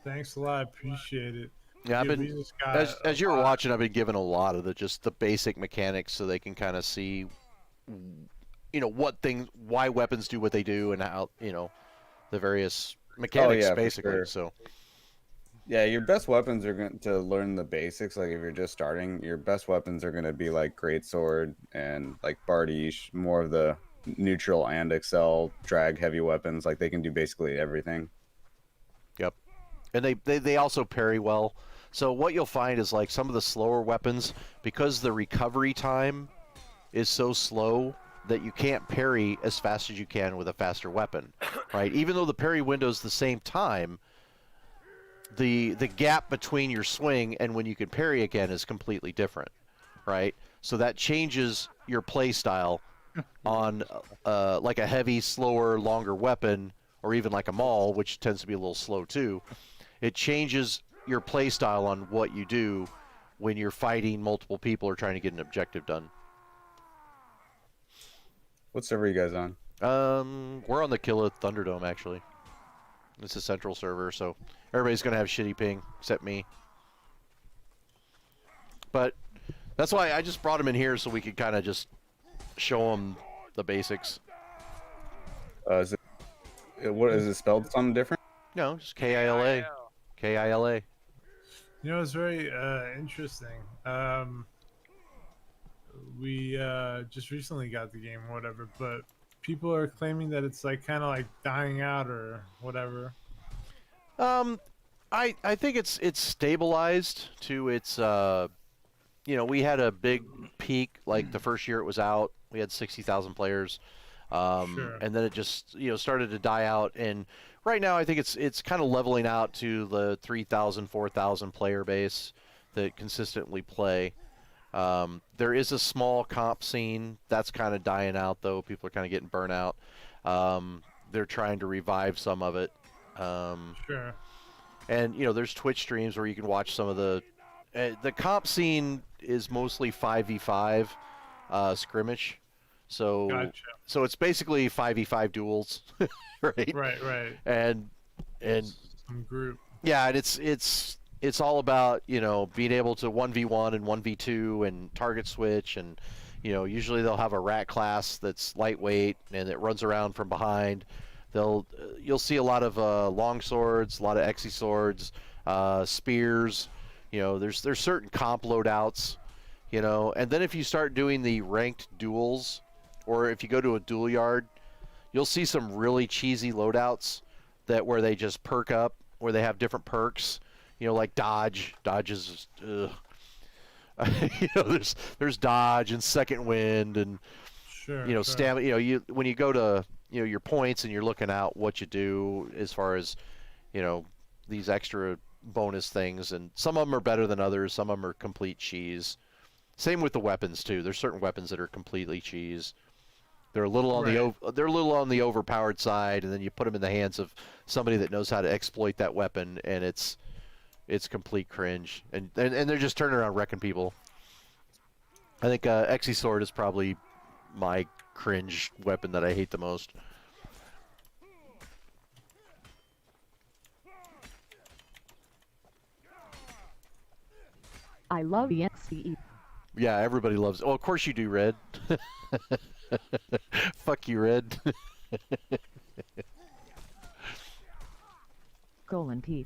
Thanks a lot. Appreciate it.
Yeah, I've
we
been
just got
as you were watching, I've been given a lot of the basic mechanics so they can kind of see, why weapons do what they do, and how the various mechanics
yeah, for
basically.
sure.
So
Yeah, your best weapons are going to learn the basics. Like if you're just starting, your best weapons are going to be like greatsword and like bardiche, more of the neutral and excel drag heavy weapons. Like they can do basically everything.
Yep. And they also parry well. So what you'll find is like some of the slower weapons, because the recovery time is so slow that you can't parry as fast as you can with a faster weapon, right? Even though the parry window is the same time, the gap between your swing and when you can parry again is completely different, right? So that changes your play style on like a heavy, slower, longer weapon, or even like a maul, which tends to be a little slow too. It changes your play style on what you do when you're fighting multiple people or trying to get an objective done.
What server are you guys on?
We're on the Killa Thunderdome, actually. It's a central server, so everybody's going to have shitty ping, except me. But that's why I just brought him in here so we could kind of just show him the basics.
What is it spelled something different?
No, just K-I-L-A. K-I-L-A.
It's very interesting. We just recently got the game, whatever, but people are claiming that it's like kind of like dying out or whatever.
I think it's stabilized to its we had a big peak like the first year it was out. We had 60,000 players.
Sure.
And then it just started to die out, and right now I think it's kind of leveling out to the 3,000 4,000 player base that consistently play. There is a small comp scene that's kind of dying out though. People are kind of getting burnt out. They're trying to revive some of it.
Sure.
And there's Twitch streams where you can watch some of the comp scene is mostly 5v5 scrimmage. So
Gotcha.
So it's basically 5v5 duels, right?
Right.
And
some group.
yeah, and it's all about being able to 1v1 and 1v2 and target switch, and usually they'll have a rat class that's lightweight and it runs around from behind. You'll see a lot of long swords, a lot of exi swords, spears. There's certain comp loadouts, and then if you start doing the ranked duels, or if you go to a duel yard, you'll see some really cheesy loadouts where they just perk up, where they have different perks, like dodge. Dodge is, there's dodge and second wind and
Sure.
stamina. When you go to your points and you're looking out what you do as far as these extra bonus things, and some of them are better than others. Some of them are complete cheese. Same with the weapons too. There's certain weapons that are completely cheese. They're a little on the overpowered side, and then you put them in the hands of somebody that knows how to exploit that weapon, and it's complete cringe. And they're just turning around wrecking people. I think Exy Sword is probably my cringe weapon that I hate the most.
I love the NCE.
Yeah, everybody loves it. Oh, of course you do, Red. Fuck you, Red.
Colon P.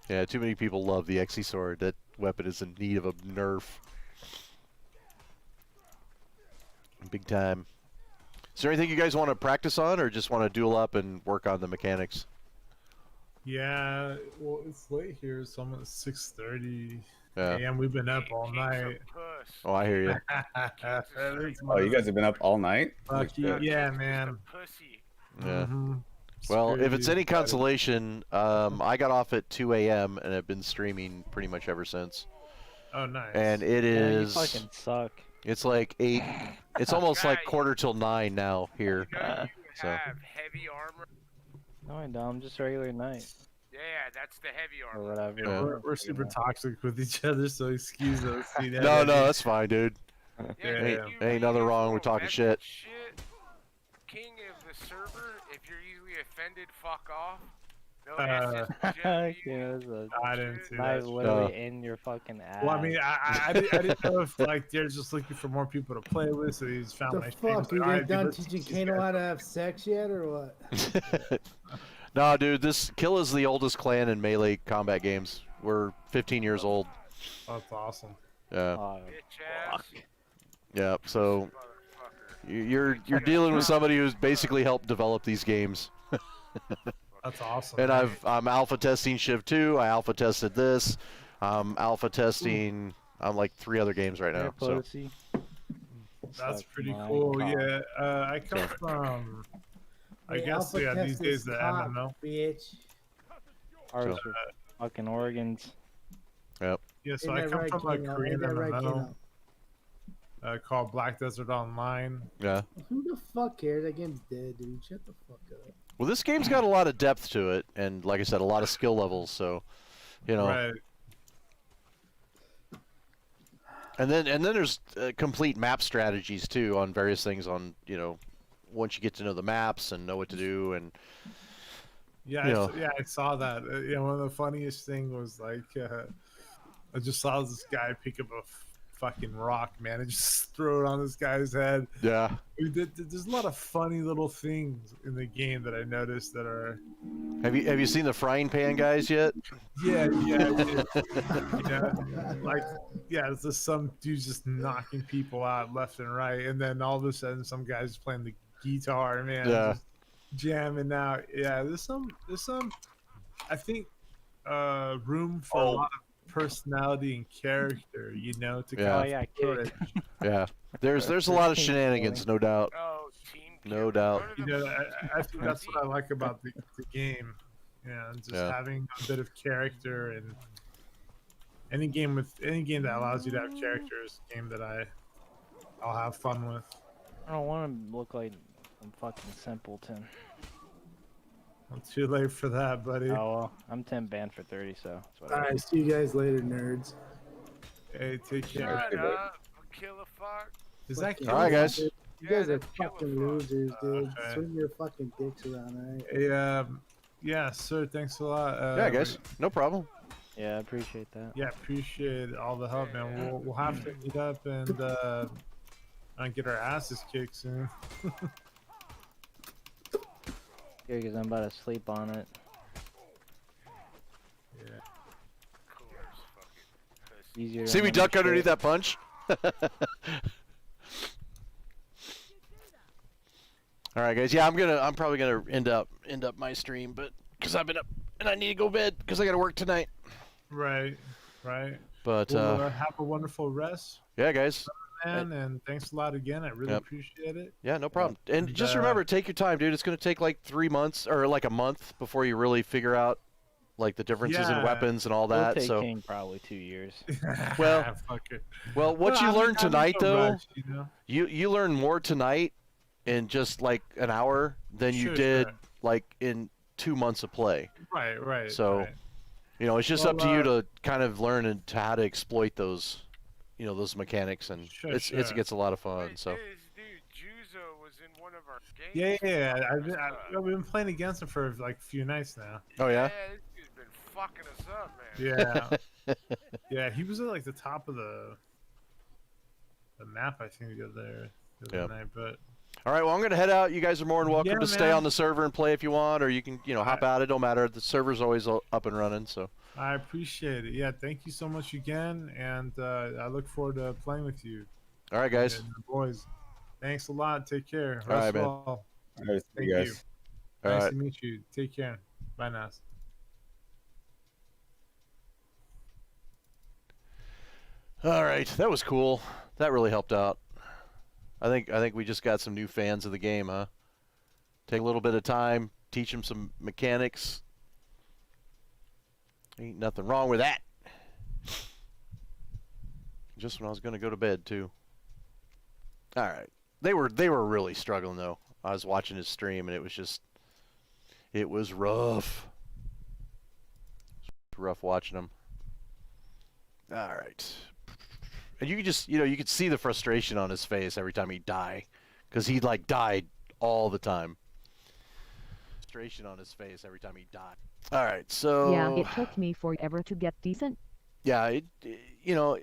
Yeah, too many people love the Exy Sword. That weapon is in need of a nerf. Big time. Is there anything you guys want to practice on, or just want to duel up and work on the mechanics?
Yeah, well, it's late here. It's almost 6:30
Yeah.
a.m. We've been up all night.
Oh, I hear you.
Oh, you guys have been up all night?
Fuck you. Yeah, man.
Yeah.
Mhm.
Well, if it's
Screw you,
any consolation, I got off at 2 a.m. and have been streaming pretty much ever since.
Oh, nice.
And it
Yeah, you
is.
fucking suck.
It's like 8. It's almost like quarter till 9 now here. So.
Have heavy armor.
No, I don't. I'm just regular night.
Yeah, that's the heavy
Or
armor.
whatever.
Yeah.
We're super toxic with each other, so excuse us. You know?
No, that's fine, dude.
Yeah,
Ain't nothing wrong with talking shit.
King of the server, if you're easily offended, fuck off. No,
I didn't see
I
that.
literally in your fucking ass.
Well, I mean, I didn't know if like they're just looking for more people to play with, so he's found
The
my stream.
fuck? You guys done teaching Kano how to have sex yet, or what?
No, dude, this Kill is the oldest clan in melee combat games. We're 15 years old.
That's awesome.
Yeah.
Oh, fuck.
Yeah. So you're dealing with somebody who's basically helped develop these games.
That's awesome.
And I'm alpha testing Shiv 2. I alpha tested this. I'm alpha testing. I'm like 3 other games right now. So.
That's pretty
my
cool.
cock.
Yeah, I come from. I
Hey,
guess
alpha
these
test
days
is
the
cock,
MMO.
bitch.
Ours are fucking organs.
Yep.
Yeah, so
Ain't
I
that
come
right,
from a
Kano?
Korean
Ain't that right,
MMO
Kano?
called Black Desert Online.
Yeah.
Who the fuck cares? That game's dead, dude. Shut the fuck up.
Well, this game's got a lot of depth to it, and like I said, a lot of skill levels. So, you know.
Right.
And then there's complete map strategies too on various things. On once you get to know the maps and know what to do, and
Yeah, I saw that. One of the funniest thing was like, I just saw this guy pick up a fucking rock, man, and just throw it on this guy's head.
Yeah.
There's a lot of funny little things in the game that I noticed that are.
Have you seen the frying pan guys yet?
Yeah. It's just some dudes just knocking people out left and right, and then all of a sudden some guy's playing the guitar, man.
Yeah.
Just jamming out. Yeah, there's some. I think room for a lot of personality and character, to
Yeah.
kind of
kick.
Yeah. There's a lot of shenanigans, no doubt.
Oh,
No doubt.
I think that's what I like about the game. Yeah, and just having a bit of character, and any game that allows you to have character is a game that I'll have fun with.
I don't want to look like I'm fucking simpleton.
I'm too late for that, buddy.
Oh well, I'm 10 banned for 30, so.
Alright, see you guys later, nerds.
Hey, take care.
Shut up, kill a fuck.
Is that
All right, guys.
You guys are fucking losers, dude.
Okay.
Swing your fucking dicks around, alright?
Hey, yeah, sir. Thanks a lot.
Yeah, guys. No problem.
Yeah, I appreciate that.
Yeah, appreciate all the help, man. We'll have to meet up and get our asses kicked soon.
Yeah, because I'm about to sleep on it.
Yeah.
Easier.
See me
than
duck
shit.
underneath that punch? All right, guys. Yeah, I'm probably gonna end up my stream, but because I've been up and I need to go to bed because I got to work tonight.
Right.
But
Well, have a wonderful rest,
yeah, guys.
man, and thanks a lot again. I really
Yep.
appreciate it.
Yeah, no problem. And just remember, take your time, dude. It's gonna take like 3 months or like a month before you really figure out like the differences in
Yeah.
weapons and all
It'll
that.
take
So
King probably 2 years.
Well-
Fuck it.
well, what you
I mean,
learned
I'm
tonight
no
though,
rush, you know?
you learned more tonight in just like an hour than you
Sure,
did
sure.
like in 2 months of play.
Right.
So,
right.
You know, it's just
Well,
up to you to kind of learn and to how to exploit those, you know, those mechanics, and it gets a lot of fun.
Wait,
So.
this dude Juzo was in one of our games.
Yeah.
fucking us up.
I've been playing against him for like a few nights now.
Oh yeah.
Yeah, this dude's been fucking us up, man.
Yeah. Yeah, he was at like the top of the map, I think, the other night. But
all right, well, I'm gonna head out. You guys are more than welcome
Yeah,
to stay
man.
on the server and play if you want, or you can, you know, hop out. It don't matter. The server's always up and running. So.
I appreciate it. Yeah, thank you so much again, and I look forward to playing with you.
All right, guys.
And the boys, thanks a lot. Take care.
All right,
Rest
man.
well.
All right, see
Thank
you
you.
guys.
All
Nice
right.
to meet you. Take care. Bye now.
All right, that was cool. That really helped out. I think we just got some new fans of the game, huh? Take a little bit of time, teach them some mechanics. Ain't nothing wrong with that. Just when I was gonna go to bed too. All right, they were really struggling though. I was watching his stream and it was rough. It was rough watching them. All right. And you could just, you know, you could see the frustration on his face every time he'd die, because he like died all the time. Frustration on his face every time he died. All right, so
Yeah, it took me forever to get decent.
yeah, you know,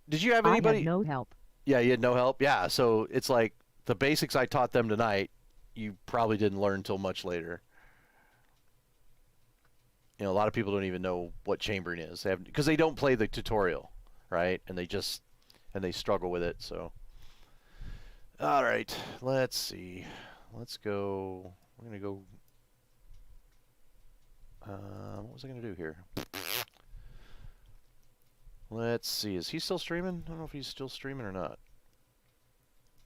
did you have anybody?
I had no help.
Yeah, you had no help. Yeah, so it's like the basics I taught them tonight, you probably didn't learn until much later. You know, a lot of people don't even know what chambering is. They have, because they don't play the tutorial, right? And they struggle with it. So, all right, let's see. Let's go. We're gonna go. What was I gonna do here? Let's see. Is he still streaming? I don't know if he's still streaming or not.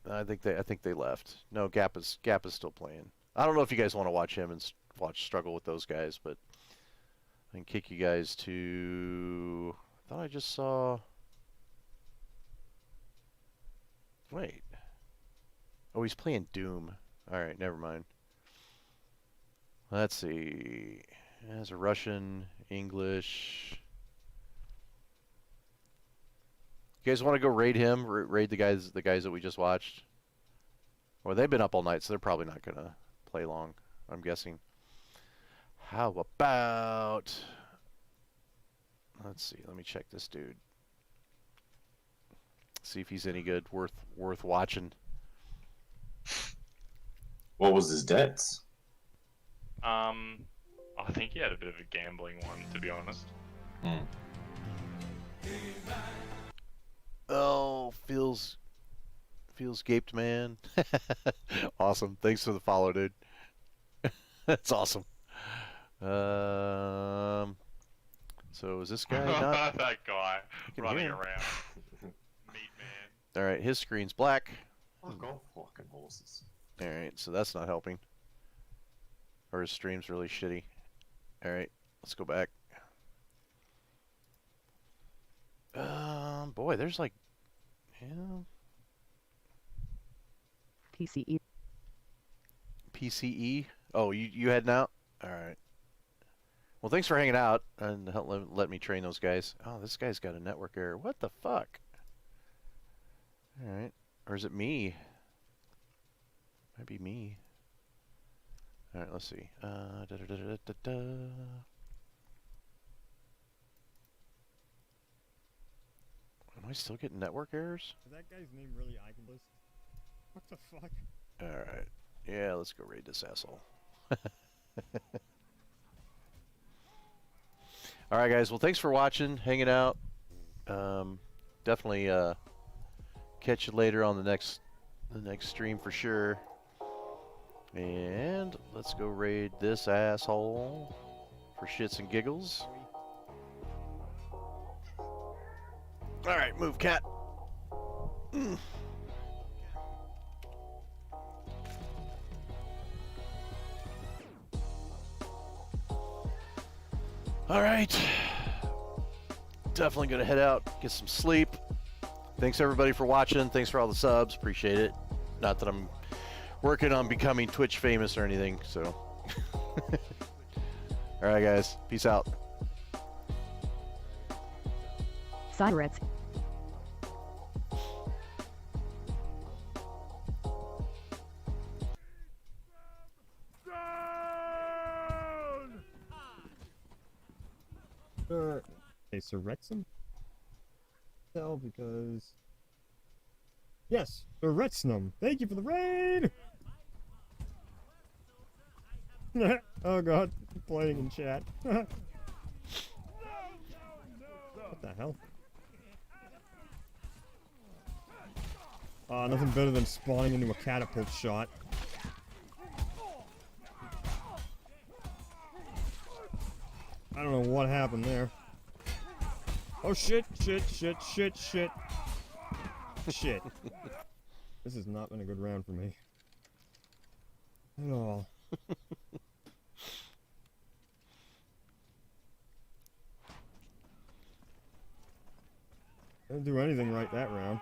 I think they left. No, Gap is still playing. I don't know if you guys want to watch him and watch struggle with those guys, but I can kick you guys to. I thought I just saw. Wait. Oh, he's playing Doom. All right, never mind. Let's see. There's a Russian, English. You guys want to go raid him? Raid the guys that we just watched? Well, they've been up all night, so they're probably not gonna play long, I'm guessing. How about? Let's see. Let me check this dude. See if he's any good, worth watching.
What was his debts?
I think he had a bit of a gambling one, to be honest.
Oh, feels gaped, man. Awesome. Thanks for the follow, dude. That's awesome. So is this guy not?
That guy running
hear him.
around. Meat man.
All right, his screen's black.
Fuck off, fucking horses.
All right, so that's not helping. Or his stream's really shitty. All right, let's go back. Boy, there's like, yeah.
PCE.
PCE. Oh, you heading out? All right. Well, thanks for hanging out and let me train those guys. Oh, this guy's got a network error. What the fuck? All right, or is it me? Might be me. All right, let's see. Am I still getting network errors?
Is that guy's name really Iconlist? What the fuck?
Alright. Yeah, let's go raid this asshole. Alright guys, well thanks for watching, hanging out. Definitely catch you later on the next stream for sure. And let's go raid this asshole for shits and giggles. Alright, move cat. Alright. Definitely gonna head out, get some sleep. Thanks everybody for watching. Thanks for all the subs. Appreciate it. Not that I'm working on becoming Twitch famous or anything, so. Alright guys, peace out.
Cyrets.
Okay, so Wrexham? Tell because... Yes, the Wrexham. Thank you for the raid! Oh god, playing in chat. What the hell? Nothing better than spawning into a catapult shot. I don't know what happened there. Oh shit, shit, shit, shit, shit. Shit. This has not been a good round for me. At all. Didn't do anything right that round.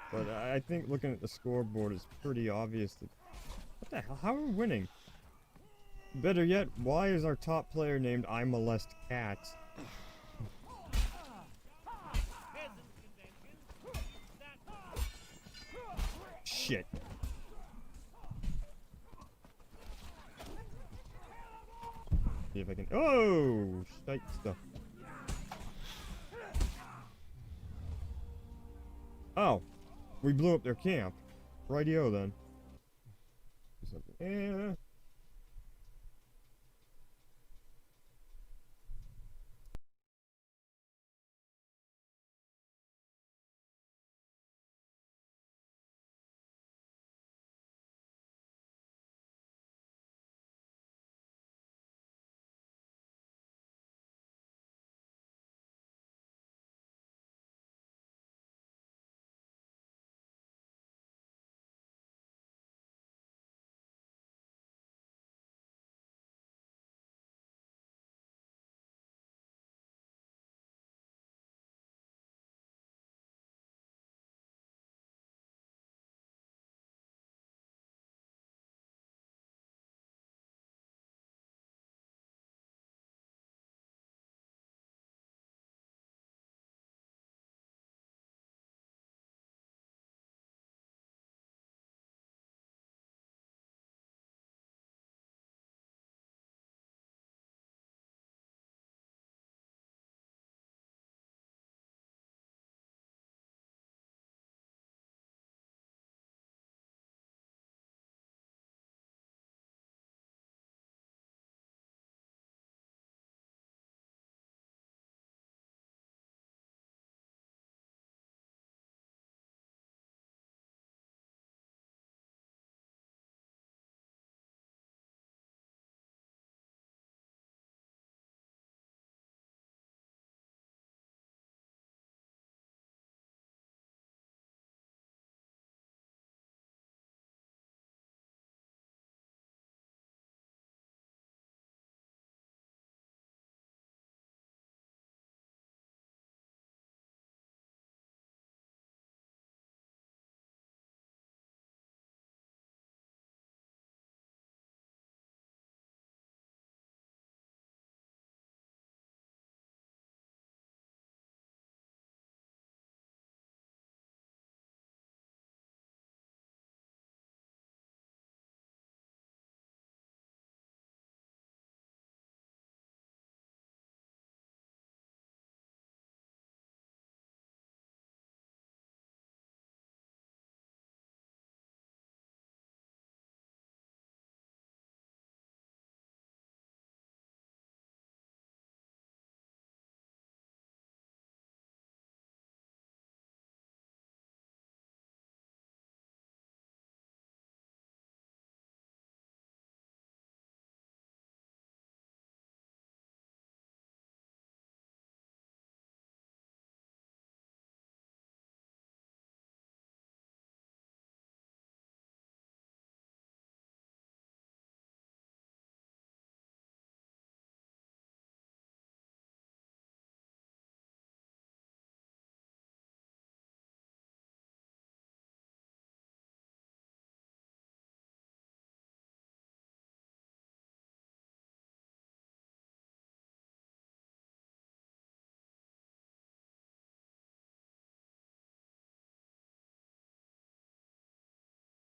But I think looking at the scoreboard is pretty obvious that... What the hell? How are we winning? Better yet, why is our top player named I Molest Cats? Shit. See if I can... Oh! Shite stuff. Oh! We blew up their camp. Rightio then. Do something.